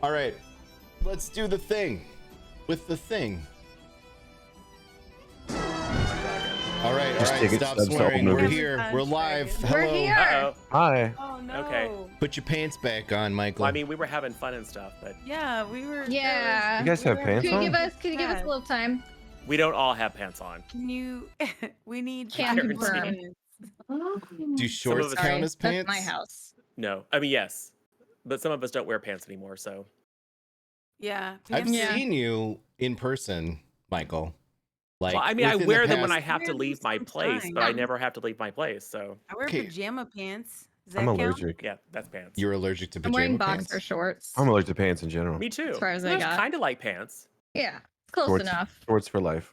All right, let's do the thing with the thing. All right, stop swearing. We're here. We're live. Hello. We're here. Uh-oh. Hi. Oh no. Okay. Put your pants back on, Michael. Well, I mean, we were having fun and stuff, but Yeah, we were. You guys have pants Can on? you Could you give us a little time? we don't all have pants on. Can you? We need. Can pants. confirm. Do shorts us- count as pants? That's my house. No, I mean, yes, but some of us don't wear pants anymore, so. Yeah. I've pants- seen you in person, Michael. Like, Well, I mean, I within wear the them when I past- have to Wear leave them my place, but I sometimes. never have to leave my place, so. I wear Okay. pajama pants. Does that I'm count? allergic. Yeah, that's pants. You're allergic to I'm pajama wearing pants? boxer shorts. I'm allergic to pants in general. Me too. As far as I Those got. kind of like pants. Yeah, it's close Shorts. enough. Shorts for life.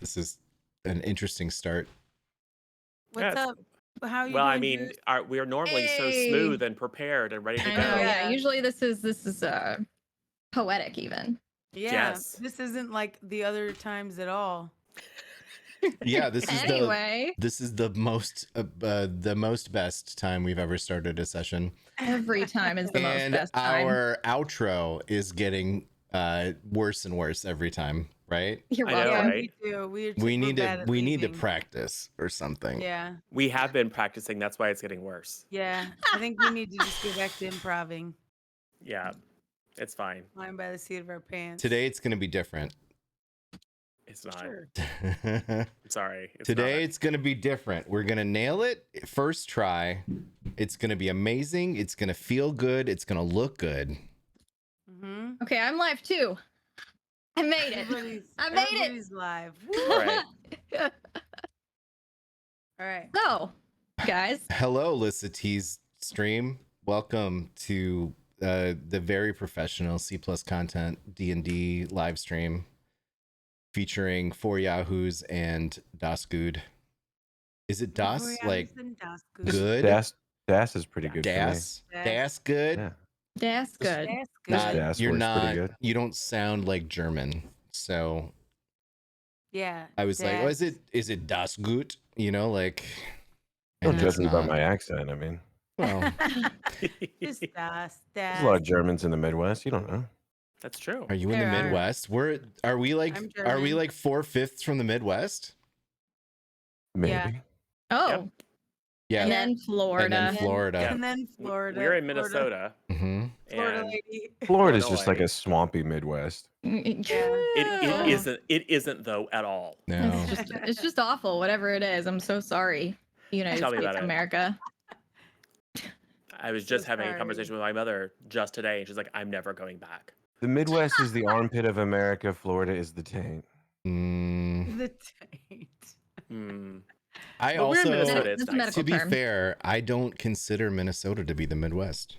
This is an interesting start. What's Yeah, up? How you Well, I doing, mean, dude? we're normally so Hey. smooth and prepared and ready to I go. know. Yeah. Yeah. Usually this is poetic even. Yeah. Yes. This isn't like the other times at all. Yeah, this is Anyway, the most best time we've ever started a session. every time is the most And best time. our outro is getting worse and worse every time, right? You're I know, welcome. Yeah, right? we do. We need bad to at we need to leaving. practice or something. Yeah. We have been practicing. That's why it's getting worse. Yeah. I think we need to just get back to improving. Yeah, it's fine. Flying by the seat of our pants. Today it's going to be different. It's not. Sure. Sorry. It's Today not. it's going to be different. We're going to nail it first try. It's going to be amazing. It's going to feel good. It's going to look good. Mm-hmm. Okay, I'm live too. I made it. I made it. Everybody's live. All right. All right. So, guys, Hello, Lissa T's stream. Welcome to the very professional C+ content D&D live stream featuring 4 Yahoos and Das Good. Is it Das like good? Das is pretty good Das? Das good? for me. that's good. That's Just good. Das You're works not. pretty good. You don't sound like German, so Yeah. I was like, "Oh, is it Das Gut?" You know, like. Don't and judge it's me by not. my accent. I mean, Well, Just Das. there's a lot of Germans in the Midwest. You don't know. That's true. are you in the There are. Midwest? Are we like I'm are we German. like 4/5 from the Midwest? Maybe. Yeah. Oh, Yep. Yeah. and then And Florida. then Florida. Yeah. And then Florida. We're in Minnesota. hmm Florida and lady. Florida's just Illinois. like a swampy Midwest. it isn't though at all. No. It's just awful, whatever it is. I'm so sorry, United Tell me States about of it. America. I was just So having a sorry. conversation with my mother just today, and she's like, "I'm never going back." The Midwest is the armpit of America. Florida is the taint. Mm, The taint. Hmm. I But we're in also, Minnesota. It's That's a nice. medical to be term. fair, I don't consider Minnesota to be the Midwest.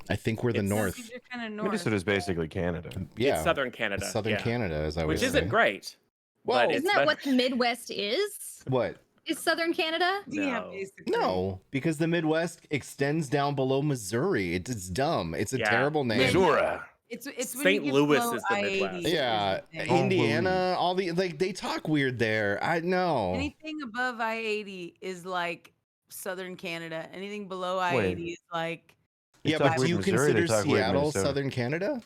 I think we're the It's- North. You're kind of north. Minnesota's basically Canada. Yeah, It's southern Canada. Southern yeah. Canada, as I Which was isn't saying. great. Whoa. But Isn't it's that better- what the Midwest is? What? Is Southern Canada? Yeah, No. basically. No, because the Midwest extends down below Missouri. It's dumb. It's a Yeah. terrible name. Missouri. It's when St. you get Louis below is the I-80 Midwest. is Yeah, the thing. Oh, Indiana, all the like they talk weird there. I know. Anything above I-80 is like Southern Canada. Anything below I-80 is like They Yeah, talk but do weird you Missouri, they consider talk weird Seattle Minnesota. Southern Canada?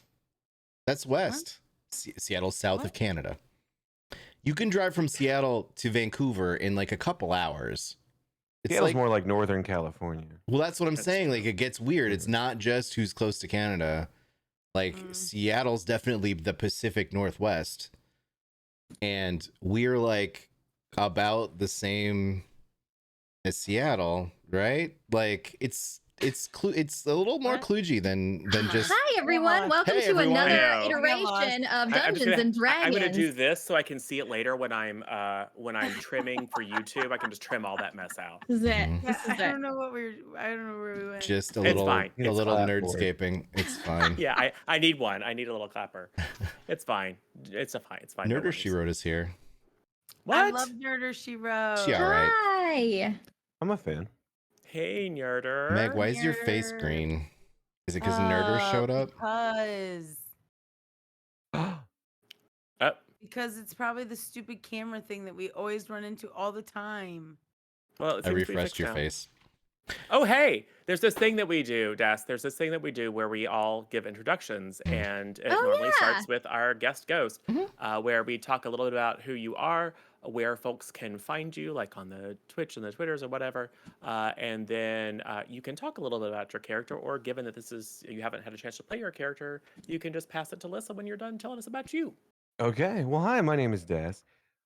That's west. Seattle's south of What? Canada. You can drive from Seattle to Vancouver in like a couple hours. It's Seattle's like, more like Northern California. well, that's what I'm That's saying. true. Like, it gets weird. It's not just who's close to Canada. Like, Seattle's definitely the Pacific Northwest, and we're like about the same as Seattle, right? Like, it's a little more What? kludgy than just. Hi, everyone. Welcome Hey, to everyone. another Hello. iteration of I'm just Dungeons gonna- and Dragons. I'm gonna do this so I can see it later when I'm trimming for YouTube. I can just trim all that mess out. This is it. Mhm. Yeah, This I is don't it. know what I don't know where we went. Just a It's little, fine. a It's little fine. nerdscaping. It's fine. Yeah, I need one. I need a little clapper. It's fine. It's fine. It's fine. no Nerder worries. She Wrote is here. What? I love Nerder She Wrote. She all right. Hi. I'm a fan. Hey, Nerder. Meg, why is your face Nerd. green? Is it because Nerder showed up? Because it's probably the stupid camera thing that we always run into all the time. Well, it I seems to be refreshed fixed your now. face. Oh, hey, there's this thing that we do, Des. There's this thing that we do where we all give introductions, and it normally yeah. starts with our guest ghost, Mhm. where we talk a little bit about who you are, where folks can find you, like on the Twitch and the Twitters or whatever, and then you can talk a little bit about your character, or given that this is you haven't had a chance to play your character, you can just pass it to Lissa when you're done telling us about you. Okay. Well, hi, my name is Des.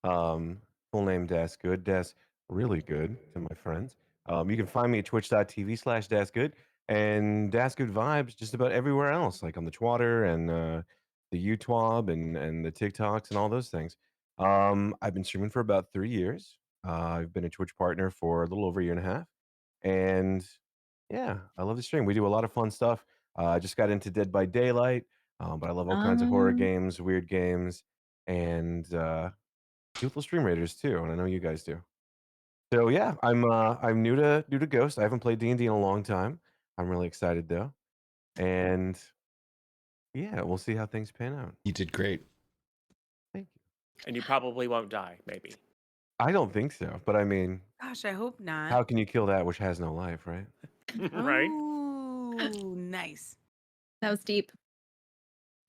Full name Des Good. Des really good to my friends. You can find me at twitch.tv/Des Good and Des Good vibes just about everywhere else, like on the Twitter and the YouTube and the TikToks and all those things. I've been streaming for about 3 years. I've been a Twitch partner for a little over a year and a half. And yeah, I love the stream. We do a lot of fun stuff. I just got into Dead by Daylight, but I love all kinds of horror games, weird games, and beautiful stream raiders too. And I know you guys do. So yeah, I'm new to Ghost. I haven't played D&D in a long time. I'm really excited though, and yeah, we'll see how things pan out. You did great. Thank you. And you probably won't die, maybe. I don't think so, but I mean, Gosh, I hope not. how can you kill that which has no life, right? Right? Ooh, nice. That was deep.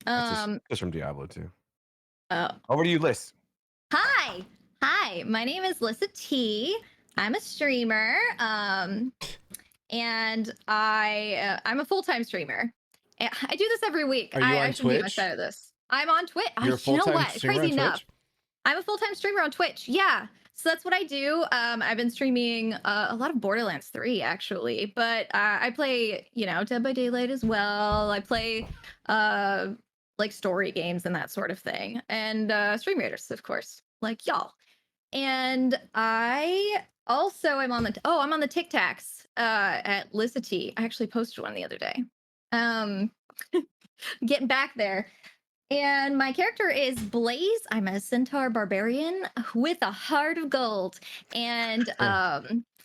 That's just from Diablo 2. Oh. Over to you, Liz. Hi. My name is Lissa T. I'm a streamer. And I'm a full-time streamer. I do this every week. Are you I on should be much Twitch? better at this. I'm on Twitch. You're a You know full-time what? streamer Crazy on enough. Twitch? I'm a full-time streamer on Twitch. Yeah. So that's what I do. I've been streaming a lot of Borderlands 3 actually, but I play, Dead by Daylight as well. I play like story games and that sort of thing, and Stream Raiders, of course, like y'all. And I also am on the I'm on the TikToks at Lissa T. I actually posted one the other day. Getting back there. And my character is Blaze. I'm a centaur barbarian with a heart of gold. And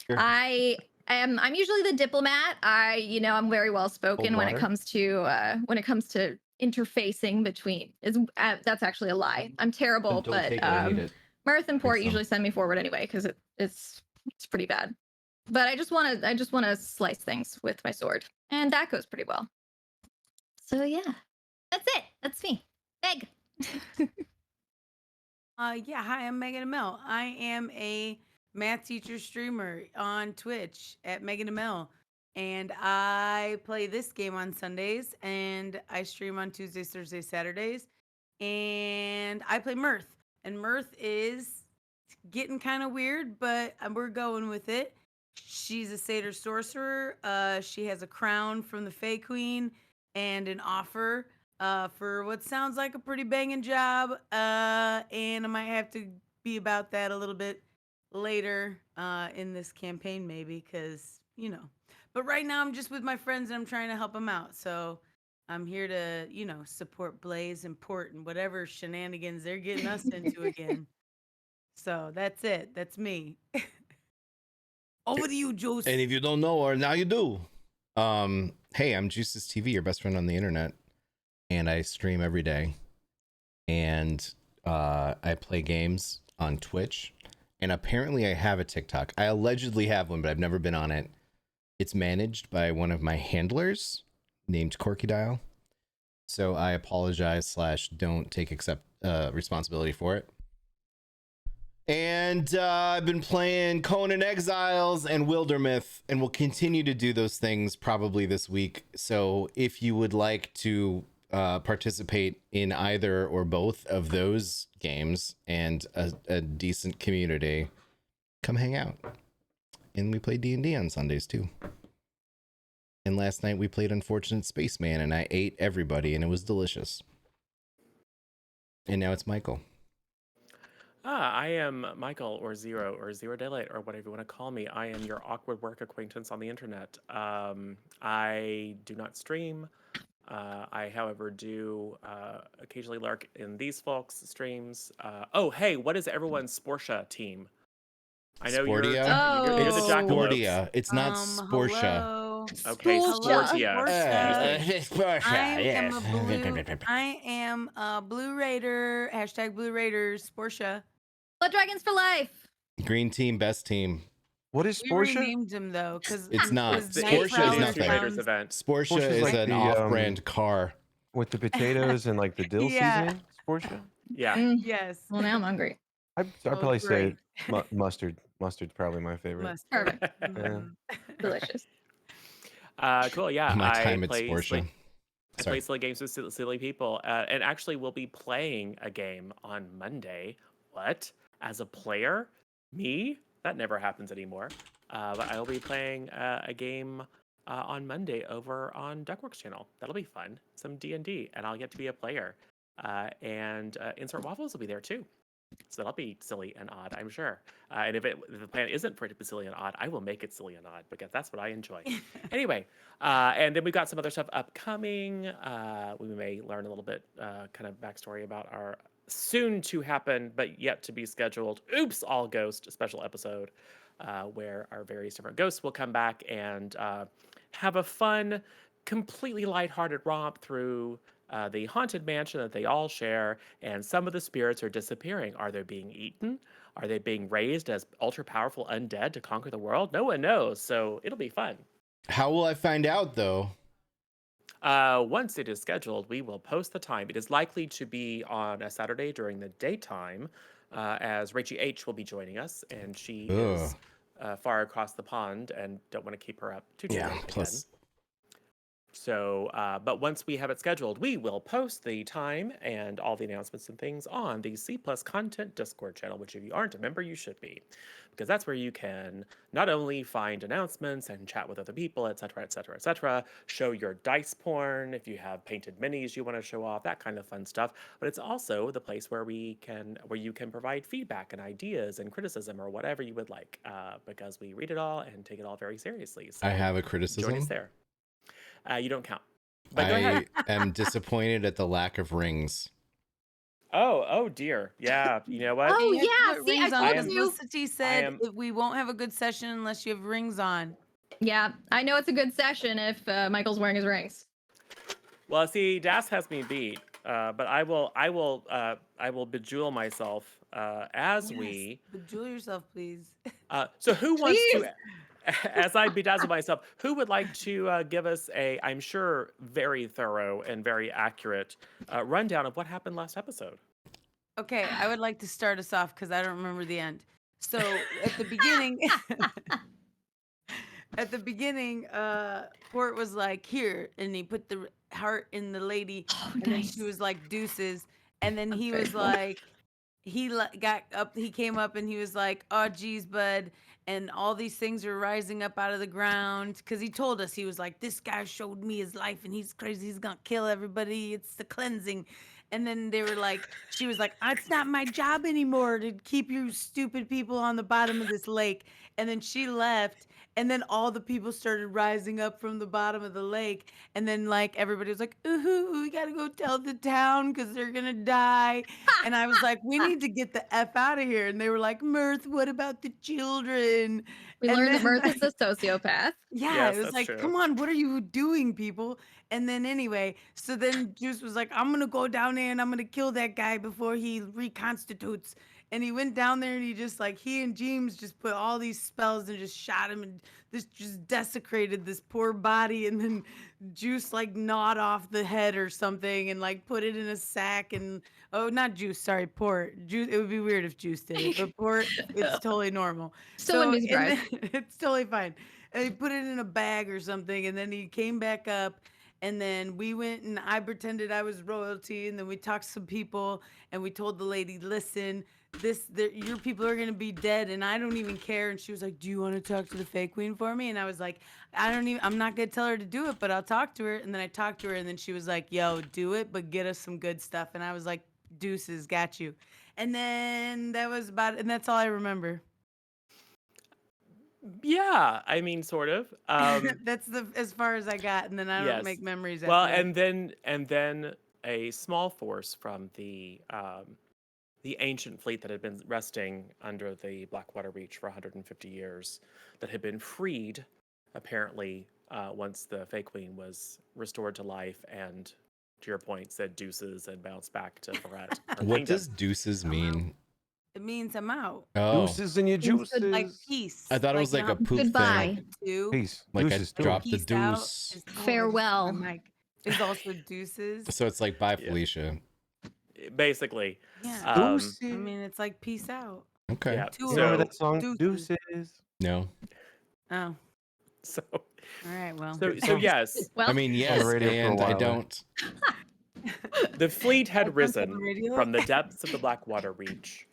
Sure. I'm usually the diplomat. I'm very well spoken when it comes to interfacing between. That's actually a lie. I'm terrible, Don't but take it, I need it. Mirth and Port some. usually send me forward anyway because it's pretty bad. But I just want to slice things with my sword, and that goes pretty well. So yeah, that's it. That's me, Meg. Yeah, hi, I'm Megan Amell. I am a math teacher streamer on Twitch at Megan Amell. And I play this game on Sundays, and I stream on Tuesdays, Thursdays, Saturdays. And I play Mirth. And Mirth is getting kind of weird, but we're going with it. She's a satyr sorcerer. She has a crown from the Fae Queen and an offer for what sounds like a pretty banging job. And I might have to be about that a little bit later in this campaign, maybe, because, But right now, I'm just with my friends and I'm trying to help them out. So I'm here to, support Blaze and Port and whatever shenanigans they're getting us into again. So that's it. That's me. Over to you, Juice. And if you don't know her, now you do. Hey, I'm Juice's TV, your best friend on the internet, and I stream every day. And I play games on Twitch, and apparently I have a TikTok. I allegedly have one, but I've never been on it. It's managed by one of my handlers named Corky Dial. So I apologize / don't take responsibility for it. And I've been playing Conan Exiles and Wildermyth, and will continue to do those things probably this week. So if you would like to participate in either or both of those games and a decent community, come hang out. And we play D&D on Sundays too. And last night we played Unfortunate Spaceman, and I ate everybody, and it was delicious. And now it's Michael. I am Michael, or Zero Daylight, or whatever you want to call me. I am your awkward work acquaintance on the internet. I do not stream. I, however, do occasionally lurk in these folks' streams. Hey, what is everyone's Sportia team? I know you're the Jackalope. Sportia. It's not Sportia. Hello. Okay, Sportia. I am a Blue Raider. # Blue Raiders. Sportia. Blood Dragons for life. Green team, best team. What is We Sportia? renamed him though, because It's not. It's the Sportia is Indian nothing. Traders event. Sportia Sportia's is like an the, off-brand car. with the potatoes and like the dill Yeah. seasoning. Sportia. Yeah. Yes. Well, now I'm hungry. I'd Oh, probably say great. mustard. Mustard's probably my favorite. Mustard. Perfect. Mhm. Delicious. Cool. Yeah. My I time at play Sportia. silly, I Sorry. play silly games with silly people, and actually, we'll be playing a game on Monday. What? As a player? Me? That never happens anymore. But I'll be playing a game on Monday over on Duckworks channel. That'll be fun. Some D&D, and I'll get to be a player. And Insert Waffles will be there too. So that'll be silly and odd, I'm sure. And if the plan isn't for it to be silly and odd, I will make it silly and odd because that's what I enjoy. Anyway, and then we've got some other stuff upcoming. We may learn a little bit kind of backstory about our soon to happen but yet to be scheduled Oops All Ghost special episode where our various different ghosts will come back and have a fun, completely lighthearted romp through the haunted mansion that they all share, and some of the spirits are disappearing. Are they being eaten? Are they being raised as ultra powerful undead to conquer the world? No one knows, so it'll be fun. How will I find out though? Once it is scheduled, we will post the time. It is likely to be on a Saturday during the daytime, as Rachie H will be joining us, and she is far across the pond, and don't want to keep her up too late again. Plus So, but once we have it scheduled, we will post the time and all the announcements and things on the C Plus Content Discord channel, which if you aren't a member, you should be. Because that's where you can not only find announcements and chat with other people, etc., etc., etc., show your dice porn if you have painted minis you want to show off, that kind of fun stuff. But it's also the place where you can provide feedback and ideas and criticism or whatever you would like, because we read it all and take it all very seriously. So I have a join criticism. us there. You don't count. But go ahead. I am disappointed at the lack of rings. Oh dear. Yeah, you know what? Oh, You have to yeah, put see, I rings on, told because you. Felicity said am- we won't have a good session unless you have rings on. Yeah, I know it's a good session if Michael's wearing his rings. Well, see, Das has me beat, but I will bejewel myself as Yes, we. bejewel yourself, please. So who wants Please. to? As I bedazzle myself, who would like to give us a, I'm sure, very thorough and very accurate rundown of what happened last episode? Okay, I would like to start us off because I don't remember the end. So at the beginning, Port was like, here, and he put the heart in the lady, Oh, and then nice. she was like, deuces, and then That's he very was cool. like, got up, he came up and he was like, oh geez, bud, and all these things are rising up out of the ground, because he told us, he was like, this guy showed me his life and he's crazy, he's gonna kill everybody, it's the cleansing. And then they were like, she was like, it's not my job anymore to keep you stupid people on the bottom of this lake. And then she left, and then all the people started rising up from the bottom of the lake, and then like everybody was like, ooh, we gotta go tell the town because they're gonna die. And I was like, we need to get the F out of here. And they were like, Mirth, what about the children? We And learned that then Mirth is a sociopath. yeah, Yes, it was that's like, true. come on, what are you doing, people? And then anyway, so then Juice was like, I'm gonna go down there and I'm gonna kill that guy before he reconstitutes. And he went down there and he just like, he and James just put all these spells and just shot him, and this just desecrated this poor body. And then Juice like gnawed off the head or something and like put it in a sack. And oh, not Juice, sorry, Port. Juice, it would be weird if Juice did it, but Port, it's totally normal. Still wouldn't be and surprised. then- it's totally fine. And he put it in a bag or something, and then he came back up, and then we went and I pretended I was royalty, and then we talked to some people, and we told the lady, listen, your people are gonna be dead, and I don't even care. And she was like, do you want to talk to the fake queen for me? And I was like, I'm not gonna tell her to do it, but I'll talk to her. And then I talked to her, and then she was like, yo, do it, but get us some good stuff. And I was like, deuces, got you. And then that was about it, and that's all I remember. Yeah, I mean, sort of. That's as far as I got, and then I don't Yes. make memories. Well, after that. and then a small force from the ancient fleet that had been resting under the Blackwater Reach for 150 years, that had been freed, apparently, once the Fake Queen was restored to life, and to your point, said deuces and bounced back to Barrett. What does deuces mean? It means I'm out. Oh, Deuces and your Seems juices. good, Like peace. I thought it was you like know a how poop Goodbye. thing. two. Peace. Like I Deuces. So dropped the peace out deuce. is, oh, I just Farewell. dropped my mic. Is also deuces. So it's like bye, Yeah. Felicia. Basically. Yeah. Deuces. I mean, it's like peace out. Okay. Yeah. Two You remember So that song? deuces. Deuces. No. Oh, so all right. Well, so yes, Well, I mean, on the yes, radio for a and I while there. don't. the fleet I had don't risen have the radio. from the depths of the Blackwater Reach.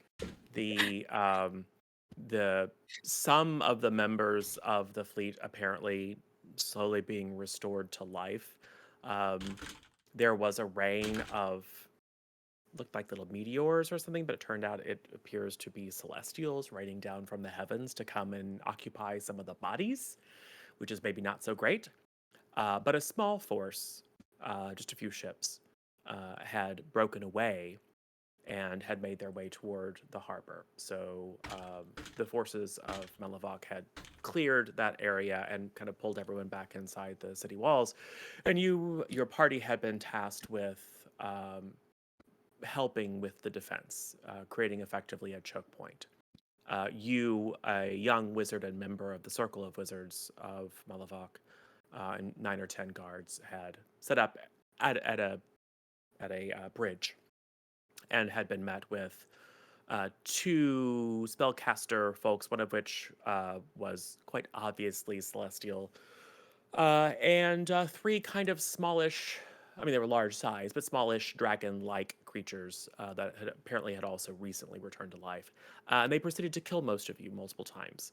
Some of the members of the fleet apparently slowly being restored to life. There was a rain of looked like little meteors or something, but it turned out it appears to be celestials raining down from the heavens to come and occupy some of the bodies, which is maybe not so great. But a small force, just a few ships, had broken away and had made their way toward the harbor. So the forces of Melavok had cleared that area and kind of pulled everyone back inside the city walls. And your party had been tasked with helping with the defense, creating effectively a choke point. You, a young wizard and member of the Circle of Wizards of Melavok, and 9 or 10 guards had set up at a bridge and had been met with 2 spellcaster folks, one of which was quite obviously celestial, and 3 kind of smallish, I mean, they were large size, but smallish dragon-like creatures that apparently had also recently returned to life. And they proceeded to kill most of you multiple times.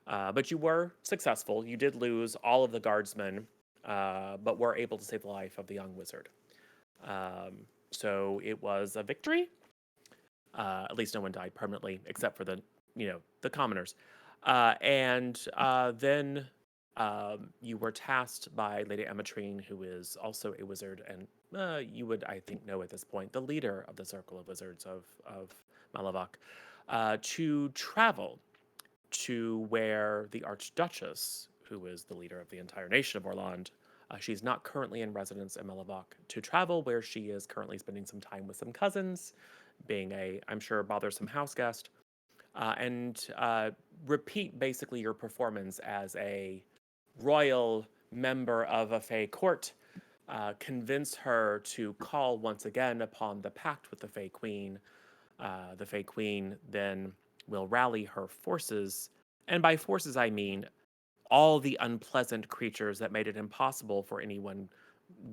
But you were successful. You did lose all of the guardsmen, but were able to save the life of the young wizard. So it was a victory. At least no one died permanently, except for the commoners. And then you were tasked by Lady Emmetrine, who is also a wizard, and you would, I think, know at this point, the leader of the Circle of Wizards of Melavok, to travel to where the Archduchess, who is the leader of the entire nation of Orland, she's not currently in residence in Melavok, to travel where she is currently spending some time with some cousins, being a, I'm sure, bothersome house guest, and repeat basically your performance as a royal member of a Fey court, convince her to call once again upon the pact with the Fey Queen. The Fey Queen then will rally her forces, and by forces I mean all the unpleasant creatures that made it impossible for anyone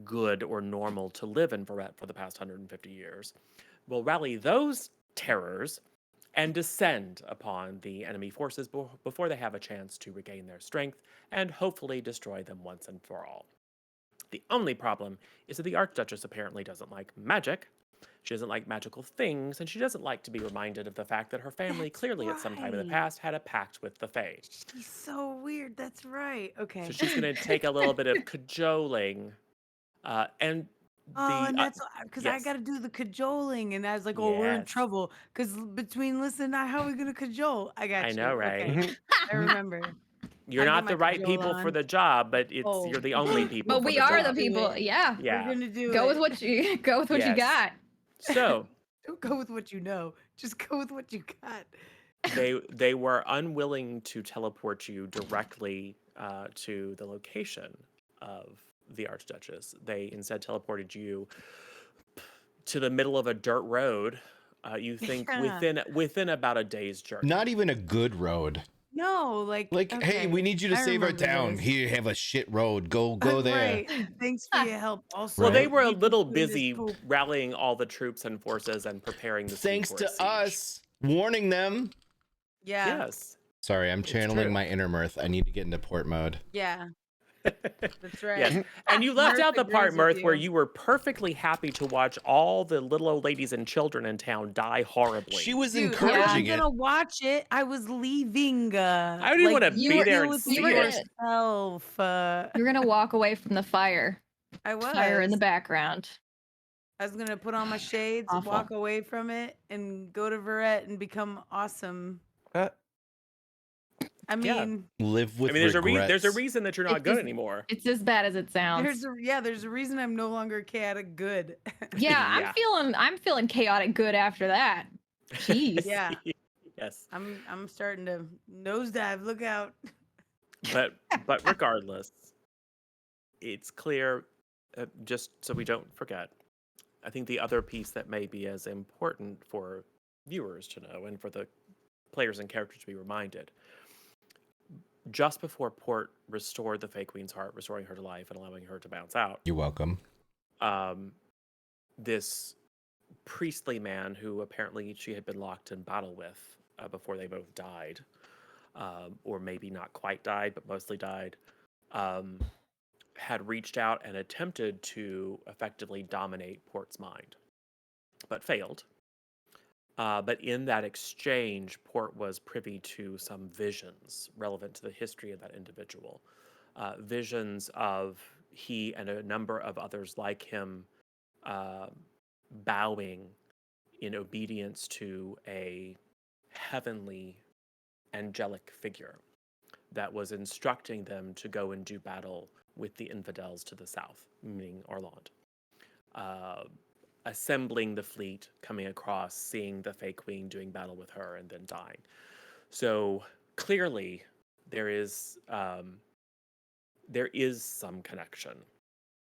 good or normal to live in Verret for the past 150 years. Will rally those terrors and descend upon the enemy forces before they have a chance to regain their strength and hopefully destroy them once and for all. The only problem is that the Archduchess apparently doesn't like magic. She doesn't like magical things, and she doesn't like to be reminded of the fact that her family That's clearly at some time in the right. past had a pact with the Fae. She's so weird. That's right. Okay. So she's going to take a little bit of cajoling, and Oh, the and that's because I yes. got to do the cajoling, and I was like, "Oh, we're in Yes. trouble." Because between Lisa and I, how are we gonna cajole? I got I you. know, right? Okay, I remember. You're I get not my the right cajole people for on. the job, but Oh. you're the only people but for we the are job. the people. Do it. Yeah. Yeah. We're gonna do Go it. with what you Yes. got. So Don't go with what you know. Just go with what you got. they were unwilling to teleport you directly to the location of the Archduchess. They instead teleported you to the middle of a dirt road. You think Yeah. within about a day's journey. Not even a good road. No, Like, hey, okay, we need you to I save our remember town. this. Here, have a shit road. Go there. Right. Thanks for your help. Also, Well, they Right. were a we little completed this busy poop. rallying all the troops and forces and preparing the city Thanks for a to siege. us warning them. Yeah. Yes. Sorry, I'm It's channeling true. my inner mirth. I need to get into port mode. Yeah. That's right. Yes. And you left Mirth out the part, agrees with Mirth, where you. you were perfectly happy to watch all the little old ladies and children in town die horribly. She was Dude, I encouraging wasn't it. gonna watch it. I was leaving. I didn't want to you be were- there deal and with see you were it. gonna- yourself. You're gonna walk away from the fire. I was. Fire in the background. I was gonna put on my shades, Awful. walk away from it, and go to Verret and become awesome. I Yeah. mean, Live with I mean, there's regrets. a reason that you're not It's good just- anymore. It's as bad as it sounds. there's a reason I'm no longer chaotic good. Yeah, Yeah. I'm feeling chaotic good after that. Jeez. Yeah. Yes. I'm starting to nosedive. Look out. But regardless, it's clear, just so we don't forget, I think the other piece that may be as important for viewers to know and for the players and characters to be reminded, just before Port restored the Fey Queen's heart, restoring her to life and allowing her to bounce out, You're welcome. this priestly man who apparently she had been locked in battle with before they both died, or maybe not quite died, but mostly died, had reached out and attempted to effectively dominate Port's mind, but failed. But in that exchange, Port was privy to some visions relevant to the history of that individual. Visions of he and a number of others like him bowing in obedience to a heavenly angelic figure that was instructing them to go and do battle with the infidels to the south, meaning Orland. Assembling the fleet, coming across, seeing the Fey Queen doing battle with her, and then dying. So clearly, there is some connection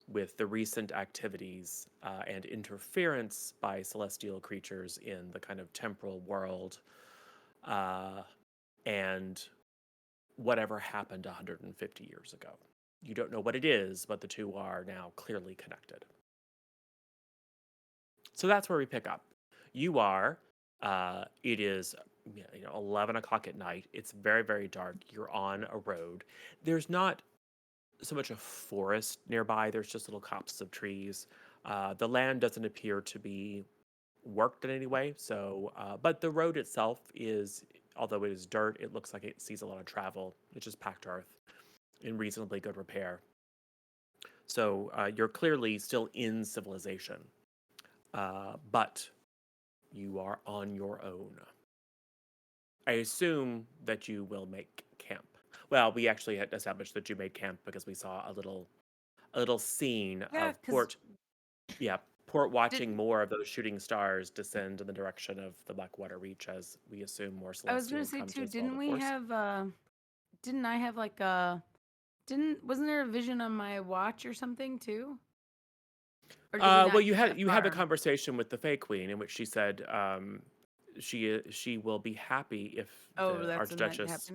with the recent activities and interference by celestial creatures in the kind of temporal world, and whatever happened 150 years ago. You don't know what it is, but the two are now clearly connected. So that's where we pick up. You are, it is 11 o'clock at night. It's very, very dark. You're on a road. There's not so much a forest nearby. There's just little copses of trees. The land doesn't appear to be worked in any way. So, but the road itself is, although it is dirt, it looks like it sees a lot of travel. It's just packed earth in reasonably good repair. So you're clearly still in civilization. But you are on your own. I assume that you will make camp. Well, we actually had established that you made camp because we saw a little scene of Port. Yeah, Port watching more of those shooting stars descend in the direction of the Blackwater Reach, as we assume more celestial. I was gonna say too. Didn't we have? Didn't I have like a? Wasn't there a vision on my watch or something too? Well, you had the conversation with the Fey Queen in which she said she will be happy if the Archduchess,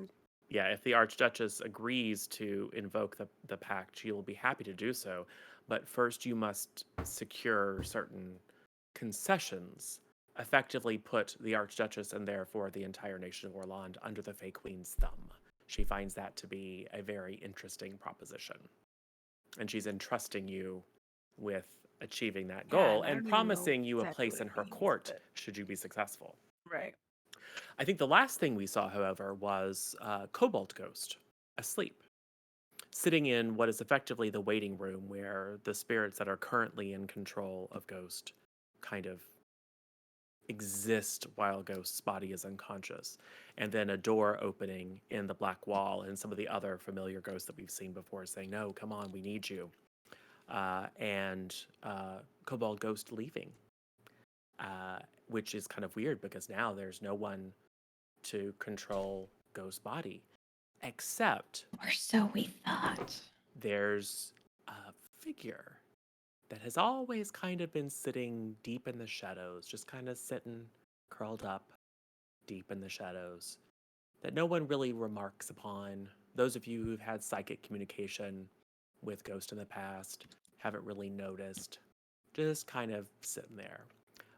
if the Archduchess agrees to invoke the pact, she will be happy to do so. But first, you must secure certain concessions, effectively put the Archduchess and therefore the entire nation of Orland under the Fey Queen's thumb. She finds that to be a very interesting proposition, and she's entrusting you with achieving that goal and promising you a place in her court should you be successful. Right. I think the last thing we saw, however, was Cobalt Ghost asleep, sitting in what is effectively the waiting room where the spirits that are currently in control of Ghost kind of exist while Ghost's body is unconscious. And then a door opening in the black wall and some of the other familiar ghosts that we've seen before saying, no, come on, we need you. And Cobalt Ghost leaving, which is kind of weird because now there's no one to control Ghost's body, except, or so we thought, there's a figure that has always kind of been sitting deep in the shadows, just kind of sitting curled up deep in the shadows, that no one really remarks upon. Those of you who've had psychic communication with Ghost in the past haven't really noticed, just kind of sitting there.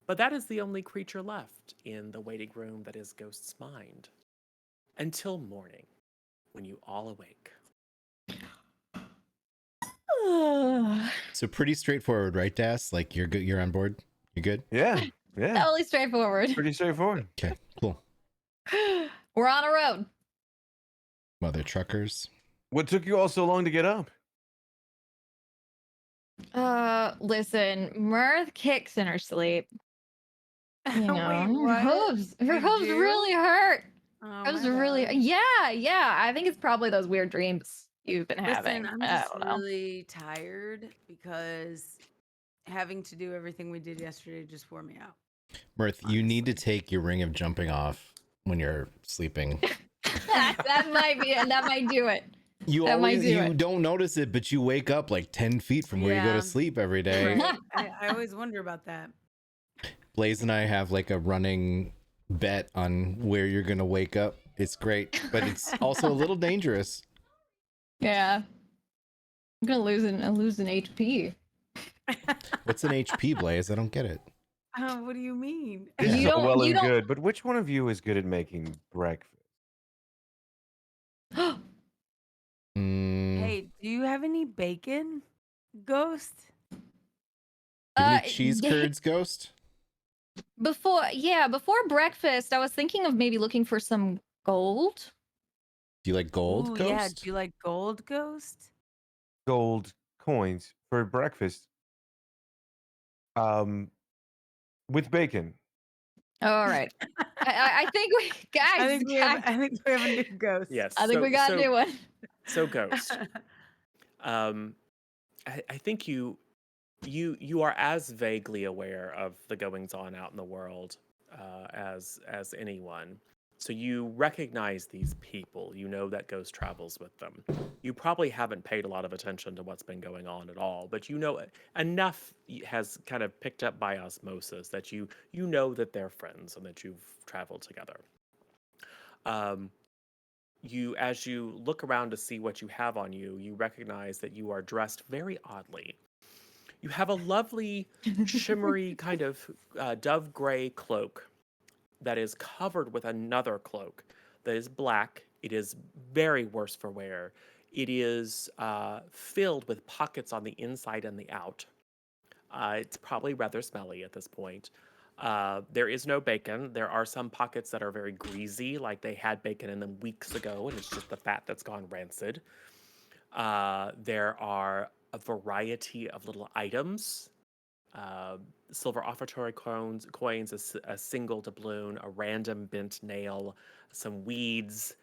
But that is the only creature left in the waiting room that is Ghost's mind, until morning, when you all awake. So pretty straightforward, right, Das? Like you're good, you're on board? You're good? Yeah. Totally straightforward. Pretty straightforward. Okay, cool. We're on a road. Mother truckers. What took you all so long to get up? Listen, Mirth kicks in her sleep. You know, Wait, her hooves really hurt. Oh, It was really, yeah. I think it's probably those weird dreams you've been having. I'm just really tired because having to do everything we did yesterday just wore me out. Mirth, you need to take your ring of jumping off when you're sleeping. That might be it. That might do it. You That might always do you it. don't notice it, but you wake up like 10 feet from where you go Yeah. to sleep every day. Right. I always wonder about that. Blaze and I have like a running bet on where you're gonna wake up. It's great, but it's also a little dangerous. Yeah. I'm gonna lose an HP. What's an HP, Blaze? I don't get it. What do you mean? This is You all don't- well you and don't- good, but which one of you is good at making breakfast? Mm, Hey, do you have any bacon, Ghost? do you have any Uh, cheese they- curds, Ghost? before breakfast, I was thinking of maybe looking for some gold. Do you like gold, Ooh, Ghost? yeah. Do you like gold, Ghost? Gold coins for breakfast. With bacon. All right. I think we guys. I think we have a new Ghost. Yes. I think we got a new one. So Ghost. I think you are as vaguely aware of the goings on out in the world as anyone. So you recognize these people. You know that Ghost travels with them. You probably haven't paid a lot of attention to what's been going on at all, but you know enough has kind of picked up by osmosis that you know that they're friends and that you've traveled together. As you look around to see what you have on you, you recognize that you are dressed very oddly. You have a lovely, shimmery kind of dove gray cloak that is covered with another cloak that is black. It is very worse for wear. It is filled with pockets on the inside and the out. It's probably rather smelly at this point. There is no bacon. There are some pockets that are very greasy, like they had bacon in them weeks ago, and it's just the fat that's gone rancid. There are a variety of little items. Silver offertory coins, a single doubloon, a random bent nail, some weeds,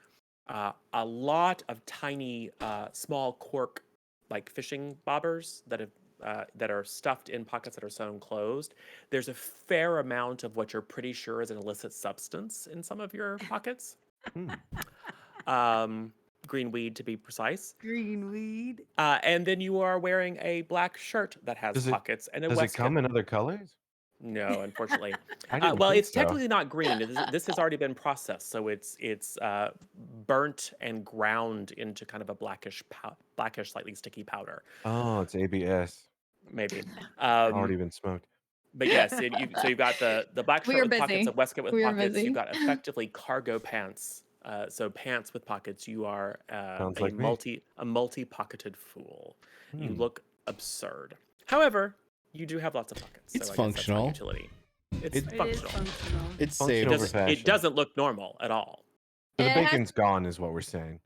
a lot of tiny, small cork, like fishing bobbers that are stuffed in pockets that are sewn closed. There's a fair amount of what you're pretty sure is an illicit substance in some of your pockets. Green weed, to be precise. Green weed. And then you are wearing a black shirt that has pockets and a Does it waistcoat. come in other colors? No, unfortunately. I didn't Well, think it's so. technically not green. This has already been processed, so it's burnt and ground into kind of a blackish, slightly sticky powder. Oh, it's ABS. Maybe. Already been smoked. But yes, so you've got the black We shirt were with pockets, busy. a waistcoat with We were pockets. busy. You've got effectively cargo pants. So pants with pockets. You are Sounds like me. a multi-pocketed fool. You Hmm. look absurd. However, you do have lots of pockets. It's so I guess that's my functional. utility. It's It- It is functional. functional. It's Functional safe. over fashion. It doesn't look normal at all. So the It has- bacon's gone, is what we're saying.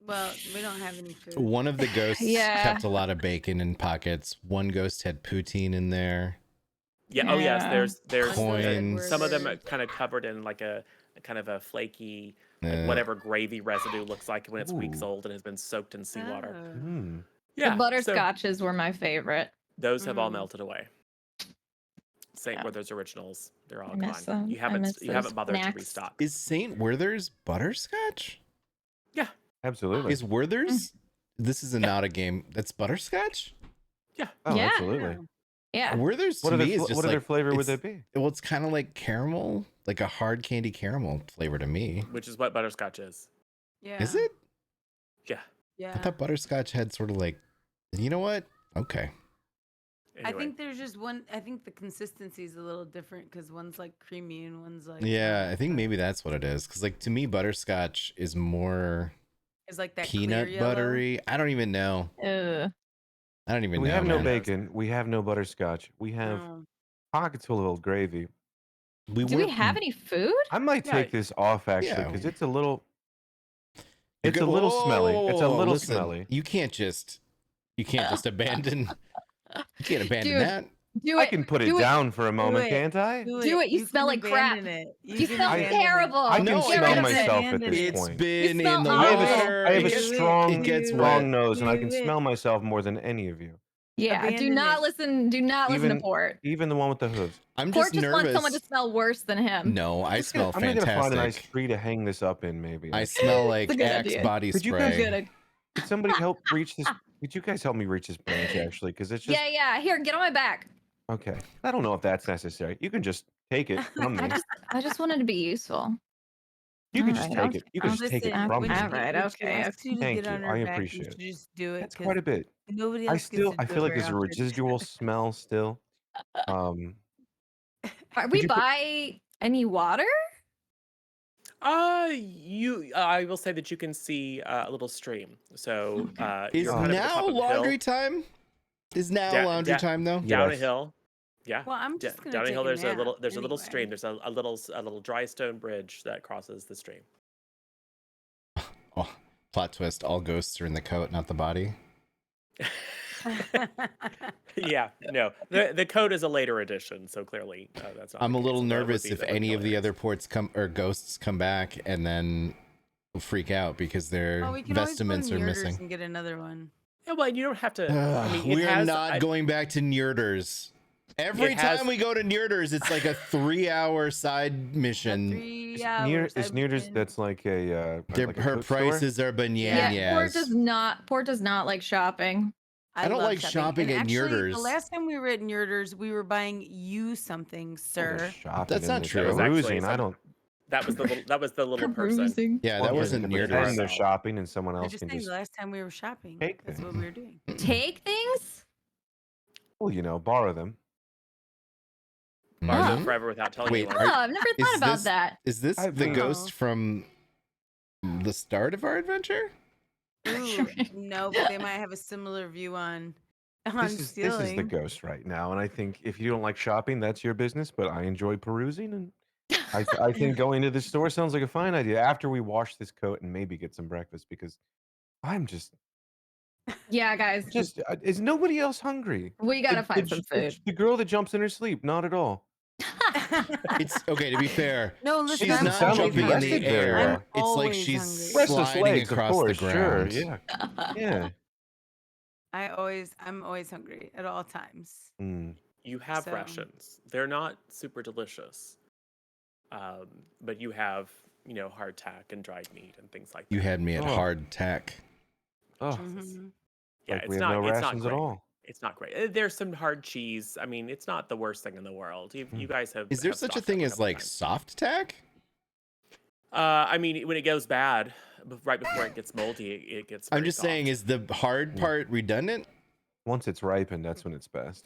Well, we don't have any food. One of the ghosts Yeah. kept a lot of bacon in pockets. One ghost had poutine in there. Yeah. Oh yes. Yeah. There's Coins. some of them are kind of covered in like a kind of a flaky, like Uh, whatever gravy residue looks like when it's weeks Ooh. old and has been soaked in seawater. Oh. Hmm. Yeah. The so butterscotches were my favorite. those have all Mm. melted away. Saint Yeah. Werther's originals, they're all I miss gone. them. You I miss haven't those bothered to snacks. restock. Is Saint Werther's butterscotch? Yeah. Absolutely. Is Werther's? This is not a game. That's butterscotch. Oh, Yeah. absolutely. Yeah. Werther's to What me is just what like other flavor would it's- that be? Well, it's kind of like caramel, like a hard candy caramel flavor to me. Which is what butterscotch is. Yeah. Is it? Yeah. Yeah. I thought butterscotch had sort of like, you know what? Okay. I Anyway. think there's just one. I think the consistency is a little different because one's like creamy and one's like. Yeah, I think maybe that's what it is. Because like to me, butterscotch is more It's like that peanut clear yellow. buttery. I don't even know. I don't even We know. have no man. bacon. We have no butterscotch. We have No. pockets full of old gravy. We Do were, we have any food? I might Yeah. take this off actually Yeah. because it's a little. You're It's go- a little smelly. It's a Whoa, little listen, smelly. You can't just abandon. You can't abandon Dude, that. Do I it. can put it Do down for a moment, it. can't I? Do it, you smell can like crap. abandon It. You can smell abandon it. terrible. I can No, Get smell rid of myself it. at this It's point. been smell in the awful. I have water. a Do it. strong, It gets strong wet. nose, and I can Do it. smell myself more than any of you. Yeah, do Abandon not it. listen. Do not listen to Even Port. even the one with the hooves. I'm Port just just wants someone to nervous. smell worse than him. No, I Just gonna- smell I'm gonna find a nice fantastic. tree to hang this up in, maybe. I Like, smell It's a like good Axe idea. body Could you guys spray. Good idea. could somebody help reach this? Could you guys help me reach this branch actually? Because it's just Yeah. Here, get on my back. okay. I don't know if that's necessary. You can just take it from me. I just wanted to be useful. You can All just right, take it. You can I'll just take it Listen, from when me. she, All right, when she okay. asks you to Thank get on you. her I back, you appreciate should it. just do it That's because quite a bit. nobody I else gets to do feel it like very there's a often. residual smell still. Are Could we you put- buy any water? I will say that you can see a little stream. So Is you're kind of at the now top of a laundry hill. time? Is now Da- laundry da- time though? Down a Yes. hill. Yeah. Well, I'm just gonna down a take hill. a There's a nap little anyway. stream. There's a little dry stone bridge that crosses the stream. Oh, plot twist: all ghosts are in the coat, not the body. Yeah, no. The code is a later edition, so clearly that's not. I'm the a little case. That would nervous be- if that would be any of the hilarious. other ports come or ghosts come back and then freak out because their Oh, we can always go vestments to are Njorders missing. and get another one. Yeah, well, you don't have to. I mean, it We're has. not going back to Njorders. Every It has- time we go to Njorders, it's like a 3-hour side mission. 3 Is hours. Nearest that's like a like a Her coat store? prices are bananas. Yeah, Port does not like shopping. I don't love like shopping And at actually, Njorders. the last time we were at Njorders, we were buying you something, Oh, sir. there's shopping That's in not this true. That was actually perusing. I some- don't. That was the little person. Perusing. Yeah, Well, that yeah, wasn't you can Njorders. pretend they're Njorders. Yourself. shopping, and someone I'm else just can saying, just. the last time we were shopping, take that's what things. we were doing. Take things? Well, borrow them. Borrow them Mhm. forever without telling Wait, anyone. Oh, I've never is thought about this- that. Is this I the think- ghost from the start of our adventure? Ooh, no, but they might have a similar view on This is the stealing. ghost right now, and I think if you don't like shopping, that's your business. But I enjoy perusing, and I think going to the store sounds like a fine idea. After we wash this coat and maybe get some breakfast, because I'm just Yeah, guys, is nobody else hungry? we gotta The- find the- some the- food. The girl that jumps in her sleep, not at all. It's okay, to be fair. No, She's listen, doesn't not sound like jumping you in the rested very air. well. It's like always she's hungry. Restless sliding legs, of across course. the ground. Sure, yeah. I'm always hungry at all times. Mm. You have So- rations. They're not super delicious, but you have hardtack and dried meat and things like that. You had me at Oh. hard tack. Oh, Mhm. Yeah, like it's we have not. no It's not rations at great. all. It's not great. There's some hard cheese. I mean, it's not the worst thing in the world. You guys have. Is there have such a stocked thing up as couple like times. soft tack? I mean, when it goes bad, right before it gets moldy, it gets. I'm very just saying, soft. is the hard part redundant? Once it's ripened, that's when it's best.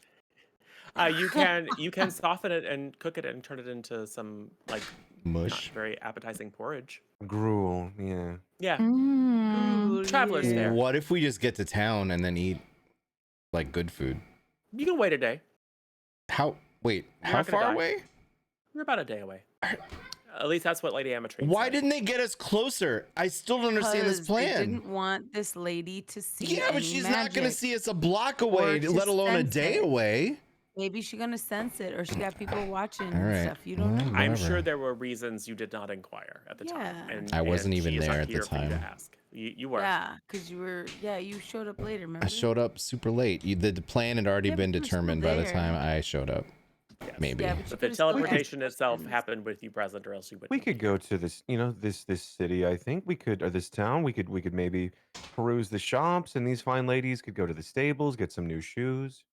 You can soften it and cook it and turn it into some like not Mush. very appetizing porridge. Gruel, yeah. Yeah, Mm. Ooh, Traveler's yeah. fare. What if we just get to town and then eat like good food? you can wait a day. How? Wait, You're how not gonna far die. away? We're about a day away. At least that's what Lady Amatrine Why said. didn't they get us closer? I still don't understand this 'Cause plan. They didn't want this lady to see. Yeah, but any she's not going to magic. see us a block away, to let alone a sense day it. away. Maybe she's gonna sense it, or she got people watching All and right. stuff. You don't know. Well, I'm whatever. sure there were reasons you did not inquire at the time. Yeah. And, I wasn't and even she is there not at the here for you to time. ask. You were. Yeah, because you were. Yeah, you showed up later. Remember? I showed up super late. The plan had already Yeah, been but you were still determined by the there. time I showed up. Yes. Maybe. Yeah, but you But the could've still asked teleportation itself questions. happened with you present, or else you wouldn't. We could go to this, this city. I think we could, or this town. We could maybe peruse the shops, and these fine ladies could go to the stables, get some new shoes.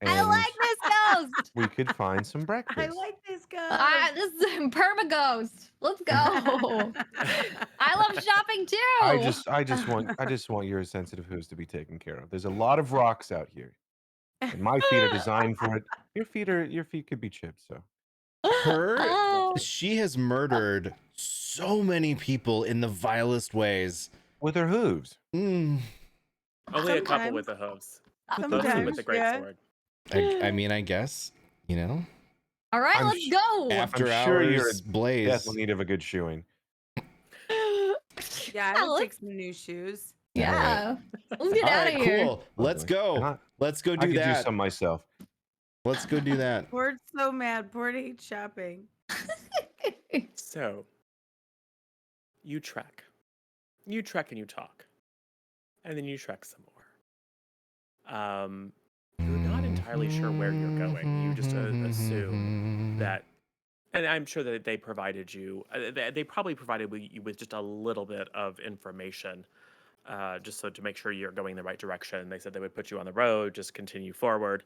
I And like this ghost. we could find some breakfast. I like this guy. This is perma ghost. Let's go. I love shopping too. I just want your sensitive hooves to be taken care of. There's a lot of rocks out here, and my feet are designed for it. Your feet could be chipped. So Her, Oh. she has murdered so many people in the vilest ways. with her hooves. Mm, Only a couple Sometimes. with the hooves. Mostly Sometimes, with the great yeah. sword. I mean, I guess, All right, I'm let's sh- go. after sure you're hours blaze. Definitely need of a good shoeing. Yeah, I would let's- take some new shoes. Yeah. Let's get All out right, of here. cool. Let's Lovely. go. And I Let's go I do could do that. some myself. Let's go do that. Port's so mad. Port hates shopping. So, you trek. You trek and you talk. And then you trek some more. You're not entirely sure where you're going. You just assume that, and I'm sure that they provided you, they probably provided you with just a little bit of information, just so to make sure you're going the right direction. They said they would put you on the road, just continue forward.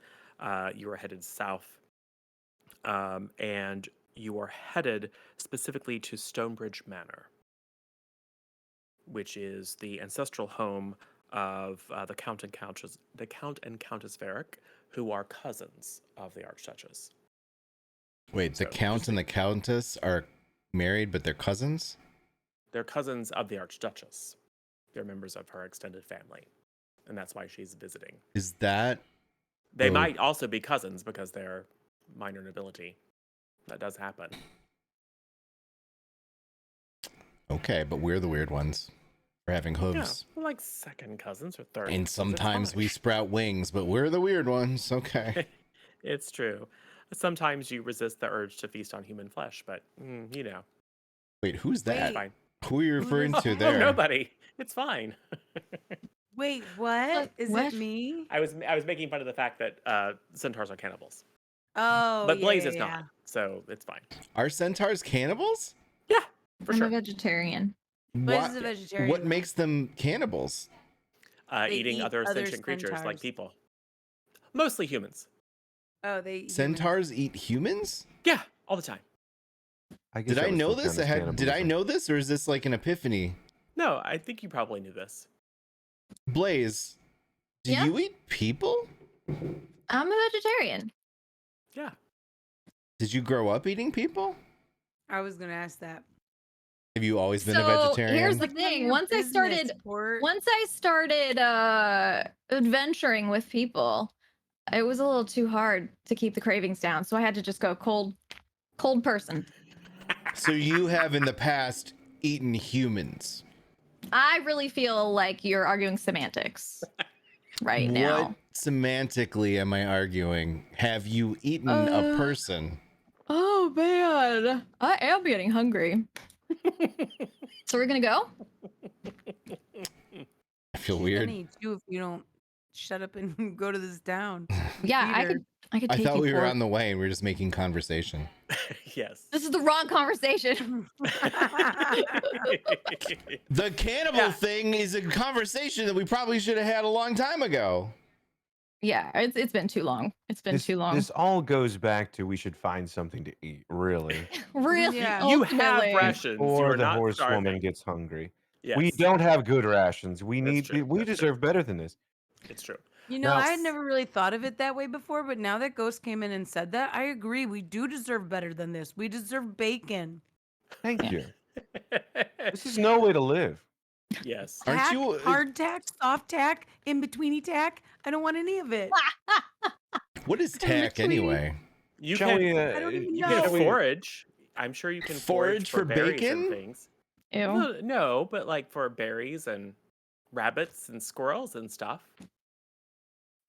You were headed south, and you are headed specifically to Stonebridge Manor, which is the ancestral home of the Count and Countess Varick, who are cousins of the Archduchess. Wait, the So, Count just and the Countess are married, but they're cousins? They're cousins of the Archduchess. They're members of her extended family, and that's why she's visiting. Is that... They Oh. might also be cousins because they're minor nobility. That does happen. Okay, but we're the weird ones for having Yeah, hooves. we're like second cousins or third. And cousins. It's sometimes we fine. sprout wings, but we're the weird ones. Okay. It's true. Sometimes you resist the urge to feast on human flesh, but you know, Wait, who's that? it's fine. Who are you referring to Oh, there? nobody. It's fine. Wait, what? Is what? it me? I was making fun of the fact that centaurs are cannibals, Oh, but yeah, Blaze yeah, is not, so it's fine. Are centaurs cannibals? Yeah, for I'm sure. a vegetarian. Blaze What, is a vegetarian. what though. makes them cannibals? They Eating eat other other sentient creatures like centaurs. people, mostly humans. Oh, they eat humans. Centaurs eat humans? Yeah, all the time. I guess Did that I would know still this? count as Did I cannibalism. know this, or is this like an epiphany? No, I think you probably knew this. Blaze, do Yeah? you eat people? I'm a vegetarian. Yeah. Did you grow up eating people? I was gonna ask that. Have you always been a So, vegetarian? here's the None of thing. your Once I business, Port. started adventuring with people, it was a little too hard to keep the cravings down. So I had to just go cold person. So you have in the past eaten humans. I really feel like you're arguing semantics right now. What semantically am I arguing? Have you eaten a person? Oh man, I am getting hungry. So we're gonna go? I feel She's weird. gonna eat you if you don't shut up and go to this town. Yeah, I Feed her. could I take thought you we were for- on the way and we are just making conversation. Yes. This is the wrong conversation. The cannibal Yeah. thing is a conversation that we probably should have had a long time ago. Yeah, it's been too long. It's been too long. This all goes back to we should find something to eat, really. Really? Yeah. You have ultimately. rations. You Or are the not horsewoman starving. gets hungry. Yes. We don't have good rations. We That's need. true. We That's deserve better than this. It's true. You know, Now- I had never really thought of it that way before, but now that Ghost came in and said that, I agree. We do deserve better than this. We deserve bacon. Thank Yeah. you. This is no way to live. Yes. Aren't Tack, you- hard tack, soft tack, in betweeny tack? I don't want any of it. What is tack between- anyway? You Shall can, we? I don't even you know. can forage. I'm sure you can Forage for berries bacon? and things. Ew. Well, no, but like for berries and rabbits and squirrels and stuff.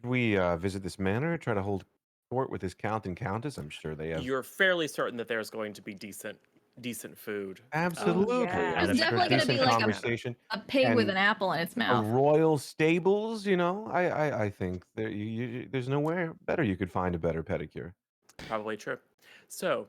We visit this manor, try to hold court with this count and countess. I'm sure they have. You're fairly certain that there's going to be decent food. Absolutely. yeah. I'm There's sure definitely gonna be decent like a- conversation. A pig with And an apple in its A mouth. royal stables, you know. I think there there's nowhere better you could find a better pedicure. Probably true. So,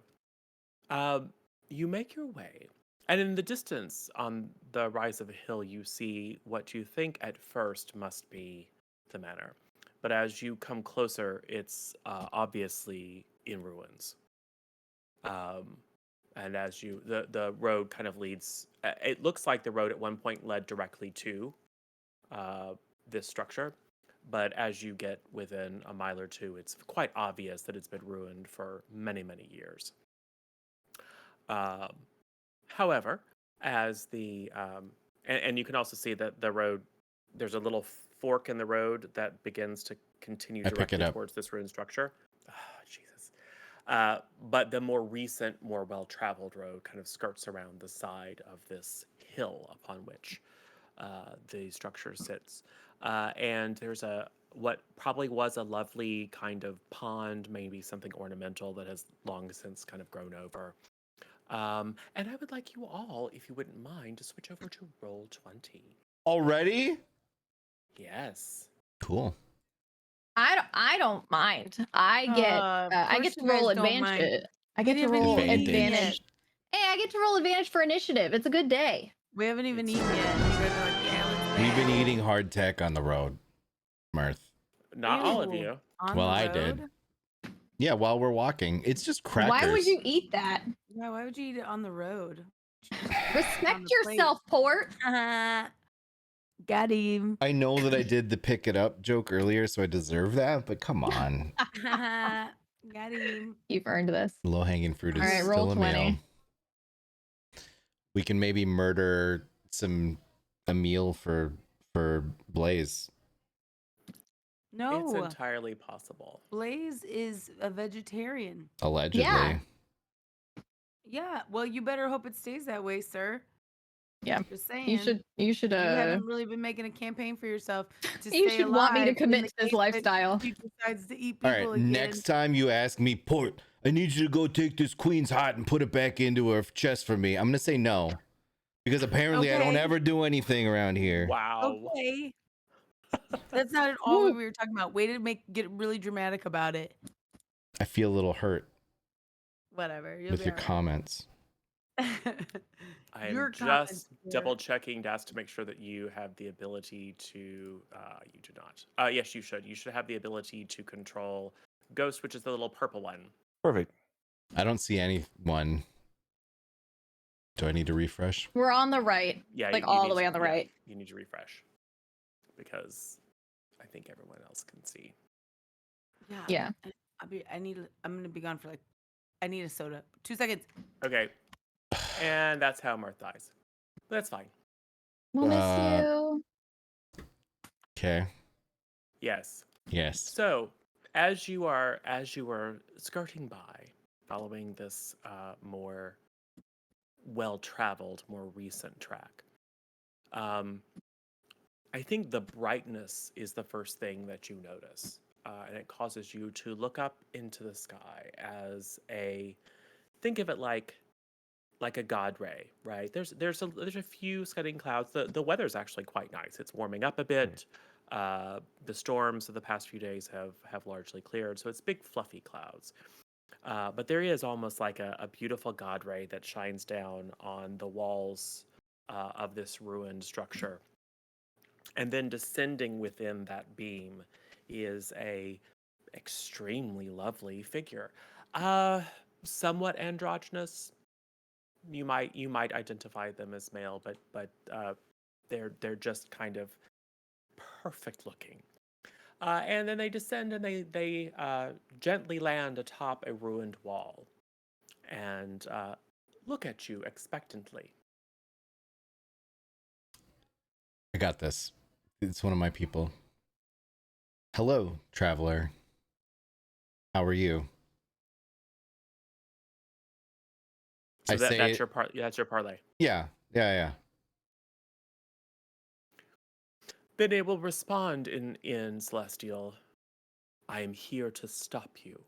you make your way, and in the distance on the rise of a hill, you see what you think at first must be the manor. But as you come closer, it's obviously in ruins. And as the road kind of leads, it looks like the road at one point led directly to this structure. But as you get within a mile or two, it's quite obvious that it's been ruined for many, many years. However, as the and you can also see that the road, there's a little fork in the road that begins to continue I pick it directly up. towards this ruined structure. Oh, Jesus. But the more recent, more well-traveled road kind of skirts around the side of this hill upon which the structure sits. And there's what probably was a lovely kind of pond, maybe something ornamental that has long since kind of grown over. And I would like you all, if you wouldn't mind, to switch over to roll 20. Already? Yes. Cool. I don't mind. I get to roll advantage. I get to haven't roll even eaten advantage. Hey, I get to roll advantage for initiative. It's a good day. We haven't even eaten yet. And you guys are like, yeah, let's We've been bang. eating hardtack on the road, Mirth. Not all of Ew. you. On Well, the I did. road? Yeah, while we're walking. It's just crackers. Why would you eat that? Yeah, why would you eat it on the road? Respect the plate. yourself, Port. Got him. I know that I did the pick it up joke earlier, so I deserve that, but come on. Got him. You've earned this. Low hanging fruit is All right, still roll a 20. meal. We can maybe murder a meal for Blaze. No. It's entirely possible. Blaze is a vegetarian. Allegedly. Yeah. Yeah. Well, you better hope it stays that way, sir. Yeah. Just saying. You should You haven't really been making a campaign for yourself to you stay should want me to alive in commit the to this case that lifestyle. He decides to eat All people right, again. next time you ask me, Port, I need you to go take this queen's heart and put it back into her chest for me. I'm going to say no. Because apparently I don't Okay. ever do anything around here. Wow. Okay. That's not at all what we were talking about. Way to get really dramatic about it. I feel a little hurt Whatever. You'll with be your all right. comments. I Your am comments just were- double checking, Das, to make sure that you have the ability to. You do not. Yes, you should. You should have the ability to control Ghost, which is the little purple one. Perfect. I don't see anyone. Do I need to refresh? We're on the right. Yeah, Like you all need the way to- on the yeah, right. You need to refresh because I think everyone else can see. Yeah. I'm gonna be gone for like. I need a soda. 2 seconds. Okay, and that's how Mirth dies. That's fine. We'll miss Uh, you. Okay. Yes. Yes. So, as you are skirting by, following this more well-traveled, more recent track, I think the brightness is the first thing that you notice, and it causes you to look up into the sky as think of it like a god ray, right? There's a few scudding clouds. The weather's actually quite nice. It's warming up a bit. The storms of the past few days have largely cleared, so it's big fluffy clouds. But there is almost like a beautiful god ray that shines down on the walls of this ruined structure. And then descending within that beam is a extremely lovely figure. Somewhat androgynous. You might identify them as male, but they're just kind of perfect looking. And then they descend and they gently land atop a ruined wall and look at you expectantly. I got this. It's one of my people. Hello, traveler. How are you? So That's your part. Yeah, that's your parlay. Yeah. Then it will respond in Celestial. I am here to stop you.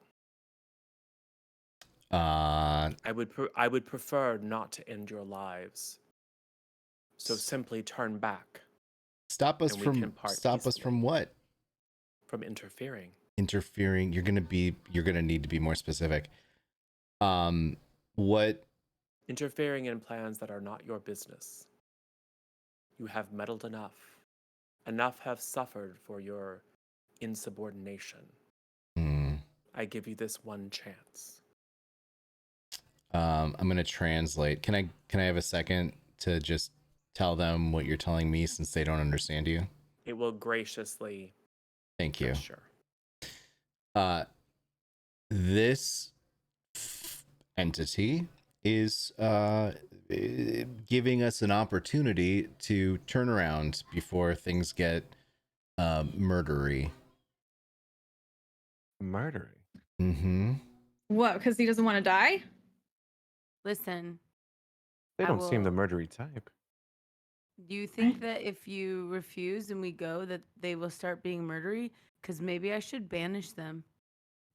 I would prefer not to end your lives. So simply turn back. Stop us and we from can part stop us peacefully. from what? From interfering. Interfering. You're gonna need to be more specific. What? Interfering in plans that are not your business. You have meddled enough. Enough have suffered for your insubordination. I give you this one chance. I'm gonna translate. Can I have a second to just tell them what you're telling me since they don't understand you? It will graciously. Thank you. Sure. This entity is giving us an opportunity to turn around before things get murdery. Murdery. Mm-hmm. What? Because he doesn't want to die? Listen. They I don't seem the will- murdery type. Do you think that if you refuse and we go, that they will start being murdery? Because maybe I should banish them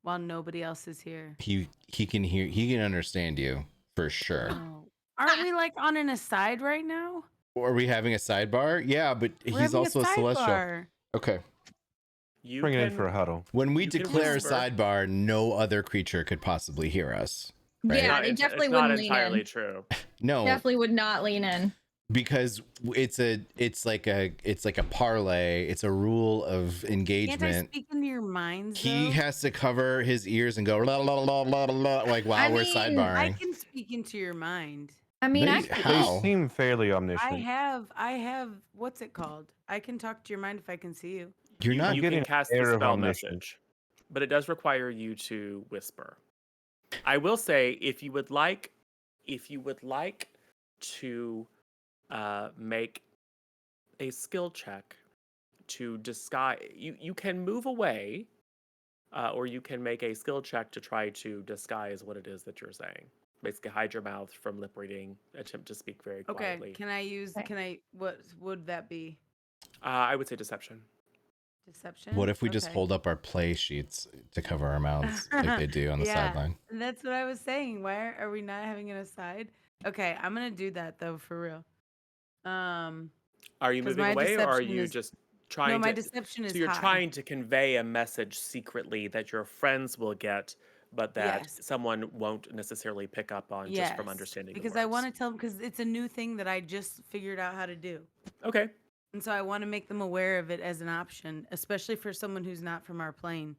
while nobody else is here. He can understand you for sure. Oh. Aren't we like on an aside right now? Are we having a sidebar? Yeah, but We're he's having also a celestial. sidebar. Okay. You Bring it in can- for a huddle. When we You can declare whisper. sidebar, no other creature could possibly hear us. Right? Yeah, Not- they it's definitely not wouldn't lean entirely in. true. No, Definitely would not lean in. because it's like a parlay. It's a rule of Can't I engagement. speak into your minds? He though? has to cover his ears and go la la la la la like while I we're mean, sidebarring. I can speak into your mind. I mean, They- I They how? seem fairly I omniscient. have. What's it called? I can talk to your mind if I can see you. You're you, not you getting can cast an the air of spell omniscience. message, but it does require you to whisper. I will say, if you would like to make a skill check to disguise, you can move away, or you can make a skill check to try to disguise what it is that you're saying. Basically, hide your mouth from lip reading. Attempt to speak very Okay. quietly. Can I use? Okay. Can I? What would that be? I would say deception. Deception. What if we just Okay. hold up our play sheets to cover our mouths like they do on the Yeah. sideline? That's what I was saying. Why are we not having an aside? Okay, I'm gonna do that though for real. Are you 'Cause moving my away, or are deception you is- just No, trying my to? deception is So you're high. trying to convey a message secretly that your friends will get, but that Yes. someone won't necessarily pick up on just from Yes, understanding. because the I words. want to tell them because it's a new thing that I just figured out how to do, Okay. and so I want to make them aware of it as an option, especially for someone who's not from our plane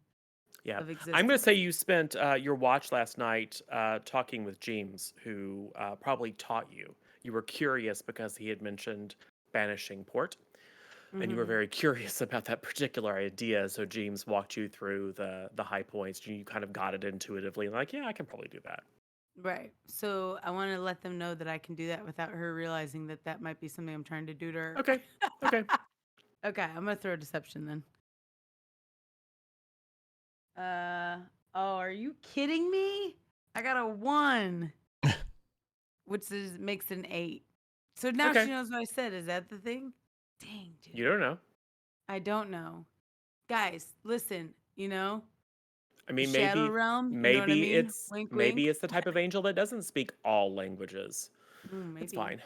Yeah. of existence. I'm going to say you spent your watch last night talking with James, who probably taught you. You were curious because he had mentioned banishing port, and you were Mhm. very curious about that particular idea. So James walked you through the high points. You kind of got it intuitively, like, yeah, I can probably do that. Right. So I want to let them know that I can do that without her realizing that that might be something I'm trying to do to her. Okay. Okay. Okay, I'm gonna throw a deception then. Oh, are you kidding me? I got a 1, which makes an 8. So now Okay. she knows what I said. Is that the thing? Dang, dude. You don't know. I don't know. Guys, listen, I mean, the Shadow maybe Realm, you know maybe what I mean? it's Wink, maybe wink. it's the type of angel that doesn't speak all languages. Maybe. It's fine.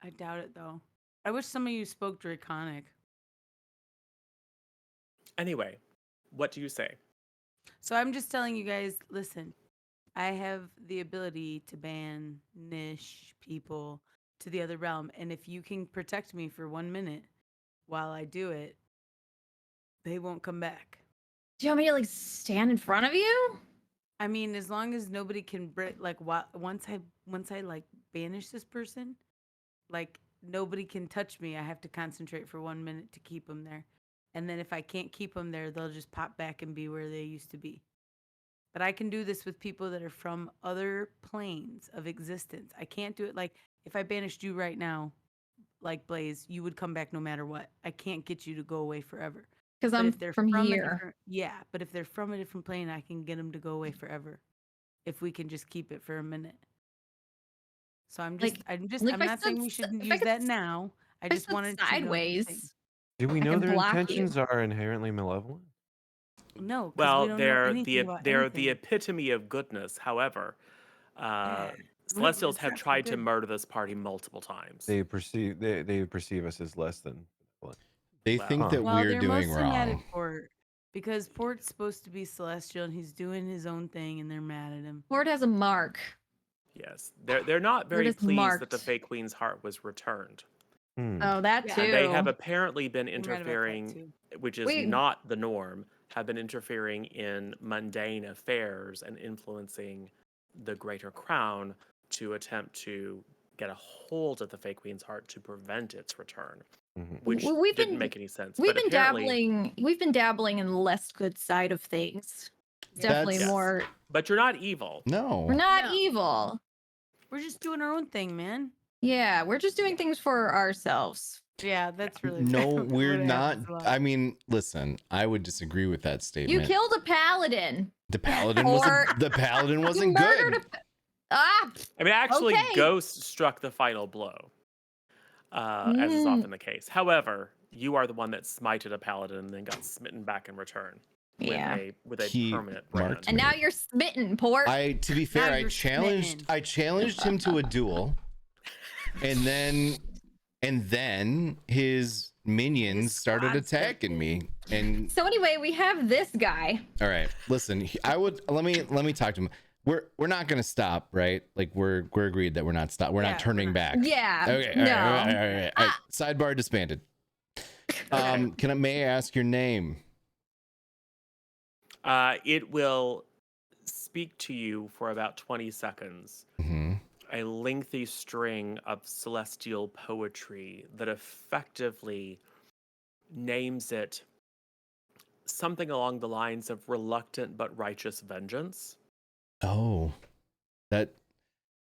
I doubt it though. I wish some of you spoke Draconic. Anyway, what do you say? So I'm just telling you guys, listen, I have the ability to banish people to the other realm. And if you can protect me for 1 minute while I do it, they won't come back. Do you want me to like stand in front of you? I mean, as long as nobody can once I like banish this person, like nobody can touch me. I have to concentrate for 1 minute to keep them there. And then if I can't keep them there, they'll just pop back and be where they used to be. But I can do this with people that are from other planes of existence. I can't do it like if I banished you right now, like Blaze, you would come back no matter what. I can't get you to go away forever. Because But I'm if they're from a here. different, yeah, but if they're from a different plane, I can get them to go away forever. If we can just keep it for a minute. So I'm Like I'm if I not saying we stood shouldn't if I use could that s- now. I if I just stood wanted to know the thing. sideways. Do we I know can their block you. intentions are inherently malevolent? No, because Well, we don't know they're anything about they're anything. the epitome of goodness. However, Yeah. Celestials It's have not so tried to good. murder this party multiple times. They perceive us as less than. They Well- think that Well, we're they're doing mostly mad wrong. at Port because Port's supposed to be celestial and he's doing his own thing and they're mad at him. Lord has a mark. Yes, they're not very is pleased that the marked. Fey Queen's heart was returned. Oh, that Yeah. too. And they have apparently been They're mad about that interfering, too. which is We- not the norm, have been interfering in mundane affairs and influencing the greater crown to attempt to get a hold of the Fey Queen's heart to prevent its return, which Well, we've didn't been- make any sense. We've But been apparently, dabbling in the less good side of things. It's definitely That's- more. but you're not evil. No. We're not No. evil. We're just doing our own thing, man. Yeah, we're just doing things for ourselves. Yeah, that's really No, what we're not. happens a lot. I mean, listen, I would disagree with that You statement. killed a paladin. The paladin Or- wasn't the paladin You wasn't murdered good. Ah, I mean, actually, Okay. Ghost struck the final blow, as is Mm. often the case. However, you are the one that smited a paladin and then got smitten back in return yeah. with a He permanent marked brand. And now you're smitten, Port. To be fair, you're smitten. I challenged him to a duel. And then his minions started squad's attacking me. And So anyway, we have this guy. all right, listen, I would let me talk to him. We're not gonna stop, right? Like we're agreed that we're not Yeah, not turning we're back. Yeah. Okay. No. All right. Sidebar disbanded. May I ask your name? It will speak to you for about 20 seconds. Mm-hmm. A lengthy string of celestial poetry that effectively names it something along the lines of reluctant but righteous vengeance. Oh,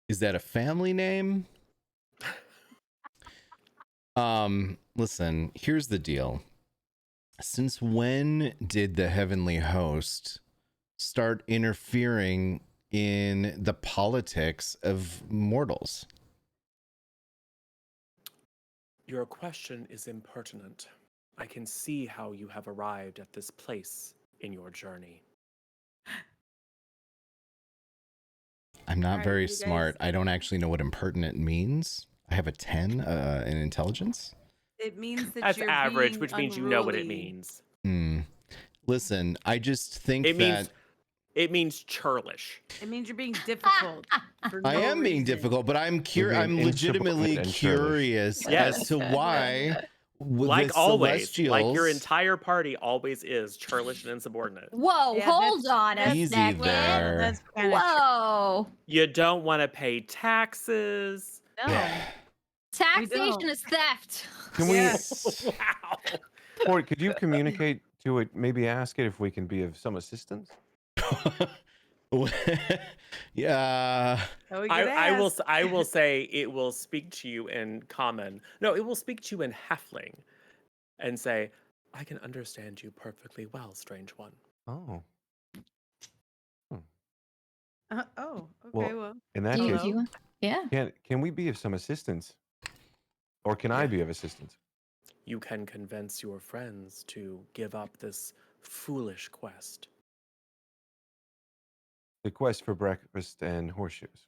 is that a family name? Listen, here's the deal. Since when did the heavenly host start interfering in the politics of mortals? Your question is impertinent. I can see how you have arrived at this place in your journey. I'm not Alright, very you guys- smart. I don't actually know what impertinent means. I have a 10 in intelligence. It means that That's you're average, being which means you know what it unruly. means. Listen, I just think It means that it means churlish. It means you're being difficult. For I no am being reason. difficult, but I'm You're being I'm legitimately insubordinate and churlish. curious Yes. as to why Like the always, Celestials, like your entire party always is churlish and insubordinate. Whoa, Yeah, hold that's- on a that's- Easy second. there. That's kind of Whoa. You don't want to pay taxes. No. Taxation is theft. Can Yeah. Wow. Port, could you communicate to it? Maybe ask it if we can be of some assistance. yeah. Oh, we I will say it will speak to you in common. No, it will speak to you in halfling and say, I can understand you perfectly well, strange one. Oh, oh, okay. Well, Well, in that Do case, you? Yeah. can we be of some assistance, or can I Yeah. be of assistance? You can convince your friends to give up this foolish quest. The quest for breakfast and horseshoes.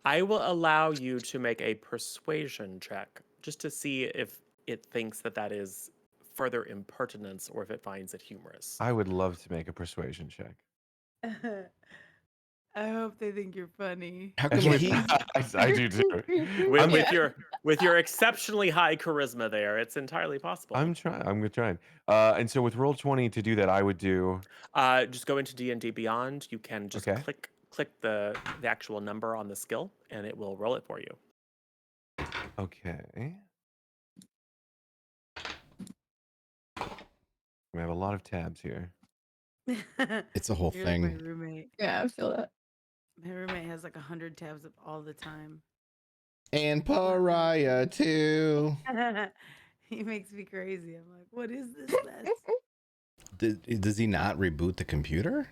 I will allow you to make a persuasion check just to see if it thinks that that is further impertinence or if it finds it humorous. I would love to make a persuasion check. I hope they think you're funny. How come Actually, he? I do too. With, I'm- with your exceptionally high charisma there, it's entirely possible. I'm trying. I'm trying. And so with roll 20 to do that, I would do. Just go into D&D Beyond. You can just Okay. click the actual number on the skill, and it will roll it for you. Okay. We have a lot of tabs here. It's a whole You're like my thing. roommate. Yeah, I feel that. My roommate has like 100 tabs up all the time. And pariah too. He makes me crazy. I'm like, what is this mess? Does he not reboot the computer?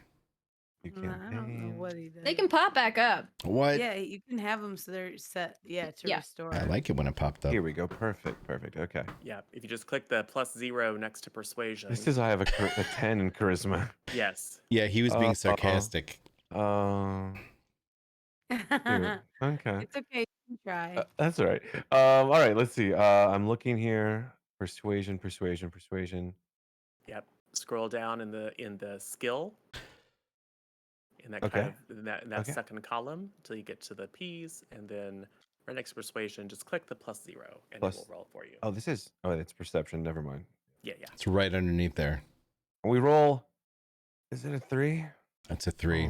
You I don't know campaign. what he does. They can pop back up. What? Yeah, you can have them so they're set. Yeah, to Yeah. restore. I like it when it popped up. Here we go. Perfect. Okay. Yeah, if you just click the +0 next to persuasion. This says I have a 10 in charisma. Yes. Yeah, he was being Uh-oh. sarcastic. Dude. Okay. It's okay. You can try. That's all right. All right. Let's see. I'm looking here. Persuasion. Yep. Scroll down in the skill. In that Okay. kind of in that Okay. second column until you get to the P's, and then right next to persuasion, just click the +0 and Plus- it will roll for you. Oh, this is. Oh, it's perception. Never mind. Yeah. It's right underneath there. We roll. Is it a 3? That's a 3.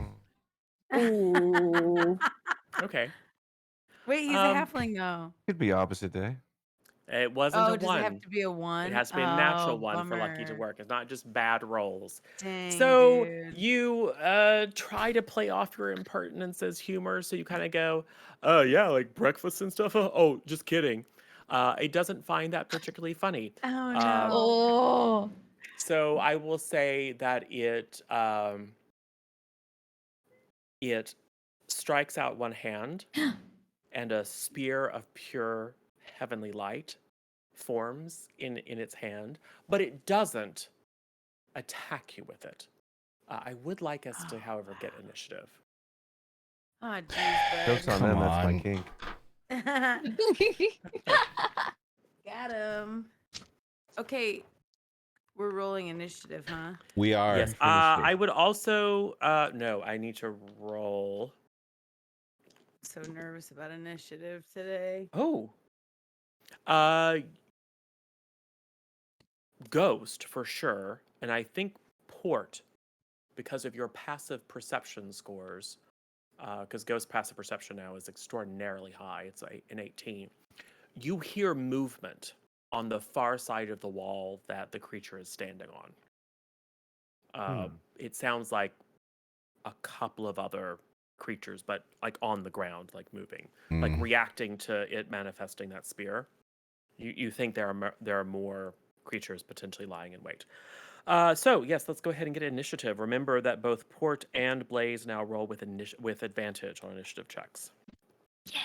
Oh, Ooh. Okay. Wait, he's a Um, halfling though. could be opposite day. It wasn't Oh, a does one. it have to be a one? It has to be a natural Oh, one for lucky to bummer. work. It's not just bad rolls. Dang, So dude. you try to play off your impertinence as humor. So you kind of go, yeah, like breakfast and stuff. Oh, just kidding. It doesn't find that particularly funny. Oh no. Oh. So I will say that it strikes out one hand, and a spear of pure heavenly light forms in its hand, but it doesn't attack you with it. I would like us to, Oh, however, get wow. initiative. Oh, jeez, Jokes bud. on Come them. That's my on. kink. Got him. Okay, we're rolling initiative, huh? We are. Yes. for initiative. I would also. No, I need to roll. So nervous about initiative today. Oh. Ghost for sure, and I think Port, because of your passive perception scores. Because Ghost passive perception now is extraordinarily high. It's an 18. You hear movement on the far side of the wall that the creature is standing on. It sounds like a couple of other creatures, but like on the ground, like moving, like reacting to it manifesting that spear. You think there are more creatures potentially lying in wait. So yes, let's go ahead and get initiative. Remember that both Port and Blaze now roll with advantage on initiative checks. Yeah.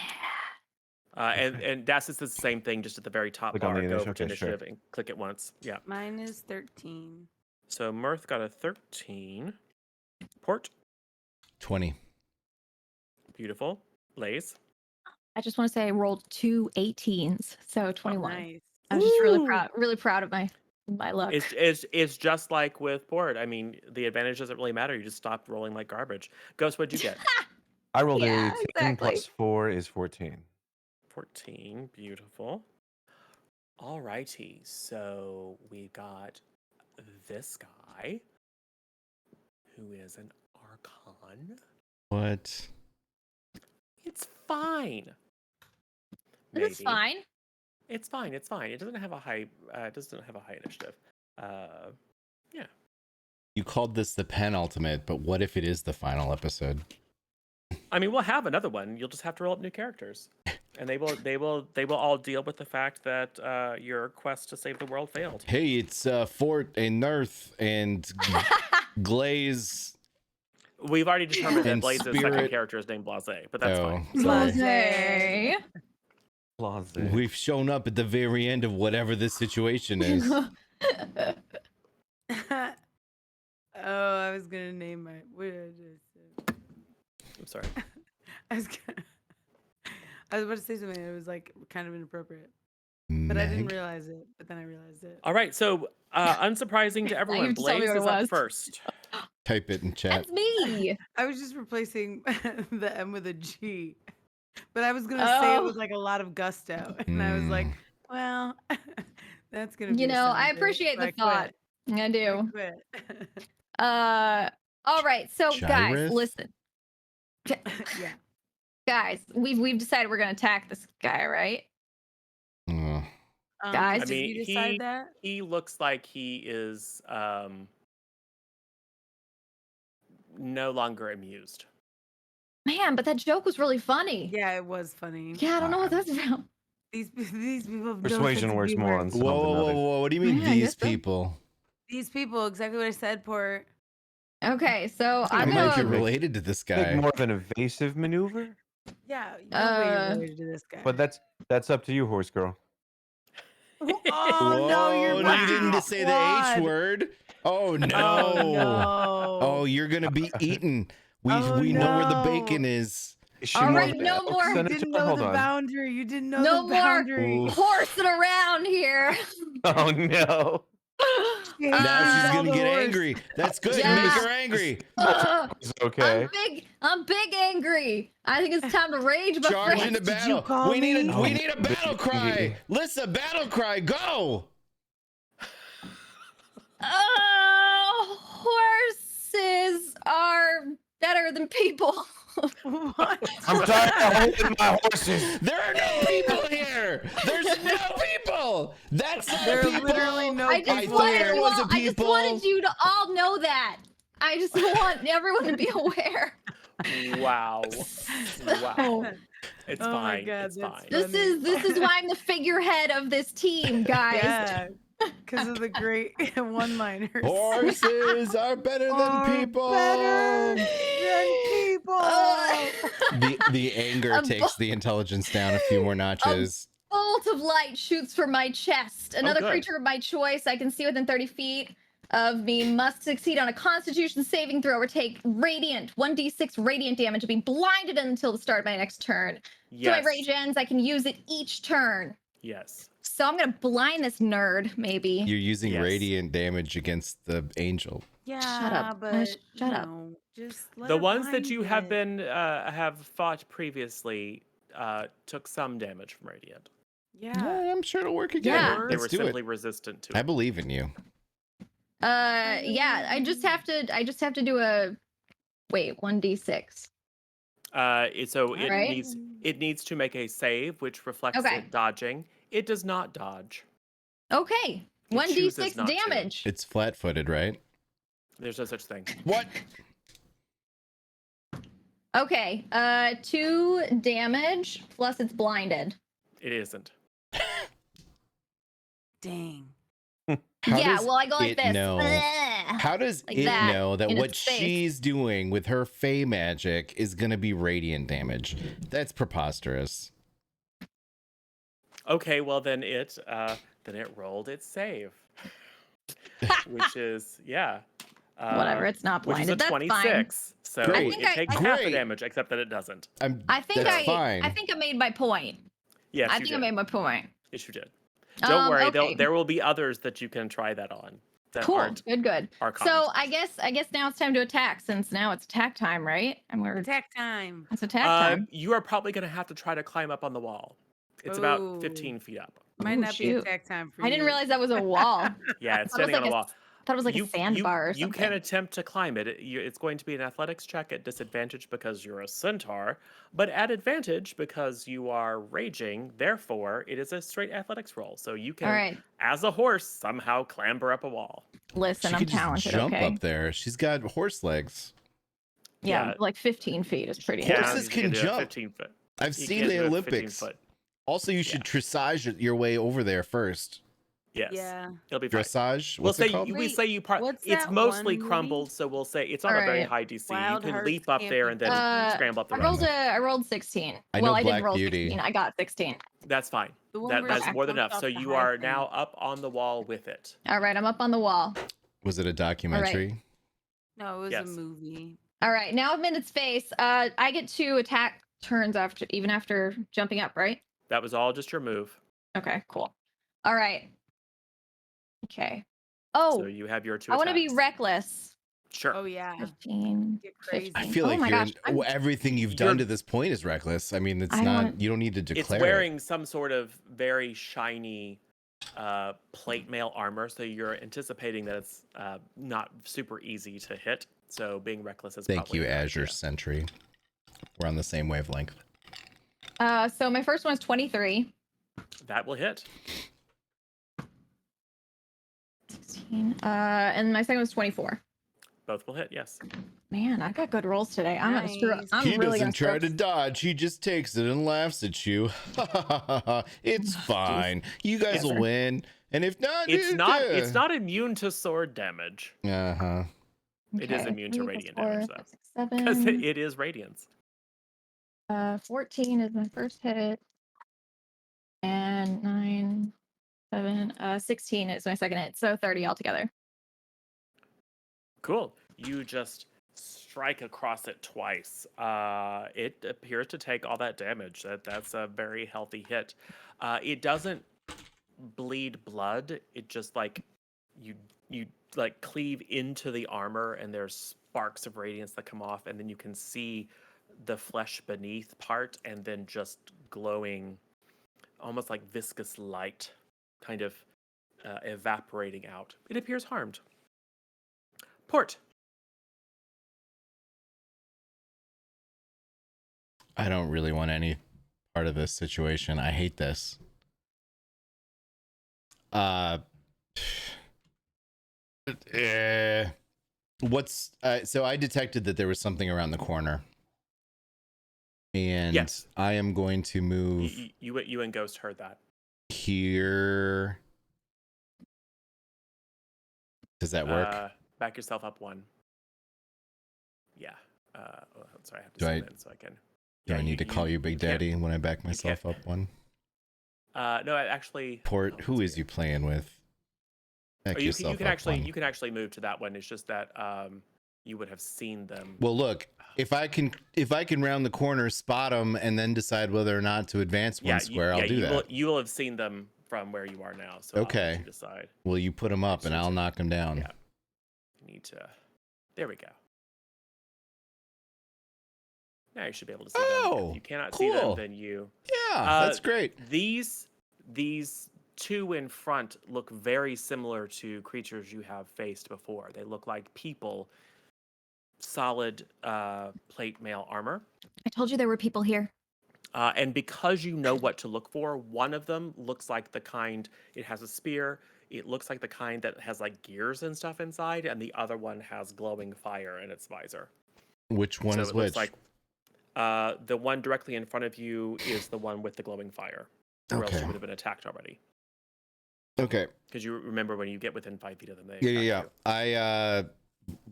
And Das is the same thing, just at the very top Click bar. on the Go initial- over to okay, sure. initiative and click it once. Yeah. Mine is 13. So Mirth got a 13. Port, 20. beautiful. Blaze. I just want to say I rolled 2 18s, so 21. Nice. I'm just really proud of my luck. It's just like with Port. I mean, the advantage doesn't really matter. You just stop rolling like garbage. Ghost, what'd you get? I rolled Yeah, a 18 exactly. plus 4 is 14. 14. Beautiful. All righty. So we got this guy who is an archon. What? It's fine. It's Maybe. fine. It's fine. It's fine. It doesn't have a high. It doesn't have a high initiative. Yeah. You called this the penultimate, but what if it is the final episode? I mean, we'll have another one. You'll just have to roll up new characters, and they will all deal with the fact that your quest to save the world failed. Hey, it's Fort and Nerth and Glaze. We've already determined that And Blaze's second Spirit- character is named Blase, but that's fine. sorry. Blase. Blase. We've shown up at the very end of whatever this situation is. Oh, I was gonna name my. What did I just say? I'm sorry. I was about to say something that was like kind of inappropriate, but I didn't Meg? realize it. But then I realized it. All right, so Now unsurprising to you everyone, have to tell me Blaze what it is up was. first. Type it in chat. That's me. I was just replacing the M with a G, but I was gonna say it with like a lot of gusto, and I was like, well, that's gonna. Be You a know, I sound bit, appreciate so the thought. I I do. quit. All right, so guys, Gyrith? listen. Yeah. Guys, we've decided we're gonna attack this guy, right? Guys, I did mean, you decide that? he looks like he is no longer amused. Man, but that joke was really funny. Yeah, it was funny. Yeah, I don't know what that's about. These people have no Persuasion sense of works more humor. on Whoa, some whoa, than whoa, others. whoa! What do you mean Yeah, I these guess so. people? These people, exactly what I said, Port. Okay, so I I'm might be gonna. related to this I think guy. more of an evasive maneuver, Yeah, no way you're Uh, related to this guy. but that's up to you, horse girl. Oh no, you're Whoa, you being didn't say the quad. H word. Oh no! Oh no! Oh, you're gonna be eaten. We Oh, we know where the no. bacon is. Is she All more right, of an no elk more. You senator? didn't know Hold the on. boundary. You didn't know No the more boundary. Ooh. horsing around here. Oh no. She Now hates she's all gonna the get horse. angry. That's good. Yeah. Make her angry. It's okay. I'm big angry. I think it's time to rage, my Charge friend. into Did you battle. call We need me? a we need a battle cry. Baby. Listen, battle cry. Go. Horses are better than people. What? I'm tired of holding my horses. There are no people here. There's no people. That's not There are people. literally no I people. just thought wanted there you was a all, I just people. wanted you to all know that. I just want everyone to be aware. Wow. Wow. It's Oh my fine. God, It's that's fine. This is why I'm the figurehead of this team, guys. Yeah, because of the great one-liners. Horses are better than Are people. better than people. The anger A takes the intelligence down a few more notches. Bolt of light shoots from my chest. Another good. creature of my choice I can see within 30 feet. of me must succeed on a Constitution saving throw or take radiant 1d6 radiant damage and be blinded until the start of my next turn. Yes. So my rage ends. I can use it each turn. Yes. So I'm gonna blind this nerd, maybe. You're using Yes. radiant damage against the angel. Yeah, up. but Shut up. just let The her ones that blind you have it. been have fought previously took some damage from radiant. Yeah. I'm sure it'll work again. Yeah. They Let's were do simply it. resistant to I it. believe in you. Yeah, I just have to do a 1d6. So it Right. needs to make a save, which reflects Okay. it dodging. It does not dodge. Okay. It chooses 1d6 not to. damage. It's flat-footed, right? There's no such thing. What? Okay. 2 damage plus it's blinded. It isn't. Dang. How Yeah, does well I go like it this. know? Ugh. How does Like it that, know that in what its face. she's doing with her fey magic is going to be radiant damage? That's preposterous. Okay, well then it rolled its save, which is Whatever, it's not which is blinded. a That's fine. 26. So Great. I think it takes half the Great. damage, except that it doesn't. I think That's fine. I think I made my point. Yes, I you think did. I made my point. Yes, you did. Don't worry, Okay. there will be others that you can try that on. That Cool. aren't Good. archons. So I guess now it's time to attack, since now it's attack time, right? And we're Attack time. it's attack time. you are probably going to have to try to climb up on the wall. It's about Ooh. 15 feet up. Might Ooh, not be shoot. attack time for I you. didn't realize that was a wall. Yeah, it's I thought it was standing on a like wall. I thought it was like a sandbar or You something. can attempt to climb it. It's going to be an athletics check at disadvantage because you're a centaur, but at advantage because you are raging. Therefore, it is a straight athletics roll. So you can, All right. as a horse, somehow clamber up a wall. Listen, She I'm could just talented, jump okay? up there. She's got horse legs. Yeah, Yeah. like 15 feet is pretty Yeah. high. Horses you can do a jump. 15 foot. I've You seen can the do a 15 Olympics. foot. Also, you should dressage your way over there first. Yeah. Yes. It'll be fine. Dressage? We'll What's say it called? we say you part. What's It's that mostly one movie? crumbled, so we'll say it's not a very Alright. high DC. Wild you can Hearts leap up can't there be and then beat. scramble up the I rest. rolled 16. I well, know I Black didn't roll Beauty. 16. I got 16. That's fine. The one where That's she more than jumps enough. off So the you high are thing. now up on the wall with it. All right, I'm up on the wall. Was it a documentary? No, it was Yes. a movie. All right, now I'm in its face. I get 2 attack turns after jumping up, right? That was all just your move. Okay, cool. All right. Okay. Oh, So you have your 2 I want to be attacks. reckless. Sure. Oh yeah. 15. Get crazy. I feel Oh like my you're gosh, I'm- everything you've done to this point is reckless. I mean, it's I not. don't- You don't need to It's declare. wearing some sort of very shiny plate mail armor, so you're anticipating that it's not super easy to hit. So being reckless is Thank probably you, a good Azure idea. Sentry. We're on the same wavelength. So my first one is 23. That will hit. 16. And my second was 24. Both will hit. Yes. Man, I got good rolls today. I'm gonna screw. Nice. I'm He really doesn't gonna try to dodge. He just takes it and laughs at you. It's fine. You guys will win. And if not, It's not immune to sword damage Uh huh. It is immune to 3 radiant plus 4, damage, though. 5, 6, 7. because it is radiance. 14 is my first hit. And 9, 7, 16 is my second hit. So 30 altogether. Cool. You just strike across it twice. It appears to take all that damage. That's a very healthy hit. It doesn't bleed blood. It just like you like cleave into the armor, and there's sparks of radiance that come off, and then you can see the flesh beneath part, and then just glowing, almost like viscous light, kind of evaporating out. It appears harmed. Port. I don't really want any part of this situation. I hate this. What's so I detected that there was something around the corner. And Yes. I am going to move You and Ghost heard that. here. Does that work? Back yourself up 1. Yeah. Sorry, I have to Do I- zoom in so I can. Do Yeah, I need to call you Big can't- Daddy when I back myself can't- up one? No, actually. Port, who that's is you playing with? Back Or you yourself can up actually one. you can actually move to that one. It's just that you would have seen them. Well, look, if I can round the corner, spot them, and then decide whether or not to advance one square, I'll do that. You will have seen them from where you are now. So I'll let Okay. you decide. Well, you put them up, and I'll knock them down. Yeah. You need to. There we go. Now you should be able to see them. Oh, If you cannot see them, cool. then you. Yeah, that's great. These two in front look very similar to creatures you have faced before. They look like people. Solid plate mail armor. I told you there were people here. And because you know what to look for, one of them looks like the kind, it has a spear. It looks like the kind that has like gears and stuff inside. And the other one has glowing fire in its visor. Which one is which? Looks like the one directly in front of you is the one with the glowing fire. Or else you would have been attacked already. Okay. Because you remember when you get within 5 feet of them, they Yeah. attack you. I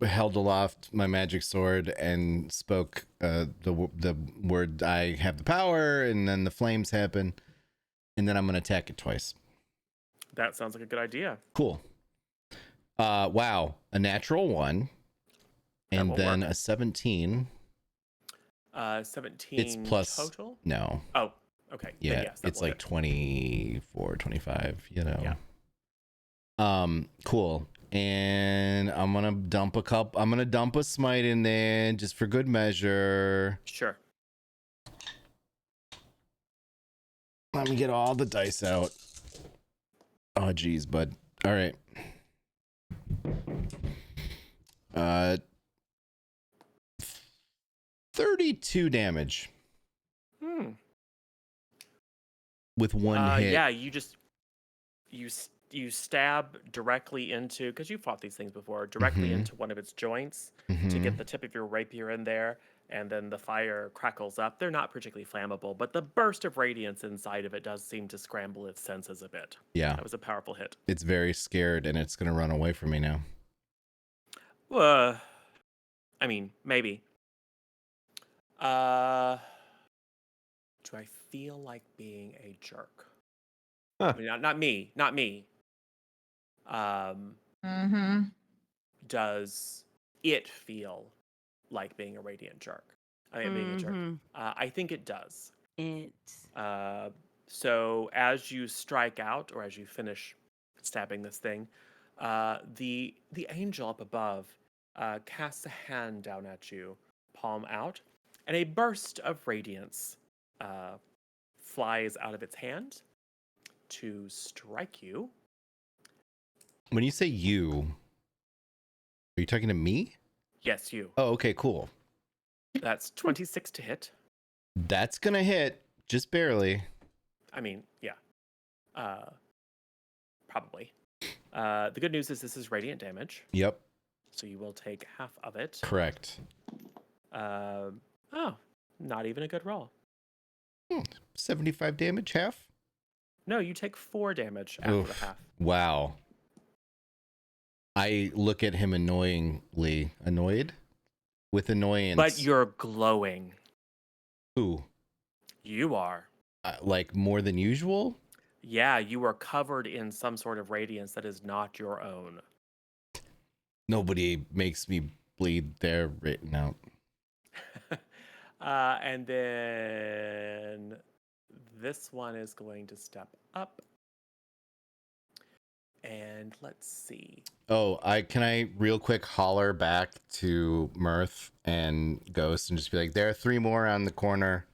held aloft my magic sword and spoke the word, I have the power, and then the flames happen, and then I'm gonna attack it twice. That sounds like a good idea. Cool. Wow, a natural 1, and then work. a 17. 17 It's plus total? No. Oh, okay. Yeah, Then yes, that it's will like hit. 24, 25, you know. Yeah. Cool. And I'm gonna dump a smite in there just for good measure. Sure. Let me get all the dice out. Oh geez, bud. All right. 32 damage with one hit. Yeah, you stab directly into, because you fought these things before, directly into one of its joints to get the tip of your rapier in there, and then the fire crackles up. They're not particularly flammable, but the burst of radiance inside of it does seem to scramble its senses a bit. Yeah. That was a powerful hit. It's very scared, and it's gonna run away from me now. I mean, maybe. Do I feel like being a jerk? Huh. I mean, not me. Does it feel like being a radiant jerk? I mean, being a jerk. I think it does. So as you strike out, or as you finish stabbing this thing, the angel up above casts a hand down at you, palm out, and a burst of radiance flies out of its hand to strike you. When you say you, are you talking to me? Yes, you. Oh, okay, cool. That's 26 to hit. That's gonna hit, just barely. I mean, yeah. Probably. The good news is this is radiant damage. Yep. So you will take half of it. Correct. Oh, not even a good roll. 75 damage, half? No, you take 4 damage after the half. Wow. I look at him annoyingly. Annoyed? With annoyance. But you're glowing. Who? You are. Like more than usual? Yeah, you are covered in some sort of radiance that is not your own. Nobody makes me bleed there right now. And then this one is going to step up. And let's see. Oh, can I real quick holler back to Mirth and Ghost and just be like, there are 3 more on the corner.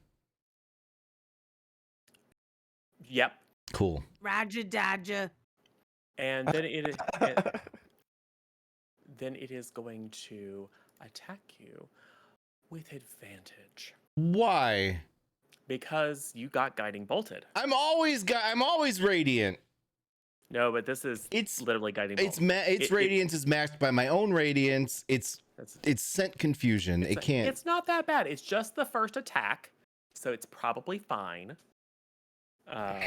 Yep. Cool. Roger Dodger. And then it is going to attack you with advantage. Why? Because you got guiding bolted. I'm always radiant. No, but this is literally guiding bolt. Its radiance is matched by my own radiance. It's sent confusion. It can't. It's not that bad. It's just the first attack, so it's probably fine. And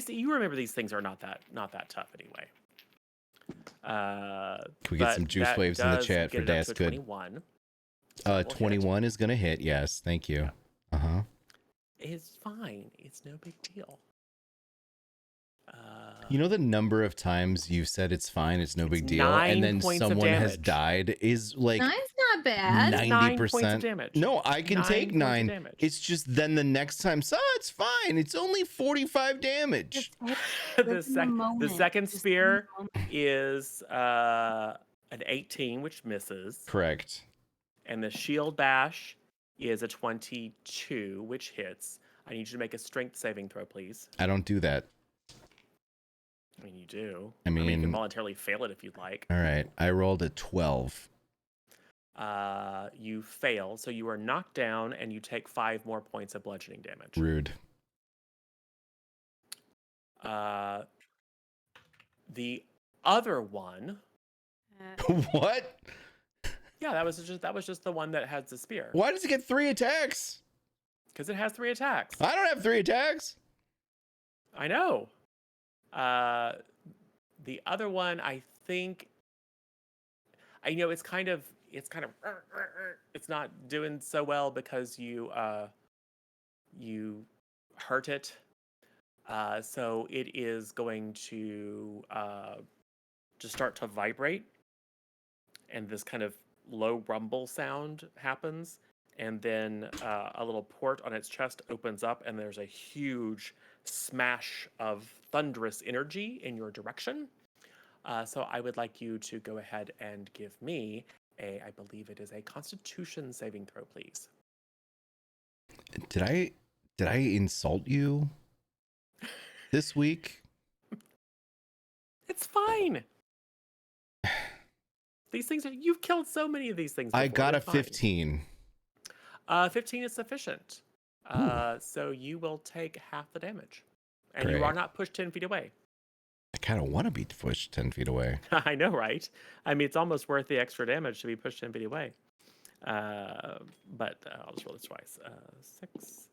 you remember these things are not that tough anyway. Can we get some juice waves in the chat for Das Good? 21. 21 is gonna hit. Yes, thank you. It's fine. It's no big deal. You know the number of times you've said it's fine, it's no big deal, 9 and then points of someone has damage. died is like Nine's not bad. 9 points of 90%. damage. No, I can 9 take points of 9. damage. It's just then the next time, so it's fine. It's only 45 damage. The second spear is an 18, which misses. Correct. And the shield bash is a 22, which hits. I need you to make a strength saving throw, please. I don't do that. I mean, you do. I mean, you can voluntarily fail it if you'd like. All right. I rolled a 12. You fail, so you are knocked down and you take 5 more points of bludgeoning damage. Rude. The other one. What? Yeah, that was just the one that has the spear. Why does it get 3 attacks? Because it has 3 attacks. I don't have 3 attacks. I know. The other one, I think, it's kind of it's not doing so well because you hurt it. So it is going to just start to vibrate, and this kind of low rumble sound happens, and then a little port on its chest opens up, and there's a huge smash of thunderous energy in your direction. So I would like you to go ahead and give me I believe it is a Constitution saving throw, please. Did I insult you this week? It's fine. These things you've killed so many of these things before. I got a They're fine. 15. 15 is sufficient. So you will take half the damage. And Great. you are not pushed 10 feet away. I kind of want to be pushed 10 feet away. I know, right? I mean, it's almost worth the extra damage to be pushed 10 feet away. But I'll just roll this twice. 6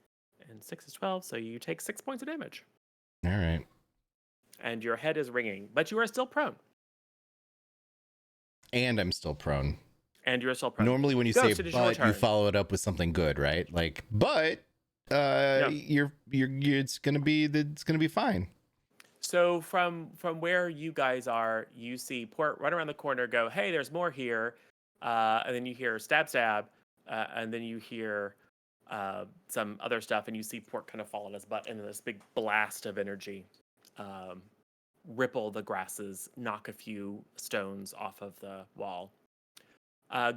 and 6 is 12. So you take 6 points of damage. All right. And your head is ringing, but you are still prone. And I'm still prone. And you're still prone. Normally when you Ghost, say it is your but, you turn. follow it up with something good, right? Like, but No. you're it's gonna be fine. So from where you guys are, you see Port right around the corner go, hey, there's more here. And then you hear stab, stab. And then you hear some other stuff. And you see Port kind of fall on his butt. And then this big blast of energy ripple the grasses, knock a few stones off of the wall.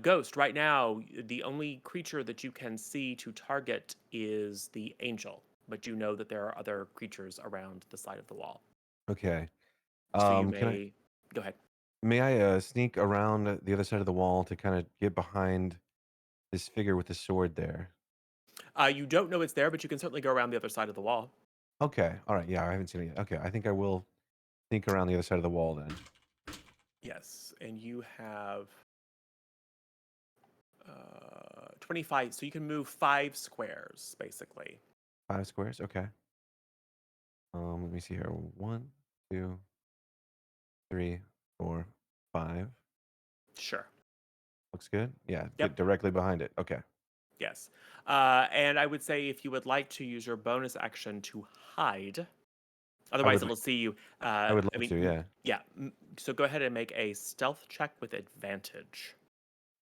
Ghost, right now, the only creature that you can see to target is the angel. But you know that there are other creatures around the side of the wall. Okay. So you Can may go ahead. may I sneak around the other side of the wall to kind of get behind this figure with the sword there? You don't know it's there, but you can certainly go around the other side of the wall. Okay. All right. Yeah, I haven't seen it yet. Okay. I think I will sneak around the other side of the wall then. Yes, and you have 25, so you can move 5 squares, basically. 5 squares. Okay. Let me see here. 1, 2, 3, 4, 5. Sure. Looks good. Yeah. Yep. Get directly behind it. Okay. Yes. And I would say if you would like to use your bonus action to hide, otherwise it'll see you. I would love to. Yeah. Yeah. So go ahead and make a stealth check with advantage.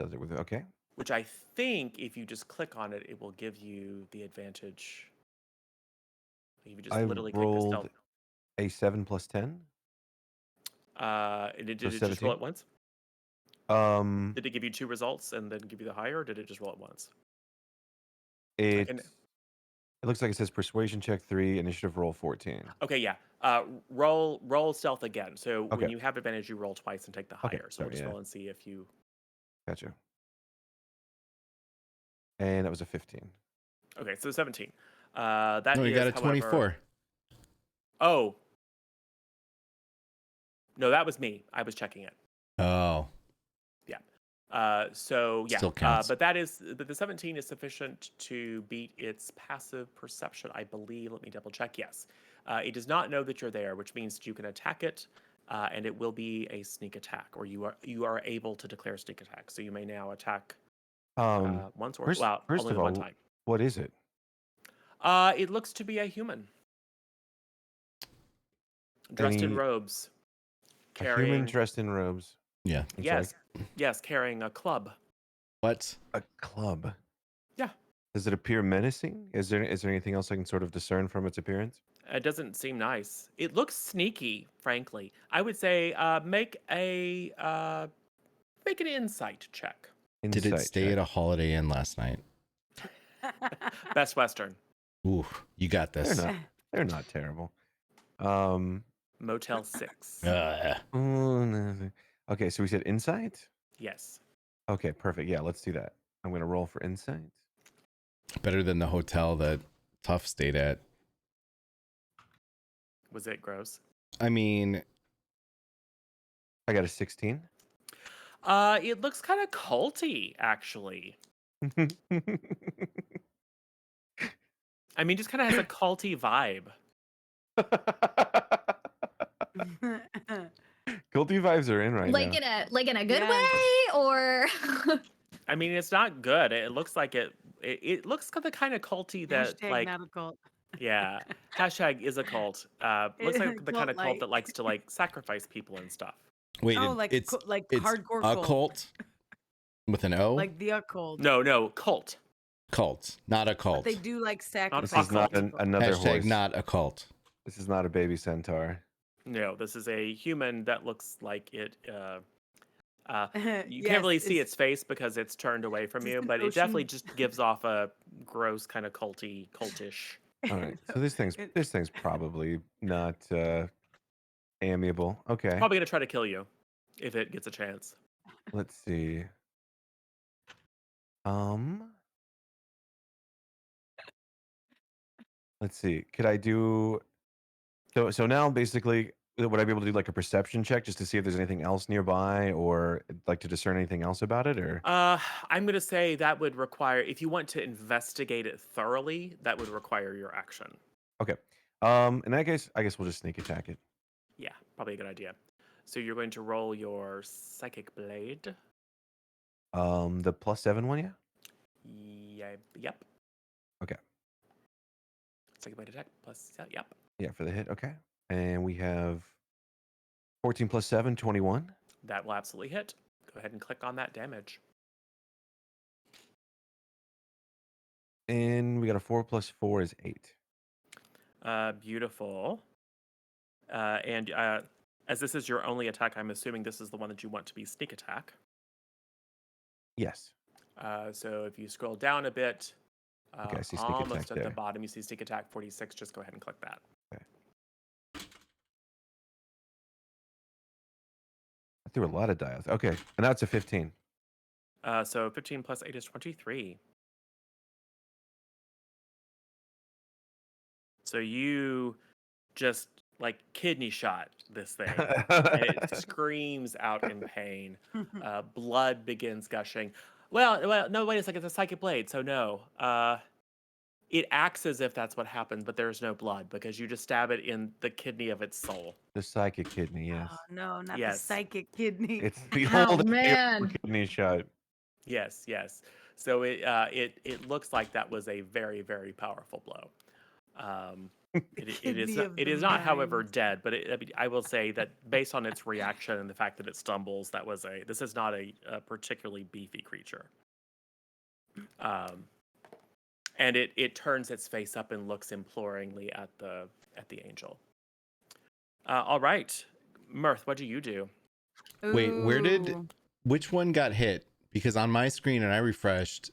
Does it with okay? Which I think if you just click on it, it will give you the advantage. If you just I literally click the stealth. rolled a 7 plus 10. Did it just 17? roll it once? Um, Did it give you 2 results and then give you the higher, or did it just roll it once? it looks like it says persuasion check 3, initiative roll 14. Okay, yeah. Roll stealth again. So Okay. when you have advantage, you roll twice and take the Okay, higher. So we'll sorry, just yeah. roll and see if you. Gotcha. And that was a 15. Okay, so 17. That No, you is, got a however- 24. Oh. No, that was me. I was checking it. Oh. So yeah, Still counts. but the 17 is sufficient to beat its passive perception, I believe. Let me double check. Yes, it does not know that you're there, which means that you can attack it, and it will be a sneak attack, or you are able to declare sneak attack. So you may now attack once or First only of one all, time. what is it? It looks to be a human. Dressed in Any- robes. A human Carrying. dressed in robes. Yeah. I'm sorry. Yes, carrying a club. What? A club. Yeah. Does it appear menacing? Is there anything else I can sort of discern from its appearance? It doesn't seem nice. It looks sneaky, frankly. I would say make an insight check. Did it Insight stay check. at a Holiday Inn last night? Best Western. Ooh, you got this. They're not terrible. Motel 6. Okay, so we said insight? Yes. Okay, perfect. Yeah, let's do that. I'm going to roll for insight. Better than the hotel that Tuff stayed at. Was it gross? I mean, I got a 16. It looks kind of culty, actually. I mean, just kind of has a culty vibe. Culty vibes are in right like now. in a good Yeah. way, or I mean, it's not good. It looks like it looks the kind of culty that Hashtag like not a cult. yeah. Hashtag is a cult. Looks like the kind of cult Cult-like. that likes to like sacrifice people and stuff. wait, Oh, like it's like it's hardcore a cult. cult with an O. Like the occult. No, cult. Cult, not a But cult. they do like This sacrifice. This is not people. another Hashtag horse. not a cult. This is not a baby centaur. No, this is a human that looks like it. You Yes, can't really see its face because it's turned away from Just you, an but it definitely ocean. just gives off a gross kind of cultish. All right. So this thing's probably not amiable. Okay. Probably gonna try to kill you if it gets a chance. Let's see. Let's see. Could I do so now basically would I be able to do like a perception check just to see if there's anything else nearby or like to discern anything else about it or I'm gonna say that would require if you want to investigate it thoroughly, that would require your action. Okay. In that case, I guess we'll just sneak attack it. Yeah, probably a good idea. So you're going to roll your psychic blade. The +7 one, yeah? Yeah, yep. Okay. Psychic blade attack plus yep. Yeah, for the hit. Okay. And we have 14 + 7, 21. That will absolutely hit. Go ahead and click on that damage. And we got a 4 + 4 is 8. Beautiful. And as this is your only attack, I'm assuming this is the one that you want to be sneak attack. Yes. So if you scroll down a bit, Okay, I see sneak almost attack at there. the bottom, you see sneak attack 46. Just go ahead and click that. I threw a lot of dials. Okay. And now it's a 15. So 15 plus 8 is 23. So you just like kidney shot this thing. And it screams out in pain. Blood begins gushing. Well, no, wait a second. It's a psychic blade, so no. It acts as if that's what happened, but there's no blood because you just stab it in the kidney of its soul. The psychic kidney, yes. Oh no, not Yes. the psychic kidney. It's behold man. kidney shot. Yes. So it looks like that was a very, very powerful blow. It is not, however, mind. dead. But I will say that based on its reaction and the fact that it stumbles, this is not a particularly beefy creature. And it turns its face up and looks imploringly at the angel. All right, Mirth, what do you do? Wait, Ooh. which one got hit? Because on my screen and I refreshed,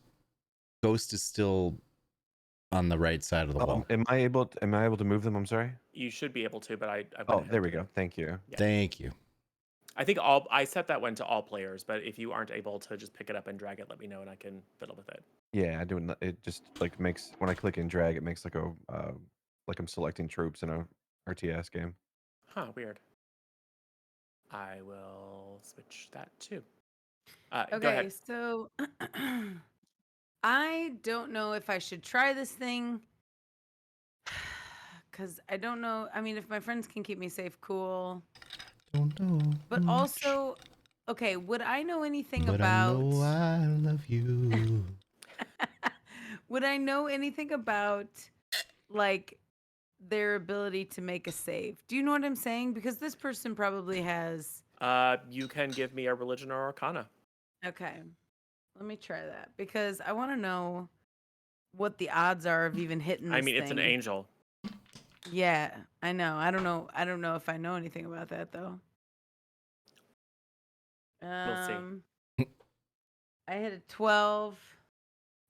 Ghost is still on the right side of the wall. Am I able to move them? I'm sorry. You should be able to, but I went Oh, ahead there we to. go. Thank you. Yeah. Thank you. I think I set that one to all players, but if you aren't able to just pick it up and drag it, let me know and I can fiddle with it. Yeah, I do. It just like makes when I click and drag, it makes like a like I'm selecting troops in a RTS game. Huh, weird. I will switch that too. Go Okay, ahead. so I don't know if I should try this thing because I don't know. I mean, if my friends can keep me safe, cool. Don't know. But much, also, okay, would I know anything but about? I know I love you. Would I know anything about like their ability to make a save? Do you know what I'm saying? Because this person probably has. You can give me a religion or arcana. Okay, let me try that because I want to know what the odds are of even hitting this I mean, it's an thing. angel. Yeah, I know. I don't know. I don't know if I know anything about that though. We'll see. I hit a 12,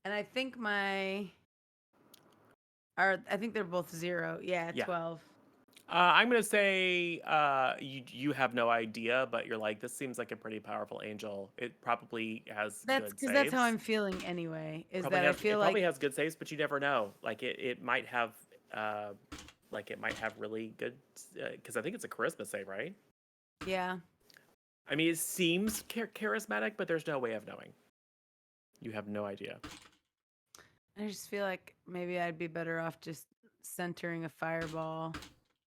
and I think I think they're both 0. Yeah, Yeah. 12. I'm gonna say you have no idea, but you're like, this seems like a pretty powerful angel. It probably has That's good because that's how saves. I'm feeling anyway. Is Probably that I has feel it like probably has good saves, but you never know. Like it might have really good because I think it's a charisma save, right? yeah. I mean, it seems charismatic, but there's no way of knowing. You have no idea. I just feel like maybe I'd be better off just centering a fireball.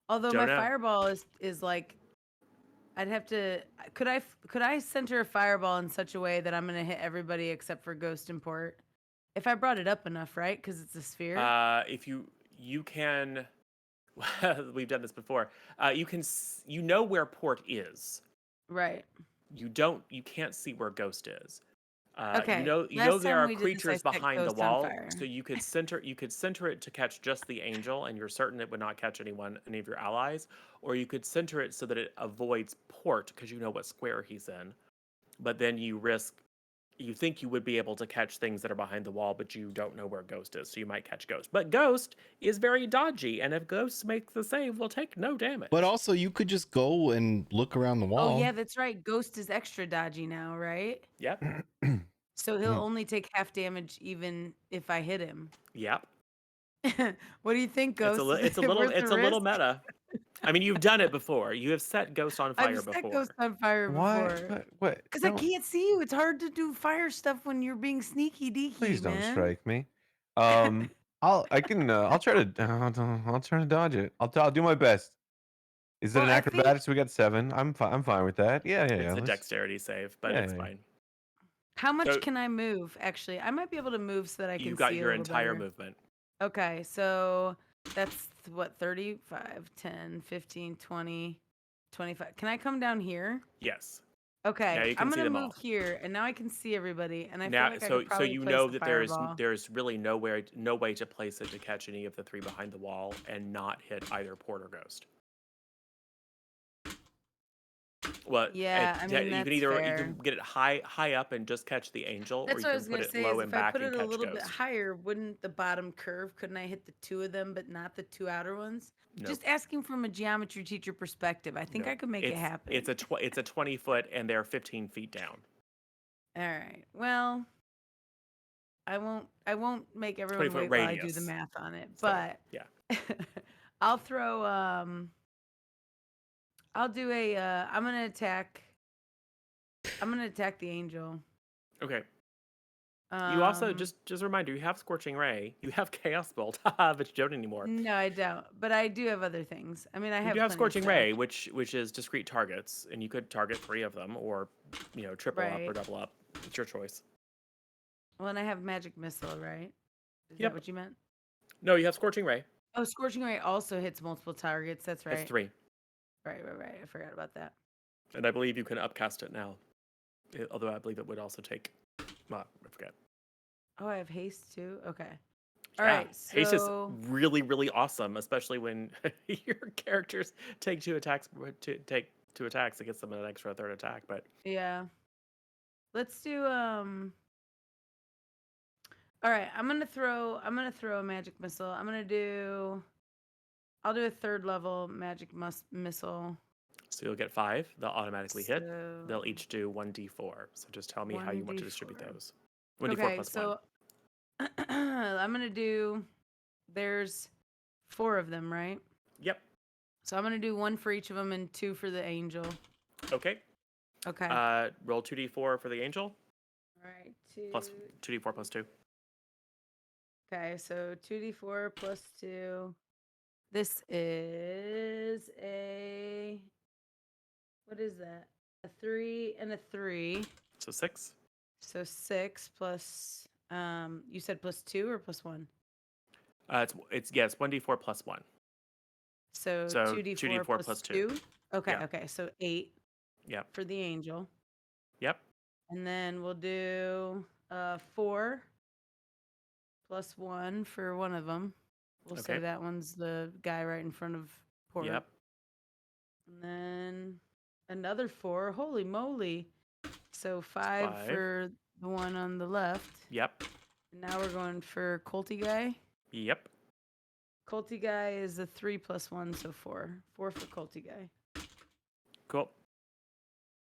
Although Don't my know. fireball is like, I'd have to. Could I center a fireball in such a way that I'm gonna hit everybody except for Ghost and Port? If I brought it up enough, right? Because it's a sphere. If you can, we've done this before. You can where port is. Right. You can't see where ghost is. Okay. You know Last there time are we did this, I creatures set behind the Ghost on wall, fire. so you could center it to catch just the angel, and you're certain it would not catch any of your allies, or you could center it so that it avoids port because you know what square he's in, but then you think you would be able to catch things that are behind the wall, but you don't know where Ghost is, so you might catch Ghost. But Ghost is very dodgy, and if Ghost makes the save, will take no damage. But also, you could just go and look around the wall. Oh yeah, that's right. Ghost is extra dodgy now, right? Yep. So he'll only take half damage even if I hit him. Yep. What do you think, Ghost? It's a little meta. I mean, you've done it before. You have set Ghost on fire I've set before. Ghost on fire Why? before. What? Because I can't see you. It's hard to do fire stuff when you're being sneaky deaky, Please don't man. strike me. I'll try to dodge it. I'll do my best. Is it Well, an I think acrobatics? We got 7. I'm fine with that. Yeah. It's a let's- dexterity save, but Yeah, it's yeah. fine. how much So- can I move? Actually, I might be able to move so that I can You got see a your little entire better. movement. Okay, so that's what 35, 10, 15, 20, 25. Can I come down here? Yes. Okay, Now you can I'm see gonna them move all. here, and now I can see everybody. And I Now, feel like I so could probably you place know a that fireball. there's really no way to place it to catch any of the 3 behind the wall and not hit either port or ghost. Well, Yeah, I mean, you that's can either you fair. can get it high up and just catch the angel, That's or what I you was can put gonna it say. low Is and if I back put and it a catch little bit ghost. higher, wouldn't the bottom curve? Couldn't I hit the 2 of them, but not the 2 outer ones? Nope. Just asking from a geometry teacher perspective. I think I Nope. could make it happen. It's a 20 foot, and they're 15 feet down. All right. Well, I won't make everyone 20-foot wait while I do the radius. math on it. So, But yeah. I'll throw I'll do a I'm gonna attack the angel. Okay. You also just a reminder, you have Scorching Ray, you have Chaos Bolt, but you don't anymore. No, I don't. But I do have other things. I mean, I You have do have plenty of Scorching stuff. Ray, which is discrete targets, and you could target 3 of them, or triple up or Right. double up. It's your choice. Well, and I have magic missile, right? Is Yep. that what you meant? No, you have Scorching Ray. Oh, scorching ray also hits multiple targets. That's right. It's 3, Right. I forgot about that. and I believe you can upcast it now. Although I believe it would also take. Well, I forget. Oh, I have haste too. Okay. All Yeah, right. haste is So really, really awesome, especially when your characters take 2 attacks. Take 2 attacks, it gets them an extra 3rd attack. But yeah, let's do All right, I'm gonna throw a magic missile. I'll do a 3rd level magic missile. So you'll get 5. They'll automatically hit. So- They'll each do 1d4. So just tell me how you want to distribute 1d4. those. 1d4 Okay, plus so 1. I'm gonna do. There's 4 of them, right? Yep. So I'm gonna do 1 for each of them and 2 for the angel. Okay. Okay. Roll 2d4 for the angel. All right. 2. Plus 2d4 plus 2. Okay, so 2d4 plus 2. This is a. What is that? A 3 and a 3. So 6. So 6 plus. You said plus 2 or plus 1? It's 1d4 plus 1. So So 2d4 2d4 plus +2. 2. Okay, Yeah. okay. So 8 Yep. for the angel. Yep. And then we'll do 4 plus 1 for one of them. We'll say Okay. that one's the guy right in front of Porter. Yep. And then another 4. Holy moly. So 5 5. for the one on the left. Yep. And now we're going for Colty guy. Yep. Colty guy is a 3 plus 1, so 4. 4 for Colty guy. Cool.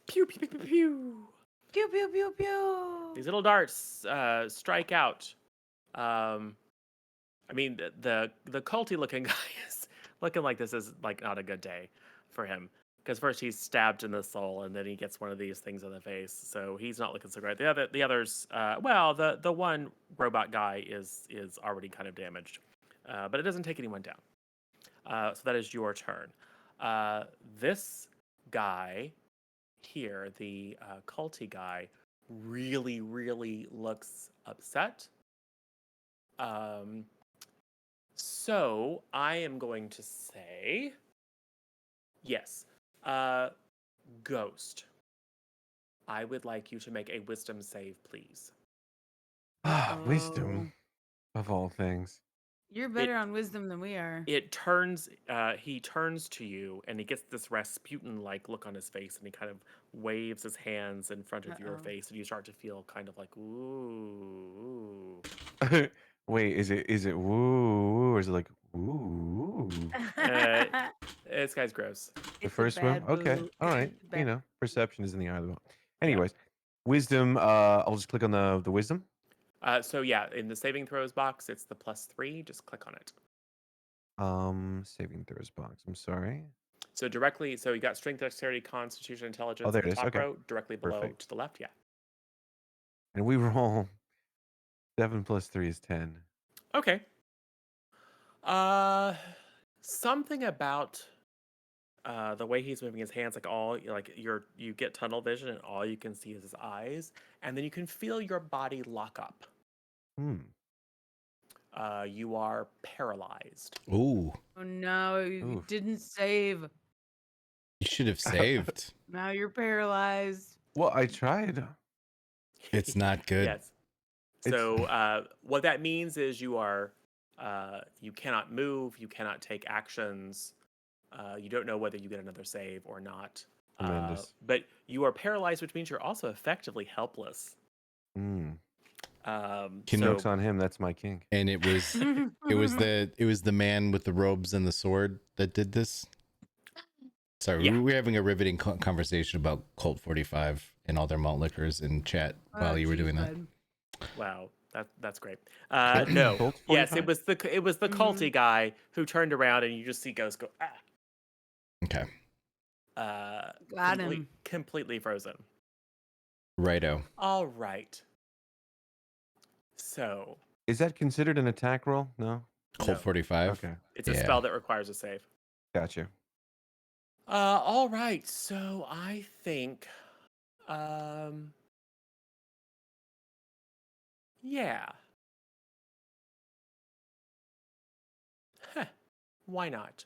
Pew pew pew pew pew. Pew pew pew pew. These little darts strike out. I mean, the culty looking guy is looking like this is like not a good day for him. Because first he's stabbed in the soul, and then he gets one of these things in the face. So he's not looking so great. The others, well, the one robot guy is already kind of damaged, but it doesn't take anyone down. So that is your turn. This guy here, the culty guy, really, really looks upset. So I am going to say yes. Ghost, I would like you to make a wisdom save, please. Wisdom of all things. You're better on wisdom than we are. It turns, he turns to you and he gets this Rasputin-like look on his face, and he kind of waves his hands in front of your face, and you start to feel kind of like, ooh. Wait, is it woo, or is it like ooh? This guy's gross. The first one? Okay. All right. You know, perception is in the eye of the ball. Anyways, wisdom, I'll just click on the wisdom. So yeah, in the saving throws box, it's the +3. Just click on it. Saving throws box. I'm sorry. So directly, so you got strength, dexterity, constitution, intelligence. there in the it is. top Okay. row, directly below Perfect. to the left. Yeah. And we roll 7 plus 3 is 10. Okay. Something about the way he's moving his hands, you get tunnel vision, and all you can see is his eyes, and then you can feel your body lock up. You are paralyzed. Ooh. Oh no, you Oof. didn't save. You should have saved. Now you're paralyzed. Well, I tried. It's not good. Yes. So what that means is you cannot move, you cannot take actions. You don't know whether you get another save or not. Tremendous. But you are paralyzed, which means you're also effectively helpless. Joke's on him. That's my king. And it was the man with the robes and the sword that did this. Sorry, Yeah. we were having a riveting conversation about Colt 45 and all their malt liquors in chat while you were doing that. Wow, that's great. No, Colt yes, 45? it was the culty guy who turned around, and you just see Ghost go, ah. Okay. Got him. Completely frozen. Righto. All right. So Is that considered an attack roll? No. Colt No. 45. Okay. it's a spell that requires a save. Gotcha. All right. So I think, yeah. Heh, why not?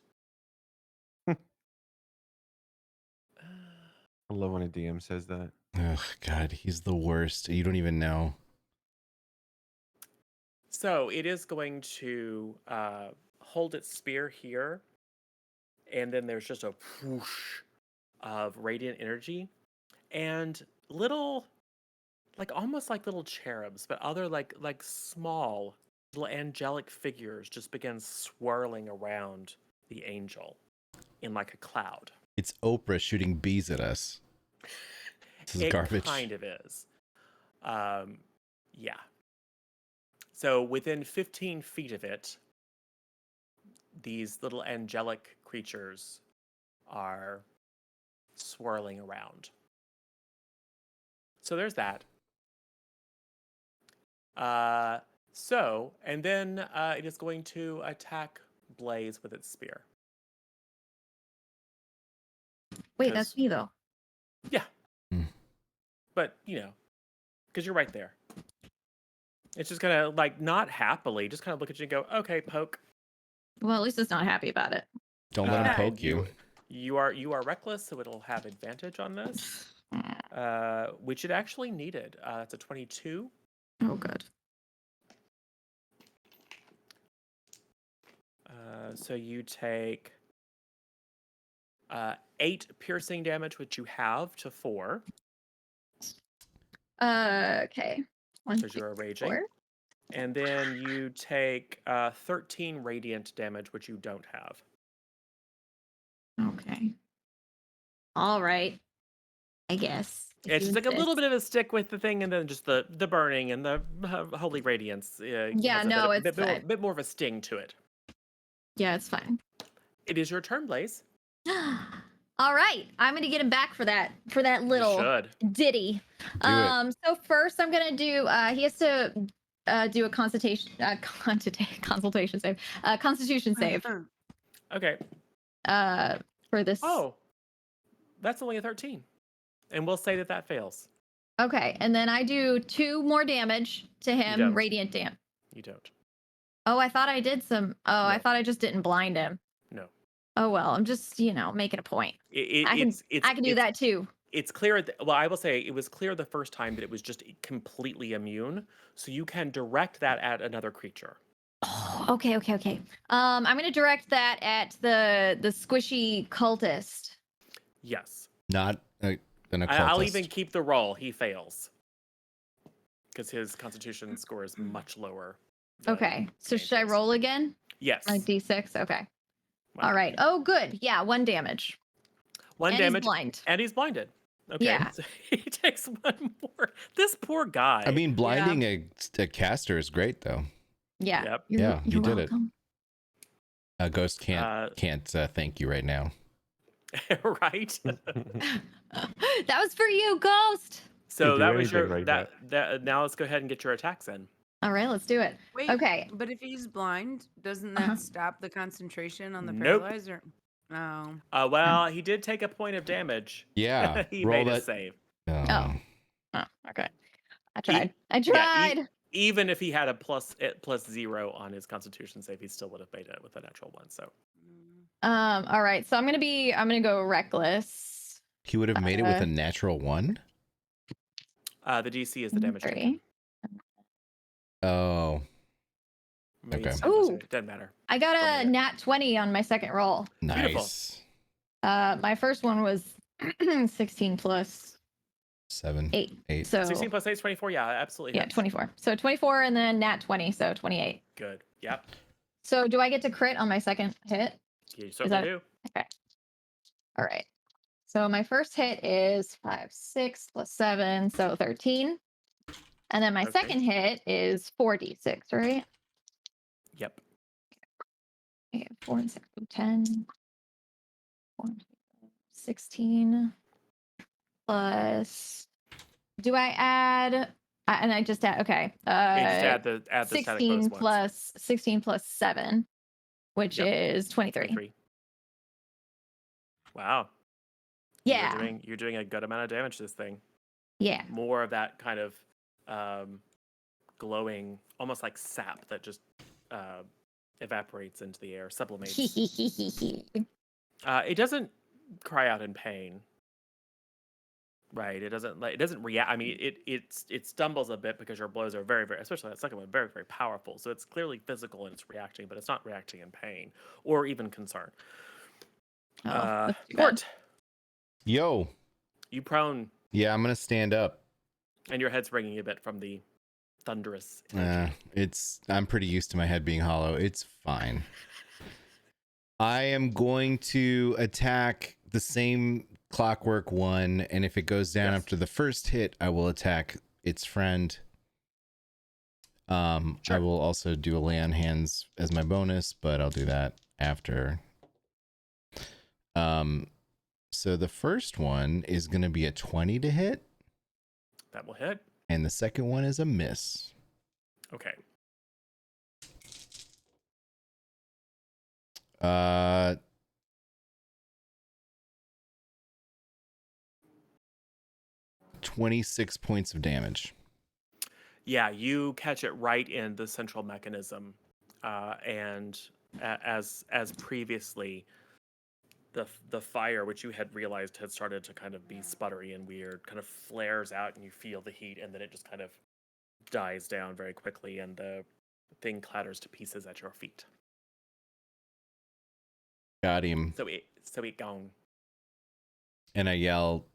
I love when a DM says that. Oh God, he's the worst. You don't even know. So it is going to hold its spear here, and then there's just a whoosh of radiant energy, and little, almost like little cherubs, but other like small little angelic figures just begin swirling around the angel in like a cloud. It's Oprah shooting bees at us. This is garbage. It kind of is. Yeah. So within 15 feet of it, these little angelic creatures are swirling around. So there's that. And then it is going to attack Blaze with its spear. Wait, that's me though. Yeah. Hmm. But, because you're right there. It's just going to, not happily, just kind of look at you and go, okay, poke. Well, at least it's not happy about it. Don't let him and poke you. You are reckless, so it'll have advantage on this, which it actually needed. That's a 22. Oh, good. So you take 8 piercing damage, which you have, to 4 Okay. 1, because 2, you're raging, 4. and then you take 13 radiant damage, which you don't have. Okay. All right. I guess. if It's you just like a little insist. bit of a stick with the thing, and then just the burning and the holy radiance. Yeah, has a no, bit, it's fine. bit more of a sting to it. Yeah, it's fine. It is your turn, Blaze. All right, I'm gonna get him back for that little You should. ditty. Do it. So first I'm gonna do. He has to do a consultation save. Constitution save. Okay. For this. Oh, that's only a 13, and we'll say that fails. Okay, and then I do 2 more damage to him, don't. radiant damage. You don't. Oh, I thought I did some. Oh, I No. thought I just didn't blind him. No. Oh well, I'm just making a point. I can do that too. It's clear. Well, I will say it was clear the first time that it was just completely immune, so you can direct that at another creature. Oh, okay. I'm gonna direct that at the squishy cultist. Yes. Not an occultist. I'll even keep the roll. He fails because his Constitution score is much lower. Okay, so should I roll again? Yes. Like D6. Okay. Wow. All right. Oh, good. Yeah, 1 damage. One And damage. He's blind. And he's blinded. Okay. Yeah. So he takes 1 more. This poor guy. I mean, blinding a caster is great, though. Yeah. Yep. Yeah, you did it. welcome. A ghost can't thank you right now. Right. That was for you, Ghost. So do that was anything your like that. Now let's go ahead and get your attacks in. All right, let's do it. Wait, Okay. but if he's blind, doesn't that Uh-huh. stop the concentration on the Nope. paralyzer? No. Well, he did take a point of damage. Yeah. He roll made a that. save. Oh, okay. I tried. Yeah, even if he had a plus 0 on his Constitution save, he still would have made it with a natural 1. So All right. So I'm gonna go reckless. He would have made it with a natural 1. the DC is the damage taken. 3. Oh, I mean, Okay. Ooh. it doesn't matter. I got a From nat 20 on my second roll. nice. My first one was 16 plus 7, 8. 8. So 16 plus 8 is 24. Yeah, absolutely. yeah, hits. 24. So 24 and then nat 20, so 28. Good. Yep. So do I get to crit on my second hit? You certainly that- do. Okay. All right. So my first hit is 5, 6 plus 7, so 13. And then my Okay. second hit is 4d6, right? Yep. Okay, 4 and 6, 10. 4, 16 plus. Do I add? And I just add. Okay. You just add the static 16 bonus once. 16 plus 7, which Yep. is 23. 23. Wow. Yeah. You're doing a good amount of damage to this thing. Yeah. More of that kind of glowing, almost like sap that just evaporates into the air, sublimates. It doesn't cry out in pain. Right. It doesn't react. I mean, it stumbles a bit because your blows are very, very, especially that second one, very, very powerful. So it's clearly physical and it's reacting, but it's not reacting in pain or even concern. Oh, that's too bad. Gort, Yo. you prone, Yeah, I'm going to stand up. and your head's ringing a bit from the thunderous energy. I'm pretty used to my head being hollow. It's fine. I am going to attack the same clockwork one, and if it goes down Yes. after the first hit, I will attack its friend. I Sure. will also do a lay on hands as my bonus, but I'll do that after. So the first one is going to be a 20 to hit, That will hit. and the second one is a miss. Okay. 26 points of damage. Yeah, you catch it right in the central mechanism, and as previously, the fire, which you had realized had started to kind of be sputtery and weird, kind of flares out, and you feel the heat, and then it just kind of dies down very quickly, and the thing clatters to pieces at your feet. Got him. So it gone. And I yell,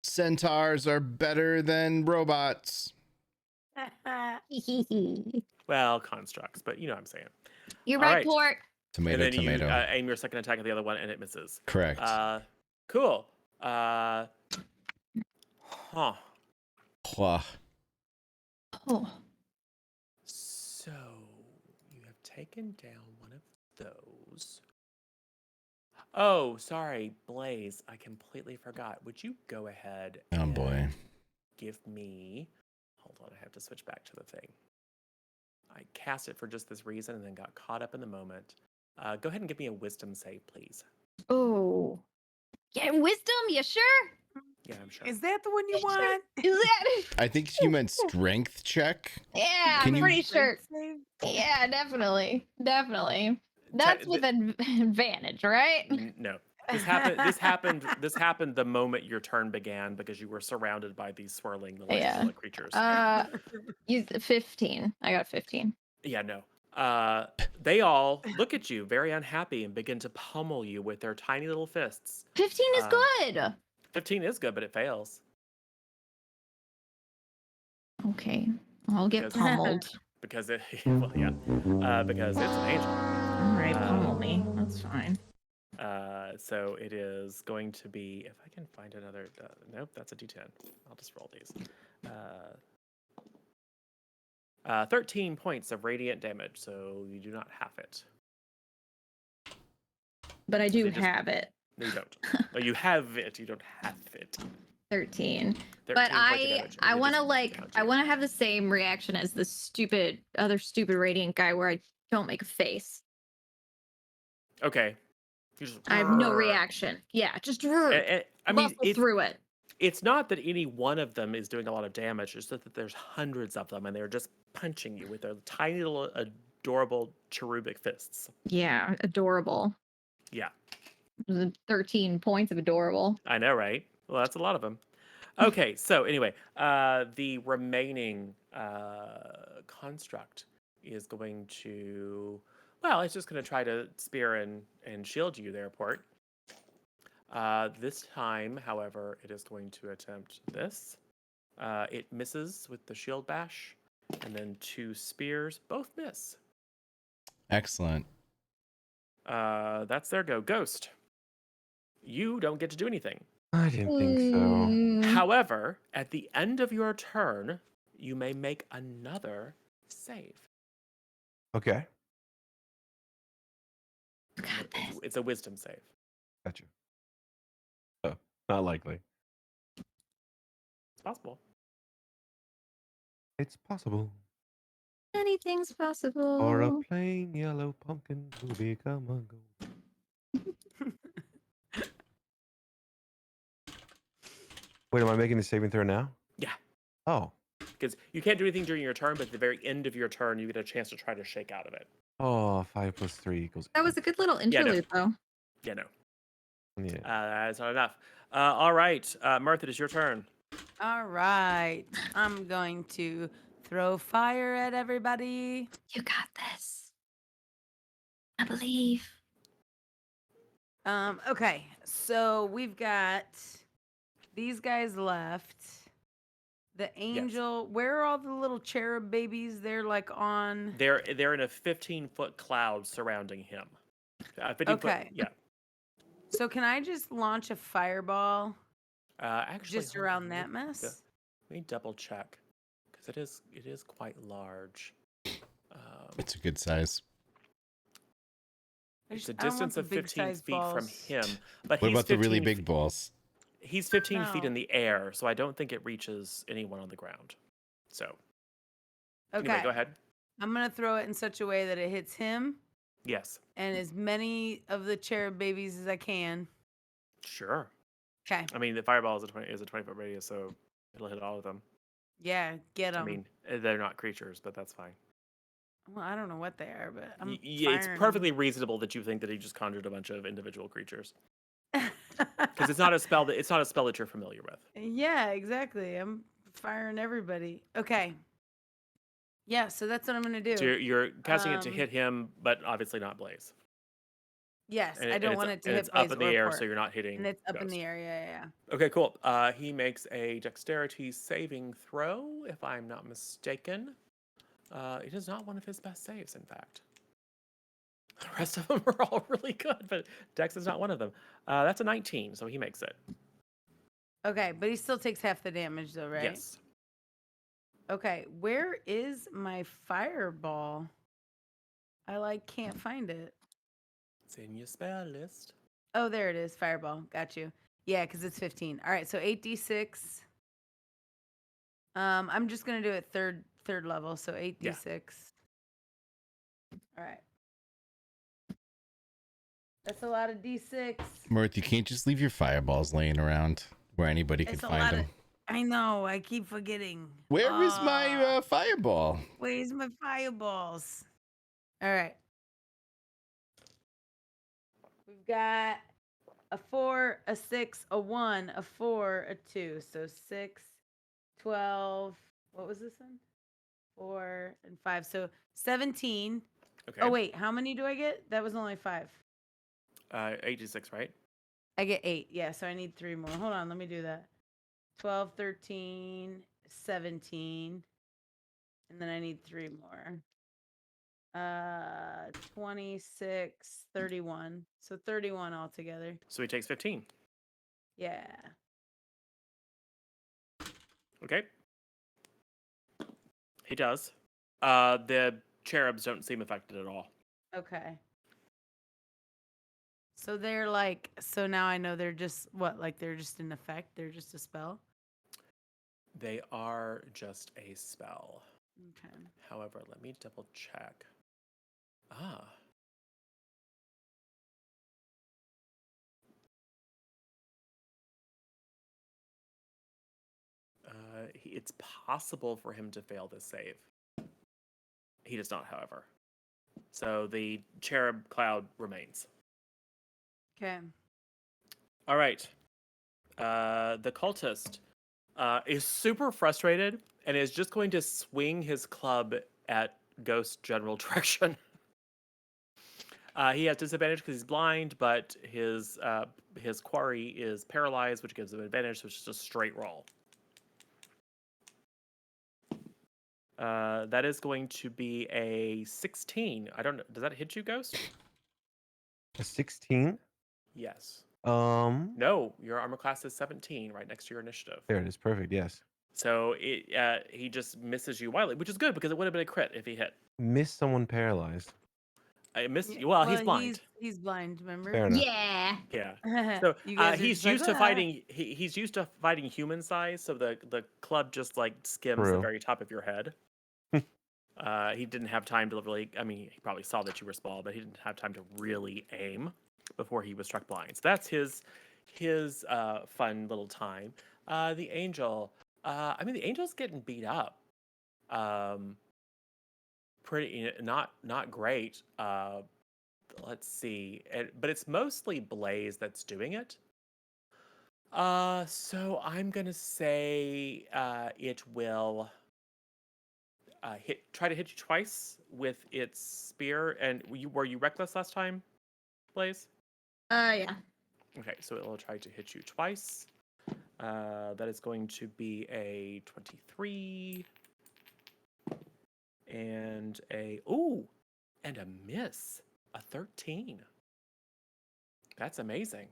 centaurs are better than robots. Well, constructs, but you know what I'm saying. You're All right, right. Port. Tomato, and then tomato. you aim your second attack at the other one, and it misses. Correct. Cool. Wha- Oh. So you have taken down one of those. Oh, sorry, Blaze. I completely forgot. Would you go ahead Oh and boy. give me... Hold on, I have to switch back to the thing. I cast it for just this reason and then got caught up in the moment. Go ahead and give me a wisdom save, please. Oh. Yeah, wisdom, you sure? Yeah, I'm sure. Is that the one you want? Is that? I think you meant strength check. Yeah, Can I'm you- pretty sure. Strength Yeah, definitely. That's with an advantage, right? No. This happened the moment your turn began because you were surrounded by these swirling electric creatures. You 15. I got 15. Yeah, no. They all look at you very unhappy and begin to pummel you with their tiny little fists. 15 is good. 15 is good, but it fails. Okay. I'll get Because- pummeled. Because because it's an angel. All right, pummel me. That's fine. So it is going to be, if I can find another, nope, that's a D10. I'll just roll these. 13 points of radiant damage, so you do not have it. But I do They just- have it. No, you don't. No, you have it, you don't have it. 13. 13 But points of I damage, and I they want to just down I you. want to have the same reaction as the other stupid radiant guy where I don't make a face. Okay. You just, I have no reaction. Yeah, just I mean, muscle through it. it's not that any one of them is doing a lot of damage. It's just that there's hundreds of them, and they're just punching you with their tiny little adorable cherubic fists. Yeah, adorable. Yeah, 13 points of adorable. I know, right? Well, that's a lot of them. Okay, so anyway, the remaining construct is going to... Well, it's just going to try to spear and shield you there, Port. This time, however, it is going to attempt this. It misses with the shield bash, and then 2 spears both miss. Excellent. That's their go. Ghost, you don't get to do anything. I didn't think so. Mm, However, at the end of your turn, you may make another save. Okay, got this. It's a wisdom save. gotcha. Oh, not likely. It's possible. It's possible Anything's possible. for a plain yellow pumpkin to become a gold. Wait, am I making a saving throw now? Yeah. Oh. Because you can't do anything during your turn, but at the very end of your turn, you get a chance to try to shake out of it. Oh, 5 + 3 equals. That was a good little interlude, though. Yeah, no. Yeah. That's not enough. All right. Martha, it's your turn. All right. I'm going to throw fire at everybody. You got this. I believe. Okay. So we've got these guys left. The angel, where are all the little cherub babies? They're like on. They're in a 15-foot cloud surrounding him. 15 Okay. Foot, yeah. So can I just launch a fireball Actually, just hold on, around let that me- mess? Let me double check because it is quite large. It's a good size. I It's a just- I don't want distance the of 15 big-sized feet from balls. him, but What he's about the really 15 big feet- balls? He's 15 feet No. in the air, so I don't think it reaches anyone on the ground. So, Okay. anyway, go ahead. I'm going to throw it in such a way that it hits him Yes, and as many of the cherub babies as I can. sure. Okay. I mean, the fireball is a 20-foot radius, so it'll hit all of them. Yeah, get them. I mean, they're not creatures, but that's fine. well, I don't know what they are, but I'm Yeah, it's firing 'em. perfectly reasonable that you think that he just conjured a bunch of individual creatures. Because it's not a spell that you're familiar with. Yeah, exactly. I'm firing everybody. Okay. Yeah, so that's what I'm gonna do. So you're casting it to Um, hit him, but obviously not Blaze. Yes, And, I don't and want it to it's hit up Blaze in the or air, Port. so you're not hitting. And it's up in Ghost. the air. Yeah. Okay, cool. He makes a dexterity saving throw, if I'm not mistaken. It is not one of his best saves, in fact. The rest of them are all really good, but Dex is not one of them. That's a 19, so he makes it. Okay, but he still takes half the damage though, right? Yes. Okay, where is my fireball? I can't find it. It's in your spell list. Oh, there it is. Fireball. Got you. Yeah, because it's 15. All right, so 8d6. I'm just gonna do it third level, so 8d6. All right. That's a lot of d6. Mirth, you can't just leave your fireballs laying around where anybody could It's a find lot them. of. I know. I keep forgetting. Where is my fireball? Where's my fireballs? All right. We've got a 4, a 6, a 1, a 4, a 2. So 6, 12. What was this one? 4 and 5. So 17. Okay. Oh, wait. How many do I get? That was only 5. 86, right? I get 8. Yeah. So I need 3 more. Hold on. Let me do that. 12, 13, 17. And then I need 3 more. 26, 31. So 31 altogether. So he takes 15. Yeah. Okay. He does. The cherubs don't seem affected at all. Okay. So they're like, so now I know they're just what? Like they're just an effect? They're just a spell? They are just a spell. Okay. However, let me double check. Ah. It's possible for him to fail this save. He does not, however. So the cherub cloud remains. Okay. All right. The cultist is super frustrated and is just going to swing his club at Ghost general direction. He has disadvantage because he's blind, but his quarry is paralyzed, which gives him advantage, so it's just a straight roll. That is going to be a 16. I don't know. Does that hit you, Ghost? A 16? Yes. No, No, your armor class is 17, right next to your initiative. there it is. Perfect. Yes. So he just misses you wildly, which is good because it would have been a crit if he hit. Miss someone paralyzed. I missed Yeah, you. Well, he's blind. He's blind, remember? Fair enough. Yeah. Yeah. So You guys are he's just like, used to "Ah." fighting. He's used to fighting human size. So the club just like skims the True. very top of your head. He didn't have time to really. I mean, he probably saw that you were small, but he didn't have time to really aim before he was struck blind. So that's his fun little time. The angel. I mean, the angel's getting beat up. Pretty not great. Let's see. But it's mostly Blaze that's doing it. So I'm gonna say it will try to hit you twice with its spear. And were you reckless last time, Blaze? Yeah. Okay, so it will try to hit you twice. That is going to be a 23 and a miss, a 13. That's amazing.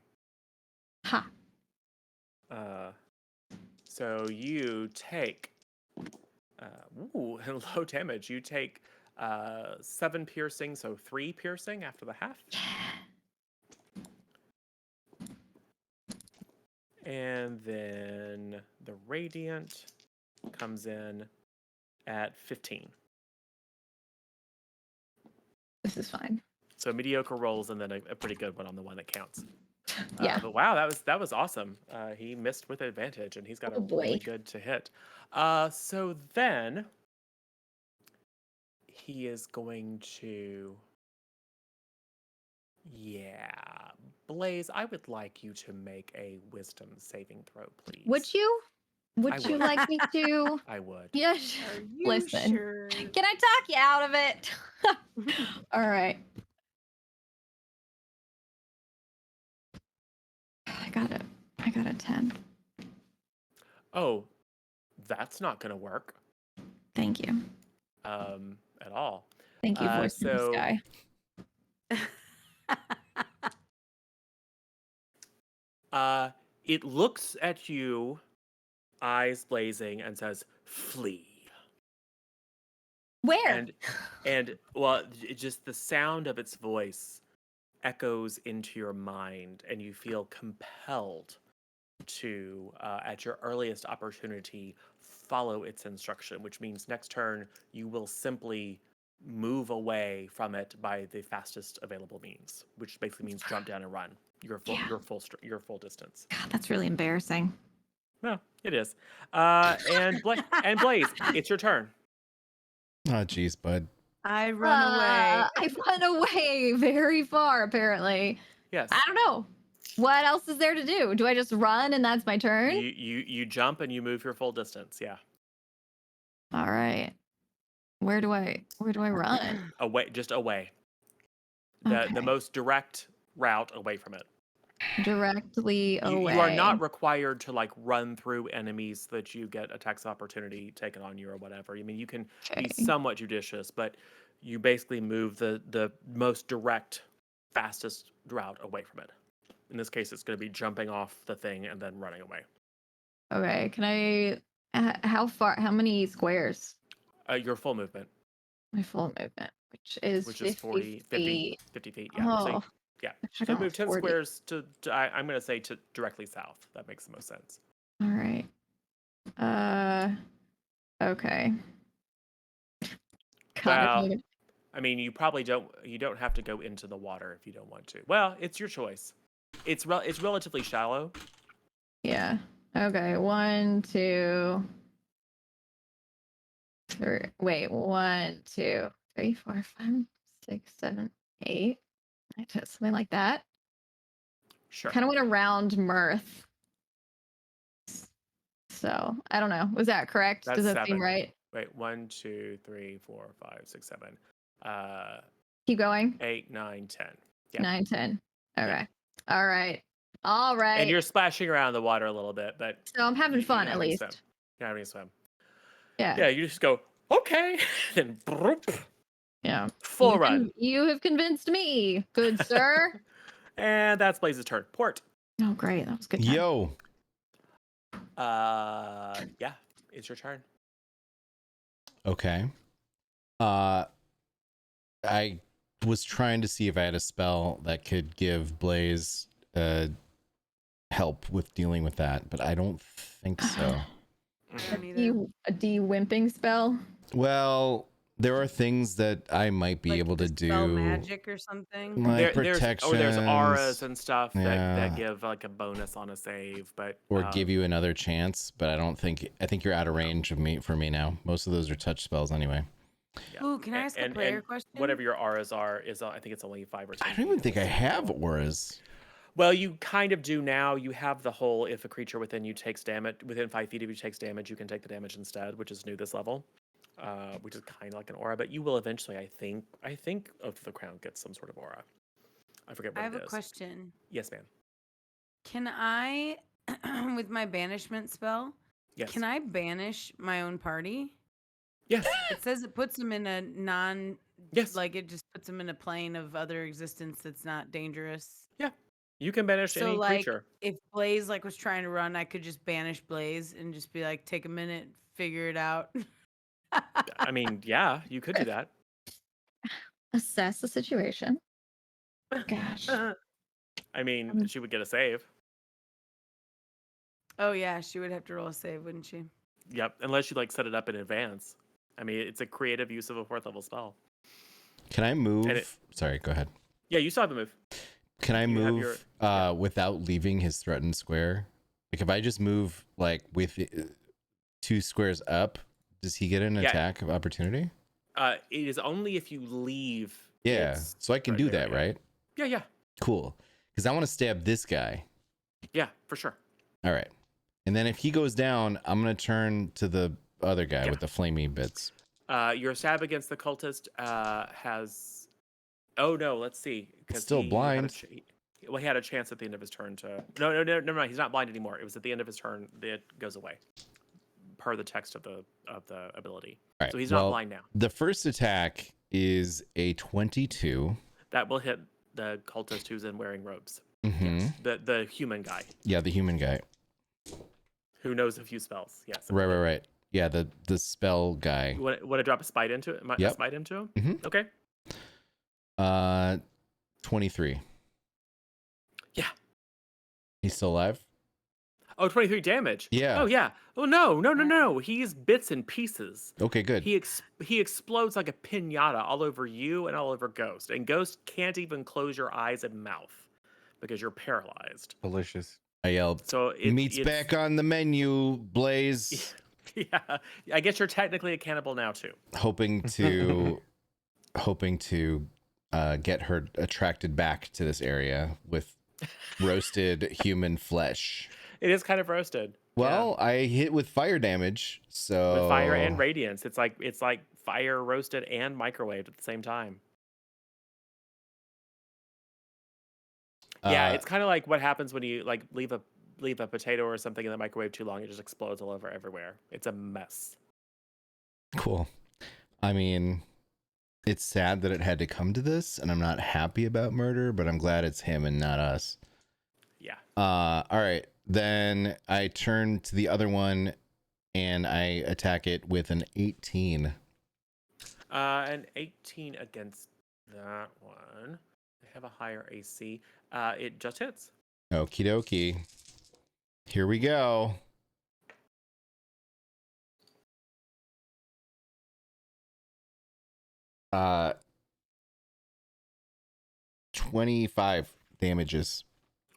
Ha. So you take low damage. You take 7 piercing, so 3 piercing after the half. And then the radiant comes in at 15. This is fine. So mediocre rolls and then a pretty good one on the one that counts. Yeah. But wow, that was awesome. He missed with advantage, and he's got Oh, a really boy. good to hit. So then he is going to, Blaze, I would like you to make a wisdom saving throw, please. Would you? Would I you would. like me to? I would. Yes. Are you Listen. sure? Can I talk you out of it? All right. I got it. I got a 10. Oh, that's not going to work Thank you. at all. Thank you, voice in the so- sky. It looks at you, eyes blazing, and says, "Flee." Where? And well, just the sound of its voice echoes into your mind, and you feel compelled to, at your earliest opportunity, follow its instruction. Which means next turn you will simply move away from it by the fastest available means, which basically means jump down and run. Your full distance. God, that's really embarrassing. No, it is. And Blaze, it's your turn. Oh, jeez, bud. I run away. I run away very far, apparently. Yes. I don't know. What else is there to do? Do I just run and that's my turn? You jump and you move your full distance. Yeah. All right. Where do I run? Away, just away. The Okay. most direct route away from it. Directly away. You are not required to like run through enemies so that you get attacks of opportunity taken on you or whatever. I mean, you can be Okay. somewhat judicious, but you basically move the most direct, fastest route away from it. In this case, it's going to be jumping off the thing and then running away. Okay. Can I? How far? How many squares? Your full movement, My full movement, which is 40, 50 50 feet. Yeah. Oh, So, yeah. I should So go move 10 40. squares I'm going to say to directly south. That makes the most sense. All right. Okay. God, Well, I mean, you probably don't have to go into the water if you don't want to. Well, it's your choice. It's relatively shallow. yeah. Okay. 1, 2, 3. Wait. 1, 2, 3, 4, 5, 6, 7, 8. Something like that. Sure. Kind of went around Mirth. So I don't know. Was that correct? That's Does that 7. seem right? Wait, 1, 2, 3, 4, 5, 6, 7. Keep going. 8, 9, 10. Yeah. 9, 10. Okay. All right. All right. And you're splashing around the water a little bit, but So I'm having fun you're at having least. swim. You're having a swim. Yeah. Yeah, you just go, okay, then broop, Yeah. full run. You have convinced me, good sir. And that's Blaze's turn. Port. Oh, great. That was a good. Time. Yo. Yeah, it's your turn. Okay. I was trying to see if I had a spell that could give Blaze help with dealing with that, but I don't think so. A de-wimping spell. Well, there are things that I might be Like able to dispel do. magic or something. Like There's protections, auras and stuff Yeah. that give like a bonus on a save, but or give you another chance, but I think you're out of range of me now. Most of those are touch spells anyway. yeah. Ooh, can I ask a player question? Whatever your auras are is I think it's only 5 or 10. I don't even think I have auras. Well, you kind of do now. You have the whole if a creature within you takes damage, within 5 feet of you takes damage, you can take the damage instead, which is new this level, which is kind of like an aura. But you will eventually, I think, Oath of the Crown gets some sort of aura. I forget what I it is. have a question. Yes, ma'am. Can I, with my banishment spell, Yes. can I banish my own party? Yes. It says it puts them in a Yes. like it just puts them in a plane of other existence that's not dangerous. You can banish So any like, creature. if Blaze like was trying to run, I could just banish Blaze and just be like, take a minute, figure it out. I mean, yeah, you could do that. Assess the situation. Gosh. I mean, she would get a save. Oh yeah, she would have to roll a save, wouldn't she? Yep, unless you like set it up in advance. I mean, it's a creative use of a 4th level spell. Can I move? Sorry, go ahead. Yeah, you still have the move. Can I You have move your- without leaving his threatened square? Like if I just move like with 2 squares up, does he get an attack of opportunity? It is only if you leave. Yeah. its So I can do threatened that, area. right? Yeah. Cool. Because I want to stab this guy. Yeah, for sure. All right. And then if he goes down, I'm going to turn to the other guy Yeah. with the flamey bits. Your stab against the cultist has. Oh no, let's see. It's still blind. He had a chance at the end of his turn to. No, never mind. He's not blind anymore. It was at the end of his turn that it goes away, per the text of the ability. All right. So he's not blind now. The first attack is a 22. That will hit the cultist who's in wearing robes. Mm-hmm. Yes. The human guy. Yeah, the human guy. Who knows a few spells? Yes. Right. Yeah, the spell guy. You want to drop a spite into it? Yep. Spite into him? Mm-hmm. Okay. 23. Yeah. He's still alive? Oh, 23 damage. Yeah. Oh, yeah. Oh, no. He's bits and pieces. Okay, good. He explodes like a piñata all over you and all over Ghost. And Ghost can't even close your eyes and mouth because you're paralyzed. Delicious. I yelled, So meat's back on the menu, Blaze. Yeah. I guess you're technically a cannibal now, too. hoping to get her attracted back to this area with roasted human flesh. It is kind of roasted. Well, I hit with fire damage, so With fire and radiance. It's like fire roasted and microwaved at the same time. Yeah, it's kind of like what happens when you like leave a potato or something in the microwave too long. It just explodes all over everywhere. It's a mess. cool. I mean, it's sad that it had to come to this, and I'm not happy about murder, but I'm glad it's him and not us. Yeah. All right. Then I turn to the other one, and I attack it with an 18. An 18 against that one. I have a higher AC. It just hits. Okie dokie. Here we go. Uh, 25 damages.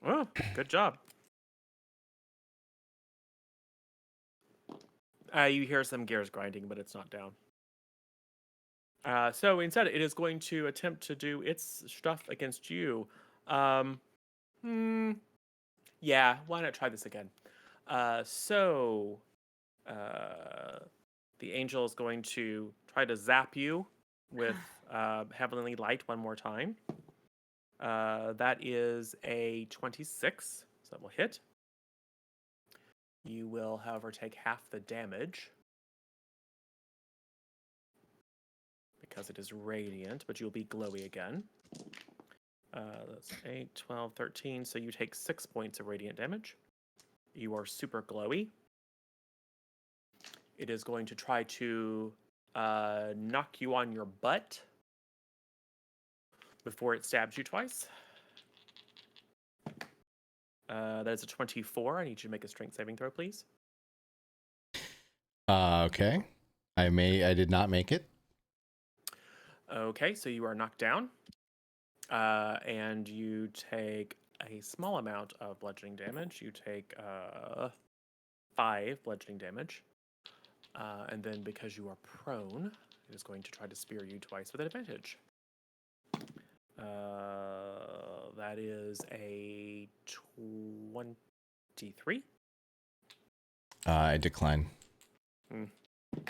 Oh, good job. You hear some gears grinding, but it's not down. So instead, it is going to attempt to do its stuff against you. Yeah, why not try this again? The angel is going to try to zap you with heavenly light one more time. That is a 26, so that will hit. You will, however, take half the damage because it is radiant, but you'll be glowy again. That's 8, 12, 13, so you take 6 points of radiant damage. You are super glowy. It is going to try to knock you on your butt before it stabs you twice. That is a 24. I need you to make a strength saving throw, please. Okay. I did not make it. Okay, so you are knocked down. And you take a small amount of bludgeoning damage. You take 5 bludgeoning damage. And then because you are prone, it is going to try to spear you twice with an advantage. That is a 23. I decline. And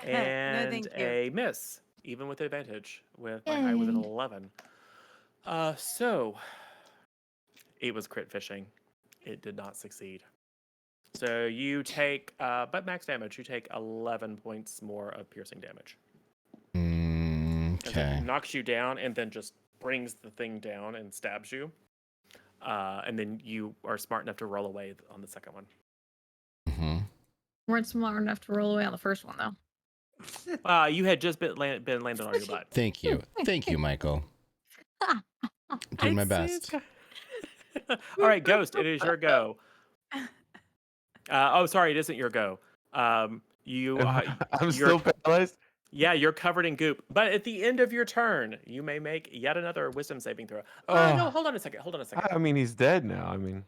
thank you. a miss, even with advantage, with my high was an Yay. 11. So it was crit fishing. It did not succeed. So you take, but max damage, you take 11 points more of piercing damage. Okay. It knocks you down and then just brings the thing down and stabs you. And then you are smart enough to roll away on the second one. Mm-hmm. Weren't smart enough to roll away on the first one, though. You had just been landed on your butt. Thank you, Michael. Doing my best. All right, Ghost, it is your go. Oh, sorry, it isn't your go. I'm still paralyzed. Yeah, you're covered in goop. But at the end of your turn, you may make yet another wisdom saving throw. No, hold on a second. I mean, he's dead now. I mean,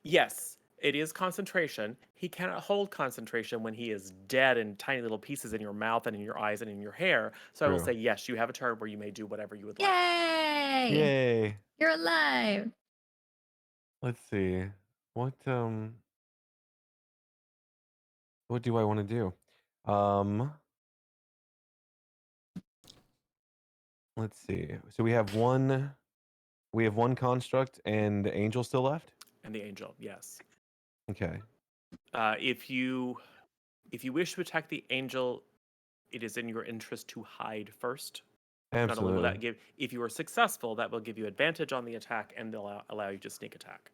Yes, it is concentration. He cannot hold concentration when he is dead in tiny little pieces in your mouth and in your eyes and in your hair. So I will True. say, yes, you have a turn where you may do whatever you would like. Yay! yay. You're alive. Let's see. What what do I want to do? Um, let's see. So we have one construct and the angel still left? And the angel, yes. Okay. If you wish to attack the angel, it is in your interest to hide first. Not only will that Absolutely. give, if you are successful, that will give you advantage on the attack and allow you to sneak attack.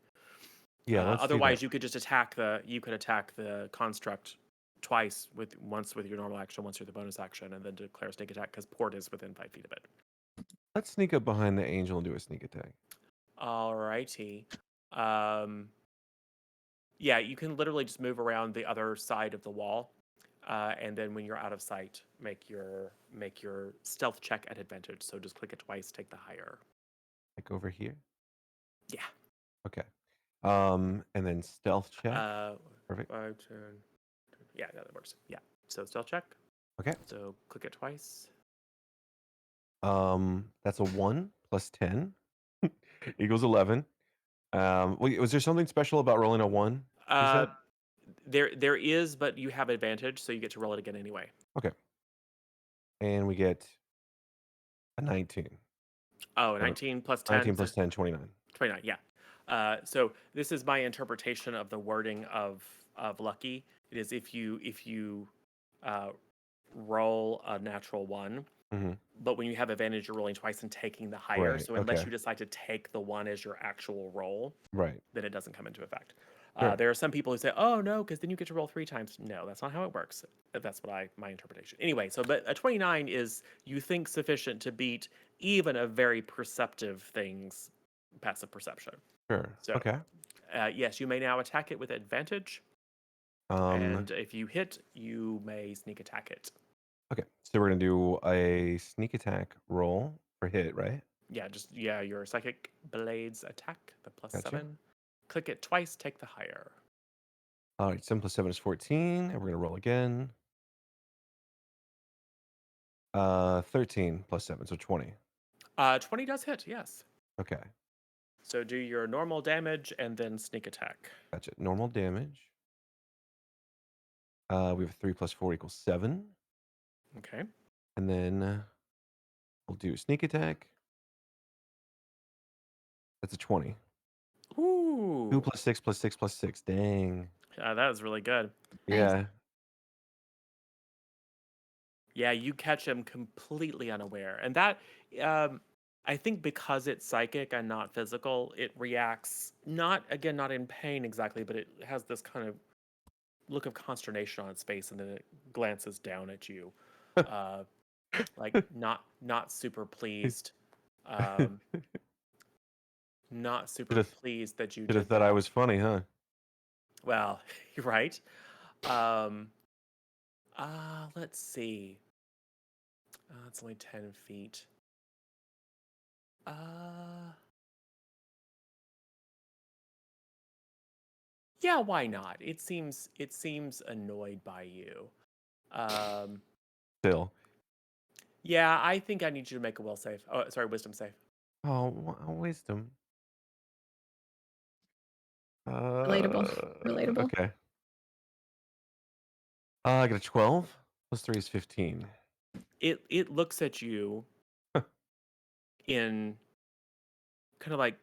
Yeah, let's do that. Otherwise, you could just attack the construct twice once with your normal action, once with the bonus action, and then declare sneak attack because port is within 5 feet of it. Let's sneak up behind the angel and do a sneak attack. Alrighty. Yeah, you can literally just move around the other side of the wall, and then when you're out of sight, make your stealth check at advantage. So just click it twice, take the higher. Like over here? Yeah. Okay. And then stealth check. Perfect. 5, 10. Yeah, that works. Yeah. So stealth check. Okay. So click it twice. That's a 1 plus 10 equals 11. Wait, was there something special about rolling a 1? You said? There is, but you have advantage, so you get to roll it again anyway. Okay. And we get a 19. Oh, 19 plus 10. 19 plus 10, 29. 29, yeah. So this is my interpretation of the wording of lucky. It is if you roll a natural 1, Mhm. but when you have advantage, you're rolling twice and taking the higher. Right, So unless okay. you decide to take the 1 as your actual roll, Right. then it doesn't come into effect. Sure. There are some people who say, "Oh no, because then you get to roll 3 times." No, that's not how it works. That's what my interpretation. Anyway, so but a 29 is you think sufficient to beat even a very perceptive thing's passive perception. Sure. So, Okay. yes, you may now attack it with advantage, and if you hit, you may sneak attack it. Okay. So we're gonna do a sneak attack roll for hit, right? Yeah, your psychic blades attack the plus Gotcha. 7. Click it twice, take the higher. All right. 7 plus 7 is 14, and we're gonna roll again. 13 plus 7, so 20. 20 does hit, yes. Okay. So do your normal damage and then sneak attack. Gotcha. Normal damage. We have 3 plus 4 equals 7. Okay. And then we'll do sneak attack. That's a 20. Ooh. 2 plus 6 plus 6 plus 6. Dang. That was really good. Nice. Yeah. Yeah, you catch him completely unaware. And that, I think because it's psychic and not physical, it reacts not in pain exactly, but it has this kind of look of consternation on its face, and then it glances down at you, like not super pleased. Not super pleased that you Should have did thought that. I was funny, huh? Well, you're right. Let's see. It's only 10 feet. Yeah, why not? It seems annoyed by you. Still. Yeah, I think I need you to make a will save. Oh, sorry, wisdom save. Oh, wisdom. Relatable. Okay. I got a 12. Plus 3 is 15. It looks at you in kind of like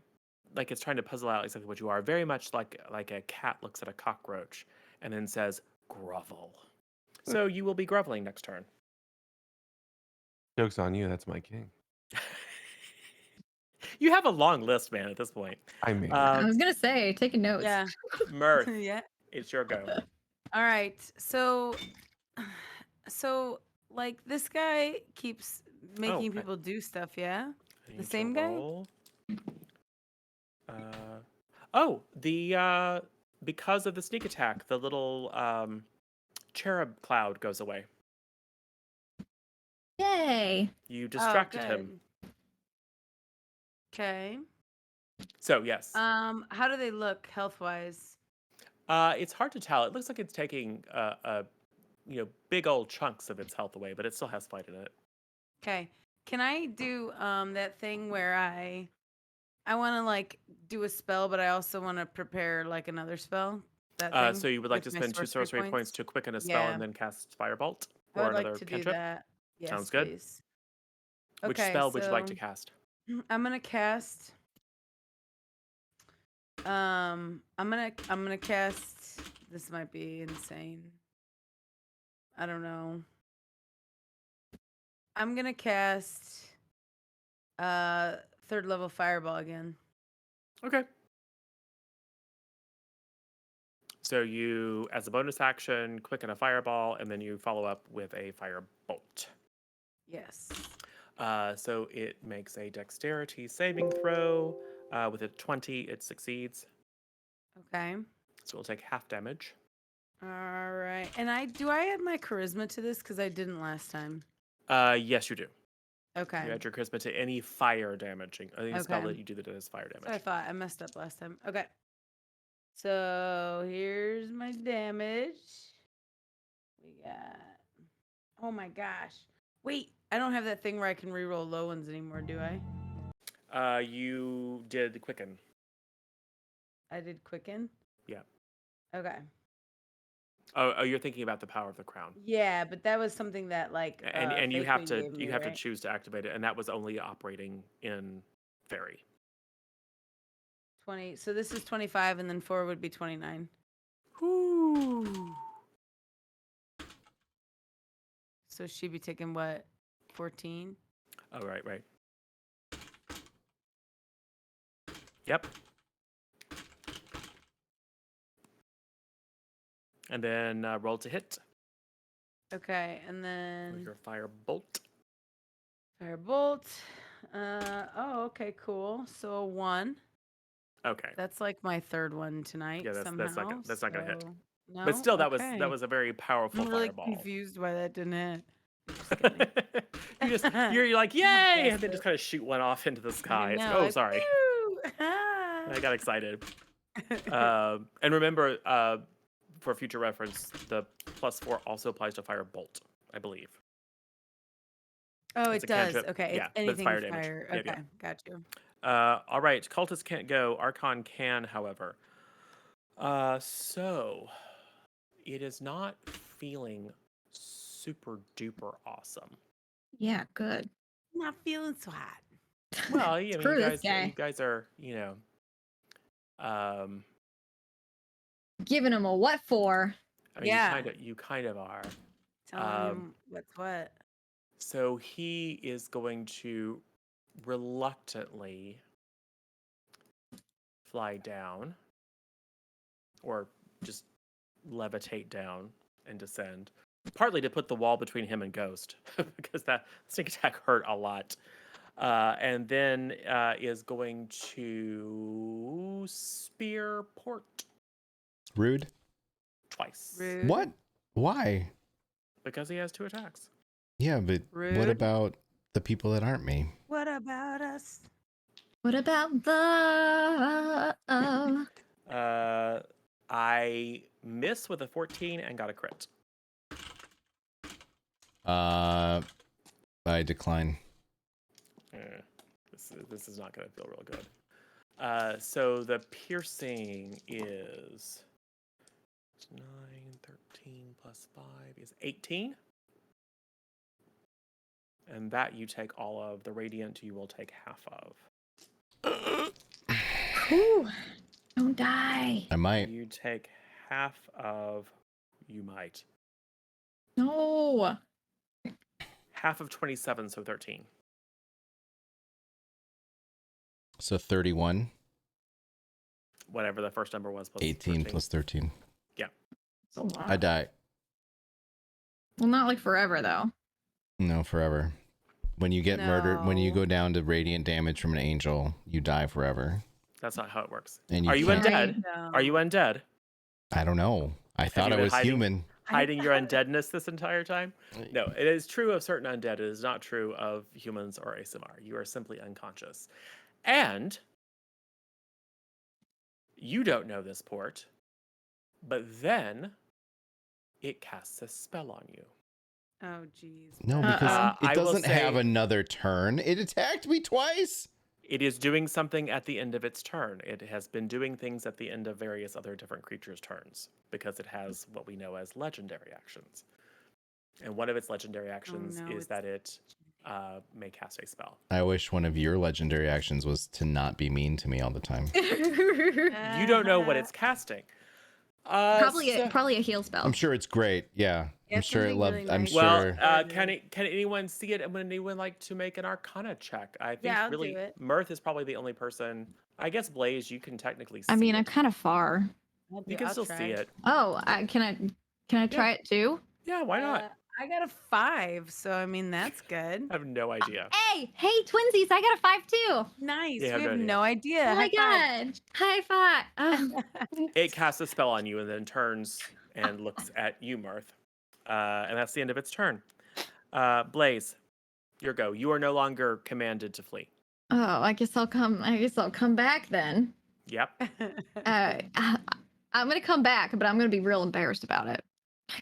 it's trying to puzzle out exactly what you are. Very much like a cat looks at a cockroach and then says, "Grovel." So you will be groveling next turn. Joke's on you. That's my king. You have a long list, man, at this point. I mean, I was gonna say, taking notes. Yeah. Mirth, Yeah. it's your go. All right. So like this guy keeps making okay. people do stuff, yeah? I The need to same guy? roll. Because of the sneak attack, the little cherub cloud goes away. Yay. You distracted him. Okay. So yes. How do they look health wise? It's hard to tell. It looks like it's taking big old chunks of its health away, but it still has fight in it. Okay. Can I do that thing where I I want to like do a spell, but I also want to prepare like another spell. That thing. So you would like to with my spend 2 sorcery points to quicken a spell Yeah. and then cast Firebolt I or would like another to do cantrip? that. Yes, Sounds good. please. Which Okay, spell would you like to so cast? I'm gonna cast. I'm gonna cast. This might be insane. I don't know. I'm gonna cast. Third level fireball again. Okay. So you, as a bonus action, quicken a fireball, and then you follow up with a firebolt. Yes. So it makes a dexterity saving throw. With a 20, it succeeds. Okay. So it'll take half damage. All right. And I add my charisma to this because I didn't last time. Yes, you do. Okay. You add your charisma to any fire damaging, any spell Okay. that you do that does fire So I damage. thought I messed up last time. Okay. So here's my damage. We got. Oh my gosh. Wait, I don't have that thing where I can reroll low ones anymore, do I? You did quicken. I did quicken. Yeah. Okay. Oh, you're thinking about the power of the crown. Yeah, but that was something that like And you have Faithway to gave me, to right? choose to activate it, and that was only operating in fairy. 20. So this is 25, and then 4 would be 29. Whoo. So she'd be taking what? 14? Oh, right. Yep. And then roll to hit Okay, and with then your firebolt. firebolt. Oh, okay, cool. So a 1. Okay. That's like my third one tonight Yeah, somehow. that's not gonna hit. so- No? But still, that Okay. was a very powerful I'm really fireball. confused why that didn't hit. Just kidding. you're like, yay, Yes, and then just kind of shoot one off into the I sky. It's like, know, oh, like, sorry, "Woo!" I got excited. And remember, for future reference, the +4 also applies to firebolt, I believe. Oh, It's it a does. cantrip. Okay, Yeah, it's but it's anything fire fire. damage. Okay, Yeah. got you. All right, cultists can't go. Archon can, however. So it is not feeling super duper awesome. Yeah, good. Not feeling so hot. Well, I mean, Screw this guy. you guys are, Giving him a what for? I mean, Yeah. you kind of are. Telling him what's what. So he is going to reluctantly fly down, or just levitate down and descend. Partly to put the wall between him and Ghost, because that sneak attack hurt a lot. And then is going to spear Port Rude. twice. Rude. What? Why? Because he has 2 attacks. Yeah, but what Rude. about the people that aren't me? What about us? What about the? I miss with a 14 and got a crit. I decline. This is not going to feel real good. So the piercing is 9, 13 plus 5 is 18. And that you take all of. The radiant you will take half of. Whew. Don't die. I might. You take half of. You might. No. Half of 27, so 13. So 31. Whatever the first number was. Plus 18 13. plus 13. It's a lot. I die. Well, not like forever though. No, forever. When you get murdered, when you No. go down to radiant damage from an angel, you die forever. That's not how it works. And Are you can't- undead? No. Are you undead? I don't know. I thought you I been was hiding? human. Hiding your undeadness this entire time? No, it is true of certain undead. It is not true of humans or ASMR. You are simply unconscious. And you don't know this port, but then it casts a spell on you. Oh, jeez. No, because I it will doesn't have say- another turn. It attacked me twice. It is doing something at the end of its turn. It has been doing things at the end of various other different creatures' turns because it has what we know as legendary actions. And one of its legendary actions is that it may cast a spell. I wish one of your legendary actions was to not be mean to me all the time. You don't know what it's casting. Probably a heal spell. I'm sure it's great. Yeah, I'm sure it loved. Really I'm nice. sure. Well, can anyone see it? And would anyone like to make an Arcana check? I think Yeah, I'll really do it. Mirth is probably the only person. I guess Blaze, you can technically see I mean, it. I'm kind of far. You can still see it. Oh, can I try it too? Yeah, why not? I got a 5, so I mean that's good. I have no idea. Hey, twinsies! I got a 5 too. Nice. Yeah, we have no no idea. Oh my High god! High five! Oh. It casts a spell on you and then turns and looks at you, Mirth. And that's the end of its turn. Blaze, your go. You are no longer commanded to flee. Oh, I guess I'll come back then. Yep. I'm gonna come back, but I'm gonna be real embarrassed about it.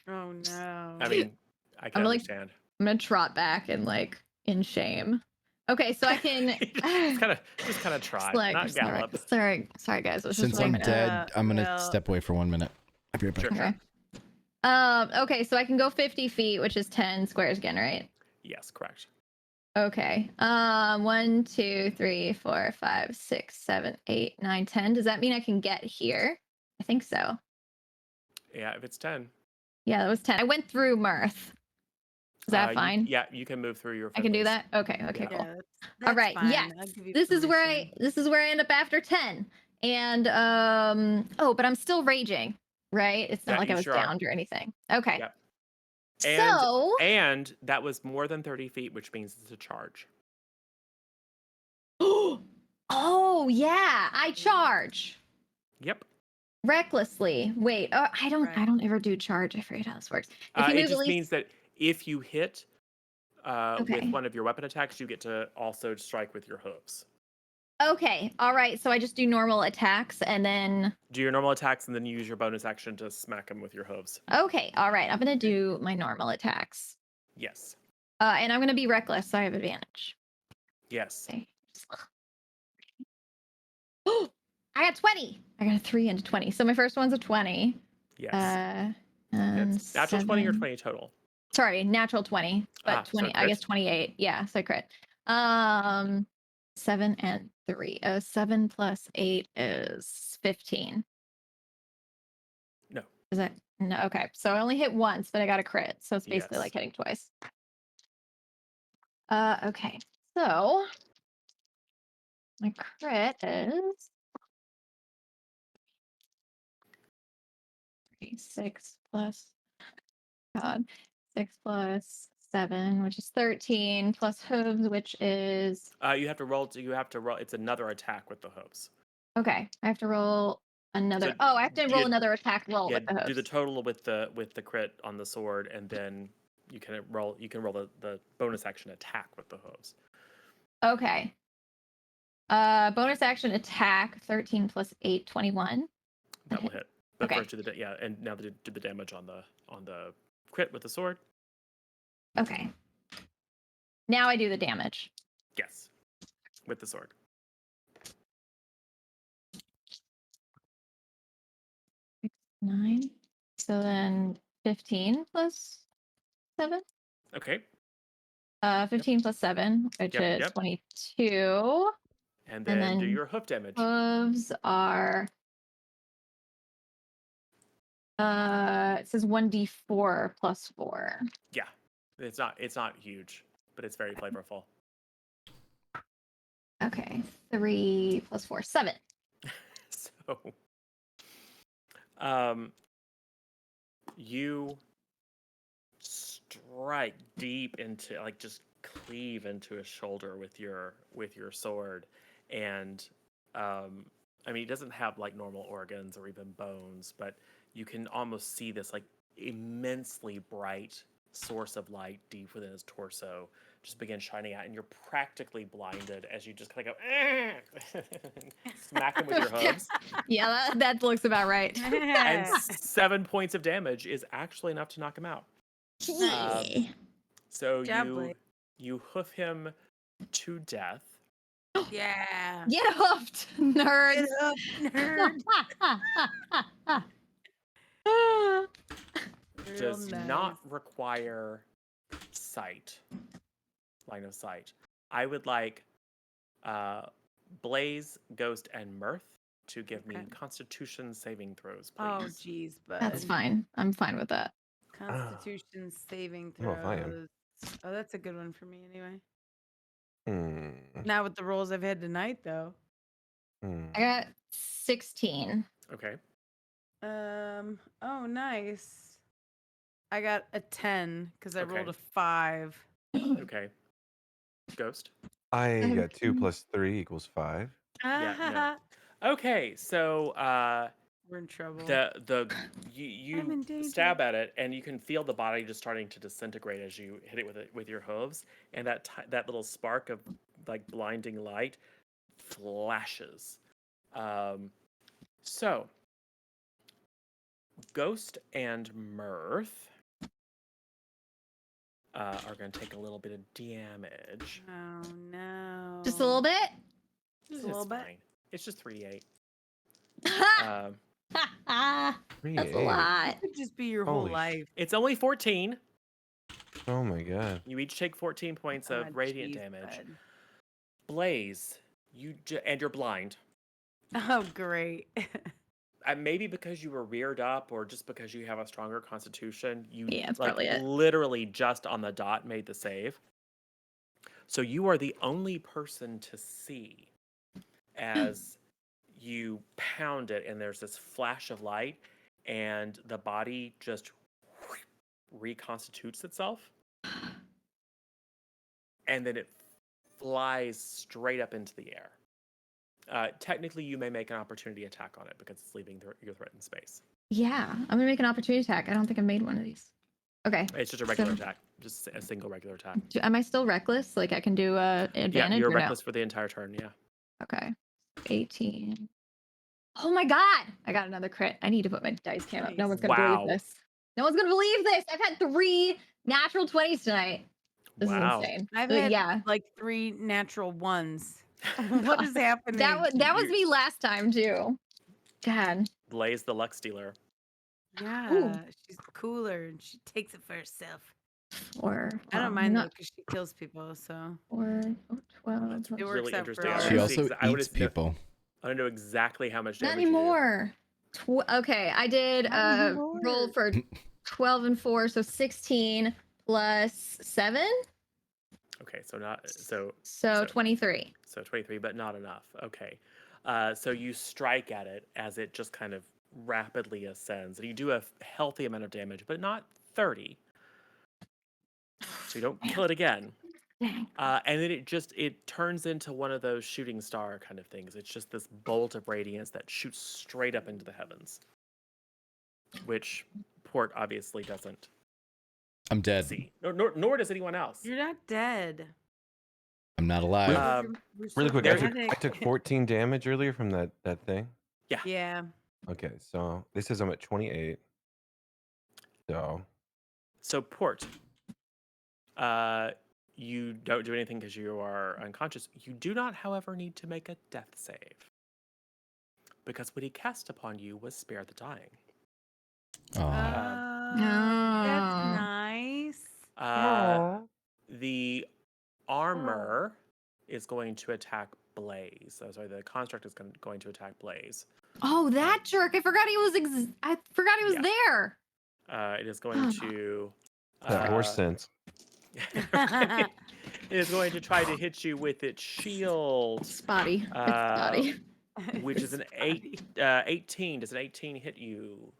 Oh no. I mean, I can I'm like- understand. I'm gonna trot back and like in shame. Okay, so I can just kind of try, like, not gallop. sorry guys. I was just Since I'm waiting. dead, I'm gonna well- step away for 1 minute. I'll be right back. Sure. Okay. Okay, so I can go 50 feet, which is 10 squares again, right? Yes, correct. Okay. 1, 2, 3, 4, 5, 6, 7, 8, 9, 10. Does that mean I can get here? I think so. Yeah, if it's 10. Yeah, that was 10. I went through Mirth. Is that fine? Yeah, you can move through your. I can do friendlies. that? Okay, Yeah. cool. Yeah, All right. fine. Yes. I'll give you This is where permission. I end up after 10. And oh, but I'm still raging, right? It's not Yeah, like you I was sure are. downed or anything. Okay. Yep. So And that was more than 30 feet, which means it's a charge. oh yeah, I charge Yep. recklessly. Wait, I don't Right. ever do charge. I forget how this works. If you It move at just least means that if you hit Okay. with one of your weapon attacks, you get to also strike with your hooves. Okay, all right. So I just do normal attacks and then Do your normal attacks and then use your bonus action to smack them with your hooves. okay, all right. I'm gonna do my normal attacks. Yes. And I'm gonna be reckless, so I have advantage. Yes. Okay. I got 20. I got a 3 and a 20. So my first one's a 20. Yes. And It's natural 20 or 7. 20 total. Sorry, natural 20, but so 20. I crit. guess 28. Yeah, so crit. 7 and 3. 7 plus 8 is 15. No. Is that no? Okay, so I only hit once, but I got a crit, so it's basically Yes. like hitting twice. Okay, so my crit is 6 plus 6 plus 7, which is 13, plus hooves, which is You have to roll. It's another attack with the hooves. okay. I have to roll another. So I have to roll you- another attack roll Yeah, with the hooves. do the total with the crit on the sword, and then you can roll the bonus action attack with the hooves. Okay. Bonus action attack 13 plus 8, 21. That will hit. But Okay. first do and now do the damage on the crit with the sword. Okay. Now I do the damage. Yes, with the sword. 9. So then 15 plus 7. Okay, 15 plus 7, which Yep, is yep. 22. and then do then your hoof damage. Hooves are it says 1d4 plus 4. Yeah, it's not huge, but it's very flavorful. Okay. 3 plus 4, 7. So, you strike deep into, like, just cleave into his shoulder with your sword, and I mean, he doesn't have like normal organs or even bones, but you can almost see this like immensely bright source of light deep within his torso just begin shining out, and you're practically blinded as you just kind of go smack him with your hooves. Yeah, that looks about right. And 7 points of damage is actually enough to knock him out. So Good job, Blake. you hoof him to death. Yeah. Get hooked, nerds. Get up, nerd. Real Does not nice. require sight, line of sight. I would like Blaze, Ghost, and Mirth to give me Okay. Constitution saving throws, Oh, please. geez, bud. That's fine. I'm fine with that. Constitution saving I don't know if I am. throws. Oh, that's a good one for me anyway. Hmm. Not with the rolls I've had tonight, though. I got 16. Okay. Oh, nice. I got a 10 because I rolled Okay. a 5. Okay. Ghost. I got 2 plus 3 equals 5. Yeah, no. Okay, so We're in trouble. the I'm you in danger. stab at it and you can feel the body just starting to disintegrate as you hit it with your hooves, and that little spark of like blinding light flashes. So Ghost and Mirth are going to take a little bit of damage. Oh, no. Just a little bit? Just It's a little bit. fine. It's just 3d8. That's 3, a lot. It could just be your whole Holy sh- life. It's only 14. Oh my god. You each take 14 points of Ah, radiant jeez, damage. bud. Blaze, and you're blind. Oh, great. Maybe because you were reared up, or just because you have a stronger constitution, you Yeah, that's like probably it. literally just on the dot made the save. So you are the only person to see as you pound it, and there's this flash of light, and the body just reconstitutes itself, and then it flies straight up into the air. Technically, you may make an opportunity attack on it because it's leaving your threatened space. Yeah, I'm gonna make an opportunity attack. I don't think I've made one of these. Okay. It's just a regular attack, just a single regular attack. Am I still reckless? Like I can do advantage? Yeah, you're or reckless for the entire turn. Yeah. No? Okay. 18. Oh my god! I got another crit. I need to put my dice cam up. No Nice. one's gonna Wow. believe this. No one's gonna believe this. I've had 3 natural 20s tonight. This Wow. is insane. I've But had yeah. like 3 natural ones. What is happening? That was me last time too. God. Blaze the luck stealer. Yeah, she's cooler and she takes it for herself. Or I don't mind though because she kills people, so 4, 12. That's it works really out for interesting. all I She wanna of us. see also I wanna eats know- people. I don't know exactly how much Not damage you do. anymore. Okay, I did Not roll anymore. for 12 and 4, so 16 plus 7, Okay, so not so so 23. So 23, but not enough. Okay. So you strike at it as it just kind of rapidly ascends. And you do a healthy amount of damage, but not 30. So you don't kill it again. Dang. And then it turns into one of those shooting star kind of things. It's just this bolt of radiance that shoots straight up into the heavens, which Port obviously doesn't I'm dead. see. Nor does anyone else. You're not dead. I'm not alive. We're so Really quick, dramatic. I took 14 damage earlier from that thing. Yeah. Okay, so this says I'm at 28. So Port, you don't do anything because you are unconscious. You do not, however, need to make a death save. Because what he cast upon you was Spare the Dying. That's Oh. nice. The armor is going to attack Blaze. Oh, sorry, the construct is going to attack Blaze. Oh, that jerk! I forgot he was. I forgot he was Yeah. there. It is going to. That horse sense. It is going to try to hit you with its shield, Spotty. It's spotty. which is an Spotty. 18. Does an 18 hit you?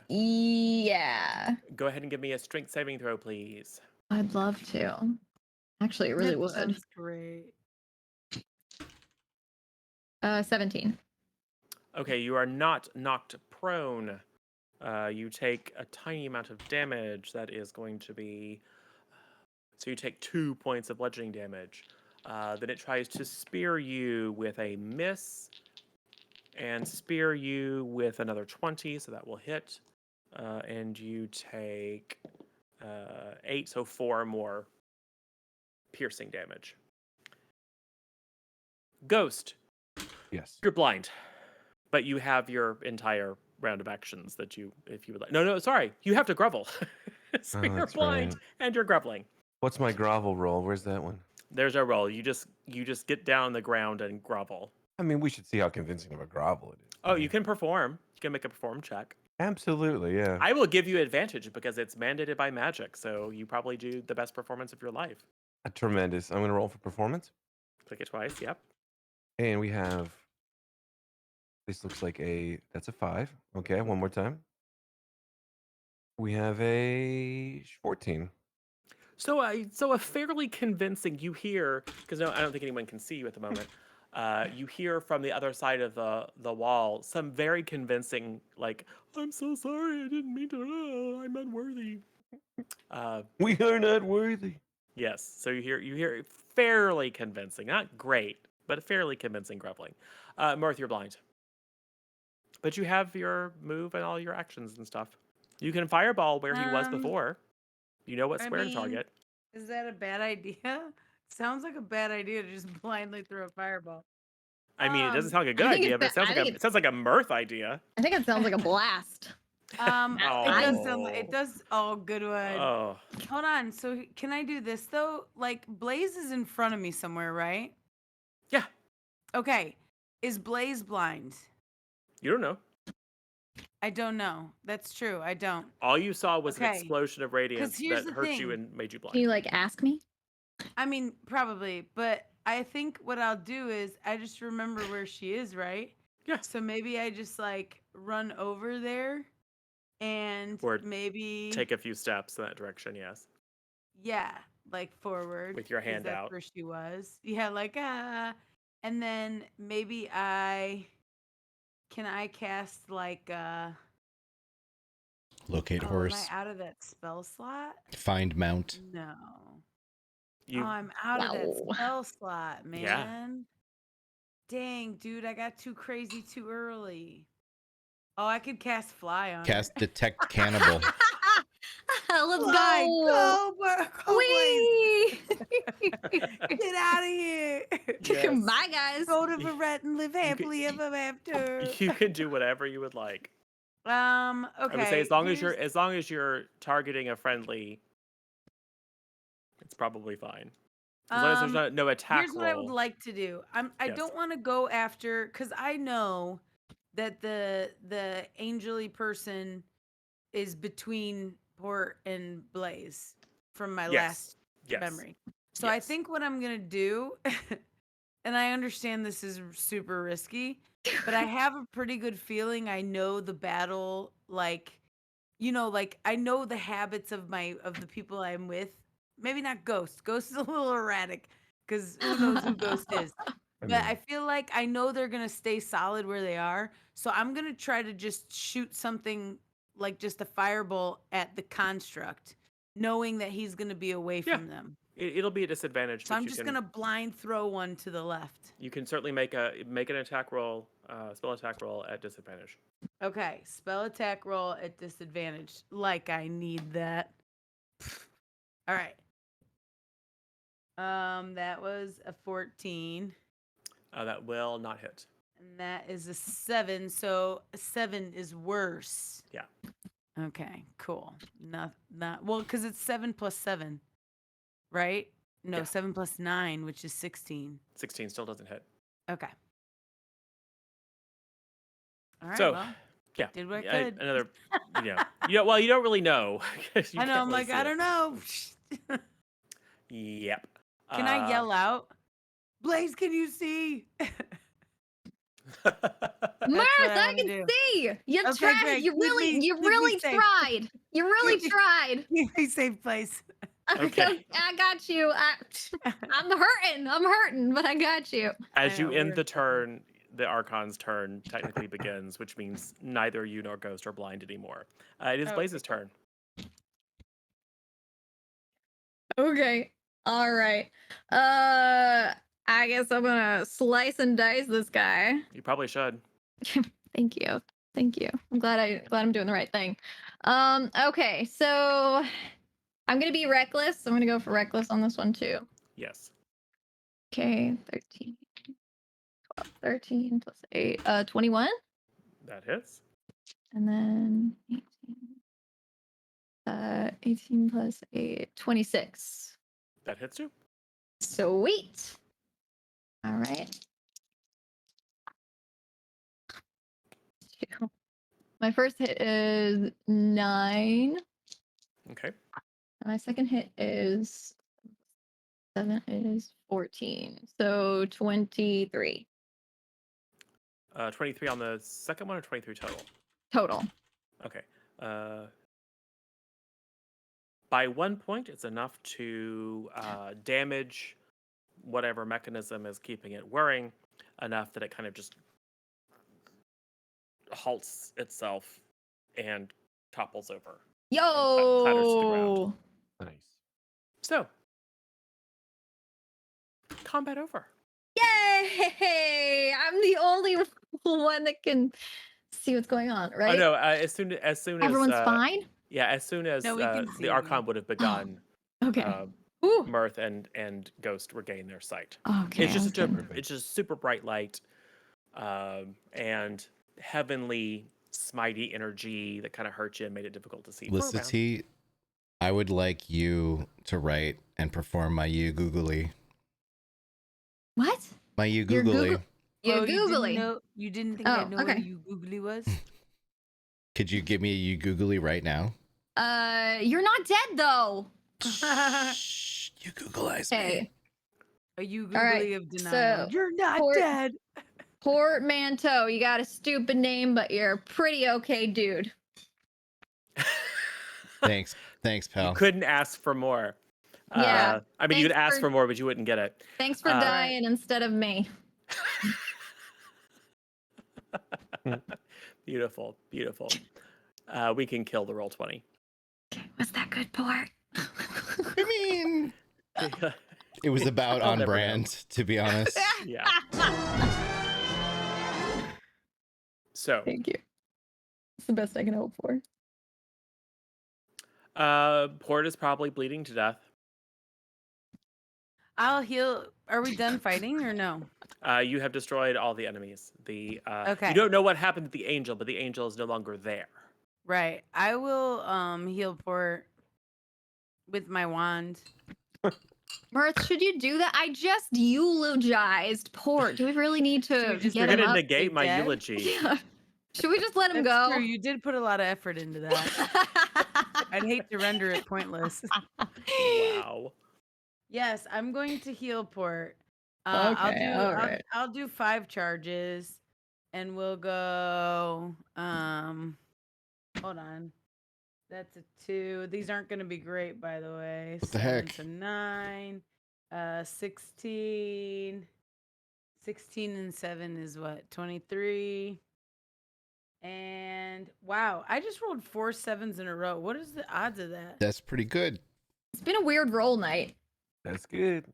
Yeah. Go ahead and give me a strength saving throw, please. I'd love to. Actually, it really That would. sounds great. 17. Okay, you are not knocked prone. You take a tiny amount of damage. That is going to be. So you take 2 points of bludgeoning damage. Then it tries to spear you with a miss, and spear you with another 20, so that will hit. And you take 8, so 4 more piercing damage. Ghost, Yes. you're blind, but you have your entire round of actions that you, if you would like. No, sorry, you have to grovel. So Oh, you're that's blind right. and you're groveling. What's my grovel roll? Where's that one? There's no roll. You just get down on the ground and grovel. I mean, we should see how convincing of a grovel it is. Oh, you can perform. You can make a perform check. Absolutely, yeah. I will give you advantage because it's mandated by magic, so you probably do the best performance of your life. Tremendous. I'm going to roll for performance. Click it twice. Yep. And we have, this looks like that's a 5. Okay, one more time. We have a 14. So a fairly convincing. You hear, because no, I don't think anyone can see you at the moment. You hear from the other side of the wall some very convincing, like, "I'm so sorry, I didn't mean to. I'm unworthy." We are not worthy. Yes. So you hear fairly convincing, not great, but fairly convincing groveling. Mirth, you're blind, but you have your move and all your actions and stuff. You can fireball where he was before. You know what square to target. Is that a bad idea? Sounds like a bad idea to just blindly throw a fireball. I mean, it doesn't sound like a good I think idea, it's but ba- I think it sounds like a Mirth idea. I think it sounds like a blast. It does sound like, Oh. it does. Oh, good one. Oh, Hold on. So can I do this though? Like Blaze is in front of me somewhere, right? yeah. Okay. Is Blaze blind? You don't know. I don't know. That's true. I don't. All you saw was an Okay. explosion of radiance here's that the hurt you thing. and made you blind. Can you like ask me? I mean, probably, but I think what I'll do is I just remember where she is, right? Yeah. So maybe I just like run over there and Or maybe Take a few steps in that direction, yes. yeah, like forward With your 'cause hand that's out. where she was. Yeah, like and then maybe can I cast like Locate oh, am horse. I out of that spell slot? Find mount. No. You Oh, I'm out of that Wow. spell slot, man. Yeah. Dang, dude, I got too crazy too early. Oh, I could cast fly on Cast her. detect cannibal. Let's Fly, go. go, Whee! get out of here. Yes. Bye, guys. Go to Verret and live happily ever after. You can do whatever you would like. Okay. I would say as long as you're targeting a friendly, it's probably fine. As long as there's no attack here's what I would roll. like to do. I Yes. don't want to go after because I know that the angel-y person is between Port and Blaze from my last Yes. memory. So I Yes. think what I'm gonna do, and I understand this is super risky, but I have a pretty good feeling I know the battle, like, like I know the habits of the people I'm with. Maybe not Ghost. Ghost is a little erratic because who knows who Ghost is. But I feel like I know they're gonna stay solid where they are. So I'm gonna try to just shoot something like just a fireball at the construct, knowing that he's gonna be away from them. It'll be a disadvantage. So I'm just gonna blind throw one to the left. You can certainly make an attack roll, spell attack roll at disadvantage. Okay, spell attack roll at disadvantage. Like I need that. All right. That was a 14. That will not hit. And that is a 7. So a 7 is worse. Yeah. Okay, cool. Not well, because it's 7 plus 7, right? No, Yeah. 7 plus 9, which is 16. 16 still doesn't hit. Okay. All right. So, well, yeah, did what I could. another, well, you don't really know. I know. I'm like, I don't know. Yep. Can I yell out? Blaze, can you see? Mirth, what I I can wanna do. see. You Okay, tried. great. You Keep really, me- you keep me really safe. tried. You really tried. Keep me safe place. Okay. I got you. I'm hurting, but I got you. As you know, end we're the turn, the Archon's turn technically begins, which means neither you nor Ghost are blind anymore. It is Okay. Blaze's turn. Okay. All right. I guess I'm gonna slice and dice this guy. You probably should. Thank you. I'm glad I'm doing the right thing. Okay, so I'm gonna be reckless. I'm gonna go for reckless on this one too. Yes. Okay, 13. 13 plus 8, 21. That hits. And then 18 plus 8, 26. That hits you. Sweet. All right. My first hit is 9. Okay. My second hit is 7 is 14. So 23 23 on the second one or 23 total? total. Okay. By 1 point, it's enough to damage whatever mechanism is keeping it whirring, enough that it kind of just halts itself and topples over. Clatters to the ground. Yo! Nice. So, combat over. Yay! I'm the only one that can see what's going on, Oh right? no! As soon as Everyone's fine? yeah, as soon as No, we can see the you. archon would have begun, Okay. Ooh. Mirth and Ghost regain their sight. Okay. It's just okay. it's just super bright light, and heavenly smitey energy that kind of hurt you and made it difficult to see. for a round. Licity, I would like you to write and perform my you googly. What? My you Your googly. Google- You're Oh, googly. you didn't think Oh, I'd know what okay. a you googly was? Could you give me a you googly right now? You're not dead though. Shh, you googleize me. Hey, A you All right, googly of denial. so, You're not for- dead. Portmanteau. You got a stupid name, but you're a pretty okay dude. Thanks, pal. You couldn't ask for more. Yeah, I mean, you could thanks ask for- for more, but you wouldn't get it. Thanks for Right. dying instead of me. Beautiful, beautiful. We can kill the roll 20. Was that good, Port? I mean, it was about I'll on never know. brand, to be honest. Yeah. So, Thank you. It's the best I can hope for. Port is probably bleeding to death. I'll heal. Are we done fighting or no? You have destroyed all the enemies. Okay. You don't know what happened to the angel, but the angel is no longer there. Right. I will heal Port with my wand. Mirth, should you do that? I just eulogized Port. Do we really need Should to we just get You're him gonna up? negate my dead? eulogy. Yeah. Should we just let him That's go? true. You did put a lot of effort into that. I'd hate to render it pointless. Wow. Yes, I'm going to heal Port. Okay, all right. I'll do 5 charges, and we'll go. Hold on. That's a 2. These aren't going to be great, by the way. What the 7 heck? to 9, 16. 16 and 7 is what? 23. And wow, I just rolled 4 7s in a row. What is the odds of that? That's pretty good. It's been a weird roll night. That's good.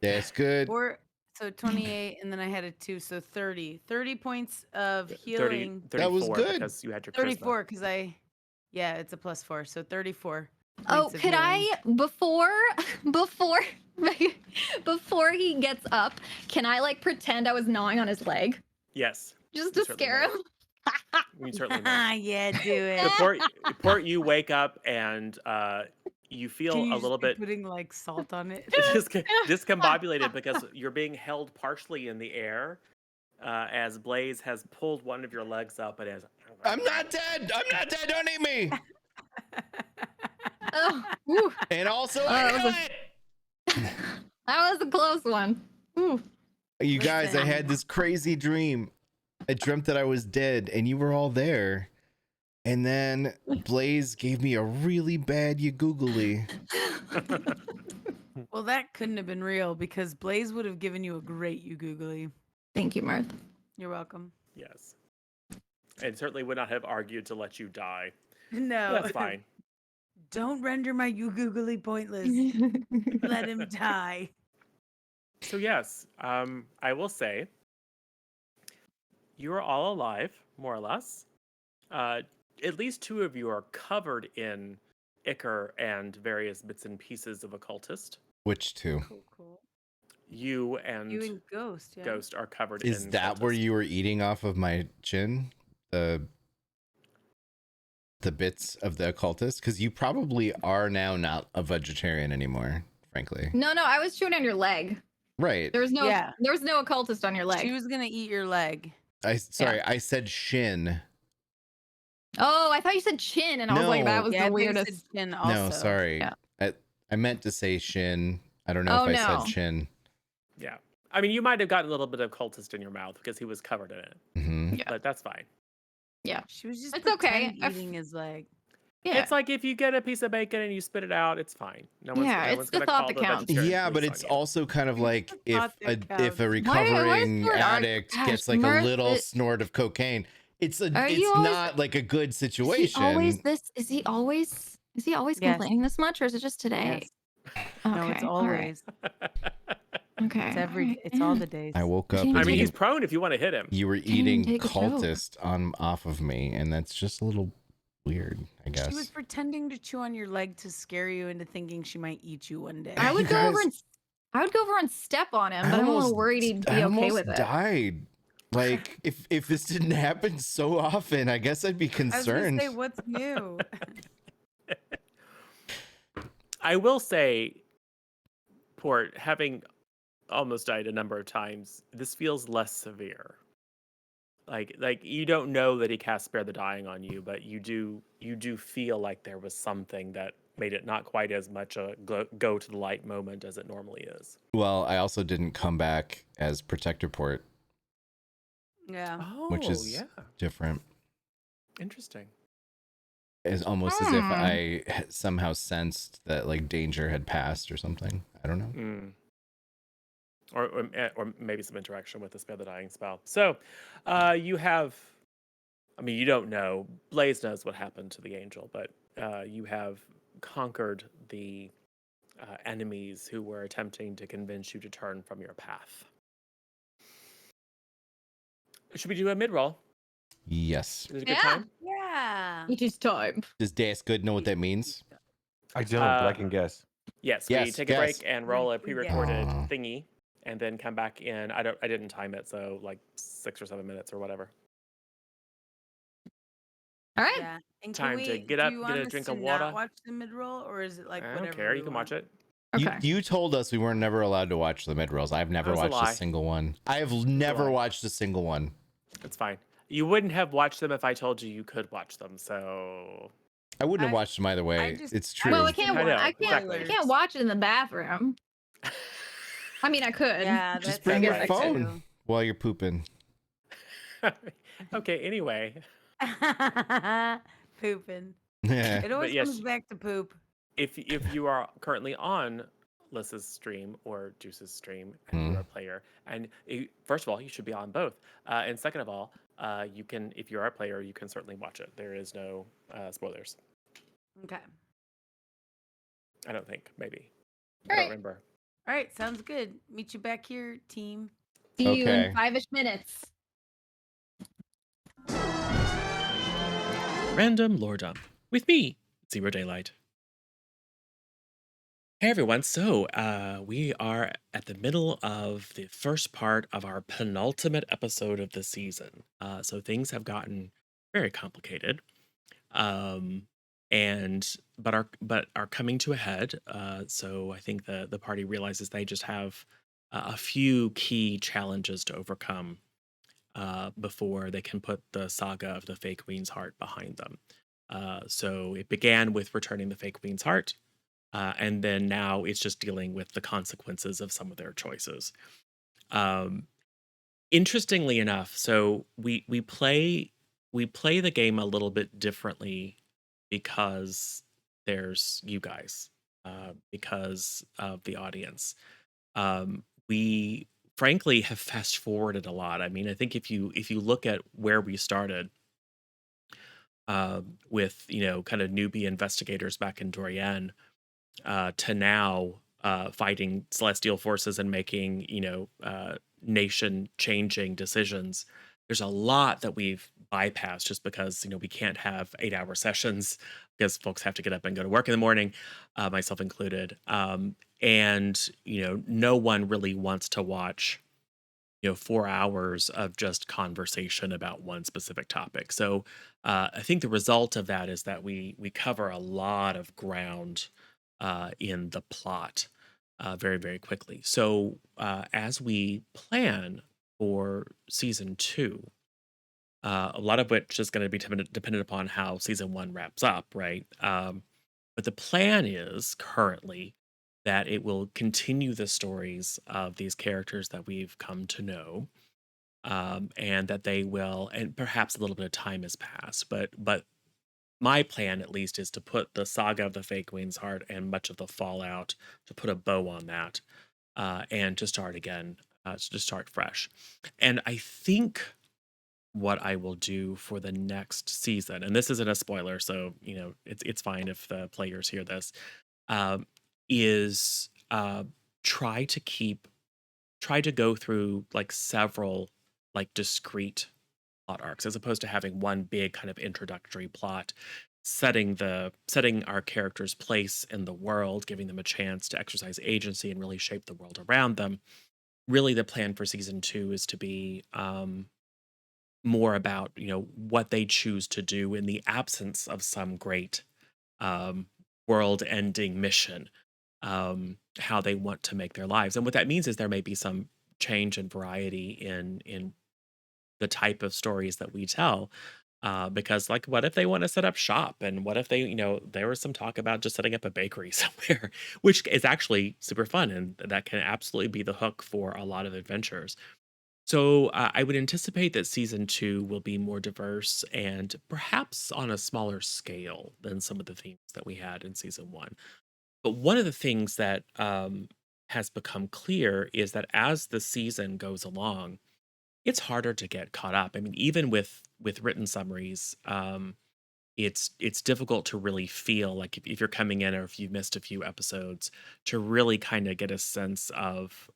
That's good. So 28, and then I had a 2, so 30. 30 points of 30, healing. 34 That was good. because you had your charisma. 34 because yeah, it's a +4, so 34. Oh, points of could healing. before he gets up, can I like pretend I was gnawing on his leg Yes. just You to certainly scare may. him? You certainly may. Yeah, do it. So Port, you wake up and you feel Can you a just little be bit putting like salt on it? discombobulated because you're being held partially in the air as Blaze has pulled one of your legs up and is. I'm not dead. I'm not dead. Don't eat me. Oh, whew. And also, Oh, I that knew was it. That was a close one. Ooh. You guys, I Listen. had this crazy dream. I dreamt that I was dead and you were all there. And then Blaze gave me a really bad you googly. Well, that couldn't have been real because Blaze would have given you a great you googly. Thank you, Mirth. You're welcome. Yes. And certainly would not have argued to let you die. No, That's fine. Don't render my you googly pointless. Let him die. So yes, I will say you are all alive, more or less. At least 2 of you are covered in ichor and various bits and pieces of occultist. Which two? Cool, cool. You and You and Ghost, yeah. Ghost are covered Is in that where cultist. you were eating off of my chin? The bits of the occultist? Because you probably are now not a vegetarian anymore, frankly. No, I was chewing on your leg. Right. There was no Yeah. there was no occultist on your leg. She was gonna eat your leg. I said shin. Oh, I thought you said chin, and I was like, that No. was Yeah, the I think it said weirdest. chin also. No, sorry. Yeah. I meant to say shin. I don't know Oh, if I no. said chin. Yeah. I mean, you might have got a little bit of cultist in your mouth because he was covered in it, Hmm. Yeah. but that's fine. Yeah. She was just It's okay. eating his leg. Yeah. It's like if you get a piece of bacon and you spit it out, it's fine. No one's it's the gonna thought call that the counts. vegetarian Yeah, but police it's on you. also kind of It's like the if thought a that if a counts. recovering Gosh, addict gets like a Murph, little snort of cocaine. It's Are you always- not like a good Is he situation. always this? Is he always Yes. complaining this much, or is it just today? Yes. Okay. No, it's all right, always. Okay. It's all the days. I woke Can't up even I and mean, take he's prone if you want to hit him. you were even eating take a joke. cultist off of me, and that's just a little weird, I guess. She was pretending to chew on your leg to scare you into thinking she might eat you one day. I would You go over guys- and step on him, but I'm a little worried he'd be I okay almost with it. died. Like if this didn't happen so often, I guess I'd be I was gonna concerned. say, what's new? I will say, Port, having almost died a number of times, this feels less severe. Like you don't know that he cast Spare the Dying on you, but you do feel like there was something that made it not quite as much a go to the light moment as it normally is. Well, I also didn't come back as Protector Port, Yeah. Oh, which is yeah, different. interesting. It's almost as if I somehow sensed that like danger had passed or something. I don't know. Mm. Or maybe some interaction with the Spare the Dying spell. So, you have, I mean, you don't know. Blaze knows what happened to the angel, but you have conquered the enemies who were attempting to convince you to turn from your path. Should we do a mid-roll? Yes. Is it a good Yeah. time? Yeah. It is time. Does Das Good know what that means? I don't, but I can guess. Yes, we Yes, take a break and roll a We pre-recorded guess. thingy, and then come back in. I didn't time it, so like 6 or 7 minutes or whatever. All right. Yeah. And Time can to we, get up, do you get want a us drink to of not water. watch the mid roll, or is it like I whatever? don't care. we You can want? watch it. Okay. You told us we weren't never allowed to watch the mid rolls. I've never That was a watched lie. a single one. I have never lie. watched a single one. It's fine. You wouldn't have watched them if I told you could watch them. So I wouldn't have I- watched them either way. just- It's I true. Well, just we can't. I know, I can't. exactly. I can't watch it in the bathroom. I mean, I could. Yeah, Just that's bring your right. phone while you're pooping. okay. Anyway, Pooping. Yeah. It always yes. comes back to poop. if you are currently on Lys's stream or Juice's stream and you're a player, and first of all, you should be on both. And second of all, you can, if you're a player, you can certainly watch it. There is no spoilers. Okay. I don't think. Maybe. All I right. don't remember. All right. Sounds good. Meet you back here, team. See you Okay. in 5-ish minutes. Random Lordom with me, Zero Daylight. Hey everyone, so we are at the middle of the first part of our penultimate episode of the season. So things have gotten very complicated, but are coming to a head. So I think the party realizes they just have a few key challenges to overcome before they can put the saga of the Fake Queen's Heart behind them. So it began with returning the Fake Queen's Heart. And then now it's just dealing with the consequences of some of their choices. Interestingly enough, so we play the game a little bit differently because there's you guys, because of the audience. We frankly have fast forwarded a lot. I mean, I think if you look at where we started, with kind of newbie investigators back in Dorian, to now fighting celestial forces and making nation changing decisions, there's a lot that we've bypassed just because we can't have 8-hour sessions because folks have to get up and go to work in the morning, myself included. and no one really wants to watch 4 hours of just conversation about one specific topic. So I think the result of that is that we cover a lot of ground in the plot very, very quickly. So as we plan for season 2, a lot of which is going to be dependent upon how season 1 wraps up, right? But the plan is currently that it will continue the stories of these characters that we've come to know, and that they will, and perhaps a little bit of time has passed, but my plan at least is to put the saga of the fake Queen's Heart and much of the fallout, to put a bow on that, and to start again, to start fresh. And I think what I will do for the next season, and this isn't a spoiler, so it's fine if the players hear this, um, is try to keep try to go through like several like discrete plot arcs, as opposed to having one big kind of introductory plot, setting our characters' place in the world, giving them a chance to exercise agency and really shape the world around them. Really, the plan for season 2 is to be more about what they choose to do in the absence of some great um, world-ending mission, how they want to make their lives. And what that means is there may be some change and variety in the type of stories that we tell. Because, like, what if they want to set up shop? And what if there was some talk about just setting up a bakery somewhere, which is actually super fun. And that can absolutely be the hook for a lot of adventures. So I would anticipate that season 2 will be more diverse and perhaps on a smaller scale than some of the themes that we had in season 1. But one of the things that has become clear is that as the season goes along, it's harder to get caught up. I mean, even with written summaries, it's difficult to really feel like if you're coming in or if you've missed a few episodes, to really kind of get a sense of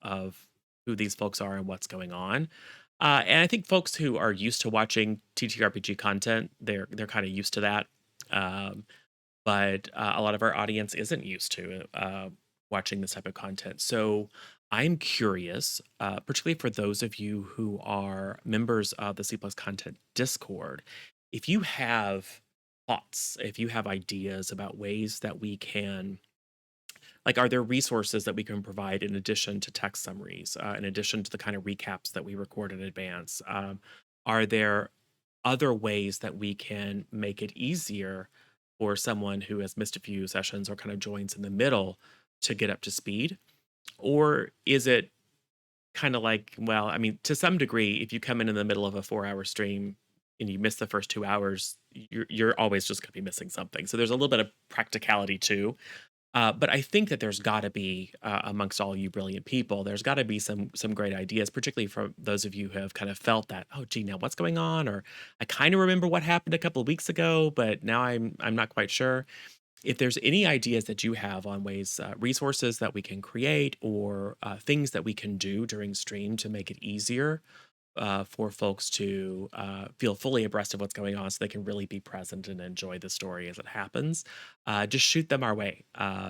who these folks are and what's going on. And I think folks who are used to watching TTRPG content, they're kind of used to that. Um, but a lot of our audience isn't used to watching this type of content. So I'm curious, particularly for those of you who are members of the C Plus Content Discord, if you have thoughts, if you have ideas about ways that we can, like, are there resources that we can provide in addition to text summaries, in addition to the kind of recaps that we record in advance? Are there other ways that we can make it easier for someone who has missed a few sessions or kind of joins in the middle to get up to speed? Or is it kind of like, well, I mean, to some degree, if you come in the middle of a 4-hour stream and you miss the first 2 hours, you're always just going to be missing something. So there's a little bit of practicality too. But I think that there's got to be, amongst all you brilliant people, there's got to be some great ideas, particularly for those of you who have kind of felt that, oh, gee, now what's going on? Or I kind of remember what happened a couple of weeks ago, but now I'm not quite sure. If there's any ideas that you have on ways, resources that we can create, or things that we can do during stream to make it easier for folks to feel fully abreast of what's going on so they can really be present and enjoy the story as it happens, just shoot them our way,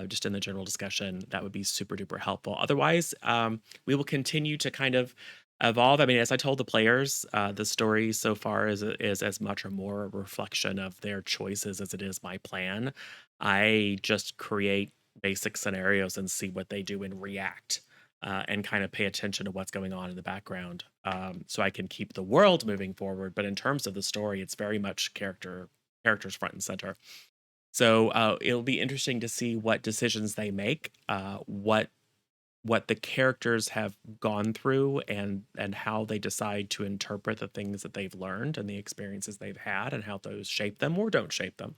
just in the general discussion. That would be super duper helpful. Otherwise, we will continue to kind of evolve. I mean, as I told the players, the story so far is as much or more a reflection of their choices as it is my plan. I just create basic scenarios and see what they do and react, and kind of pay attention to what's going on in the background, so I can keep the world moving forward. But in terms of the story, it's very much characters front and center. So it'll be interesting to see what decisions they make, what the characters have gone through, and how they decide to interpret the things that they've learned and the experiences they've had, and how those shape them or don't shape them,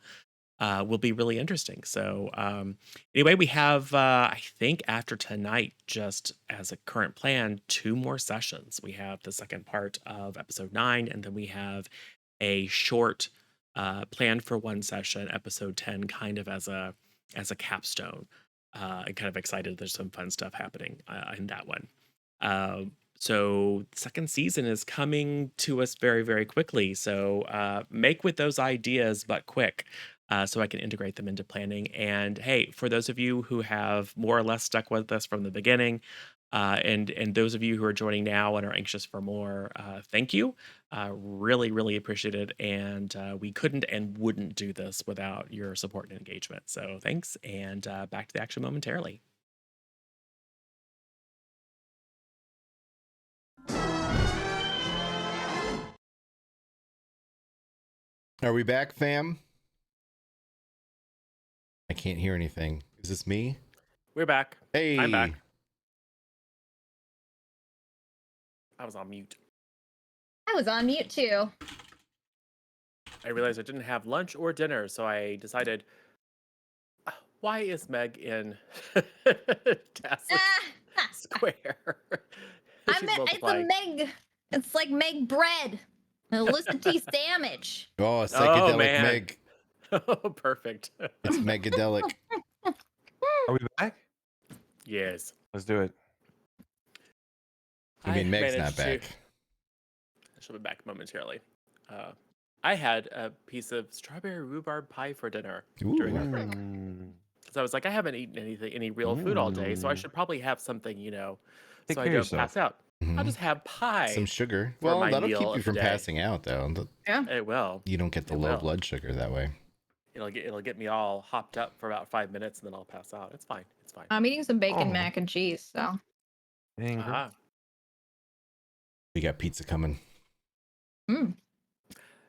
will be really interesting. So, anyway, we have, I think after tonight, just as a current plan, 2 more sessions. We have the second part of episode 9, and then we have a short plan for 1 session, episode 10, kind of as a capstone. I'm kind of excited. There's some fun stuff happening in that one. So second season is coming to us very, very quickly. So make with those ideas, but quick. so I can integrate them into planning. And hey, for those of you who have more or less stuck with us from the beginning, and those of you who are joining now and are anxious for more, thank you. Really, really appreciate it. And we couldn't and wouldn't do this without your support and engagement. So thanks, and back to the action momentarily. Are we back, fam? I can't hear anything. Is this me? We're back. Hey. I'm back. I was on mute. I was on mute too. I realized I didn't have lunch or dinner, so I decided, why is Meg in Tas's square? She's It's a multiplying. Meg. It's like Meg bread. Elicity sandwich. Oh, psychedelic man. Meg. Oh, perfect. It's megadelic. Are we back? Yes. Let's do it. I mean, Meg's managed not back. She'll be back momentarily. I had a piece of strawberry rhubarb pie for dinner during our break. So I was like, I haven't eaten any real food all day, so I should probably have something, Take so I care don't of yourself. pass out. I'll just have pie. Some sugar. for Well, my that'll meal keep you of the from day. passing out, though. It will. You don't get the It low will. blood sugar that way. It'll get me all hopped up for about 5 minutes, and then I'll pass out. It's fine. It's fine. I'm eating some bacon Oh. mac and cheese, so. Dang, girl. Ah. We got pizza coming. Mm.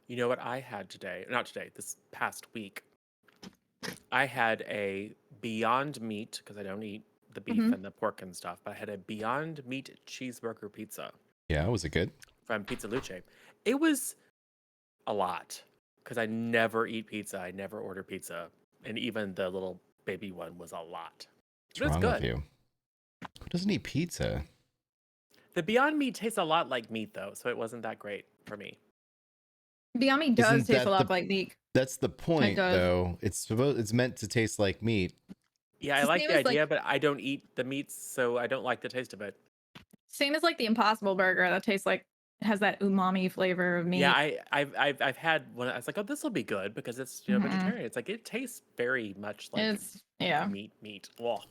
You know what I had today? Not today, this past week. I had a Beyond Meat, because I don't eat the beef and the pork and stuff, but I had a Beyond Meat cheeseburger pizza Yeah, was it good? from Pizza Luce. It was a lot, because I never eat pizza. I never order pizza. And even the little baby one was a lot. What's But it's wrong good. with you? Who doesn't eat pizza? The Beyond Meat tastes a lot like meat, though, so it wasn't that great for me. Beyond Meat does Isn't taste that a lot the- like meat. That's the point, does. though. It's meant to taste like meat. Yeah, I It's the like same the as, like- idea, but I don't eat the meats, so I don't like the taste of it. Same as like the Impossible Burger that tastes like has that umami flavor of meat. Yeah, I've had one. I was like, oh, this will be good because it's vegetarian. It's like it tastes very much like It's yeah. meat. Whoa.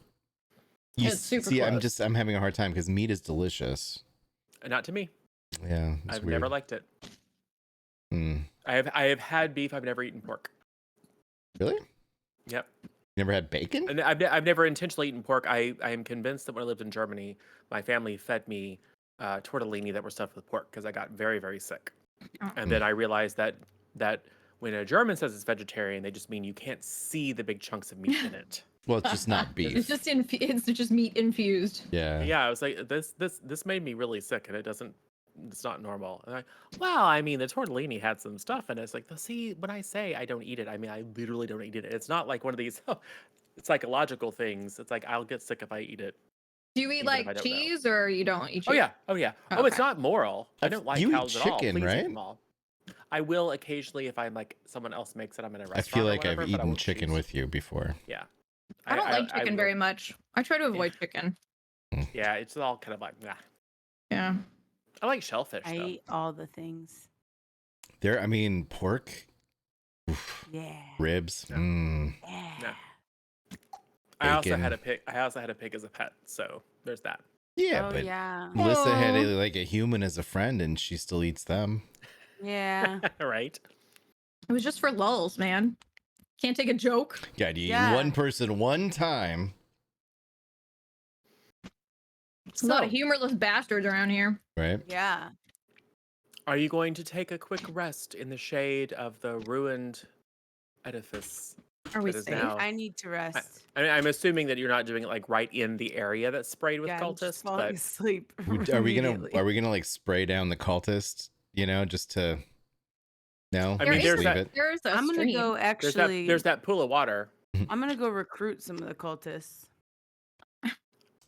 You It's super see, close. I'm having a hard time because meat is delicious. Not to me. Yeah, it's I've weird. never liked it. Hmm. I have had beef. I've never eaten pork. Really? Yep. Never had bacon? And I've never intentionally eaten pork. I am convinced that when I lived in Germany, my family fed me tortellini that were stuffed with pork because I got very, very sick. Oh. And then I realized that when a German says it's vegetarian, they just mean you can't see the big chunks of meat in it. Well, it's just not beef. It's just it's just meat infused. Yeah. Yeah, I was like, this made me really sick, and it's not normal. And well, I mean, the tortellini had some stuff, and it's like, see, when I say I don't eat it, I mean I literally don't eat it. It's not like one of these psychological things. It's like I'll get sick if I eat it. Do you eat Even if I like don't know. cheese or you don't eat cheese? Oh yeah. Oh, it's Okay. not moral. I don't like You eat cows at all. chicken, Please eat right? them all. I will occasionally if I'm like someone else makes it. I'm in a restaurant. I feel or like whatever, I've but I eaten won't chicken choose. with you before. Yeah. I don't like chicken will- very much. I try to avoid chicken. Yeah, it's all kind of like nah. Yeah. I like shellfish I though. eat all the things. I mean, pork, oof, Yeah. ribs. Yeah. Yeah. Yeah. I also Bacon. had a pig. I also had a pig as a pet, so there's that. Yeah, Oh but yeah. Melissa had Aw. like a human as a friend, and she still eats them. Yeah. Right? It was just for lulls, man. Can't take a joke. God, you Yeah. eat one person one time. There's a lot of So, humorless bastards around here. Right? Yeah. are you going to take a quick rest in the shade of the ruined edifice? Are we That is safe? now- I need to rest. I'm assuming that you're not doing it like right in the area that's sprayed with Yeah, I'm just cultists, falling but asleep. Are we gonna immediately. like spray down the cultist? Just to no. I mean, Just there's leave that- it. There's a I'm gonna stream. go actually. there's that pool of water. I'm gonna go recruit some of the cultists.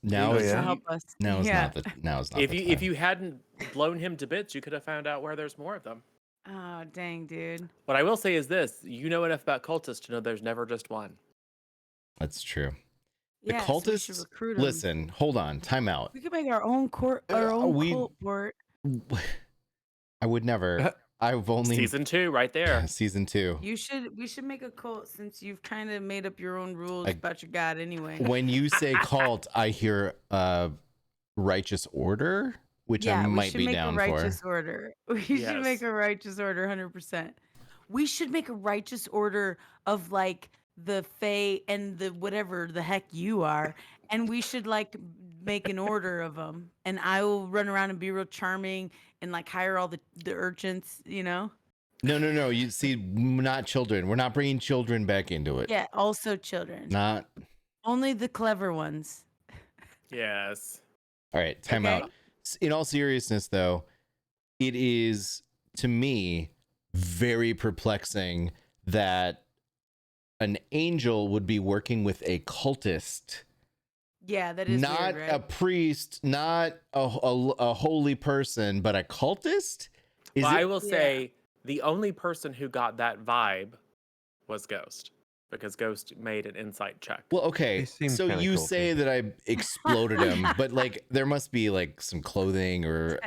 Now Oh, is to yeah? help us. now is Yeah. not the now is not If the you if time. you hadn't blown him to bits, you could have found out where there's more of them. Oh dang, dude. What I will say is this: you know enough about cultists to know there's never just one. That's true. The Yeah, so we should cultists. recruit 'em. Listen, hold on, time out. We could make our own court, our Uh, own we- cult port. I would never. I've only Season 2 right there. season 2. We should make a cult since you've kind of made up your own rules I- about your god anyway. When you say cult, I hear righteous order, which I Yeah, we might should be make down a for. righteous order. We should make Yes. a righteous order 100%. We should make a righteous order of like the fae and the whatever the heck you are, and we should like make an order of them. And I will run around and be real charming and like hire all the urchins, you know? No. You see, not children. We're not bringing children back into it. Yeah, also children. Not. Only the clever ones. Yes. All right, time Okay. out. In all seriousness, though, it is, to me, very perplexing that an angel would be working with a cultist, Yeah, that is not weird, a right? priest, not a holy person, but a cultist. Is But I it? will say the only person who got that vibe was Ghost, because Ghost made an insight check. Well, okay. They seem So kinda you culty. say that I exploded him, but like there must be like some clothing, or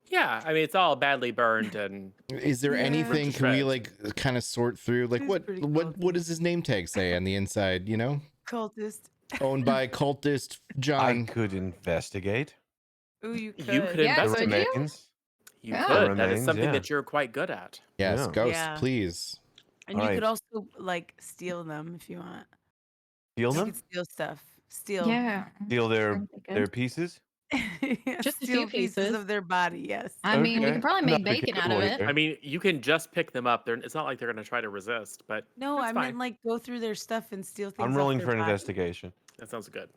Yeah, I mean it's all badly burned and is there Yeah. anything? Can we Shreds. like kind of sort through? Like He's what pretty what culty. does his name tag say on the inside? You know, Cultist. owned by cultist I John. could investigate Ooh, you could. You could Yeah, the investigate. could you? remains. You Yeah. could. That Remains, is something yeah. that you're quite good at. Yes, Yeah. ghost, Yeah. please. And you could Alright. also like steal them if you want. Steal You them? could steal stuff. Steal. Yeah. Steal their Sounds like their good. pieces? Yeah, Just a steal few pieces. of their body. Yes. I mean, we Okay. could probably Not make a bacon out of category it. there. I mean, you can just pick them up. It's not like they're going to try to resist, but No, that's I fine. meant like go through their stuff and steal things. I'm off rolling their for an body. investigation. That sounds good.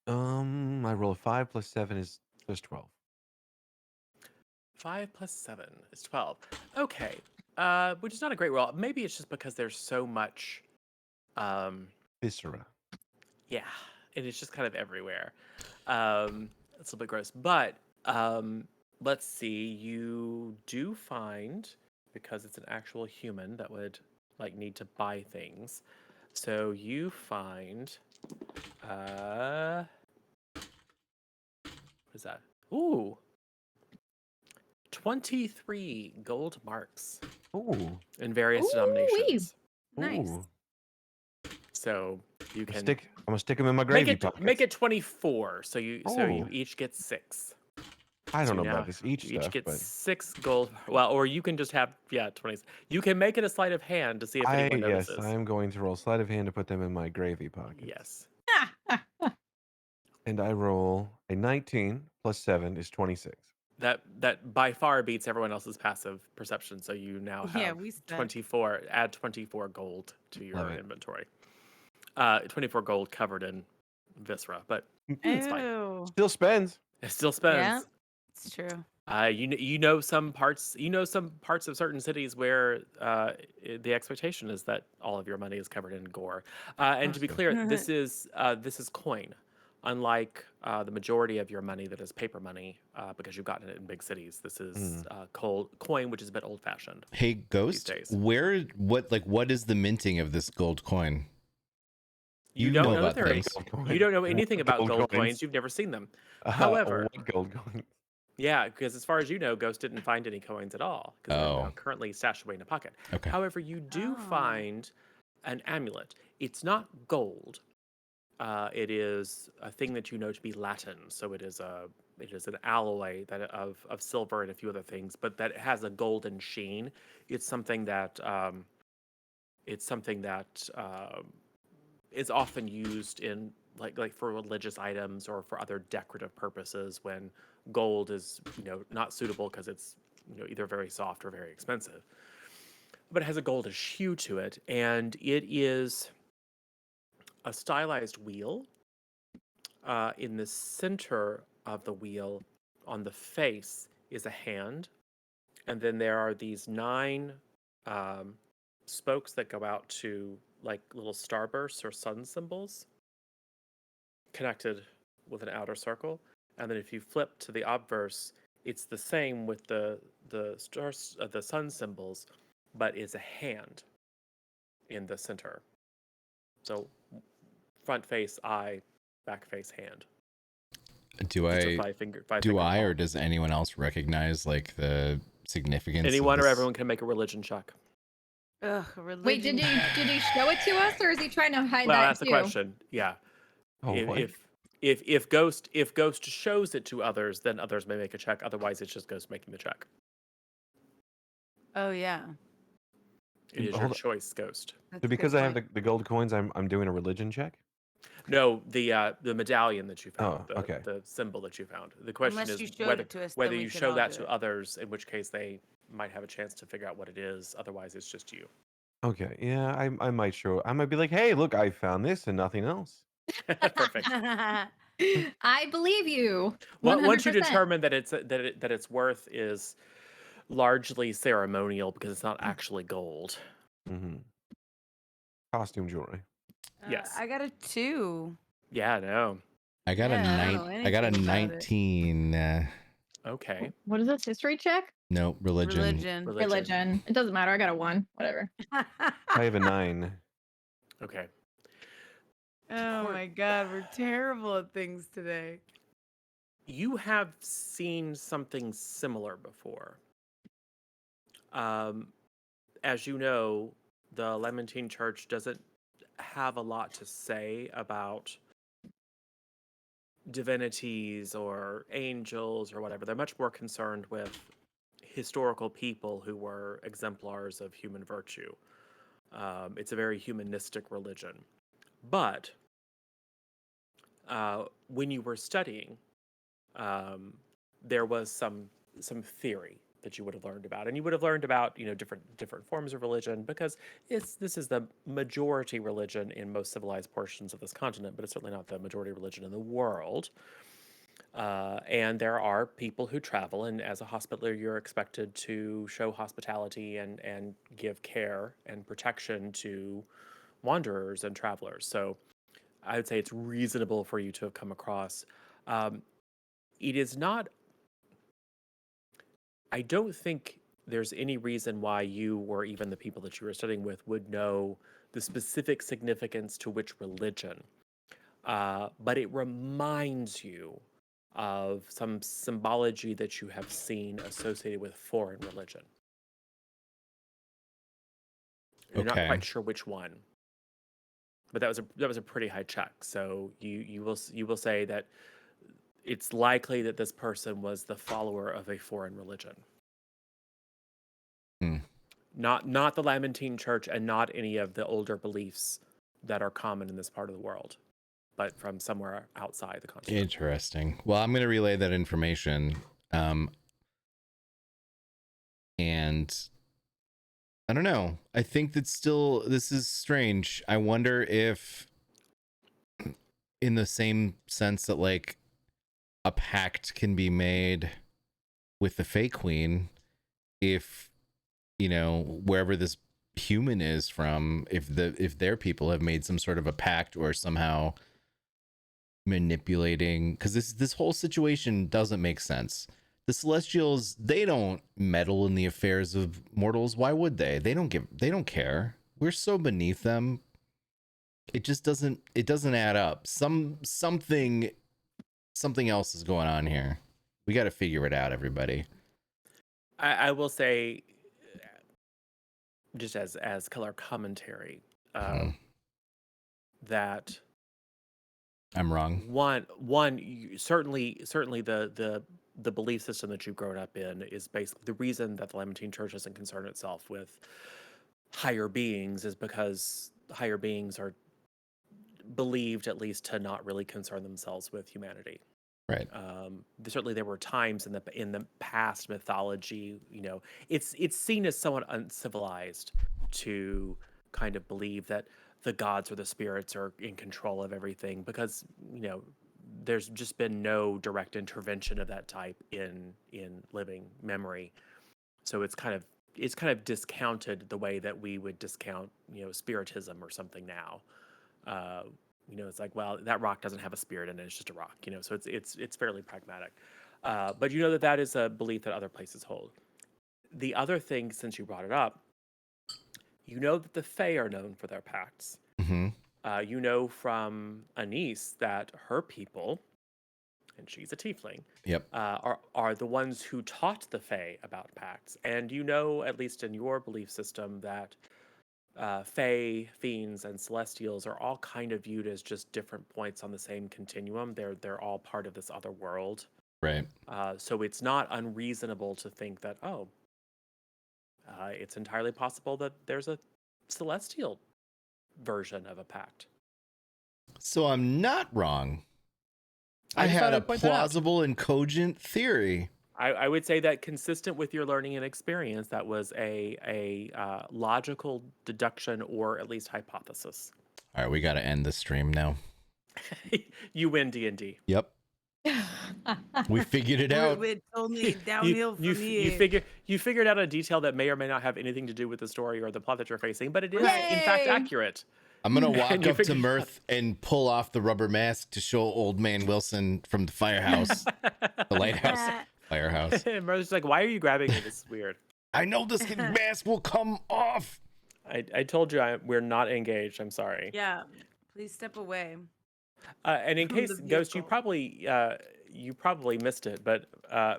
I roll a 5 plus 7 is 12. 5 plus 7 is 12. Okay. Which is not a great roll. Maybe it's just because there's so much Viscera. yeah, and it's just kind of everywhere. It's a little bit gross. But let's see, you do find, because it's an actual human that would like need to buy things. So you find what is that? Ooh. 23 gold marks Ooh. in various Ooh-wee. denominations. Nice. Ooh. So you I'm can gonna stick them in my make gravy it pockets. make it 24. So you Oh. each get 6. I So don't know now about this each you each stuff, get but 6 gold. Well, or you can just have 20. You can make it a sleight of hand to see if anyone yes, notices. I am going to roll sleight of hand to put them in my gravy pocket. Yes. And I roll a 19 plus 7 is 26. That by far beats everyone else's passive perception. So you now have Yeah, we suck. 24. Add 24 gold to your Love it. inventory. 24 gold covered in viscera, but it's fine. Ew. Still spends. It still spends. Yeah, it's true. You know some parts of certain cities where the expectation is that all of your money is covered in gore. And to be clear, this is coin, unlike the majority of your money that is paper money, because you've gotten it in big cities. This is coin, which is a bit old fashioned. Hey, Ghost, days. what is the minting of this gold coin? You know don't know about that there things. you don't know anything about Gold gold coins. coins. You've never seen them. However- what gold coins? Yeah, because as far as you know, Ghost didn't find any coins at all because they're Oh. currently stashed away in a pocket. Okay. However, you do Oh. find an amulet. It's not gold. It is a thing that you know to be Latin. So it is an alloy of silver and a few other things, but that has a golden sheen. It's something that is often used in like for religious items or for other decorative purposes when gold is not suitable because it's either very soft or very expensive. But it has a goldish hue to it, and it is a stylized wheel. In the center of the wheel, on the face, is a hand, and then there are these 9 spokes that go out to like little starbursts or sun symbols connected with an outer circle. And then if you flip to the obverse, it's the same with the stars, the sun symbols, but is a hand in the center. So front face eye, back face hand. Do Just a I five finger or palm. does anyone else recognize like the significance. of Anyone or this. everyone can make a religion check. Ugh, Wait, religion. did he show it to us, or is he trying to hide Well, that that's the too? question. Yeah. Oh, what? If Ghost shows it to others, then others may make a check. Otherwise, it's just Ghost making the check. Oh yeah. It is your Hold on. choice, Ghost. That's So a because good I have point. the gold coins, I'm doing a religion check. No, the medallion that you found, Oh, okay. the symbol that you found. The question Unless you is showed it to us, then whether we you could show all that do to it. others, in which case they might have a chance to figure out what it is. Otherwise, it's just you. Okay, yeah, I might show. I might be like, hey, look, I found this and nothing else. Perfect. I believe you. Once you 100%. determine that that its worth is largely ceremonial because it's not actually gold. Mm-hmm. Costume jewelry. Yes. I got a 2. Yeah, no. I got Yeah, I a don't know I got a anything about it. 19. Okay. What is this? History check? No, religion. Religion. It doesn't matter. I got a 1. Whatever. I have a 9. Okay. Oh my god, we're terrible at things today. You have seen something similar before. As you know, the Lementine Church doesn't have a lot to say about divinities or angels or whatever. They're much more concerned with historical people who were exemplars of human virtue. It's a very humanistic religion. But when you were studying, there was some theory that you would have learned about, and you would have learned about different forms of religion, because this is the majority religion in most civilized portions of this continent, but it's certainly not the majority religion in the world. And there are people who travel, and as a hospitaller, you're expected to show hospitality and give care and protection to wanderers and travelers. So I would say it's reasonable for you to have come across. It is not. I don't think there's any reason why you or even the people that you were studying with would know the specific significance to which religion. But it reminds you of some symbology that you have seen associated with foreign religion. You're not Okay. quite sure which one, but that was a pretty high check. So you will say that it's likely that this person was the follower of a foreign religion. Hmm. Not the Lamentine Church, and not any of the older beliefs that are common in this part of the world, but from somewhere outside the continent. Interesting. Well, I'm going to relay that information. And I don't know. I think that this is strange. I wonder if, in the same sense that like a pact can be made with the Fey Queen, if wherever this human is from, if their people have made some sort of a pact or somehow manipulating, because this whole situation doesn't make sense. The Celestials, they don't meddle in the affairs of mortals. Why would they? They don't care. We're so beneath them. It just doesn't add up. Something else is going on here. We got to figure it out, everybody. I will say, just as color commentary, that I'm wrong. Certainly the belief system that you've grown up in is basically the reason that the Lamentine Church doesn't concern itself with higher beings, is because higher beings are believed, at least, to not really concern themselves with humanity. Right. Certainly there were times in the past mythology, it's seen as somewhat uncivilized to kind of believe that the gods or the spirits are in control of everything, because there's just been no direct intervention of that type in living memory. So it's kind of discounted the way that we would discount spiritism or something now. It's like, well, that rock doesn't have a spirit in it; it's just a rock. So it's fairly pragmatic. But that is a belief that other places hold. The other thing, since you brought it up, that the Fae are known for their pacts. Mm-hmm. From Anise that her people, and she's a tiefling, Yep. are the ones who taught the Fae about pacts. And you know, at least in your belief system, that Fae, fiends, and celestials are all kind of viewed as just different points on the same continuum. They're all part of this other world. Right. So it's not unreasonable to think that, it's entirely possible that there's a celestial version of a pact. So I'm not wrong. I just had thought a I'd point that out. plausible and cogent theory. I would say that consistent with your learning and experience, that was a logical deduction or at least hypothesis. All right, we got to end the stream now. You win D&D. Yep. We figured it out. It's only downhill from here. You figured out a detail that may or may not have anything to do with the story or the plot that you're facing, but it is Right. in fact Yay! accurate. I'm going to walk And you up to figured it out. Mirth and pull off the rubber mask to show old man Wilson from the firehouse, the lighthouse, firehouse. Mother's like, why are you grabbing me? This is weird. I know this mask will come off. I told you we're not engaged. I'm sorry. Yeah, please step away. And in From case the Ghost, you vehicle. probably missed it, but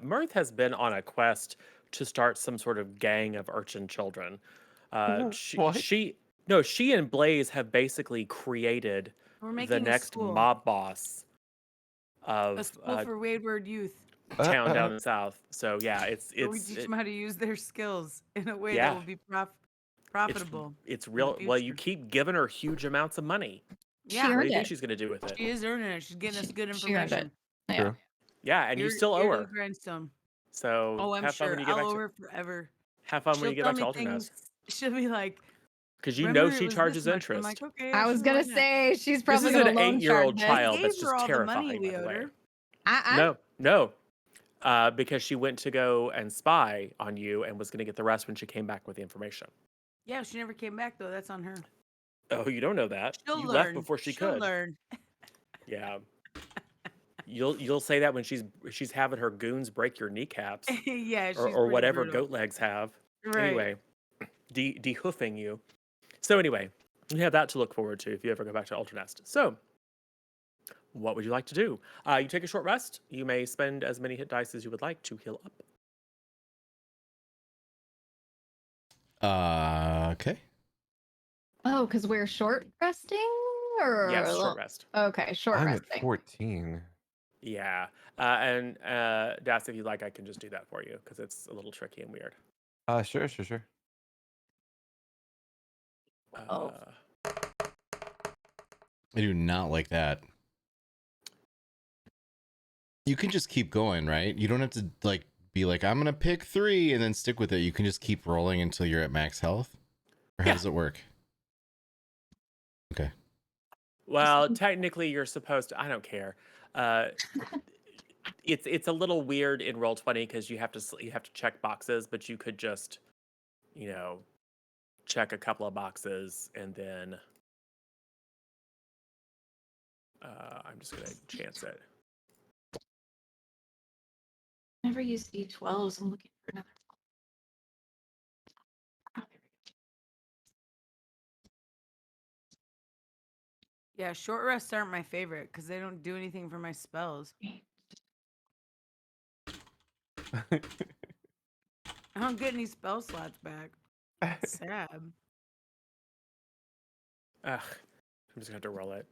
Mirth has been on a quest to start some sort of gang of urchin children. What? She and Blaze have basically created We're making the a next school. mob boss A of school for wayward youth. town down in the south. So yeah, Where we teach them how to use their skills in a way Yeah. that will be profitable. it's the real. Well, you future. keep giving her huge amounts of money. Yeah, She What do earned you think it. she's going to do with it? she is earning it. She's getting us good She earned it. information. Yeah. True. Yeah, and you You're- still owe you're her. the grindstone. So Oh, I'm have fun sure. when you get I'll back owe to her forever. have fun when She'll you get tell back to me Alternus. things. She'll be like, Because you "Remember know it she was charges this much?" interest. I'm like, okay. I was gonna sure, why not?" say she's This probably is gonna an loan 8-year-old shark this. child I that's gave just her all the terrifying, money we by the owed way. her. No. Because she went to go and spy on you and was going to get the rest when she came back with the information. Yeah, she never came back though. That's on her. Oh, you don't know that. She'll You learn. left before she She'll could. learn. Yeah. You'll say that when she's having her goons break your kneecaps Yeah, she's or pretty whatever brutal. goat legs have. Right. Anyway, dehoofing you. So anyway, you have that to look forward to if you ever go back to Alternest. So, what would you like to do? You take a short rest. You may spend as many hit dice as you would like to heal up. Okay. Oh, because we're short resting, or Yes, short rest. Okay, short I'm resting. at 14. Yeah. And Das, if you'd like, I can just do that for you because it's a little tricky and weird. Sure. Oh. I do not like that. You can just keep going, right? You don't have to be like, I'm gonna pick 3 and then stick with it. You can just keep rolling until you're at max health. Or how Yeah. does it work? Okay. Well, technically, you're supposed to. I don't care. It's a little weird in Roll20 because you have to check boxes, but you could just, check a couple of boxes and then I'm just gonna chance it. Never used D12s. I'm looking for another. Oh, there Yeah, short rests aren't my favorite because they don't do anything for my spells. I don't get any spell slots back. It's sad. Ugh, I'm just gonna have to roll it.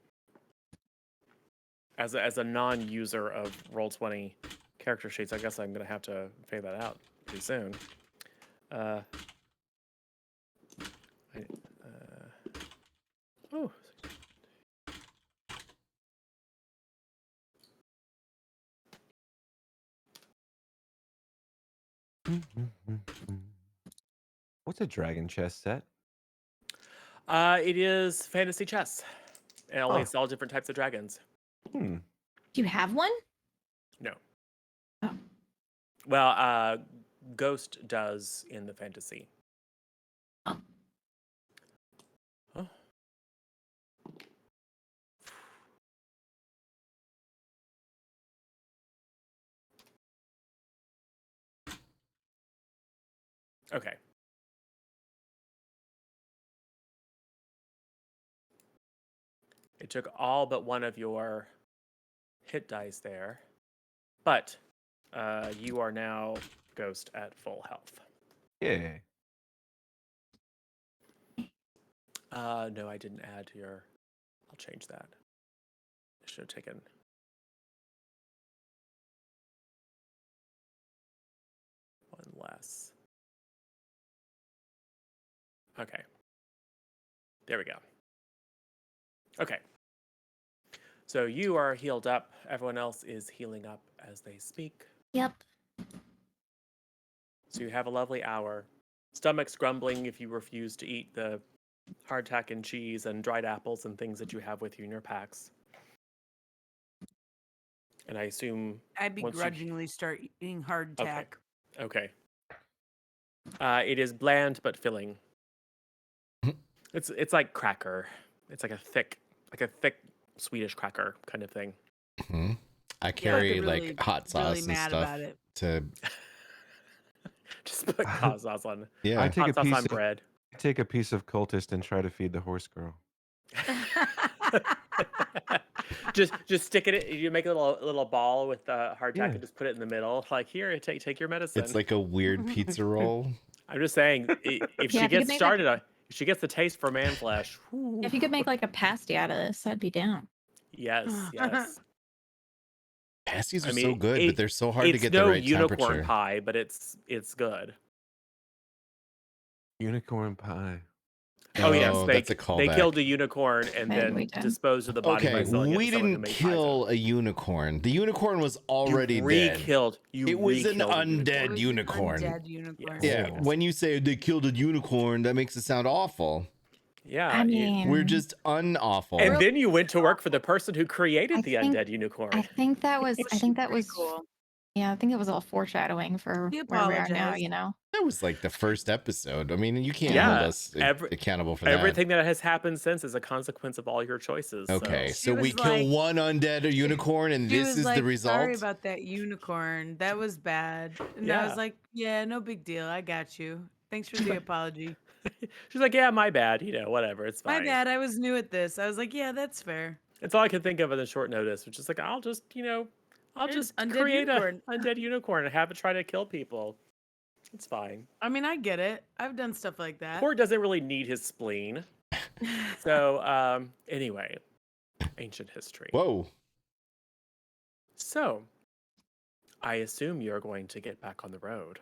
As a non-user of Roll20 character sheets, I guess I'm gonna have to figure that out pretty soon. Oh. What's a dragon chess set? It is fantasy chess. And only Oh. it's all different types of dragons. Hmm. Do you have one? No. Oh. Well, Ghost does in the fantasy. Oh. Huh? Okay. It took all but one of your hit dice there. but you are now ghost at full health. Yeah. No, I didn't add to your. I'll change that. I should have taken. One less. Okay. There we go. Okay. So you are healed up. Everyone else is healing up as they speak. Yep. So you have a lovely hour. Stomach's grumbling if you refuse to eat the hardtack and cheese and dried apples and things that you have with you in your packs. And I assume I once you- begrudgingly start eating hardtack. Okay. It is bland but filling. It's like cracker. It's like a thick Swedish cracker kind of thing. Mhm. I Yeah, carry really, like hot sauce really and mad stuff about it. to Just put hot sauce on. yeah. I take Hot a sauce piece on of bread. take a piece of cultist and try to feed the horse girl. just stick it. You make a little ball with the hardtack Yeah. and just put it in the middle. Like here, take your medicine. It's like a weird pizza roll. I'm just saying, if Yeah, she if you could gets make started, if she gets the taste for man flesh. If you could make like a pasty out of this, I'd be down. Yes. Pasties I are so mean, good, but they're so hard to it's get no the right unicorn temperature. pie, but it's good. Unicorn pie. Oh yes, that's a they callback. killed a unicorn and Maybe then we did. disposed of the body by Okay, selling it we to someone who didn't made pies kill out. a unicorn. The unicorn was already You dead. re-killed. It was an re-killed a undead It was unicorn. An undead unicorn. Yeah, Oh. when you say they killed a unicorn, that makes it sound awful. Yeah, I mean, We're just unawful. and then you went to work for the person who created I the think- undead unicorn. I think that was. I think that Pretty was. cool. Yeah, I think it was all foreshadowing for He where we are now. apologized. You know. That was like the first episode. I mean, you can't Yeah, hold us accountable for Everything that has happened since is a consequence of all your choices. that. Okay, So. so we was kill like- one undead unicorn, and She this was is like, the result. Sorry about that unicorn. That was bad. And I Yeah. was like, yeah, no big deal. I got you. Thanks for the apology. She's like, yeah, my bad. Whatever. It's My fine. bad. I was new at this. I was like, yeah, that's fair. It's all I could think of in the short notice, which is like, I'll just There's undead create unicorn. a undead unicorn and have it try to kill people. It's fine. I mean, I get it. I've done stuff like that. Poor doesn't really need his spleen. So, anyway, ancient history. Whoa. So, I assume you're going to get back on the road.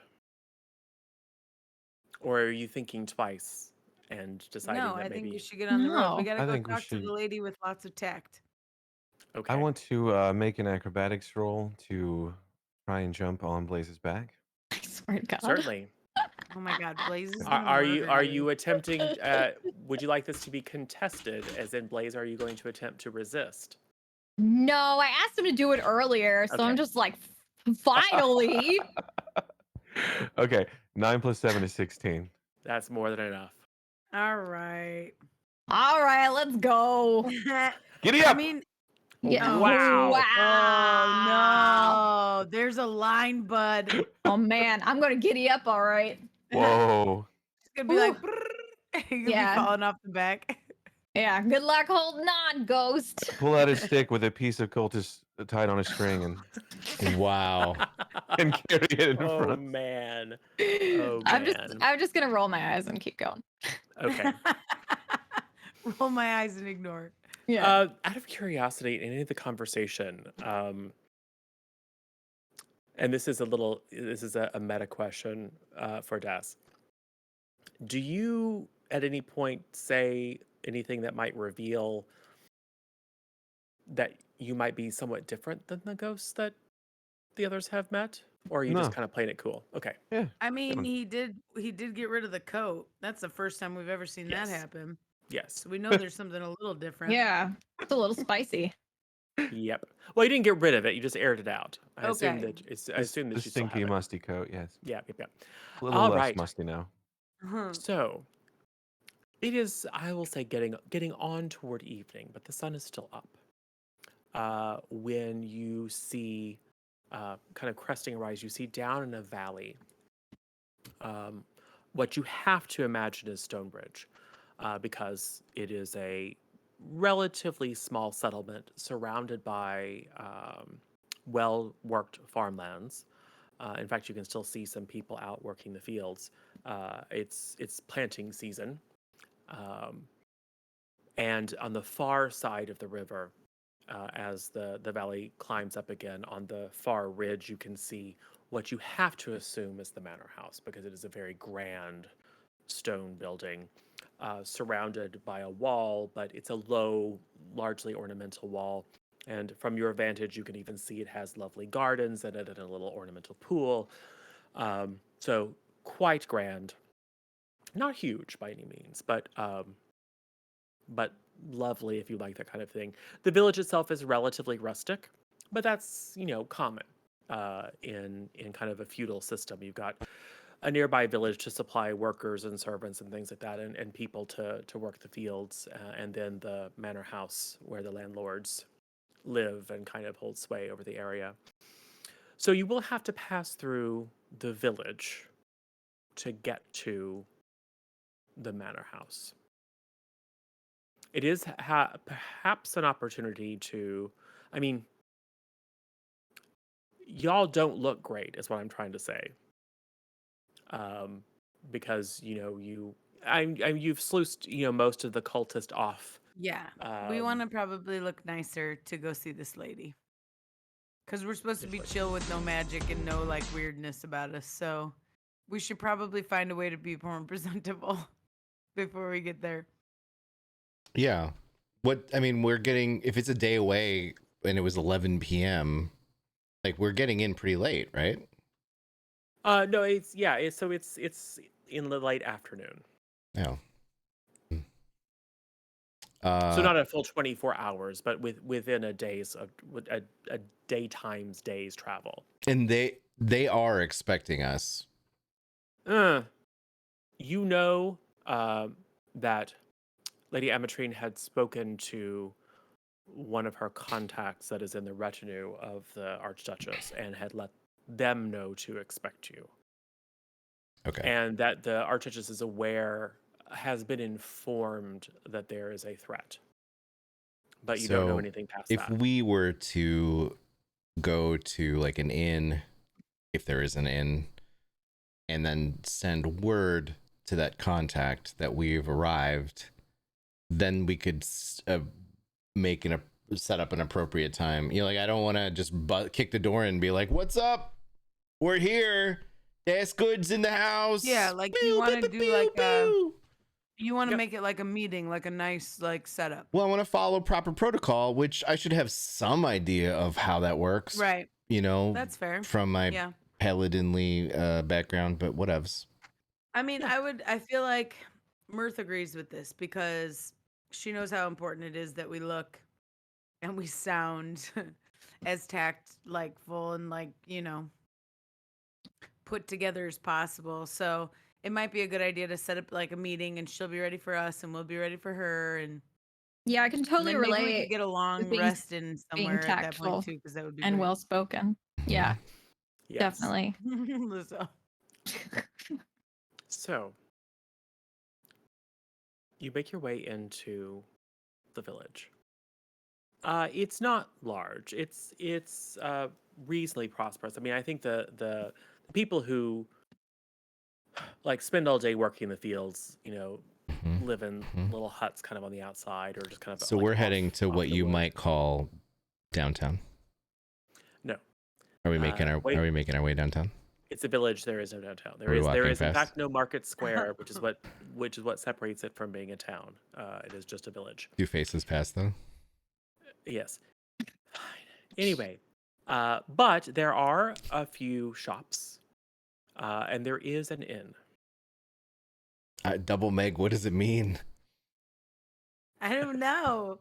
Or are you thinking twice and deciding No, that I maybe... think we should get on the road. We No. gotta I go think we talk to the should- lady with lots of tact. Okay. I want to make an acrobatics roll to try and jump on Blaze's back. I swear to God. Certainly. Oh my God, Blaze is Are you attempting... would you like this to be contested? As in, Blaze, are you going to attempt to resist? No, I asked him to do it earlier, so I'm Okay. just like, finally. Okay, 9 plus 7 is 16. That's more than enough. All right. All right, let's go. Giddy I up! mean, Yeah. Wow. oh no, there's a line, bud. It's Oh man, I'm gonna giddy up. All right. Whoa. gonna be like, Woo. you're gonna Yeah. be falling off the back. Yeah. Good luck holding on, ghost. Pull out a stick with a piece of cultist tied on a string Wow. and carry it in Oh front. man. Oh I'm man. just gonna roll my eyes and keep going. Okay. Roll my eyes and ignore. Yeah. Out of curiosity, in any of the conversation, and this is a meta question for Das. Do you at any point say anything that might reveal that you might be somewhat different than the ghosts that the others have met? Or are you just No. kind of playing it cool? Okay. I mean, Fun. he did get rid of the coat. That's the first time we've ever seen Yes. that happen. Yes. So we know there's something a little different. Yeah. It's a little spicy. Yep. Well, you didn't get rid of it. You just aired it out. I assume Okay. that I assume that The you still have stinky, it. musty coat, yes. Yeah. A little All less right. musty now. Uh-huh. So, it is, I will say, getting on toward evening, but the sun is still up. When you see, kind of cresting a rise, you see down in a valley, what you have to imagine is Stonebridge, because it is a relatively small settlement surrounded by well-worked farmlands. In fact, you can still see some people out working the fields. It's planting season, um, and on the far side of the river, as the valley climbs up again, on the far ridge, you can see what you have to assume is the manor house, because it is a very grand stone building, surrounded by a wall, but it's a low, largely ornamental wall. And from your vantage, you can even see it has lovely gardens in it and a little ornamental pool. So quite grand. Not huge by any means, but lovely if you like that kind of thing. The village itself is relatively rustic, but that's common in kind of a feudal system. You've got a nearby village to supply workers and servants and things like that, and people to work the fields, and then the manor house where the landlords live and kind of hold sway over the area. So you will have to pass through the village to get to the manor house. It is perhaps an opportunity to, I mean, y'all don't look great, is what I'm trying to say. Because you've sluiced most of the cultist off. Yeah. We want to probably look nicer to go see this lady. Because we're supposed to be chill with no magic and no like weirdness about us. So we should probably find a way to be more presentable before we get there. Yeah. We're getting, if it's a day away and it was 11 p.m., like we're getting in pretty late, right? No, it's in the late afternoon. Oh. So not a full 24 hours, but within a daytime's day's travel. And they are expecting us. That Lady Ametrine had spoken to one of her contacts that is in the retinue of the Archduchess and had let them know to expect you. Okay. And that the Archduchess has been informed that there is a threat. But you don't know anything past that. If we were to go to like an inn, if there is an inn, and then send word to that contact that we've arrived, then we could set up an appropriate time. I don't want to just kick the door and be like, "What's up? We're here. That's goods in the house." Yeah, like you want to do like you want to make it like a meeting, like a nice like setup. Well, I want to follow proper protocol, which I should have some idea of how that works. Right. That's fair. From my paladinly background, but whatevs. I feel like Mirth agrees with this because she knows how important it is that we look and we sound as tactful and put together as possible. So it might be a good idea to set up like a meeting, and she'll be ready for us and we'll be ready for her. And yeah, I can totally relate. Maybe we could get a long rest in somewhere at that point too, because that would be and great. well spoken. Yeah, yes. Definitely. So you make your way into the village. It's not large. It's reasonably prosperous. I think the people who like spend all day working in the fields, live in little huts kind of on the outside, or just kind of. So we're heading to what you might call downtown. No. Are we making our way downtown? It's a village. There is no downtown. There is in fact no market square, which is what separates it from being a town. It is just a village. Do faces pass though? Yes. Fine. Anyway, but there are a few shops, and there is an inn. Double Meg, what does it mean? I don't know.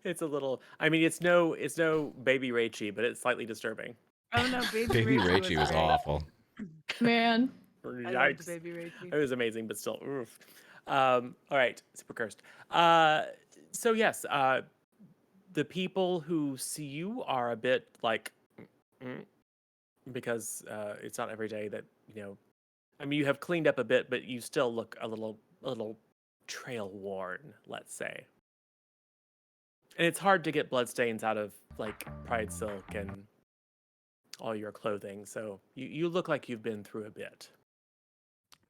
It's a little. It's no Baby Rachie, but it's slightly disturbing. Oh no, Baby Rachie was awful. Man, I loved Baby Rachie. It was amazing, but still, oof. All right, super cursed. So yes, the people who see you are a bit like, because it's not every day that you have cleaned up a bit, but you still look a little trail worn, let's say. And it's hard to get bloodstains out of like Pride Silk and all your clothing, so you look like you've been through a bit.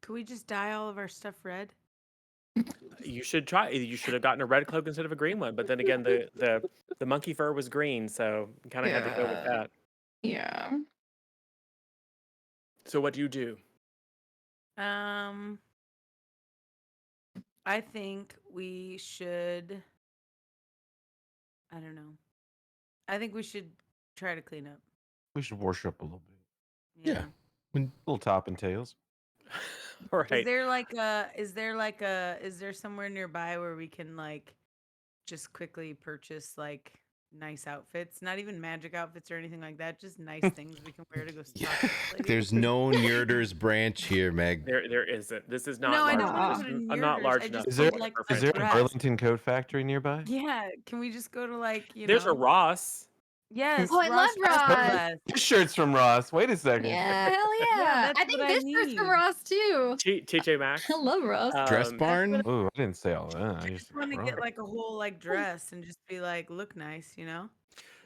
Could we just dye all of our stuff red? You should try. You should have gotten a red cloak instead of a green one. But then again, the monkey fur was green, so you kind of had to go with that. Yeah. So what do you do? I think we should. I don't know. I think we should try to clean up. We should worship a little bit. Yeah. Little top and tails. All Is right. there like a? Is there somewhere nearby where we can like just quickly purchase like nice outfits? Not even magic outfits or anything like that. Just nice things we can wear to go Yeah. talk to this lady. There's no Nerders branch here, Meg. There isn't. This is not. No, I large don't want enough. to go to I'm not Nerders. large I enough. just Is for there need, like, for is there a dress. Burlington coat factory nearby? Yeah, can we just go to like There's a Ross. Yes. Oh, I love Ross. Dress. This shirt's from Ross. Wait a second. Yeah, hell yeah. that's I think what I this shirt's from need. Ross too. TJ Maxx. I love Ross. Dress Um, barn? Oh, I didn't say all that. I I just just want to Ross. get like a whole like dress and just be like look nice, you know?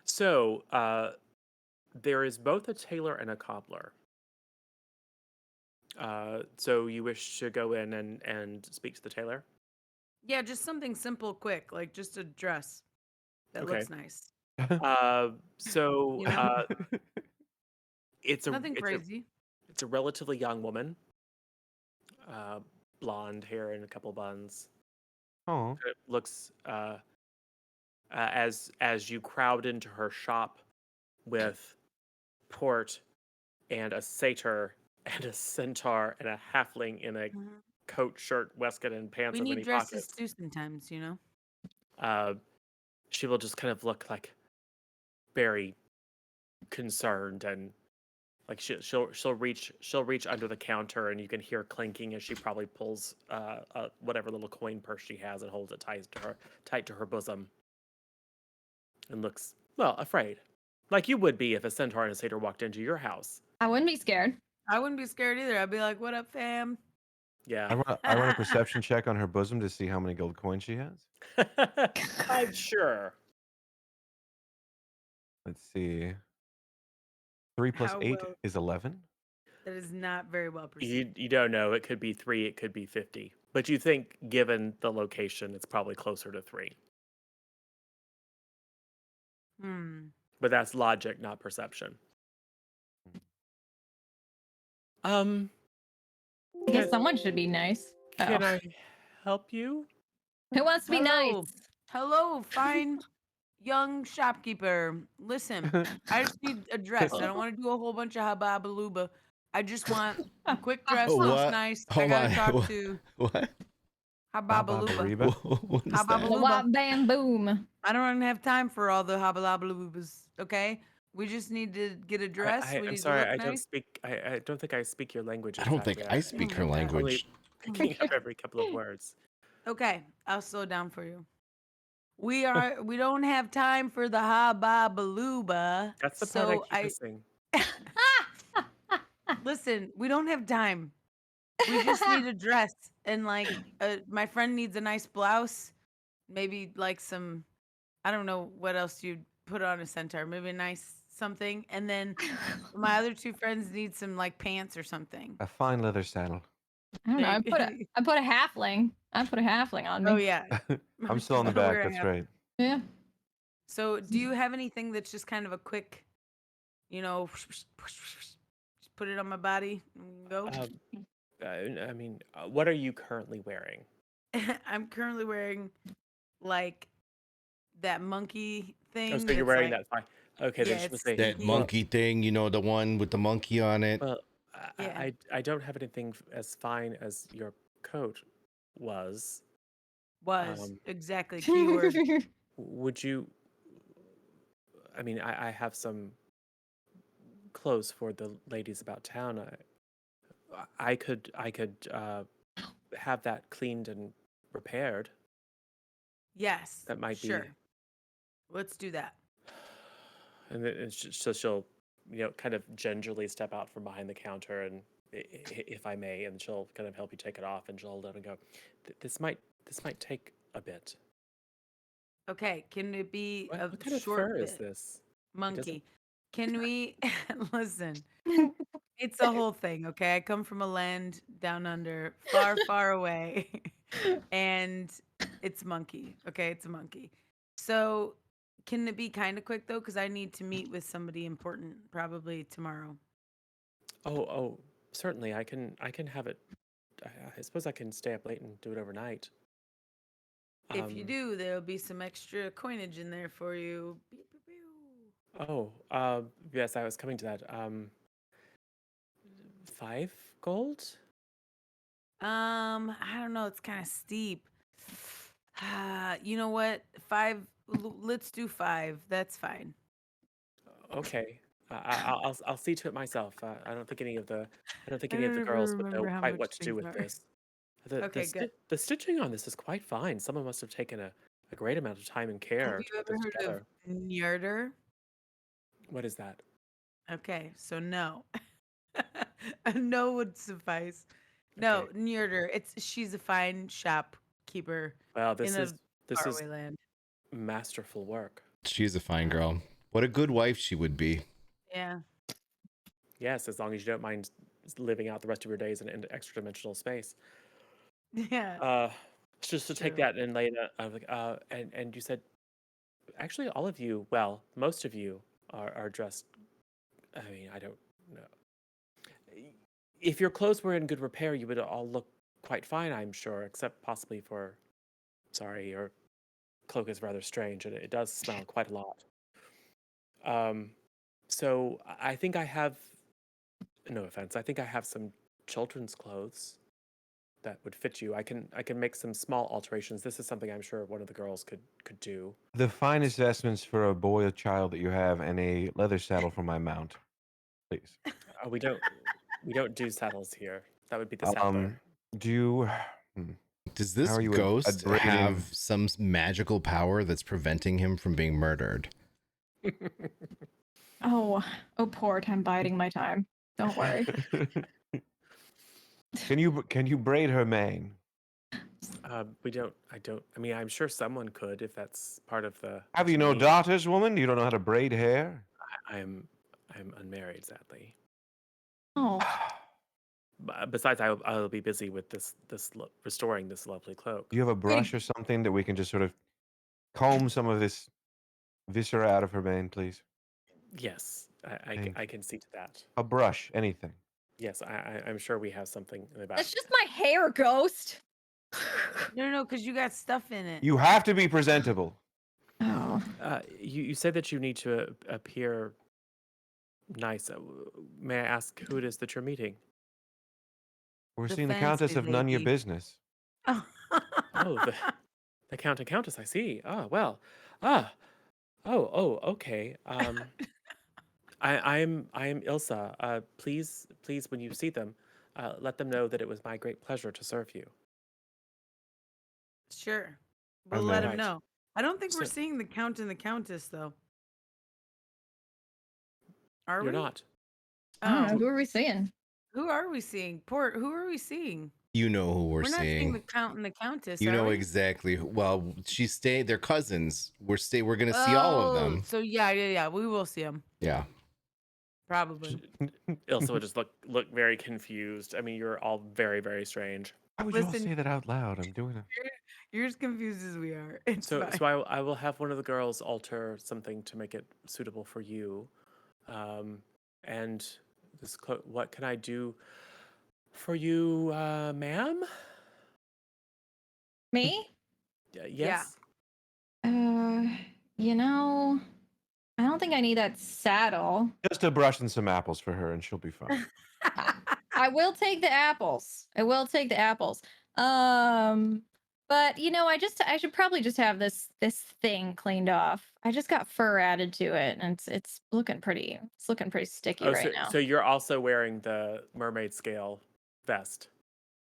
So there is both a tailor and a cobbler. So you wish to go in and speak to the tailor? Yeah, just something simple, quick, like just a dress that Okay. looks nice. So You know? it's a Nothing it's a crazy. it's a relatively young woman. Blonde hair and a couple buns. Oh, It looks as you crowd into her shop with port and a satyr and a centaur and a halfling in a coat, shirt, waistcoat, and pants We with need many dresses pockets. too sometimes, you know? She will just kind of look like very concerned and like she'll reach under the counter and you can hear clinking as she probably pulls whatever little coin purse she has and holds it tight to her bosom and looks afraid, like you would be if a centaur and a satyr walked into your house. I wouldn't be scared. I wouldn't be scared either. I'd be like, "What up, fam?" Yeah. I run a perception check on her bosom to see how many gold coins she has. I'm sure. Let's see. 3 plus How 8 well- is 11. That is not very well perceived. You don't know. It could be 3. It could be 50. But you think, given the location, it's probably closer to 3. But that's logic, not perception. I guess someone should be nice. Can Oh. I help you? Who wants to be Hello. nice? Hello, fine young shopkeeper. Listen, I just need a dress. I don't want to do a whole bunch of hababaluba. I just want a quick dress, looks What? nice. Hold I gotta on. talk What? to What? hababaluba. Babariba. What is How about that? Baluba? Wop bam boom. I don't even have time for all the hababalubas. Okay, we just need to get a dress. we I'm need sorry. to I look don't nice. speak. I don't think I speak your language. I don't think exactly. I speak her my God. language. Picking up every couple of words. Okay, I'll slow down for you. We don't have time for the hababaluba. That's the part so I keep missing. Listen, we don't have time. We just need a dress and like my friend needs a nice blouse, maybe like some I don't know what else you'd put on a centaur, maybe a nice something, and then my other two friends need some like pants or something. A fine leather saddle. I don't know. I put a halfling. I put a halfling on me. Oh yeah. I'm still on the Gotta back. wear a That's hat. right. Yeah. So do you have anything that's just kind of a quick, just put it on my body and go? I mean, what are you currently wearing? I'm currently wearing like that monkey thing. Oh, so you're that's wearing like- that fine. Okay, then Yeah, she was it's saying That Yeah. monkey thing, the one with the monkey on it. Well, Yeah. I don't have anything as fine as your coat was. Was Um, exactly keyword. Would you? I mean, I have some clothes for the ladies about town. I could have that cleaned and repaired. Yes. That might sure. be. Let's do that. And then so she'll, kind of gingerly step out from behind the counter, and if I may, and she'll kind of help you take it off, and she'll hold it and go, This might take a bit. Okay, can it be a What kind of short fur is bit? this? It doesn't. Monkey. Can we listen? It's a whole thing, okay? I come from a land down under, far, far away, and it's monkey. Okay, it's a monkey. So, can it be kind of quick though? Because I need to meet with somebody important probably tomorrow. Oh, certainly. I can have it. I suppose I can stay up late and do it overnight. If you Um. do, there'll be some extra coinage in there for you. Pew, pew, pew. Oh. Yes, I was coming to that. 5 gold. I don't know. It's kind of steep. You know what? Five. Let's do five. That's fine. Okay. I'll see to it myself. I don't think any of the I don't ever girls would know remember how quite much what to do things with are. this. Okay, good. The stitching on this is quite fine. Someone must have taken a great amount of time and Have care you to put ever this heard of together. Nyarder? What is that? Okay, so no. A no would suffice. No, Okay. Nyarder. She's a fine shopkeeper Well, in a this is faraway land. masterful work. She's a fine Uh, girl. What a good wife she would be. Yeah. yes, as long as you don't mind living out the rest of your days in extra dimensional space. Yeah. Uh, just to take True. that and lay it. Like, and you said actually all of you, well, most of you are dressed. I mean, I don't know. If your clothes were in good repair, you would all look quite fine, I'm sure, except possibly for. Sorry, your cloak is rather strange, and it does smell quite a lot. Um, so I think I have. No offense, I think I have some children's clothes that would fit you. I can make some small alterations. This is something I'm sure one of the girls could do. The finest vestments for a boy or child that you have, and a leather saddle for my mount, please. We don't do saddles here. That would be the saddler. Do you? hmm, Does How this are you ghost upbraiding? have some magical power that's preventing him from being murdered? Oh, port. I'm biding my time. Don't worry. Can you braid her mane? We don't. I don't. I mean, I'm sure someone could if that's part of the Have you no training. daughters, woman? You don't know how to braid hair? I'm unmarried, sadly. Oh, Besides, I'll be busy with restoring this lovely cloak. Do you have a brush pretty. or something that we can just sort of comb some of this viscera out of her mane, please? Yes, Thank I you. can see to that. A brush, anything. Yes, I'm sure we have something in the back. That's just my hair, ghost. No, because you got stuff in it. You have to be presentable. Oh, You said that you need to appear nice. May I ask who it is that you're meeting? We're The seeing the Countess fancy of None Your lady. Business. Oh. Oh, the Count and Countess. I see. Ah, well. Ah. Oh. Okay. I am Ilsa. Please, when you see them, let them know that it was my great pleasure to serve you. Sure. I We'll let him Right. know. I don't think we're So seeing the Count and the Countess, though. Are you're we? not. I don't know. Oh, Who are we seeing? who are we seeing? Port, who are we seeing? You know who we're We're not seeing seeing. the Count and the Countess, You are know we? exactly. Well, she's staying. They're cousins. We're gonna see all of Oh, them. so yeah. We will see him. Yeah. Probably. Ilsa would just look very confused. I mean, you're all very, very strange. Why would you all Listen, say that out loud? I'm doing it. you're as confused as we are. It's So fine. I will have one of the girls alter something to make it suitable for you. And what can I do for you, ma'am? Me? Yeah. Yes. You know, I don't think I need that saddle. Just a brush and some apples for her, and she'll be fine. I will take the apples. I will take the apples. But I should probably just have this thing cleaned off. I just got fur added to it, and it's looking pretty. It's looking pretty sticky Oh, right now. so you're also wearing the mermaid scale vest.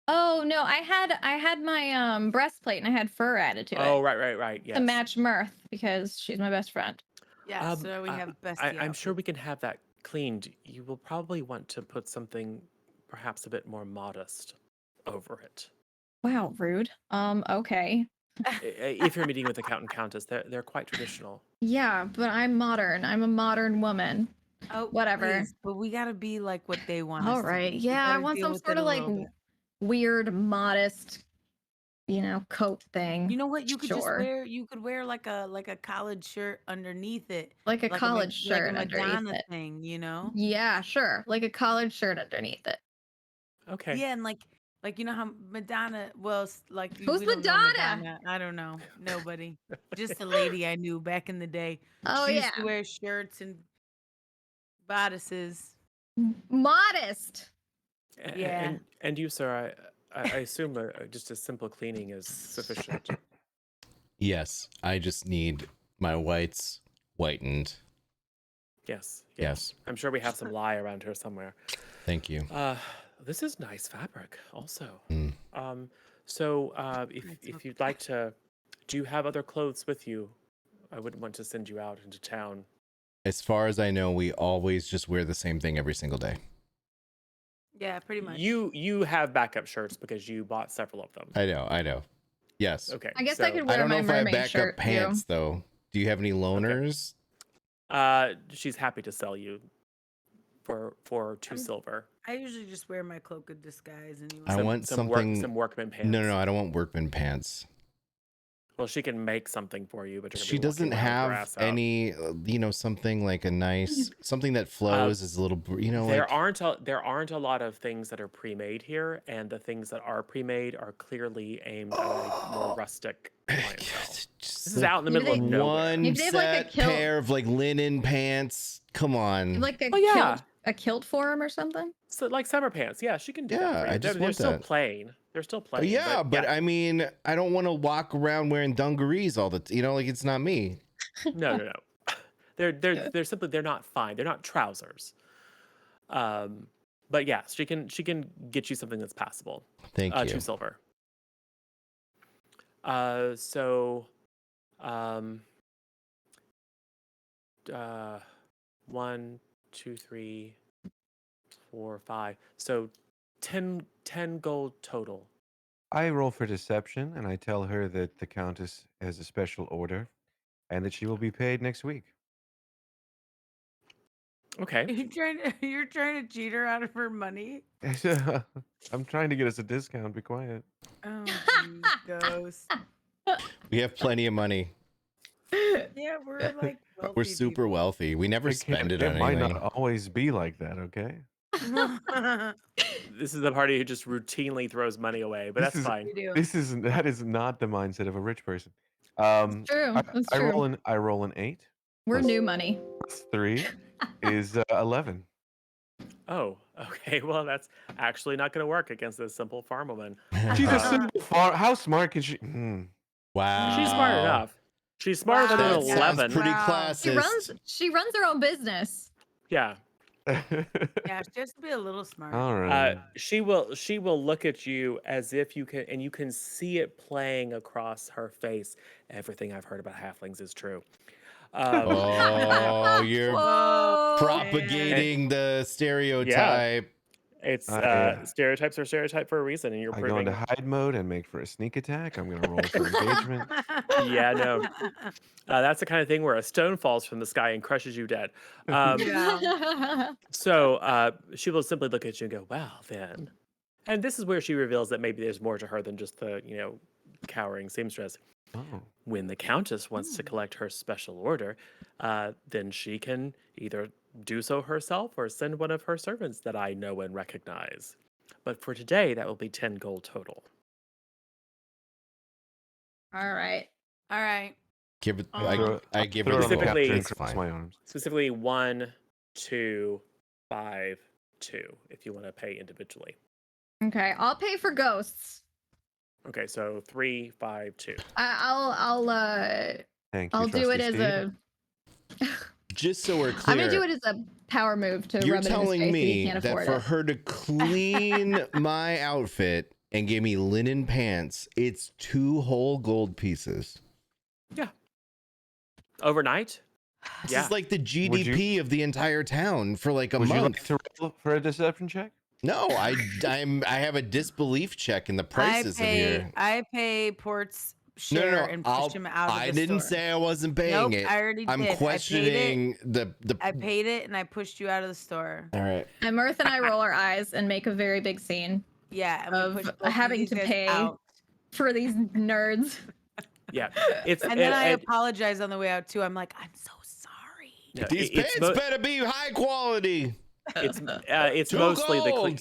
Oh no, I had my breastplate and I had fur added to Oh, it right. to Yes. match Mirth because she's my best friend. Yeah, so we have bestie I'm sure outfits. we can have that cleaned. You will probably want to put something perhaps a bit more modest over it. Wow, rude. Okay. If you're meeting with the count and countess, they're quite traditional. Yeah, but I'm modern. I'm a modern woman. Oh, Whatever. please, but we gotta be like what they want All us to right. be. We Yeah, I gotta want deal some with sort it of a like little bit. weird, modest, coat thing. You know what? You could just Sure. wear. You could wear like a collared shirt underneath it, Like a college like a shirt underneath Madonna it. thing. You know? Yeah, sure. Like a collared shirt underneath it. Okay. Yeah, and like you know how Madonna. Well, like Who's we don't know Madonna? Madonna. I don't know. Nobody. Just a lady I knew back in the day. Oh She yeah. used to wear shirts and bodices. Modest. Yeah. And you, sir, I assume just a simple cleaning is sufficient. Yes, I just need my whites whitened. Yes. Yes. I'm sure we have some lye around here somewhere. Thank you. This is nice fabric, also. Mm. So That's if you'd like to, do you have other clothes with you? I wouldn't want to send you out into town. As far as I know, we always just wear the same thing every single day. Yeah, pretty much. You have backup shirts because you bought several of them. I know. Yes. Okay. I guess I could wear I don't know my if I have mermaid backup shirt pants though. Do you have any loaners? She's happy to sell you for 2 silver. I usually just wear my cloak of disguise anyway. I want something. some workman pants. No, I don't want workman pants. Well, she can make something for you, but you're gonna She be walking doesn't around with your have ass out. any, something like a nice, something that flows is a little, There like. aren't a lot of things that are pre-made here, and the things that are pre-made are clearly aimed at a more rustic clientele. Just This is out in the middle of nowhere. one Maybe they have, like, a set kilt. pair of like linen pants. Come on. Like a Oh, yeah. kilt, a kilt for him or something. So like summer pants, yeah, she can do that. Yeah, For you. I just they're want still that. plain. They're still plain. Yeah, but I mean, I don't want to walk around wearing dungarees all the like it's not me. no. They're simply they're not fine. They're not trousers. But yes, she can get you something that's passable. Thank you. 2 silver. So 1, 2, 3, 4, 5. So 10 gold total. I roll for deception, and I tell her that the Countess has a special order, and that she will be paid next week. Okay. You're trying to cheat her out of her money? I'm trying to get us a discount. Be quiet. Oh, geez, ghost. We have plenty of money. Yeah, we're like We're wealthy super wealthy. We never spend it on might anything. not always be like that, okay? people. This is the party who just routinely throws money away, but This that's is- fine. We do. That is not the mindset of a rich person. True. That's I true. roll an 8. We're plus- new money. plus 3 is 11. Oh, okay. Well, that's actually not going to work against this simple farm woman. She's a Uh, simple farm. How smart can she? Wow. She's smart enough. She's smarter than That an Wow. sounds 11. pretty Wow. classist. She runs her own business. Yeah. Yeah, just to be a little smart. All right. She will look at you as if you can, and you can see it playing across her face. Everything I've heard about halflings is true. Oh, you're Whoa. propagating the stereotype. It's Yeah. stereotypes are stereotype for a reason, and you're I go proving. into hide mode and make for a sneak attack. I'm gonna roll for engagement. Yeah, no. That's the kind of thing where a stone falls from the sky and crushes you dead. Yeah. So she will simply look at you and go, "Well, then," and this is where she reveals that maybe there's more to her than just the cowering seamstress. Oh. When the Countess wants to collect her special order, then she can either do so herself or send one of her servants that I know and recognize. But for today, that will be 10 gold total. All right. All right. Give it. Uh, I give her Throw the it on the gold. Specifically- captain and It's cross fine. my arms. Specifically 1, 2, 5, 2, if you want to pay individually. Okay. I'll pay for ghosts. Okay, so 3, 5, 2. I'll Thank you. I'll do it trusty as steed. a. Just so we're I'm clear, gonna do it as a power move to you're rub it in his telling face that he me can't that afford for it. her to clean my outfit and give me linen pants, it's 2 whole gold pieces. Overnight? This Yeah. is like the Would you- GDP of the entire town for like a Would you month. like to roll for a deception check? No, I have a disbelief check in the prices of here. I pay Port's share and push him out of the I didn't store. say I wasn't paying Nope, it. I already I'm did. questioning I paid it and I pushed you out of the store. All right. And Mirth and I roll our eyes and make a very big scene Yeah, and we of pushed both having these to guys pay out. for these nerds. Yeah, it's And then I apologize on the way out too. I'm like, I'm so sorry. no, These it's pants better be high quality. it's Too mostly gold.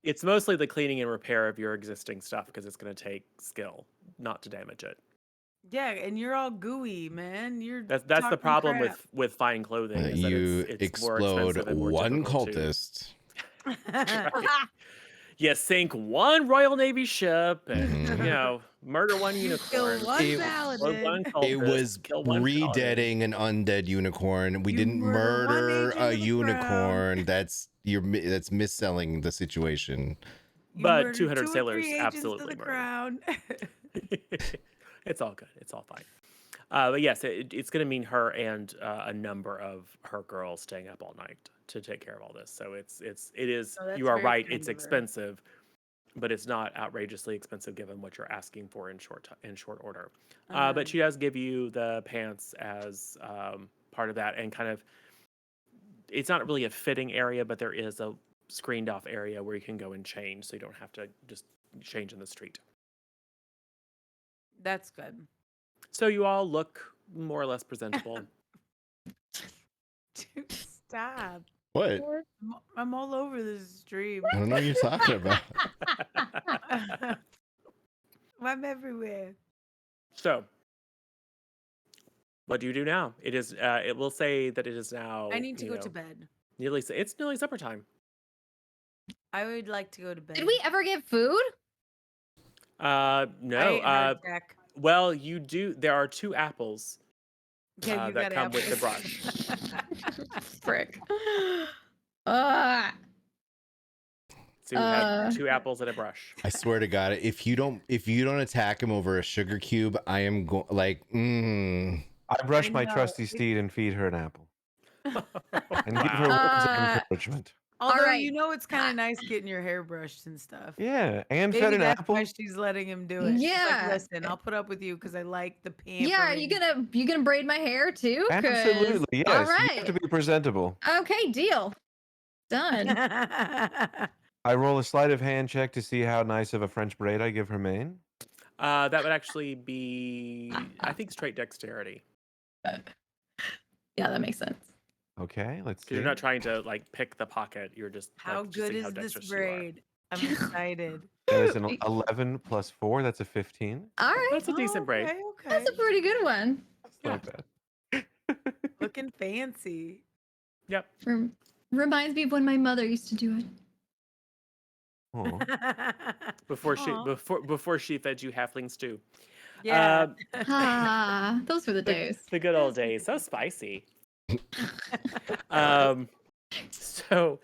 it's mostly the cleaning and repair of your existing stuff because it's going to take skill not to damage it. Yeah, and you're all gooey, man. That's the talking problem crap. with fine clothing. Is that You it's more explode expensive and more one difficult to- cultist. You sink one Royal Navy ship, and Mhm. you know, murder one unicorn. Kill one It- Explode one paladin. cultist, It was kill one paladin. re-deading an undead unicorn. We You didn't murder one murder agent a of the unicorn. That's misselling the situation. You But murdered 200 2 or sailors 3 agents absolutely to the murdered. crown. It's all good. It's all fine. But yes, it's going to mean her and a number of her girls staying up all night to take care of all this. So it is. Oh, that's You are very right. kind It's of her. expensive, but it's not outrageously expensive given what you're asking for in short order. But she does give you the pants as part of that, and kind of. It's not really a fitting area, but there is a screened off area where you can go and change, so you don't have to just change in the street. That's good. So you all look more or less presentable. Dude, stop. What? I'm all over this stream. I don't know what you're talking about. I'm everywhere. So, what do you do now? It is. It will say that it is now. I need to go to bed. It's nearly supper time. I would like to go to bed. Did we ever get food? No. I ate heart attack. Well, you do. There are 2 apples Yeah, you that got come with the apples. brush. Frick. So you have 2 apples and a brush. I swear to God, if you don't attack him over a sugar cube, I am I brush I my know. trusty steed and feed her an apple. And give her Wow. words of encouragement. Although right. you know it's kind of nice getting your hair brushed and stuff. Yeah, and fed Maybe an that's apple. why she's letting him do it. She's Yeah. like, listen, I'll put up with you because I like the pampering. Yeah, are you gonna braid my hair too? 'Cause- Absolutely, yes. All You have right. to be presentable. Okay, deal. Done. I roll a sleight of hand check to see how nice of a French braid I give her mane. That would actually be, I think, straight dexterity. Yeah, that makes sense. Okay, let's Because see. you're not trying to pick the pocket. You're just How just good seeing how is this dexterous you are. braid? I'm excited. That is an 11 plus 4. That's a 15. All right, That's a decent braid. Okay, that's a pretty good one. It's not bad. Looking fancy. Yep. Reminds me of when my mother used to do it. Aw. Before Aw. she fed you halfling stew. Yeah. Ah, those were the days. The good old days. So spicy. um, so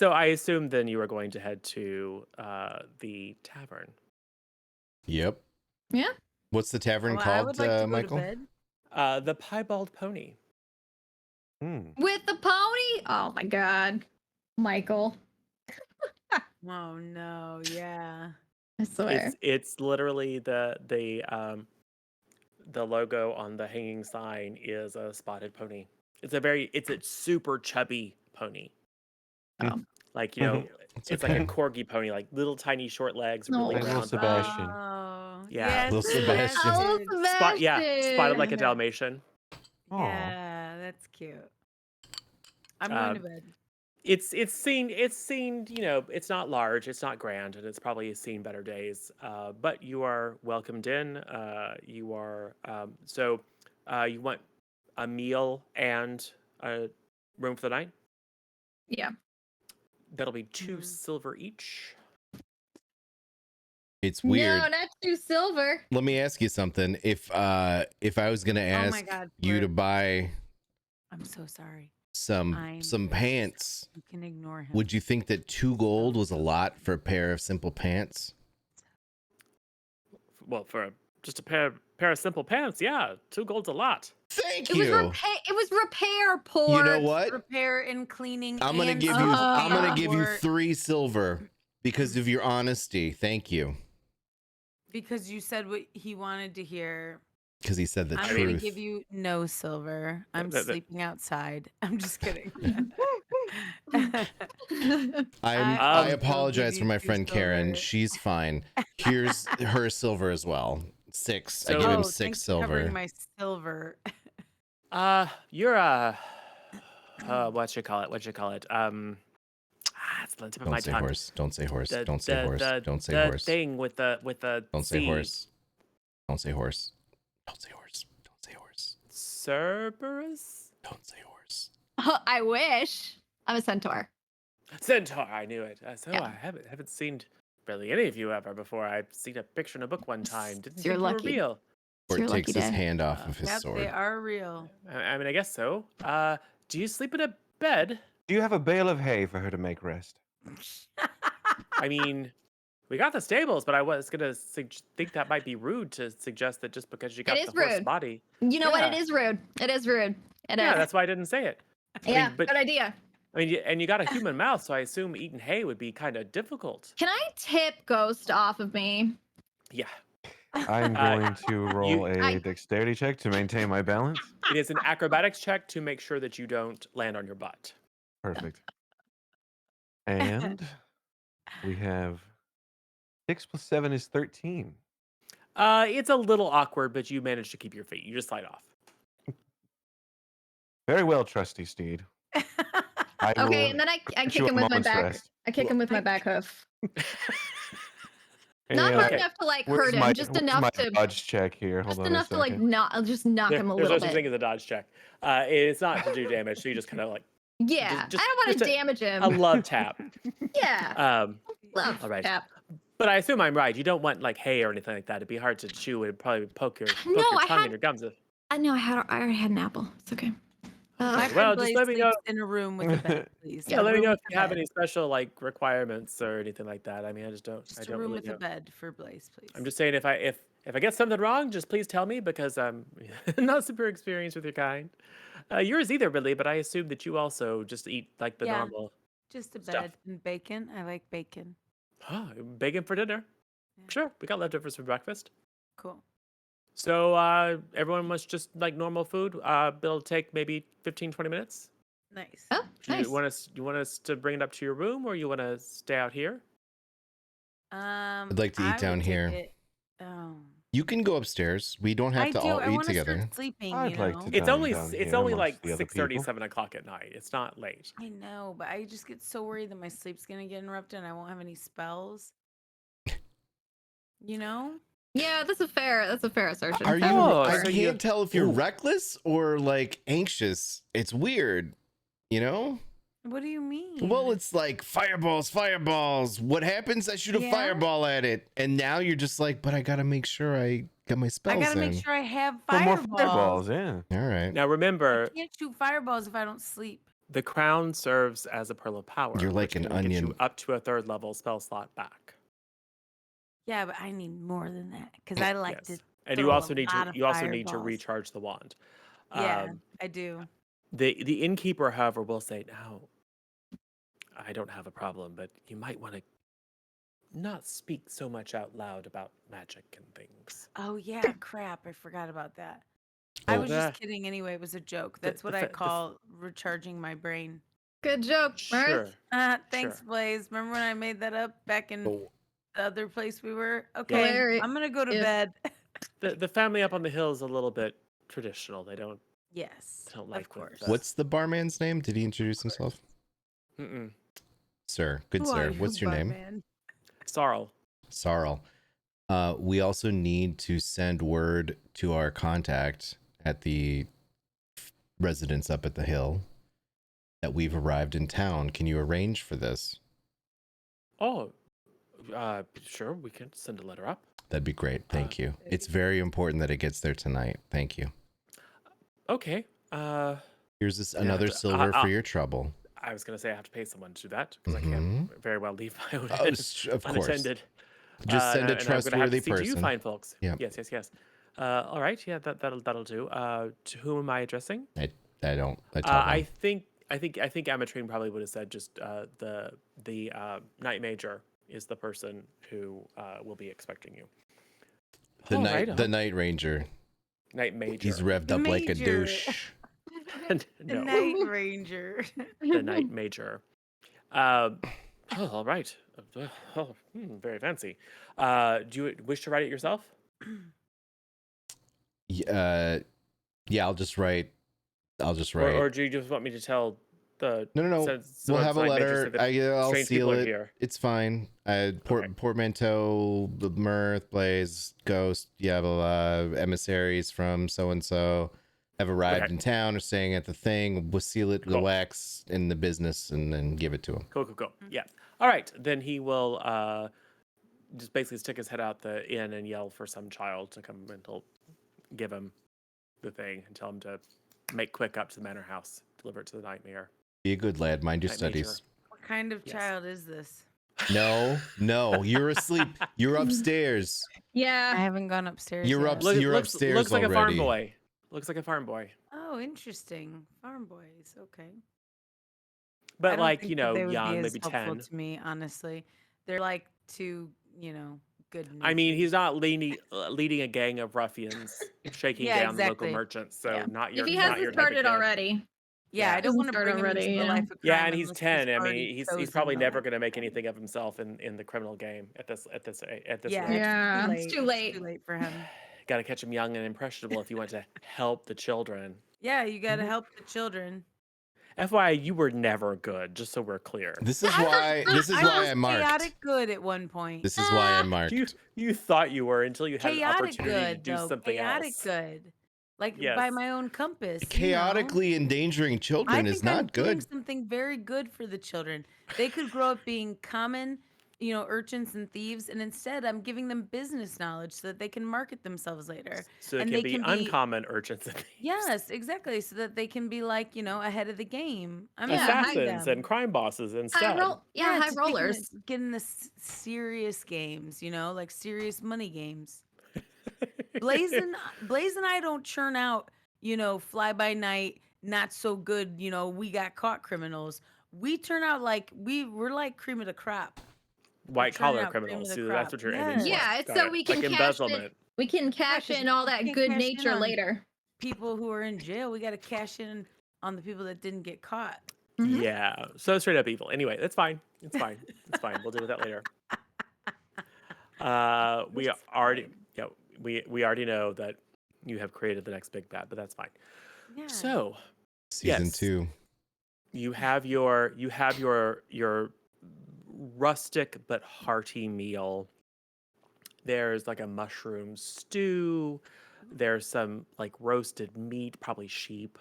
I assume then you are going to head to the tavern. Yep. Yeah. What's the tavern Well, I called, would like to go to Michael? bed. The Piebald Pony. With the pony? Oh my god. Michael. Oh no, yeah. I swear. It's literally the logo on the hanging sign is a spotted pony. It's a super chubby pony. Oh. Like, you know, it's like okay. a corgi pony, like little tiny short legs, No. really Like little round. Sebastian. Oh, Yeah. yes, Little Sebastian. Oh, Spotted like a Sebastian. Dalmatian. Aw. Yeah, that's cute. I'm going to bed. It's seen, you know, it's not large, it's not grand, and it's probably seen better days. But you are welcomed in. You are you want a meal and a room for the night? Yeah. That'll be 2 Mhm. silver each. It's weird. No, not too silver. Let me ask you something. If I was gonna Oh my ask God, you to Flip. buy I'm so sorry. some I'm- pants, You can ignore him. would you think that 2 gold was a lot for a pair of simple pants? Well, for just a pair of simple pants, yeah, 2 gold's a lot. Thank It you. was repair port. You know what? Repair and cleaning. I'm gonna and give you. support. I'm gonna give you 3 silver because of your honesty. Thank you. Because you said what he wanted to hear. Because he said the I'm going to truth. give you no silver. I'm the- sleeping outside. I'm just kidding. I will apologize give for you my 2 friend Karen. silver. She's fine. Here's her silver as well. 6. I So- give him Oh, 6 thanks for covering silver. my silver. You're what you call it? It's on the tip of Don't my say tongue. horse. Don't say horse. The, Don't say the, horse. the, Don't say the horse. thing with the Don't say C. horse. Don't say horse. Don't say horse. Don't say horse. Cerberus? Don't say horse. Oh, I wish. I'm a centaur. Centaur, I knew it. So Yeah. I haven't seen really any of you ever before. I've seen a picture in a book one time. Didn't You're think lucky. you were real. It's Or your takes lucky his day. hand off of his Yep, sword. they are real. I mean, I guess so. Do you sleep in a bed? Do you have a bale of hay for her to make rest? I mean, we got the stables, but I was gonna think that might be rude to suggest that just because you got is the horse rude. body. You know what? It Yeah. is rude. It is rude. It Yeah, is. that's why I didn't say it. Yeah, mean, but- good idea. I mean, and you got a human mouth, so I assume eating hay would be kind of difficult. Can I tip Ghost off of me? Yeah, I'm going to roll a dexterity check to maintain my balance. it is an acrobatics check to make sure that you don't land on your butt. Perfect. And we have 6 plus 7 is 13. It's a little awkward, but you managed to keep your feet. You just slide off. Very well, trusty steed. I Okay, will and then I put kick you a him with my moment's back. rest. I kick him with my back hoof. Not And hard Okay. enough to like where's hurt him, my, just where's enough my to dodge check here? Hold just on enough a to like second. not just knock him a There's little no such bit. thing as a dodge check. It's not to do damage, so you just kind of like Yeah, just- I don't want just to a- damage him. a love tap. Yeah, love all right. tap. But I assume I'm right. You don't want like hay or anything like that. It'd be hard to chew. It'd probably poke your No, I tongue had- and your gums. I know I already had an apple. It's okay. My Okay, well, friend just Blaze let me know. sleeps in a room with a bed, please. Yeah, A let me room know if with you a have bed. any special like requirements or anything like that. I mean, I just don't. I Just a don't room really with know. a bed for Blaze, please. I'm just saying if I get something wrong, just please tell me because I'm not super experienced with your kind. Yours either, really, but I assume that you also just eat like the Yeah. normal. Just a stuff. bed and bacon. I like bacon. Oh, bacon for dinner. Yeah. Sure, we got leftovers for breakfast. Cool. So everyone wants just like normal food. It'll take maybe 15, 20 minutes. Nice. Oh, Do nice. you want us to bring it up to your room, or you want to stay out here? I'd like to eat down here. Oh. You can go upstairs. We don't have I to do. all I eat want to together. start sleeping. I'd you like know? to It's dine only down it's here only amongst like the other 6:30, people. 7 o'clock at night. It's not late. I know, but I just get so worried that my sleep's gonna get interrupted and I won't have any spells. You know? Yeah, that's a fair assertion. Are you? Fair Oh, I assertion. so can't you- tell if you're Ooh. reckless or like anxious. It's weird, you know. What do you mean? Well, it's like fireballs, fireballs. What happens? I shoot a Yeah. fireball at it, and now you're just like, but I gotta make sure I get my I spells gotta in. make sure I have For more fireballs. fireballs, yeah. All right, Now I remember, can't shoot fireballs if I don't sleep. the crown serves as a pearl of power. You're like which an can get you onion. up to a 3rd level spell slot back. Yeah, but I need more than that because I like Yes. to. And throw you a also need lot to of need to fireballs. recharge the wand. Yeah, Um, I do. the innkeeper, however, will say, now, I don't have a problem, but you might want to not speak so much out loud about magic and things. Oh yeah, crap! I forgot about that. I Oh. was Yeah. just kidding anyway. It was a joke. The- That's the what I fa- the f- call recharging my brain. Good joke, Sure. Mirth. Thanks, Sure. Blaze. Remember when I made that up back in Oh, the other place we were? Okay, Hilarious. I'm gonna go to Yeah. bed. The family up on the hill is a little bit traditional. They don't Yes, like of course. what's the barman's name? Did he introduce himself? Mm-mm. Sir, good Who sir. are you, What's your name? barman? Sorrel. Sarl. We also need to send word to our contact at the residence up at the hill that we've arrived in town. Can you arrange for this? Oh, sure. We can send a letter up. That'd be great. Thank you. It's very important that it gets there tonight. Thank you. Okay. Here's this Yeah, another but, silver for your trouble. I was gonna say I have to pay someone to do that because I Mhm. can't very well leave my own Oh, of course. unattended. Just send a and I'm gonna have to trustworthy see to you person. fine folks. Yeah. Yes. All right. Yeah, that'll do. To whom am I addressing? I tell I them. think Amatrine probably would have said just the Knight Major is the person who will be expecting you. The All night right, the Night Ranger. Night Major. He's revved The up like a Major. douche. The No, Night Ranger. the Night Major. All right. Very fancy. Do you wish to write it yourself? Yeah, I'll just write. Or do you just want me to tell the... No. We'll have a Night Major letter. say that I'll strange seal people are it. here? It's fine. Portmanteau, the Mirth, Blaze, Ghost. You have emissaries from so and so have arrived Okay. in town or staying at the thing. We'll seal it, the Cool. wax in the business, and then give it to him. Cool. Yeah. All right. Then he will just basically stick his head out the inn and yell for some child to come and he'll give him the thing and tell him to make quick up to the manor house, deliver it to the Nightmare. Be a good lad. Mind your Night Major. studies. What kind of Yes. child is this? No. You're asleep. You're upstairs. I Yeah. haven't gone upstairs. You're yet. up- You're upstairs looks like a farm already. boy. Looks like a farm boy. Oh, interesting. Farm boys. Okay. I But don't like, think you that know, they would be young, as maybe helpful 10. to me, honestly. They're like too, good. I mean, he's not leading a gang of ruffians shaking Yeah, down the local exactly. merchants. So Yeah. not your If he not your hasn't type of started kid. already. Yeah, Yeah. I don't want to Start bring him already, into the yeah. life of Yeah, crime and he's unless 10. I already mean, he's chosen probably the never life. going to make anything of himself in the criminal game at this Yeah, rate. Yeah, it's it's too too late. late. It's too late for him. Got to catch him young and impressionable if you want to help the children. Yeah, you got to Mhm. help the children. FYI, you were never good, just so we're clear. This is why. This is I why was I marked. chaotic good at one point. This is why I marked. You thought you were until you had an Chaotic opportunity to good, do though. something Chaotic else. good. Like by Yes. my own compass. Chaotically endangering I children think is I'm not doing good. something very good for the children. They could grow up being common, urchins and thieves, and instead I'm giving them business knowledge so that they can market themselves later. So it And can they be can be- uncommon urchins and thieves. Yes, exactly. So that they can be like, ahead of the game. I'm Yeah, helping Assassins them. and crime bosses High instead. roll. Yeah, high to rollers. get in the serious games, like serious money games. Blaze and I don't churn out, fly by night, not so good, we got caught criminals. We turn out like we're like cream of the crop. White churning collar out cream of criminals. the See, crop. that's what you're aiming for. Yeah, it's Got so it. we can like cash in. embezzlement. We can cash 'cause in all that can't good cash in nature on- later. People who are in jail, we got to cash in on the people that didn't get caught. Mhm. Yeah, so straight up evil. Anyway, that's fine. It's fine. It's fine. We'll deal with that later. We It's already, fine. yeah, we already know that you have created the next big bad, but that's fine. Yeah. So Season Yes. 2. you have your rustic but hearty meal. There's like a mushroom stew. There's some like roasted meat, probably sheep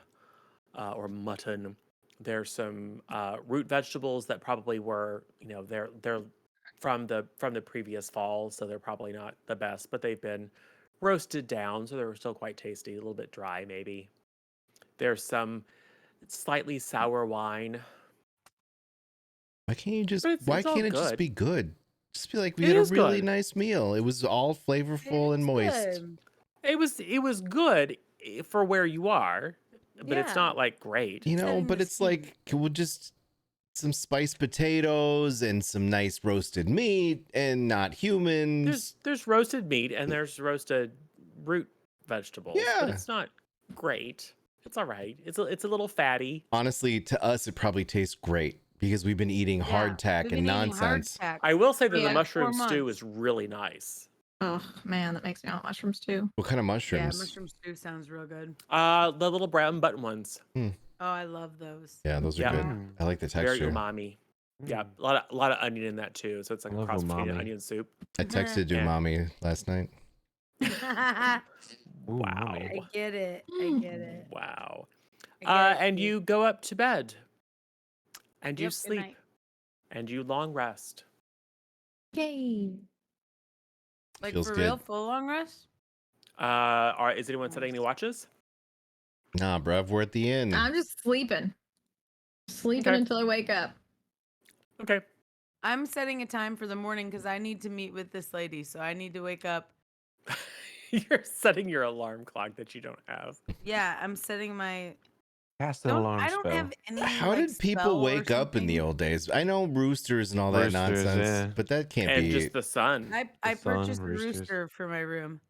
or mutton. There's some root vegetables that probably were, they're from the previous fall, so they're probably not the best, but they've been roasted down, so they're still quite tasty. A little bit dry, maybe. There's some slightly sour wine. Why can't you just? But it's Why all can't it just good. be good? Just be like, we It had a is really good. nice meal. It was all flavorful and It's moist. good. It was good for where you are, but it's Yeah. not like great. You know, Setting but the it's like we'll just some spiced potatoes and some nice roasted meat and not humans. There's roasted meat and there's roasted root vegetables. Yeah. But it's not great. It's all right. It's a little fatty. Honestly, to us, it probably tastes great because we've been eating Yeah, hardtack we've and been eating nonsense. hardtack. I will say that Yeah, the mushroom 4 stew months. is really nice. Oh man, that makes me want mushrooms too. What kind of Yeah, mushrooms? mushroom stew sounds real good. The little brown button ones. Oh, I love those. Yeah, those are Yeah. good. Mm. I like the Very texture. umami. Yeah, Mm. a lot of onion in that too. So it's like a Love cross between an umami. onion soup. I texted Yeah. Umami last night. I Ooh, Wow. mommy. get it. I get it. Wow. I get it, And dude. you go up to bed. And you Yep, good sleep. night. And you long rest. Yay. Like Feels for good. real, full long rest. Is anyone setting any watches? Nah, bruv, we're at the inn. I'm just sleeping. Sleeping Okay. until I wake up. Okay. I'm setting a time for the morning because I need to meet with this lady. So I need to wake up. You're setting your alarm clock that you don't have. Yeah, I'm setting my. Cast an alarm I don't spell. have any. How like, did people spell or wake up in the something. old days? I know roosters and all that Roosters, nonsense, yeah. but that can't And be. just the sun. I sun, purchased a roosters. rooster for my room.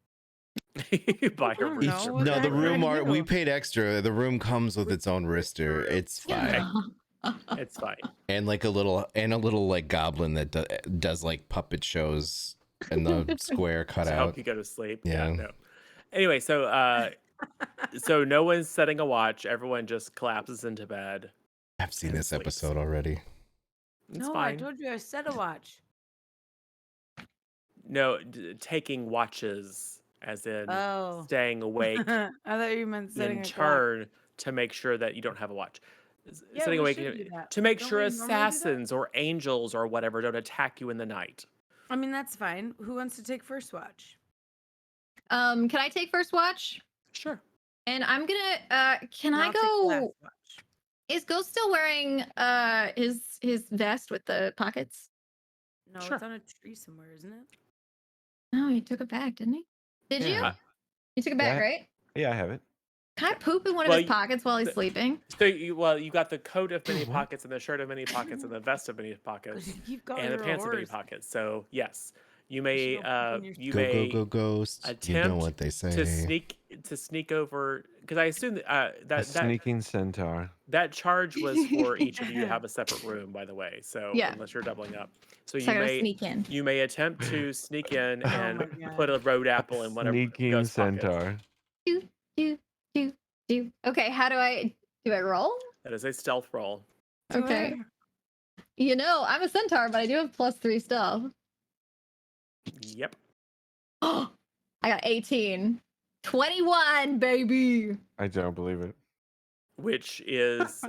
You buy a I don't rooster. know. What No, the the heck would I room we do? paid extra. The room comes with its own rooster. It's fine. It's fine. And like a little like goblin that does like puppet shows in the square To help cutout. you go to sleep. Yeah. Yeah, no. Anyway, so no one's setting a watch. Everyone just collapses into bed. I've seen And this sleeps. episode already. It's No, fine. I told you I set a watch. No, taking watches, as in Oh. staying awake I thought you meant setting in a clock. turn to make sure that you don't have a watch. Yeah, Setting we awake should do that. to make Don't sure we normally do that? assassins or angels or whatever don't attack you in the night. I mean, that's fine. Who wants to take first watch? Can I take first watch? Sure. And I'm gonna can And I I'll take the last go watch. is Ghost still wearing his vest with the pockets? No, Sure. it's on a tree somewhere, isn't it? No, he took it back, didn't he? Did you? Yeah. You took it back, Yeah. right? Yeah, I have it. Can I poop in one Well, of his pockets while he's sleeping? So you got the coat of many What? pockets and the shirt of many pockets and the vest of many pockets You keep calling and the her a pants of many horse. pockets. So yes, you may don't poop in your you Go may go ghost. You know attempt what they say. to sneak over, because I assume that A that sneaking centaur. that charge was for each of you to have a separate room, by the way. So Yeah. unless you're doubling up, so So I you gotta may sneak in. you may attempt to sneak in and my God. put a road apple in whatever Sneaking ghost pocket. centaur. Do, do, do, do. Okay, how do I roll? That is a stealth roll. Okay. You know, I'm a centaur, but I do have +3 stealth. Yep. I got 18. 21, baby. I don't believe it. Which is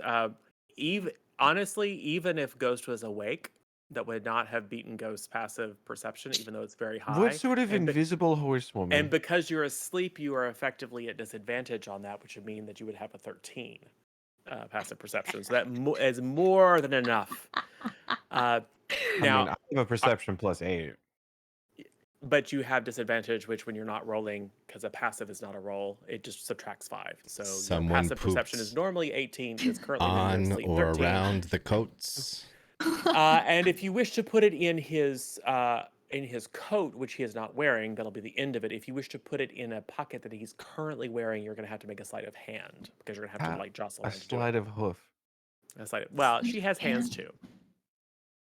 even if Ghost was awake, that would not have beaten Ghost's passive perception, even though it's very high. What sort of And invisible horsewoman? and because you're asleep, you are effectively at disadvantage on that, which would mean that you would have a 13 passive perception. So that is more than enough. I Now, mean, I have a perception +8. but you have disadvantage, which when you're not rolling, because a passive is not a roll, it just subtracts 5. So your Someone passive perception pooped is normally 18. It's currently when you're on asleep, or 13. around the coats. And if you wish to put it in his coat, which he is not wearing, that'll be the end of it. If you wish to put it in a pocket that he's currently wearing, you're going to have to make a sleight of hand because you're going to have to like jostle A him to do sleight it. of hoof. Well, she has hands too.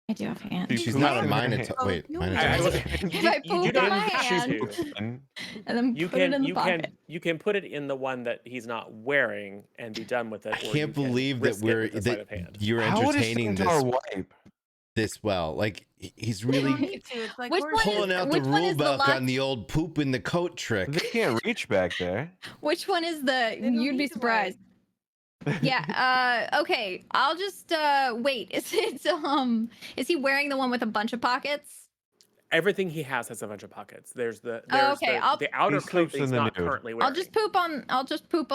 I do have hands. She's She's pooped not a in her minotaur. hand. Wait, Oh, minotaur. If I You poop do in not my have hand to. and then You put it in can the pocket. you can put it in the one that he's not wearing and be done with it. I or you can't can believe that risk it with a sleight of that hand. you're How would a entertaining centaur this wipe? well. Like he's You don't really need to. It's like Which horse one is- pulling out the which one rule is the book last- on the old poop in the coat trick. They can't reach back there. Which one is the? They don't You'd be need to surprised. Yeah. Okay. I'll just wait. Is he wearing the one with a bunch of pockets? Everything he has a bunch of pockets. There's okay, the outer He coat sleeps that in he's the not nude. currently wearing. I'll just poop on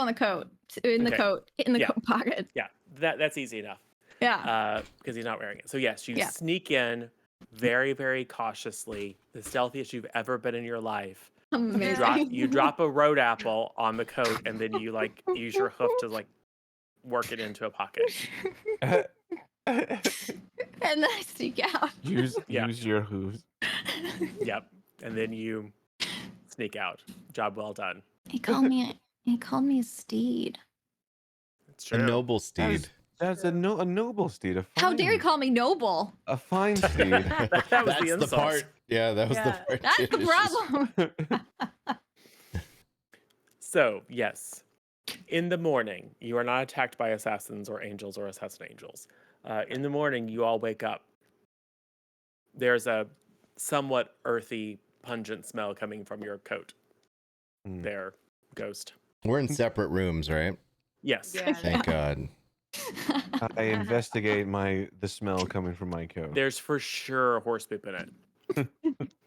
the coat in the Okay. coat Yeah. coat pocket. Yeah, that's easy enough. Yeah. Because he's not wearing it. So yes, you Yeah. sneak in very, very cautiously, the stealthiest you've ever been in your life. Amazing. You drop a road apple on the coat, and then you like use your hoof to like work it into a pocket. And then I sneak out. use Yeah. your hooves. Yep, and then you sneak out. Job well done. He called me a steed. It's A true. noble That steed. is- That's a noble steed. How dare he call me noble? A fine steed. That was That's the the insult. part. Yeah, that was the Yeah. part. That's the It's just- problem. So yes, in the morning, you are not attacked by assassins or angels or assassin angels. In the morning, you all wake up. There's a somewhat earthy, pungent smell coming from your coat. Hmm. There, Ghost. We're in separate rooms, right? Yes. Yeah. Thank God. I investigate the smell coming from my coat. There's for sure horse poop in it.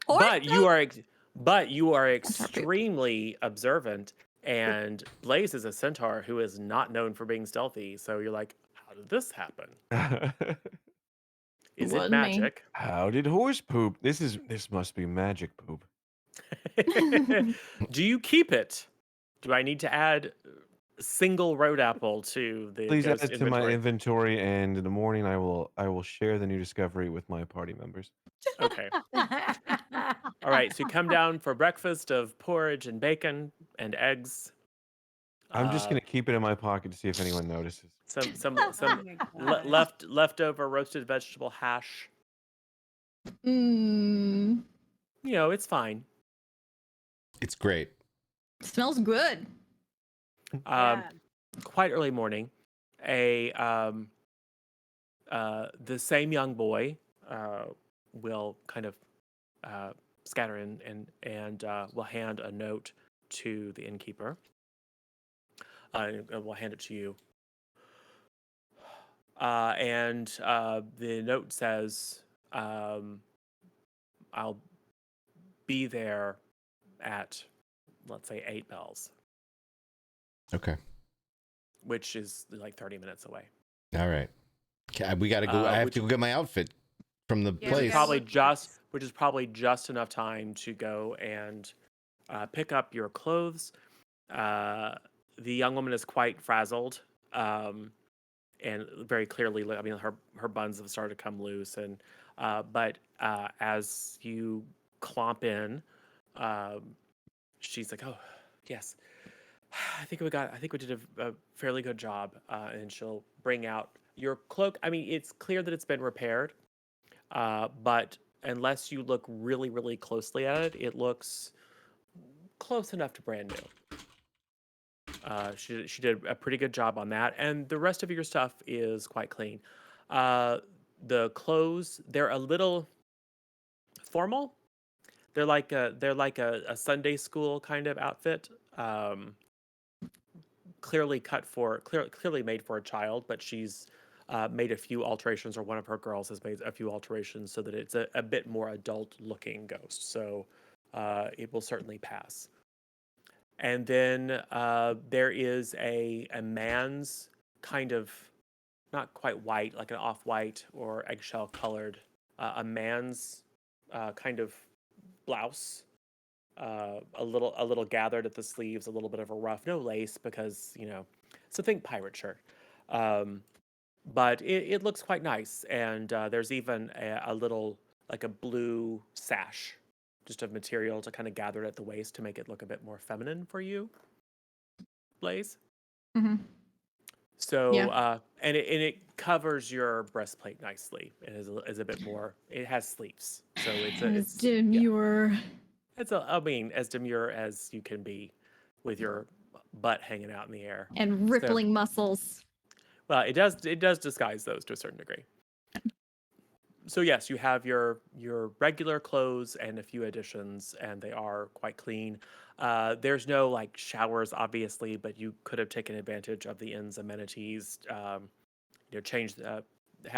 Horse But you poop? are extremely observant, and Blaze is a centaur who is not known for being stealthy. So you're like, how did this happen? Is it Wasn't me. magic? How did horse poop? This must be magic poop. Do you keep it? Do I need to add a single road apple to the Please add ghost it to my inventory? inventory, and in the morning I will share the new discovery with my party members. Okay. All right, so you come down for breakfast of porridge and bacon and eggs. I'm just gonna keep it in my pocket to see if anyone notices. Some Oh my gosh. leftover roasted vegetable hash. Mmm. You know, it's fine. It's great. Smells good. Um, Yeah. quite early morning, the same young boy will kind of scatter in and will hand a note to the innkeeper. And will hand it to you. And the note says, I'll be there at, let's say, 8 bells, Okay. which is like 30 minutes away. All right. Okay, we gotta go. I have to go get my outfit from the Yeah, we Which is place. gotta probably look just which is probably just enough time to go and pick up your clothes. The young woman is quite frazzled, and very clearly, I mean, her buns have started to come loose, and but as you clomp in, she's like, "Oh, yes, I think we did a fairly good job," and she'll bring out your cloak. I mean, it's clear that it's been repaired. But unless you look really, really closely at it, it looks close enough to brand new. She did a pretty good job on that, and the rest of your stuff is quite clean. The clothes, they're a little formal. They're like a Sunday school kind of outfit. Clearly made for a child, but she's made a few alterations, or one of her girls has made a few alterations so that it's a bit more adult looking ghost. So it will certainly pass. And then there is a man's kind of, not quite white, like an off-white or eggshell colored, a man's kind of blouse, a little gathered at the sleeves, a little bit of a ruff, no lace because so think pirate shirt. But it looks quite nice, and there's even a little, like a blue sash, just of material to kind of gather it at the waist to make it look a bit more feminine for you, Blaze. Mm-hmm. So Yeah. and it covers your breastplate nicely. It is a bit more. It has sleeves, so it's demure. I mean, as demure as you can be, with your butt hanging out in the air And rippling muscles. Well, it does disguise those to a certain degree. So yes, you have your regular clothes and a few additions, and they are quite clean. There's no like showers, obviously, but you could have taken advantage of the inn's amenities.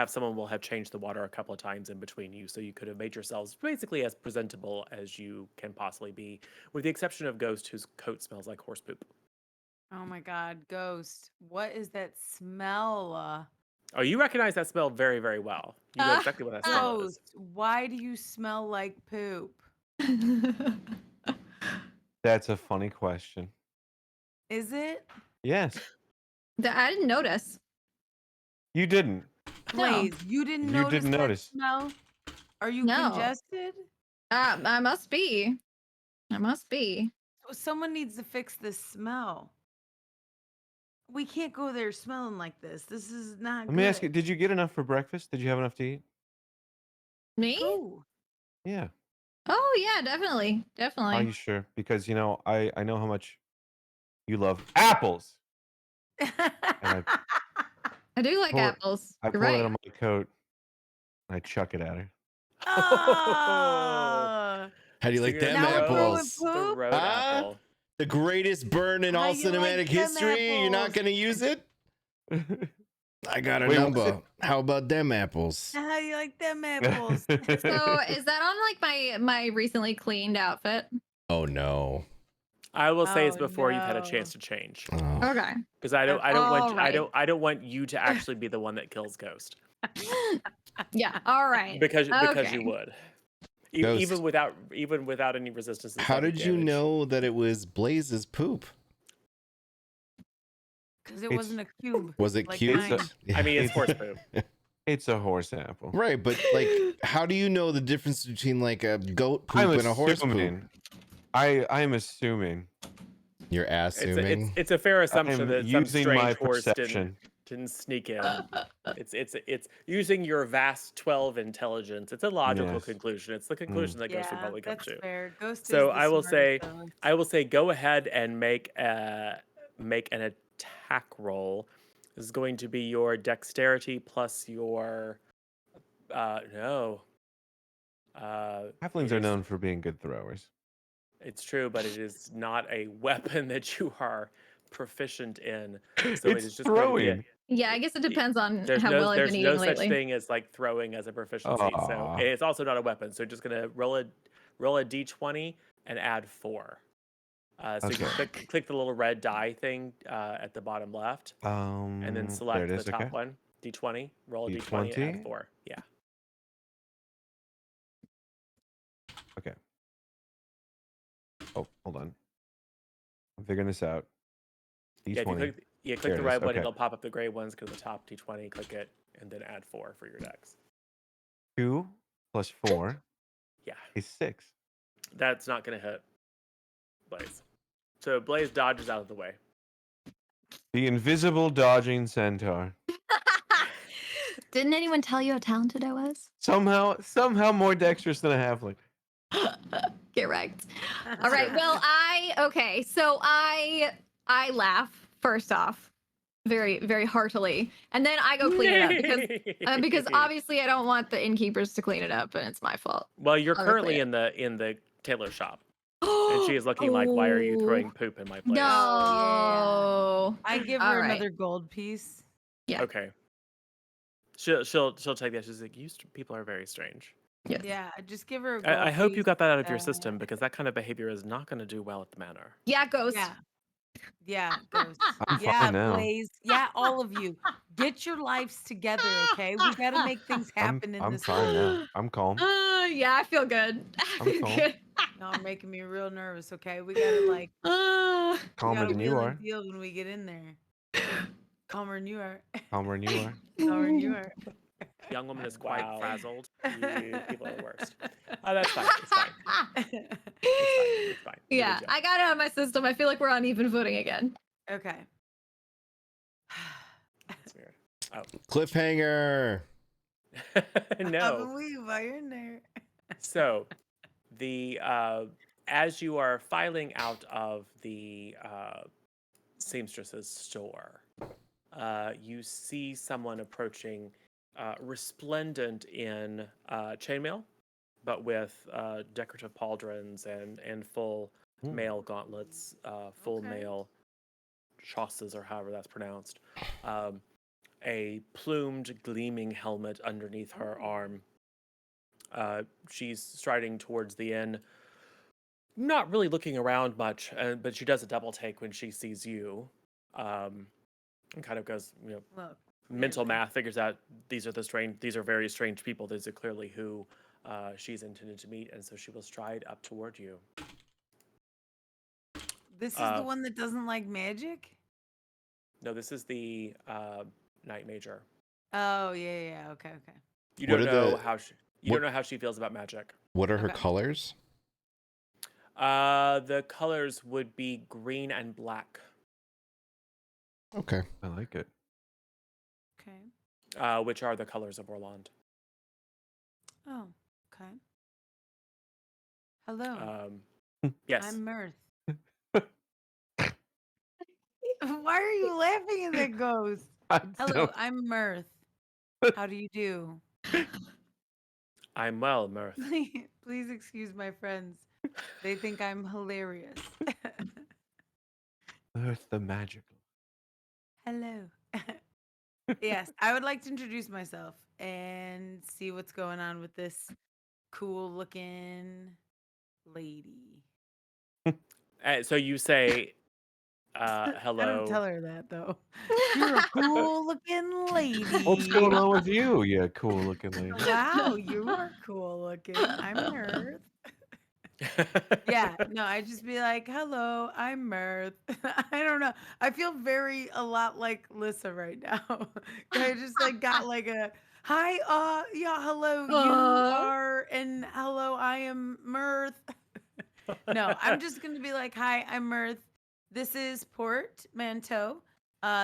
Someone will have changed the water a couple of times in between you, so you could have made yourselves basically as presentable as you can possibly be, with the exception of Ghost, whose coat smells like horse poop. Oh my God, Ghost. What is that smell? Oh, you recognize that smell very, very well. You know exactly what that smell is. Ghost, why do you smell like poop? That's a funny question. Is it? Yes, I didn't notice. you didn't. Blaze, you didn't You notice didn't that notice. smell? Are you No. congested? I must be. I must be. Someone needs to fix this smell. We can't go there smelling like this. This is not Let me ask you, did you get enough for breakfast? Did you have enough to eat? Me? Who? Yeah. Oh yeah, definitely. Definitely. Are you sure? Because I know how much you love apples. And I do like pull it- apples. I You're pull it out right. of my coat and I chuck it at her. Ah! How do you like You're them gonna Now we're going apples? poop? throw Ah? apple. The greatest burn in How all you like cinematic them history. You're not apples? gonna use it? I got a Wait, what's number. How about them apples? How you like them apples? So is that on like my recently cleaned outfit? Oh no. I will say it's Oh, before you've had a no. chance to change, Oh. Okay. because I don't All right. want you to actually be the one that kills Ghost, Yeah. All right. because Okay. you would, Ghost. even without any resistance. and How psychic did you damage. know that it was Blaze's poop? Because it It's- wasn't a cube. Was it Like cute? mine. I mean, it's It's- horse poop. It's a horse apple. Right, but like, how do you know the difference between like a goat poop I'm and a horse poop? assuming. I'm assuming. You're assuming. It's a fair assumption I'm that some using my strange horse perception. didn't sneak in. It's using your vast 12 intelligence. It's a logical Yes. conclusion. It's the conclusion that Ghost would Yeah, probably come that's to. fair. Ghost So is the I will smartest say of us. I will say go ahead and make an attack roll. This is going to be your dexterity plus your no. Halflings It are is- known for being good throwers. It's true, but it is not a weapon that you are proficient in. So it It's is just going to be throwing. Yeah, I guess it depends on there's how no well I've there's been no eating such lately. thing as like throwing as a proficiency. So Aw. it's also not a weapon. So just gonna roll a d20 and add 4. So you Okay. click the little red die thing at the bottom left, and then There select it the is. top Okay. one, d20. Roll a d20 and add D20? 4. Yeah. Okay. Oh, hold on. I'm figuring this out. Yeah, if D20. click There the it right is, one, okay. it'll pop up the gray ones because the top d20. Click it, and then add 4 for your dex. 2 plus 4 Yeah, is 6. that's not gonna hit Blaze. So Blaze dodges out of the way. The invisible dodging centaur. Didn't anyone tell you how talented I was? Somehow more dexterous than a halfling. Get wrecked. All right. Well, so I laugh first off, very, very heartily, and then I go clean it up because obviously I don't want the innkeepers to clean it up, and it's my fault. Well, you're I'll go currently clean in the tailor shop, and she is looking like, "Why are you throwing poop in my place?" No. Oh, I give her All right. another gold piece. Yeah. Okay. She'll take that. She's like, "You people are very strange." Yes. Yeah, just give her a gold I hope you piece. got that out of your system because that kind of behavior is not going to do well at the manor. Yeah, Ghost. Yeah, Ghost. I'm Yeah, fine now. Blaze. Yeah, all of you. Get your lives together, okay? We got to make things happen in I'm this fine world. now. I'm calm. Yeah, I feel good. I I'm feel calm. good. No, making me real nervous, okay? We got to like Uh, we Calmer gotta than you wheel are. and deal when we get in there. Calmer than you are. Calmer than you are. Calmer than you are. Young woman is quite Wow. frazzled. You people are the worst. Oh, that's fine. It's fine. It's fine. You Yeah, did your I got it out of my system. I feel like we're on even footing again. Okay. That's weird. Cliffhanger. I No. believe while you're in there. So, the as you are filing out of the seamstress's store, you see someone approaching, resplendent in chainmail, but with decorative pauldrons and full mail gauntlets, full Okay. mail chausses, or however that's pronounced. A plumed, gleaming helmet underneath her arm. She's striding towards the inn, not really looking around much, but she does a double take when she sees you, and kind of goes, Look. mental clearly. math, figures out these are very strange people. These are clearly who she's intended to meet, and so she will stride up toward you. This is the one that doesn't like magic? No, this is the Night Major. Oh, yeah. Okay. You What don't are know the- how she. You what- don't know how she feels about magic. What are her Okay. colors? The colors would be green and black, Okay. I like it. Okay. which are the colors of Orland. Oh, okay. Hello. Yes. I'm Mirth. Why are you laughing at that ghost? Hello, I'm Mirth. How do you do? I'm well, Mirth. Please excuse my friends. They think I'm hilarious. Earth the magical. Hello. Yes, I would like to introduce myself and see what's going on with this cool looking lady. So you say, I hello. don't tell her that though. You're a cool looking lady. What's going on with you cool looking lady? Wow, you are cool looking. I'm Earth. Yeah, no, I'd just be like, "Hello, I'm Mirth." I don't know. I feel a lot like Lissa right now. I just like got like a hi, yeah, hello, you Aw. are, and hello, I am Mirth. No, I'm just gonna be like, "Hi, I'm Mirth. This is Portmanteau.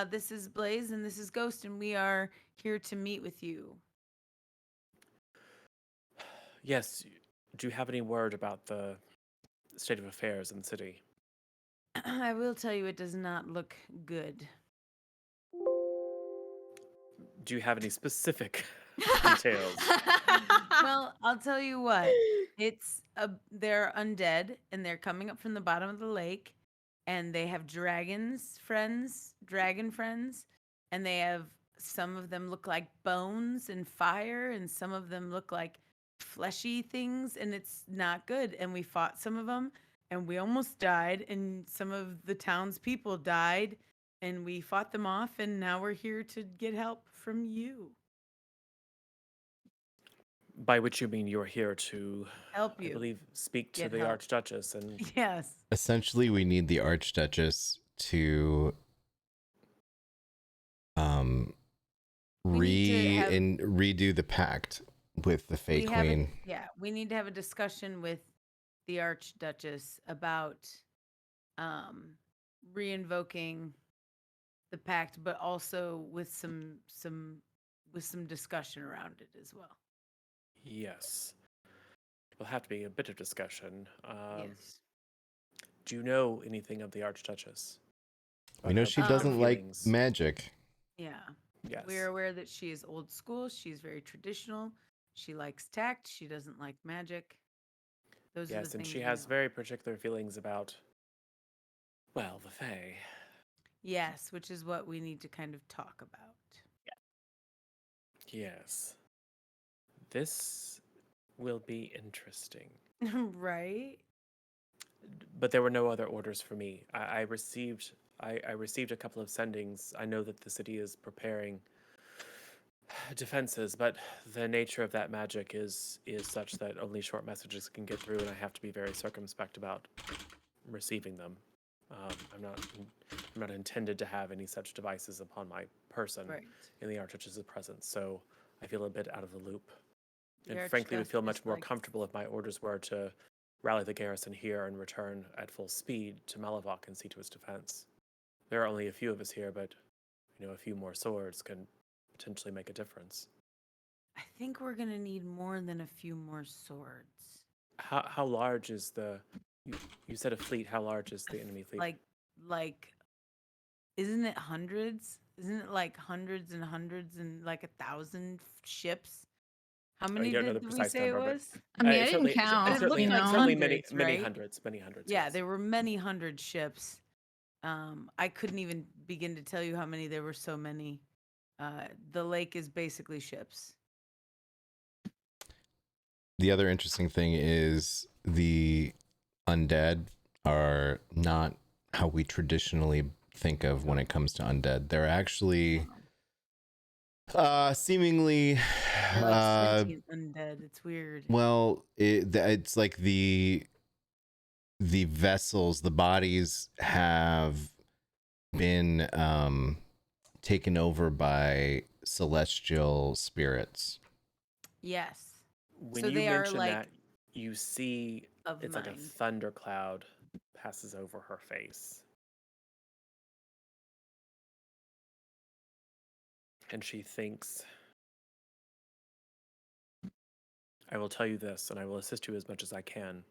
This is Blaze, and this is Ghost, and we are here to meet with you." Yes. Do you have any word about the state of affairs in the city? I will tell you, it does not look good. Do you have any specific details? Well, I'll tell you what. They're undead and they're coming up from the bottom of the lake and they have dragon friends, and they have some of them look like bones and fire and some of them look like fleshy things, and it's not good, and we fought some of them and we almost died, and some of the townspeople died, and we fought them off, and now we're here to get help from you. By which you mean you're here to, Help I you believe, speak to get the help. Archduchess and Yes. Essentially, we need the Archduchess to um We need to have redo the pact with the Fey we have Queen. we need to have a discussion with the Archduchess about um reinvoking the pact, but also with some discussion around it as well. yes. Will have to be a bit of discussion. Yes. Do you know anything of the Archduchess? We About know her she particular doesn't like feelings? magic. Yeah. Yes. We're aware that she is old school, she's very traditional, she likes tact, she doesn't like magic. Those are the Yes, and things she we has know. very particular feelings about, well, the Fae. Yes, which is what we need to kind of talk about. Yes. This will be interesting. Right? But there were no other orders for me. I received I received a couple of sendings. I know that the city is preparing defenses, but the nature of that magic is such that only short messages can get through, and I have to be very circumspect about receiving them. I'm not intended to have any such devices upon my person Right. in the Archduchess's presence, so I feel a bit out of the loop. The And frankly, would feel Archduchess much more likes- comfortable if my orders were to rally the garrison here and return at full speed to Malavok and see to its defense. There are only a few of us here, but a few more swords can potentially make a difference. I think we're gonna need more than a few more swords. How large is the? You said a fleet. How large is the enemy fleet? Like, isn't it hundreds? Isn't it like hundreds and hundreds and like 1,000 ships? How many don't know the did we precise say number, it but was? I mean, I It's didn't certainly, count. it's certainly, It looked like certainly many, hundreds, many right? hundreds, many hundreds. Yeah, yes. there were many hundred ships. I couldn't even begin to tell you how many. There were so many. The lake is basically ships. The other interesting thing is the undead are not how we traditionally think of when it comes to undead. They're actually seemingly They're like sentient undead. It's weird. well, it's like the vessels, the bodies have been taken over by celestial spirits. Yes. When So you they are mention like that, you see of it's like a mind. thundercloud passes over her face. And she thinks, I will tell you this, and I will assist you as much as I can.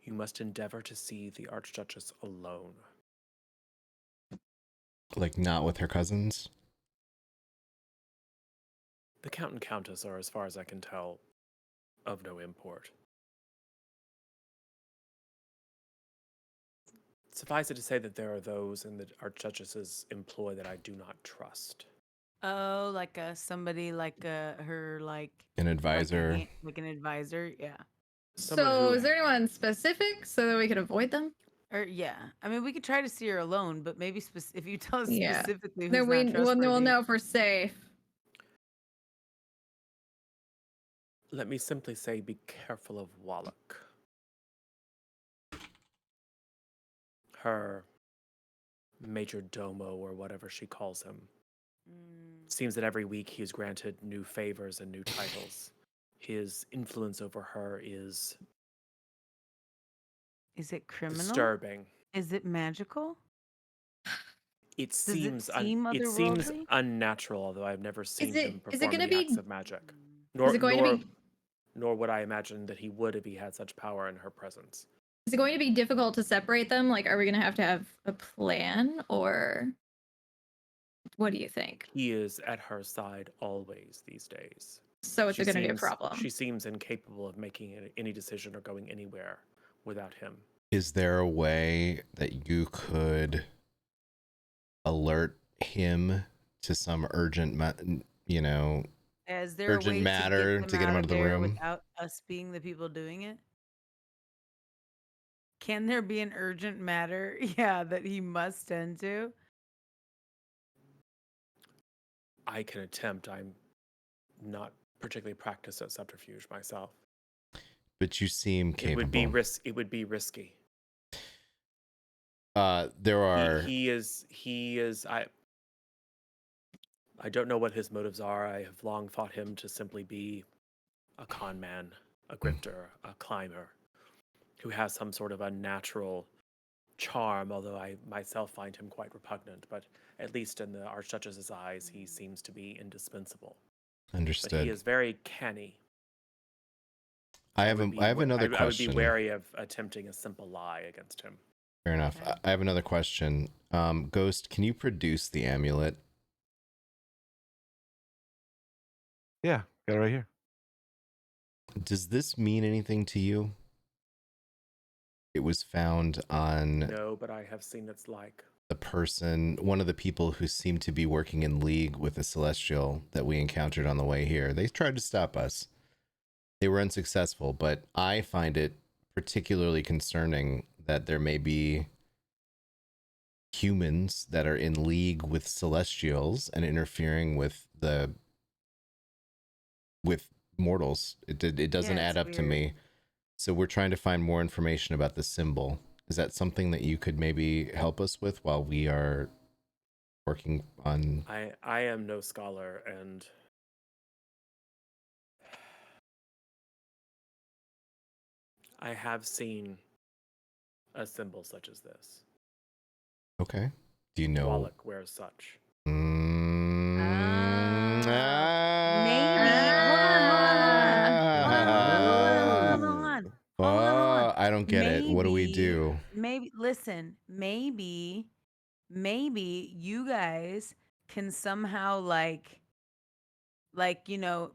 You must endeavor to see the Archduchess alone. Like not with her cousins. The Count and Countess are, as far as I can tell, of no import. Suffice it to say that there are those in the Archduchess's employ that I do not trust. Oh, like somebody like her like An advisor. like an advisor. Yeah. Someone So, who- is there anyone specific so that we could avoid them? Or yeah. I mean, we could try to see her alone, but maybe if you tell us Yeah. specifically who's Then not trustworthy. we'll know if we're safe. Let me simply say, be careful of Wallach. her major domo or whatever she calls him. Mm. Seems that every week he is granted new favors and new titles. His influence over her is Is it criminal? disturbing. Is it magical? It Does it seems seem it seems otherworldly? unnatural, although I've never seen him is it perform gonna any acts be of magic. Mm. is it going to be Nor would I imagine that he would if he had such power in her presence. is it going to be difficult to separate them? Like, are we gonna have a plan, or what do you think? He is at her side always these days. So it's She gonna be a seems- problem. She seems incapable of making any decision or going anywhere without him. Is there a way that you could alert him to some urgent, Is there a urgent way matter to get him out of the there room? without us being the people doing it? Can there be an urgent matter? Yeah, that he must tend to. I can attempt. I'm not particularly practiced at subterfuge myself. But you seem capable. It would be risky. There are. He is. I don't know what his motives are. I have long thought him to simply be a con man, a grifter, a climber, who has some sort of unnatural charm, although I myself find him quite repugnant. But at least in the Archduchess's eyes, he seems to be indispensable. Understood. But he is very canny. I have another question. I would be wary of attempting a simple lie against him. Fair enough. Okay. I have another question. Ghost, can you produce the amulet? Yeah, got it right here. Does this mean anything to you? It was found on No, but I have seen its like. the person, one of the people who seemed to be working in league with the Celestial that we encountered on the way here. They tried to stop us. They were unsuccessful, but I find it particularly concerning that there may be humans that are in league with Celestials and interfering with mortals. It doesn't Yeah, add it's up to weird. me. So we're trying to find more information about the symbol. Is that something that you could maybe help us with while we are working on? I am no scholar, and I have seen a symbol such as this. Okay. Do you know? Wallach wears such. Mm, Maybe. Hold on. I don't get it. What do we do? Maybe listen, maybe you guys can somehow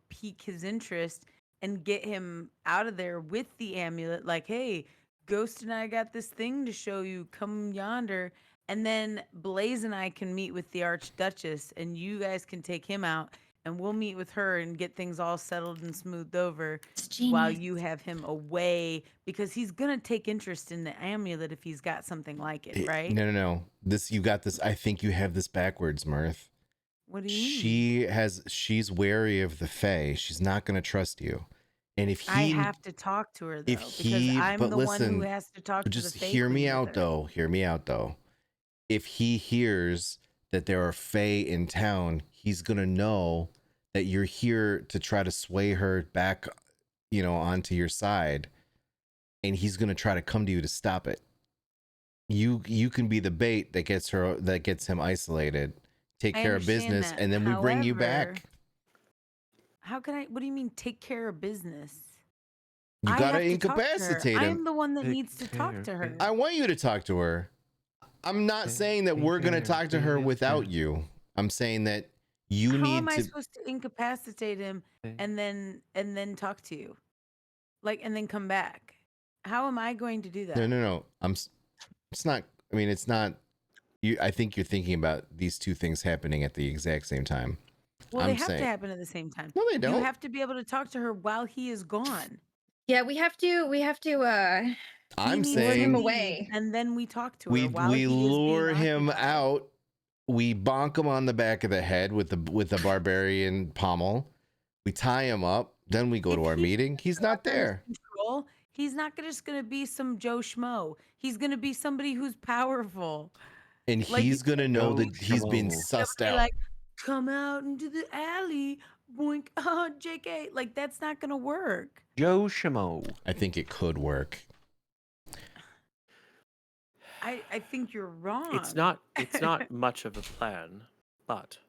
pique his interest and get him out of there with the amulet. Like, hey, Ghost and I got this thing to show you. Come yonder. And then Blaze and I can meet with the Archduchess, and you guys can take him out, and we'll meet with her and get things all settled and smoothed over while you have him away, because he's gonna take interest in the amulet if he's got something like it, right? No. You got this. I think you have this backwards, Mirth. What do you mean? She's wary of the Fae. She's not going to trust you. And if I he, have to talk to her though, if he, because I'm but the one listen, who has to talk to the just Fae hear me Queen with out her. though. Hear me out though. If he hears that there are Fae in town, he's going to know that you're here to try to sway her back, onto your side. And he's going to try to come to you to stop it. You can be the bait that gets him isolated. Take I care of understand business, that. and then we bring you However, back. How can I? What do you mean take care of business? You I gotta have to talk to her. incapacitate him. I'm the one that Take needs to talk care to of her. business. I want you to talk to her. I'm not saying that we're gonna talk to her without you. I'm saying that you How need am I to. supposed to incapacitate him and then talk to you, and then come back? How am I going to do that? No. It's not. I mean, it's not. You. I think you're thinking about these two things happening at the exact same time. Well, I'm they have saying- to happen at the same time. No, they You don't. have to be able to talk to her while he is gone. Yeah, we have to I'm He needs to Lure him saying leave, away. and then we talk to her we while he is being lure him occupied. out. We bonk him on the back of the head with the barbarian pommel. We tie him up. Then we go If to our he's meeting. He's not under there. control, he's not just gonna be some Joe Schmo. He's gonna be somebody who's powerful. And Like, he's gonna know Joe that he's been Schmo. sussed They'll be out. like, come out into the alley, boink, JK. Like, that's not gonna work. Joe Schmo. I think it could work. I think you're wrong. It's not much of a plan, but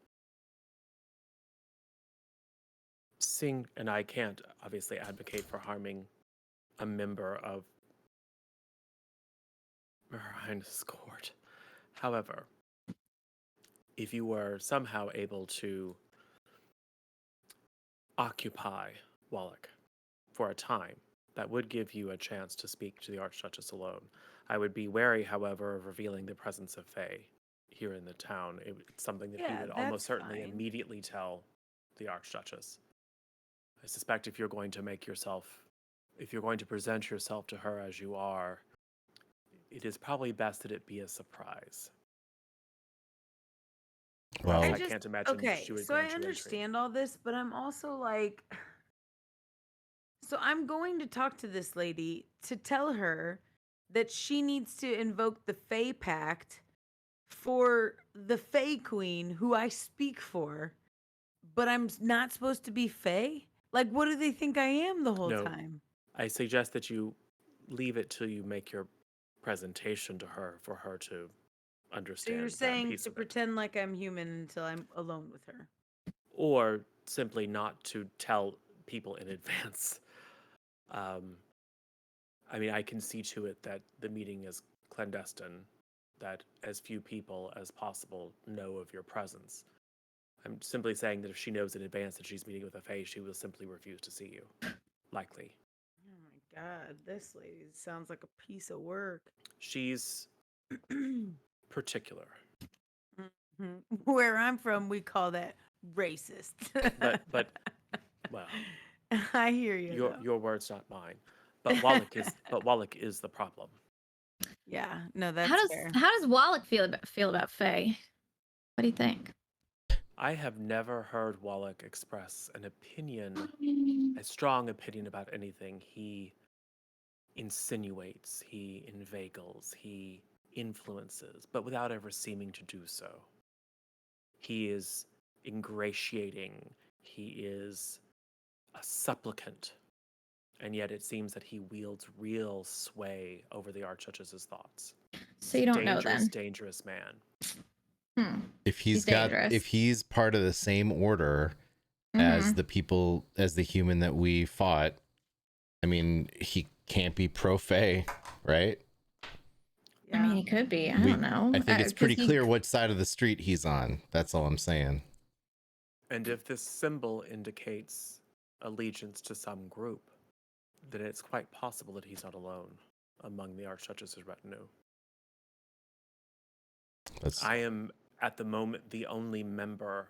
and I can't obviously advocate for harming a member of Her Highness Court. However, if you were somehow able to occupy Wallach for a time, that would give you a chance to speak to the Archduchess alone. I would be wary, however, of revealing the presence of Fae here in the town. It's something that he Yeah, would almost that's certainly fine. immediately tell the Archduchess. I suspect if you're going to present yourself to her as you are, it is probably best that it be a surprise. Well, I can't imagine okay, she would so I grant you entry. understand all this, but I'm also like, so I'm going to talk to this lady to tell her that she needs to invoke the Fae Pact for the Fae Queen, who I speak for, but I'm not supposed to be Fae? Like, what do they think I am the whole No. time? I suggest that you leave it till you make your presentation to her for her to So understand. you're that saying piece to of it. pretend like I'm human until I'm alone with her. Or simply not to tell people in advance. I mean, I can see to it that the meeting is clandestine, that as few people as possible know of your presence. I'm simply saying that if she knows in advance that she's meeting with a Fae, she will simply refuse to see you. Likely. Oh my god, this lady sounds like a piece of work. She's particular. Mhm. Where I'm from, we call that racist. But well, I hear you. your words, not mine. But Wallach is the problem. Yeah, no, that's how fair. does Wallach feel about Faye? What do you think? I have never heard Wallach express an opinion, a strong opinion about anything. He insinuates, he inveigles, he influences, but without ever seeming to do so. He is ingratiating, he is a supplicant, and yet it seems that he wields real sway over the Archduchess's thoughts. So you don't know then. Dangerous man. if he's dangerous. if he's part of the same order as the people, as the human that we fought, I mean, he can't be pro-Fae, right? I mean, he could be. I don't know. I think it's 'cause pretty clear what side of the street he's on. That's all I'm saying. And if this symbol indicates allegiance to some group, then it's quite possible that he's not alone among the Archduchess's retinue. I am, at the moment, the only member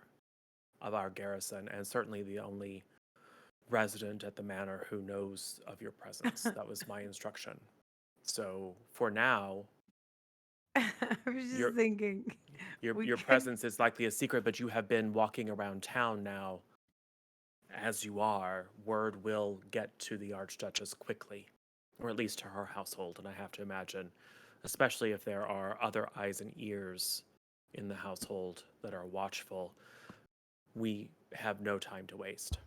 of our garrison, and certainly the only resident at the manor who knows of your presence. That was my instruction. So, for now, I was just thinking. Your presence is likely a secret, but you have been walking around town now. As you are, word will get to the Archduchess quickly, or at least to her household, and I have to imagine, especially if there are other eyes and ears in the household that are watchful, we have no time to waste.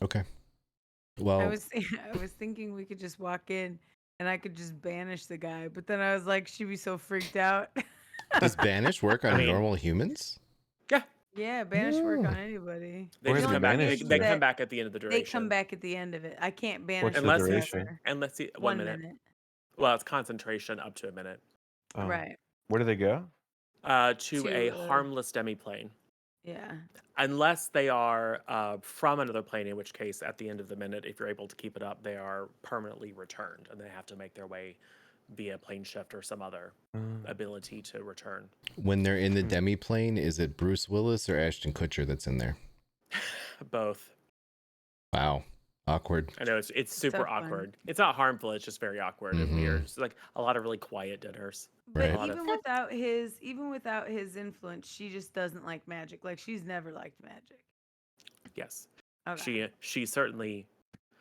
Okay. Well, I was thinking we could just walk in and I could just banish the guy, but then I was like, she'd be so freaked out. does banish work on normal humans? Yeah. Yeah, banish work on anybody. They just come back. They come back at the end of the duration. They come back at the end of it. I can't banish. What's the duration? And let's see, 1 minute. Well, it's concentration up to a minute. Oh. Right. Where do they go? To a harmless demiplane. Yeah. Unless they are from another plane, in which case, at the end of the minute, if you're able to keep it up, they are permanently returned, and they have to make their way via plane shift or some other ability to return. When they're in the demi-plane, is it Bruce Willis or Ashton Kutcher that's in there? Both. Wow. Awkward. I know, it's super awkward. It's not harmful, it's just very awkward and weird. It's like a lot of really quiet dinners. But even without his influence, she just doesn't like magic. Like, she's never liked magic. Yes. Okay. She certainly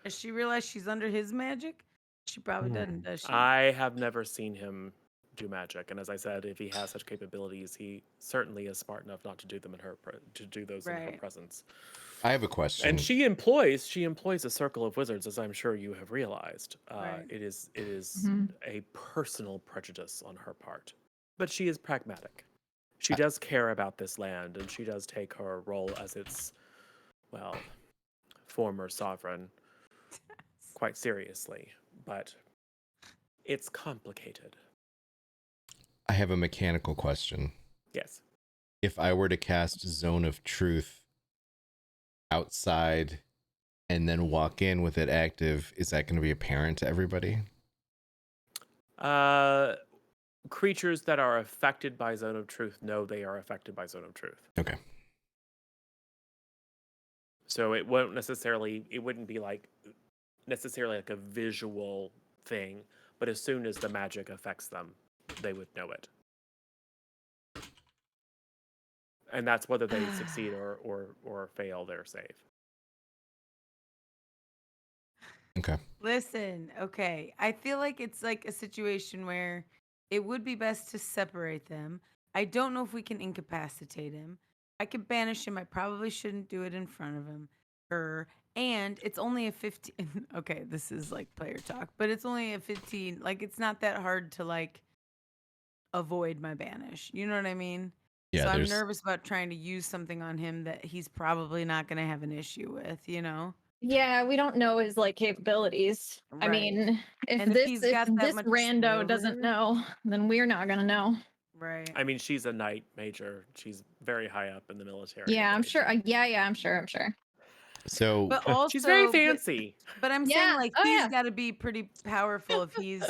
Does she realize she's under his magic? She probably doesn't, does she? I have never seen him do magic, and as I said, if he has such capabilities, he certainly is smart enough not to do them in her to do those in her Right. presence. I have a question. And she employs a circle of wizards, as I'm sure you have realized. Right. It is Mhm. a personal prejudice on her part, but she is pragmatic. She does care about this land, and she does take her role as its, well, former sovereign quite seriously. But it's complicated. I have a mechanical question. Yes. If I were to cast Zone of Truth outside and then walk in with it active, is that going to be apparent to everybody? Creatures that are affected by Zone of Truth know they are affected by Zone of Truth. Okay. So it wouldn't be like necessarily like a visual thing, but as soon as the magic affects them, they would know it. And that's whether they succeed or fail their save. Okay. Listen, okay. I feel like it's like a situation where it would be best to separate them. I don't know if we can incapacitate him. I could banish him. I probably shouldn't do it in front of him. Her. And it's only a 15. Okay, this is like player talk, but it's only a 15. Like, it's not that hard to like avoid my banish. You know what I mean? Yeah, So I'm there's nervous about trying to use something on him that he's probably not going to have an issue with, you know? Yeah, we don't know his like capabilities. I Right. mean, if And if he's got that this much rando doesn't silver- know, then we're not gonna know. Right. I mean, she's a knight major. She's very high up in the military. Yeah, of the I'm sure. nation. Yeah, I'm sure. so But also, She's very fancy. But I'm Yeah. saying like Oh, he's yeah. got to be pretty powerful if he's,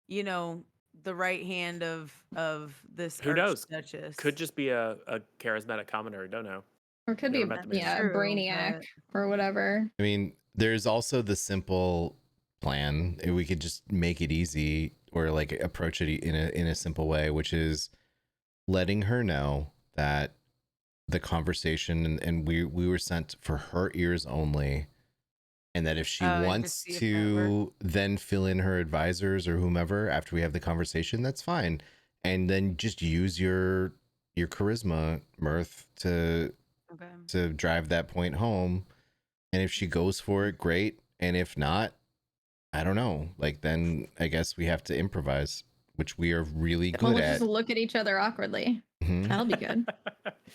you know, the right hand of this Who knows? Archduchess. Could just be a charismatic commoner. Don't know. Or it could be Never met the man. a True, brainiac or whatever. I mean, there's also the simple plan. We could just make it easy or like approach it in a simple way, which is letting her know that the conversation and we were sent for her ears only, and that if she Oh, wants just see if that to then fill in her advisors or whomever after we have the conversation, that's fine. And then just use your charisma, Mirth, to Okay. drive that point home. And if she goes for it, great. And if not, I don't know. Like, then I guess we have to improvise, which we are really good Well, we'll at. just look at each other awkwardly. Mhm. That'll be good.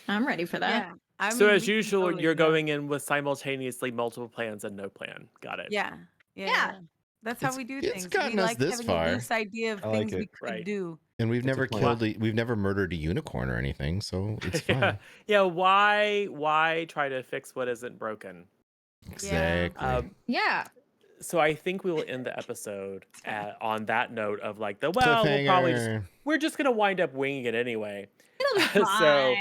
I'm ready for that. Yeah. I So mean, as we can usual, totally you're do that. going in with simultaneously multiple plans and no plan. Got it. Yeah. Yeah. Yeah. That's how we do It's things. gotten We us like this having far. a loose idea of I like things we it. could Right. do. And we've It's a never plan. we've never murdered a unicorn or anything, so it's fine. Yeah. Why try to fix what isn't broken? Exactly. Yeah. So I think we will end the episode on that note of like we're just gonna wind up winging it anyway. It'll be So,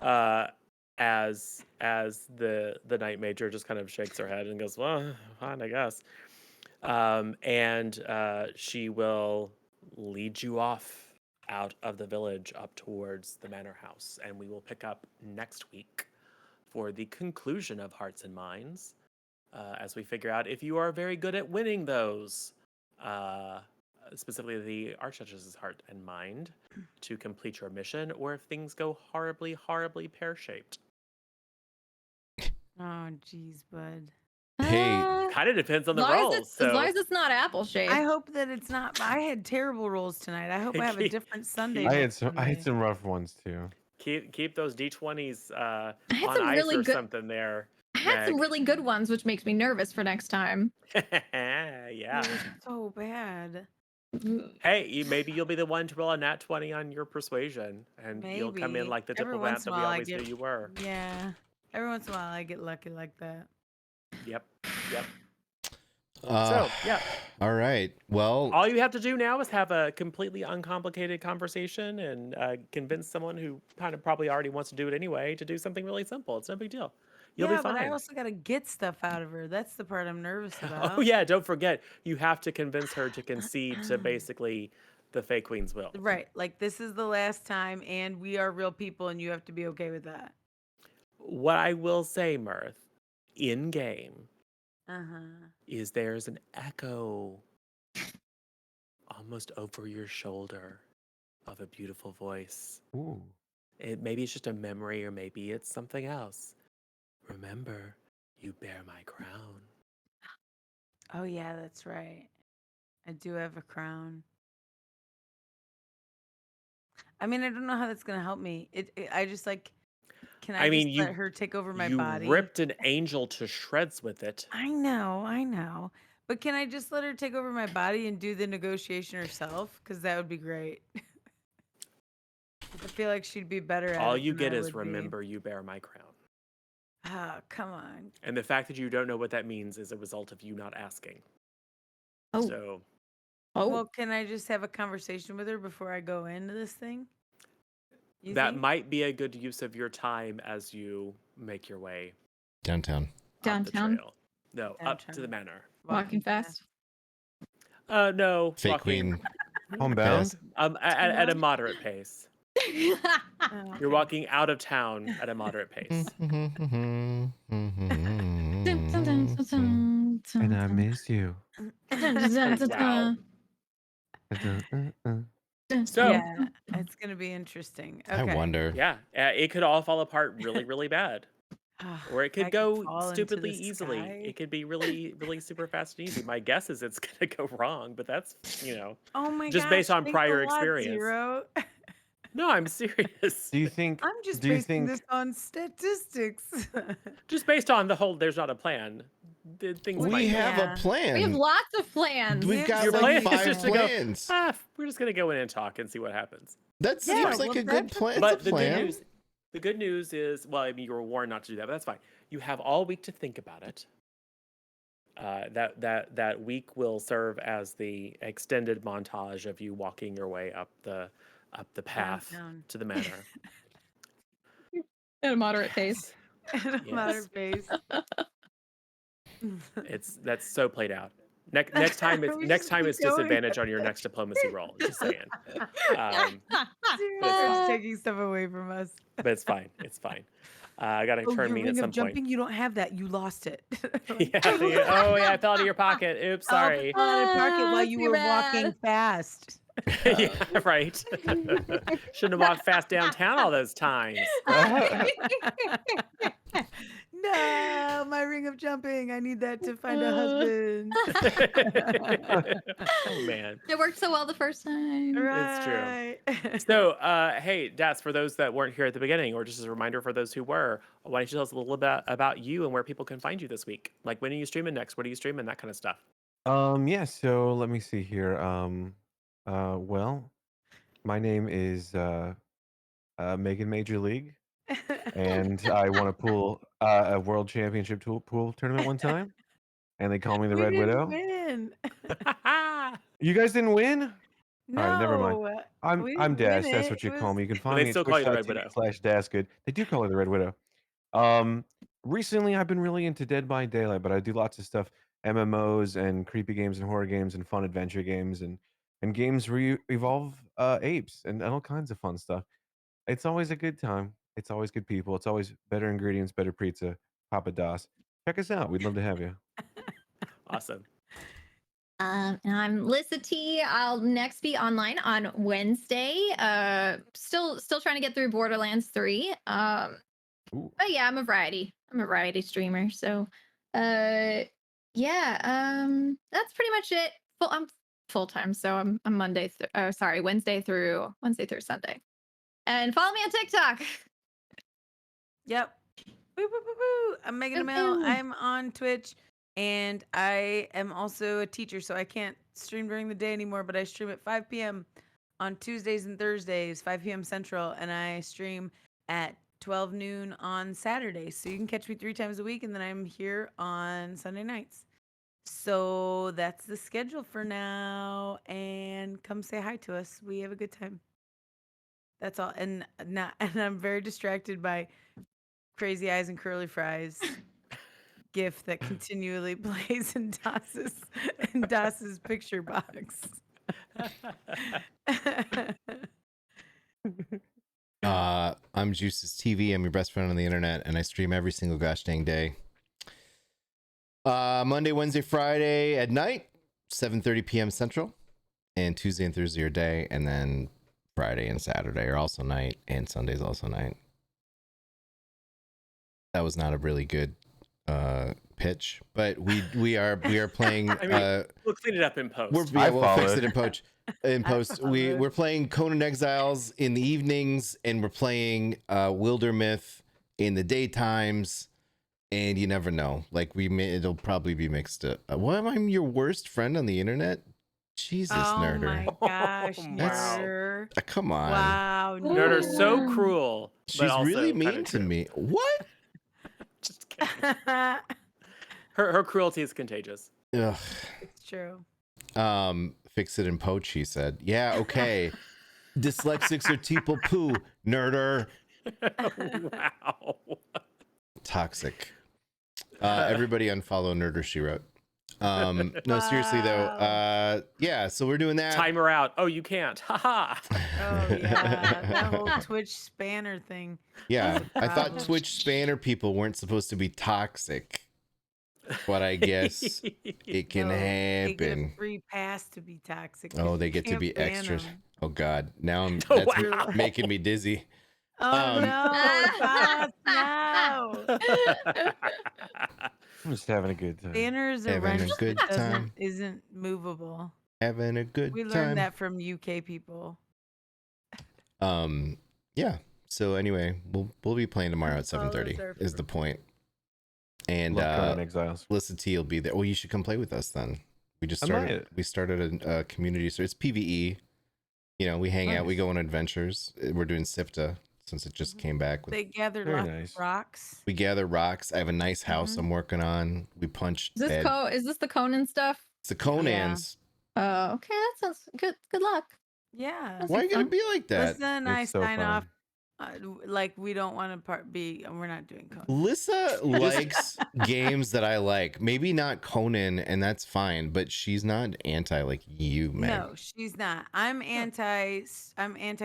fine. as the night major just kind of shakes her head and goes, well, fine, I guess. And she will lead you off out of the village up towards the manor house, and we will pick up next week for the conclusion of Hearts and Minds, as we figure out if you are very good at winning those, specifically the Archduchess's heart and mind, to complete your mission, or if things go horribly, horribly pear-shaped. Oh, geez, bud. Hey. Kind of depends on the as long rolls. as long as it's not apple shaped. I hope that it's not. I had terrible rolls tonight. I hope I have a different Sunday. I next had Sunday. some rough ones too. keep those D20s had on some ice really or good- something there. I had some Meg. really good ones, which makes me nervous for next time. Yeah. It was so bad. Hey, maybe you'll be the one to roll a nat 20 on your persuasion, and you'll come in Maybe. like the Every diplomat once in that a we while I always knew get- you were. Yeah. Every once in a while I get lucky like that. Yep. So Uh, yeah, all right. Well, all you have to do now is have a completely uncomplicated conversation and convince someone who kind of probably already wants to do it anyway to do something really simple. It's no big deal. You'll yeah, be fine. but I also got to get stuff out of her. That's the part I'm nervous about. Oh yeah, don't forget, you have to convince her to concede to basically the Fey Queen's will. Right. Like, this is the last time, and we are real people, and you have to be okay with that. What I will say, Mirth, in game, is there's an echo almost over your shoulder of a beautiful voice. Ooh. Maybe it's just a memory, or maybe it's something else. Remember, you bear my crown. Oh yeah, that's right. I do have a crown. I mean, I don't know how that's gonna help me. I just like, can I mean, just let her take over my you body? ripped an angel to shreds with it. I know. But can I just let her take over my body and do the negotiation herself? Because that would be great. I feel like she'd be better at All it you than get I is would be. remember, you bear my crown. Oh, come on. And the fact that you don't know what that means is a result of you not asking. Oh. So, Well, can I just have a conversation with her before I go into this thing? You that think? might be a good use of your time as you make your way Downtown. up the Downtown? trail. No, up to the manor. Walking fast. No, Fake walking queen. Homebound? at a moderate pace. Oh, You're okay. walking out of town at a moderate pace. And I miss you. Wow. So, Yeah, it's gonna be interesting. Okay. I wonder. yeah, it could all fall apart really, really bad. Or it I could go fall into stupidly the easily. sky. It could be really, really super fast and easy. My guess is it's gonna go wrong, but that's, Oh my just gosh, based on thanks prior a lot, experience. Zero. No, I'm serious. Do you think? I'm just Do you basing think? this on statistics. Just based on the whole, there's not a plan. Things We might go. have a Yeah. plan. We have lots of plans. We've got Your like plan is 5 just to plans. go. We're just gonna go in and talk and see what happens. That Yeah, seems like well, a good that's a plan. But It's a plan. the good news is, well, I mean, you were warned not to do that, but that's fine. You have all week to think about it. That week will serve as the extended montage of you walking your way up the path Downtown. to the manor. At a moderate pace. Matter face. That's so played out. Next time We it's just keep going. disadvantage on your next diplomacy roll. Just saying. Zero's taking stuff away from us. But it's fine. It's fine. I gotta turn your mean ring at some of jumping, point. you don't have that. You lost it. Oh yeah, it fell out of your pocket. Oops, sorry. It fell out of pocket while you Too were bad. walking fast. Yeah, right. Shouldn't have walked fast downtown all those times. No, my ring of jumping. I need that to find a husband. Oh man. It worked so well the first time. It's true. Right. So, hey, Das, for those that weren't here at the beginning, or just as a reminder for those who were, why don't you tell us a little bit about you and where people can find you this week? Like, when are you streaming next? What are you streaming? That kind of stuff. Yeah, so let me see here. Well, my name is Megan Major League, and I won a pool a world championship pool tournament one time, and they call me the We Red didn't Widow. win. You guys didn't win? No. All right, never mind. we I'm didn't win Das. That's it. what you It call was- me. You can But find they me at still call you the Red Widow. twitch.tv/dasgood. They do call me the Red Widow. Recently I've been really into Dead by Daylight, but I do lots of stuff, MMOs and creepy games and horror games and fun adventure games and games where you evolve apes and all kinds of fun stuff. It's always a good time. It's always good people. It's always better ingredients, better pizza. Papa Das. Check us out. We'd love to have you. Awesome. And I'm Lissa T. I'll next be online on Wednesday. Still trying to get through Borderlands 3. Ooh. But yeah, I'm a variety streamer. So yeah, that's pretty much it. I'm full time, so I'm Wednesday through Sunday. And follow me on TikTok. Yep. Woo, woo, woo, woo. I'm Megan Amel. Woohoo. I'm on Twitch, and I am also a teacher, so I can't stream during the day anymore, but I stream at 5 p.m. on Tuesdays and Thursdays, 5 p.m. Central, and I stream at 12 noon on Saturdays. So you can catch me 3 times a week, and then I'm here on Sunday nights. So that's the schedule for now, and come say hi to us. We have a good time. That's all. And I'm very distracted by Crazy Eyes and Curly Fries gif that continually plays in Das's picture box. I'm Juice's TV. I'm your best friend on the internet, and I stream every single gosh dang day. Monday, Wednesday, Friday at night, 7:30 p.m. Central, and Tuesday and Thursday are day, and then Friday and Saturday are also night, and Sunday's also night. That was not a really good pitch, but we are playing. I mean, we'll clean it up in post. We'll fix it in post. In post, we're playing Conan Exiles in the evenings, and we're playing Wildermyth in the daytimes. And you never know. Like it'll probably be mixed up. What am I your worst friend on the internet? Jesus, Nerder. Oh my gosh, Wow. Nerder. Come on. Wow, Nerder, so Ooh. cruel. but She's also really kinda mean to true. me. What? Just kidding. Her cruelty is contagious. Ugh. It's true. Fix it and poach, he said. Yeah, okay. Dyslexics are people poo, Nerder. Wow. Toxic. Everybody unfollow Nerder, she wrote. No, seriously though. Yeah, so we're doing that. Timer out. Oh, you can't. Haha. Oh yeah, that whole Twitch spanner thing. Yeah, I thought problem. Twitch spanner people weren't supposed to be toxic, but I guess it can No, They get a happen. free pass to be toxic. Oh, 'cause they you get to can't be ban extra. 'em. Oh God, now Oh, that's wow. making me dizzy. Oh no, no! I'm just having a good time. Banner is a Having a wrench good that time. isn't movable. Having a good We learned time. that from UK people. Yeah. So anyway, we'll be playing tomorrow at All those 7:30 are is the point. And Love Conan Exiles. Melissa T will be there. Well, you should come play with us then. We just I started. might. We started a community, so it's PVE. You know, we hang out, we Nice. go on adventures. We're doing SIPTA since it just came back. With, They gathered Very lots nice. of rocks. we gather rocks. I have a nice house Mhm. I'm working on. We punch. Is this dead. is this the Conan stuff? It's the Conans. Oh, okay, that sounds good. Good luck. Yeah. That's Why are you gonna fun. be like that? Lisa and I It's so sign fun. off like we don't want to be. We're not doing Conan. Lissa likes games that I like. Maybe not Conan, and that's fine. But she's not anti like you, Meg. No, she's not. I'm anti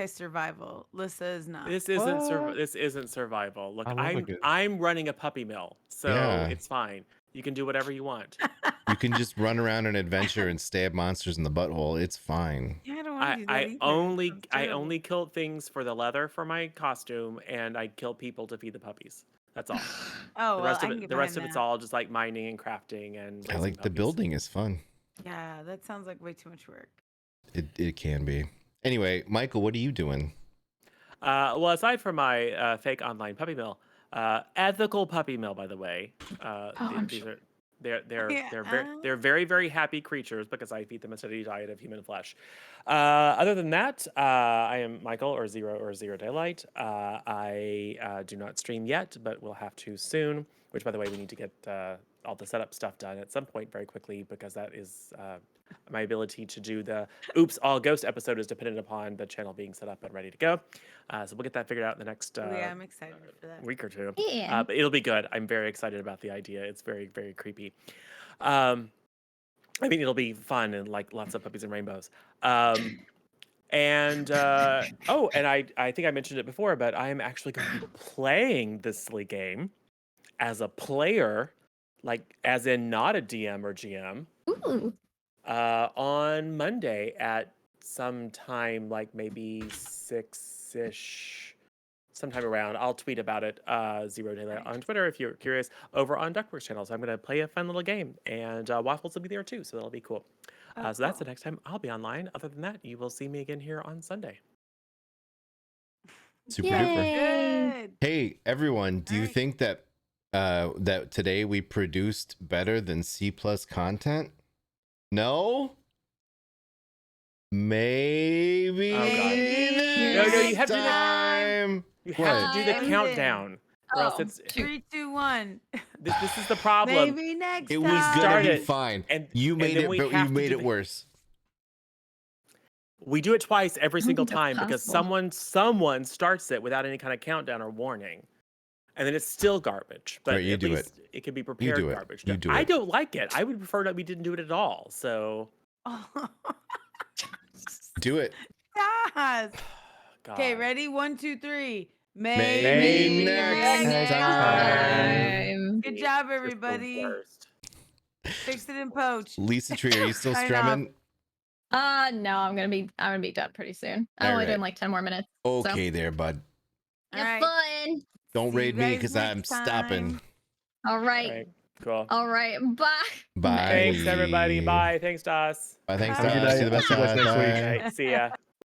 survival. Lisa is not. This isn't What? this isn't survival. Look, I love a good- I'm running a puppy mill, so Yeah. it's fine. You can do whatever you want. You can just run around an adventure and stab monsters in the butthole. It's fine. Yeah, I don't want to do that I either. Sounds I terrible. only kill things for the leather for my costume, and I kill people to feed the puppies. That's all. Oh, The well, rest I of can it, get the rest of behind it's that. all just like mining and crafting and. I raising like the puppies. building is fun. Yeah, that sounds like way too much work. It can be. Anyway, Michael, what are you doing? Well, aside from my fake online puppy mill, ethical puppy mill, by the way. I'm These sure. are they're Yeah. they're very very happy creatures because I feed them a steady diet of human flesh. Other than that, I am Michael or Zero Daylight. I do not stream yet, but we'll have to soon. Which, by the way, we need to get all the setup stuff done at some point very quickly because that is my ability to do the Oops All Ghost episode is dependent upon the channel being set up and ready to go. So we'll get that figured out in the next Yeah, I'm excited for that. week or two. Yeah. But it'll be good. I'm very excited about the idea. It's very, very creepy. I mean, it'll be fun and like lots of puppies and rainbows. And I think I mentioned it before, but I am actually going to be playing this silly game as a player, like as in not a DM or GM, Ooh. on Monday at some time, like maybe 6-ish, sometime around. I'll tweet about it, Zero Daylight on Twitter if you're curious, over on Duckworks channel. So I'm going to play a fun little game, and Waffles will be there too, so that'll be cool. Oh, So that's the cool. next time I'll be online. Other than that, you will see me again here on Sunday. Super duper. Yay. Good. Hey, everyone, do you Alright. think that that today we produced better than C+ content? No? Maybe Oh, God. next No, you have to do the- time. You have to do the What? countdown, or else Oh, it's 3, 2, 1. this is the problem. Maybe next It time. was gonna Start be it, fine. and You made then it, we but you have to made do it the- worse. We do it twice every don't single think that's time because possible. someone starts it without any kind of countdown or warning, and then it's still garbage. But Alright, you at do least it can be prepared do it. garbage. You No, do I it. don't like it. I would prefer that we didn't do it at all. So, Do it. Yes. God. Okay, ready? 1, 2, 3. Maybe Maybe next next time. time. Good job, You're the everybody. worst. Fix it and poach. Lisa Tree, are you still Sign off. strumming? No, I'm gonna be done pretty soon. I'm only doing like 10 more minutes. Okay, there, bud. All Have right. fun. Don't See raid you me guys because next I'm stopping. time. All All right. right. Cool. All right. Bye. Bye. Thanks, everybody. Bye. Thanks, Das. Bye. Thanks, Have a good guys. night. See you the I'll best. see you guys next week. Bye. All right. See ya.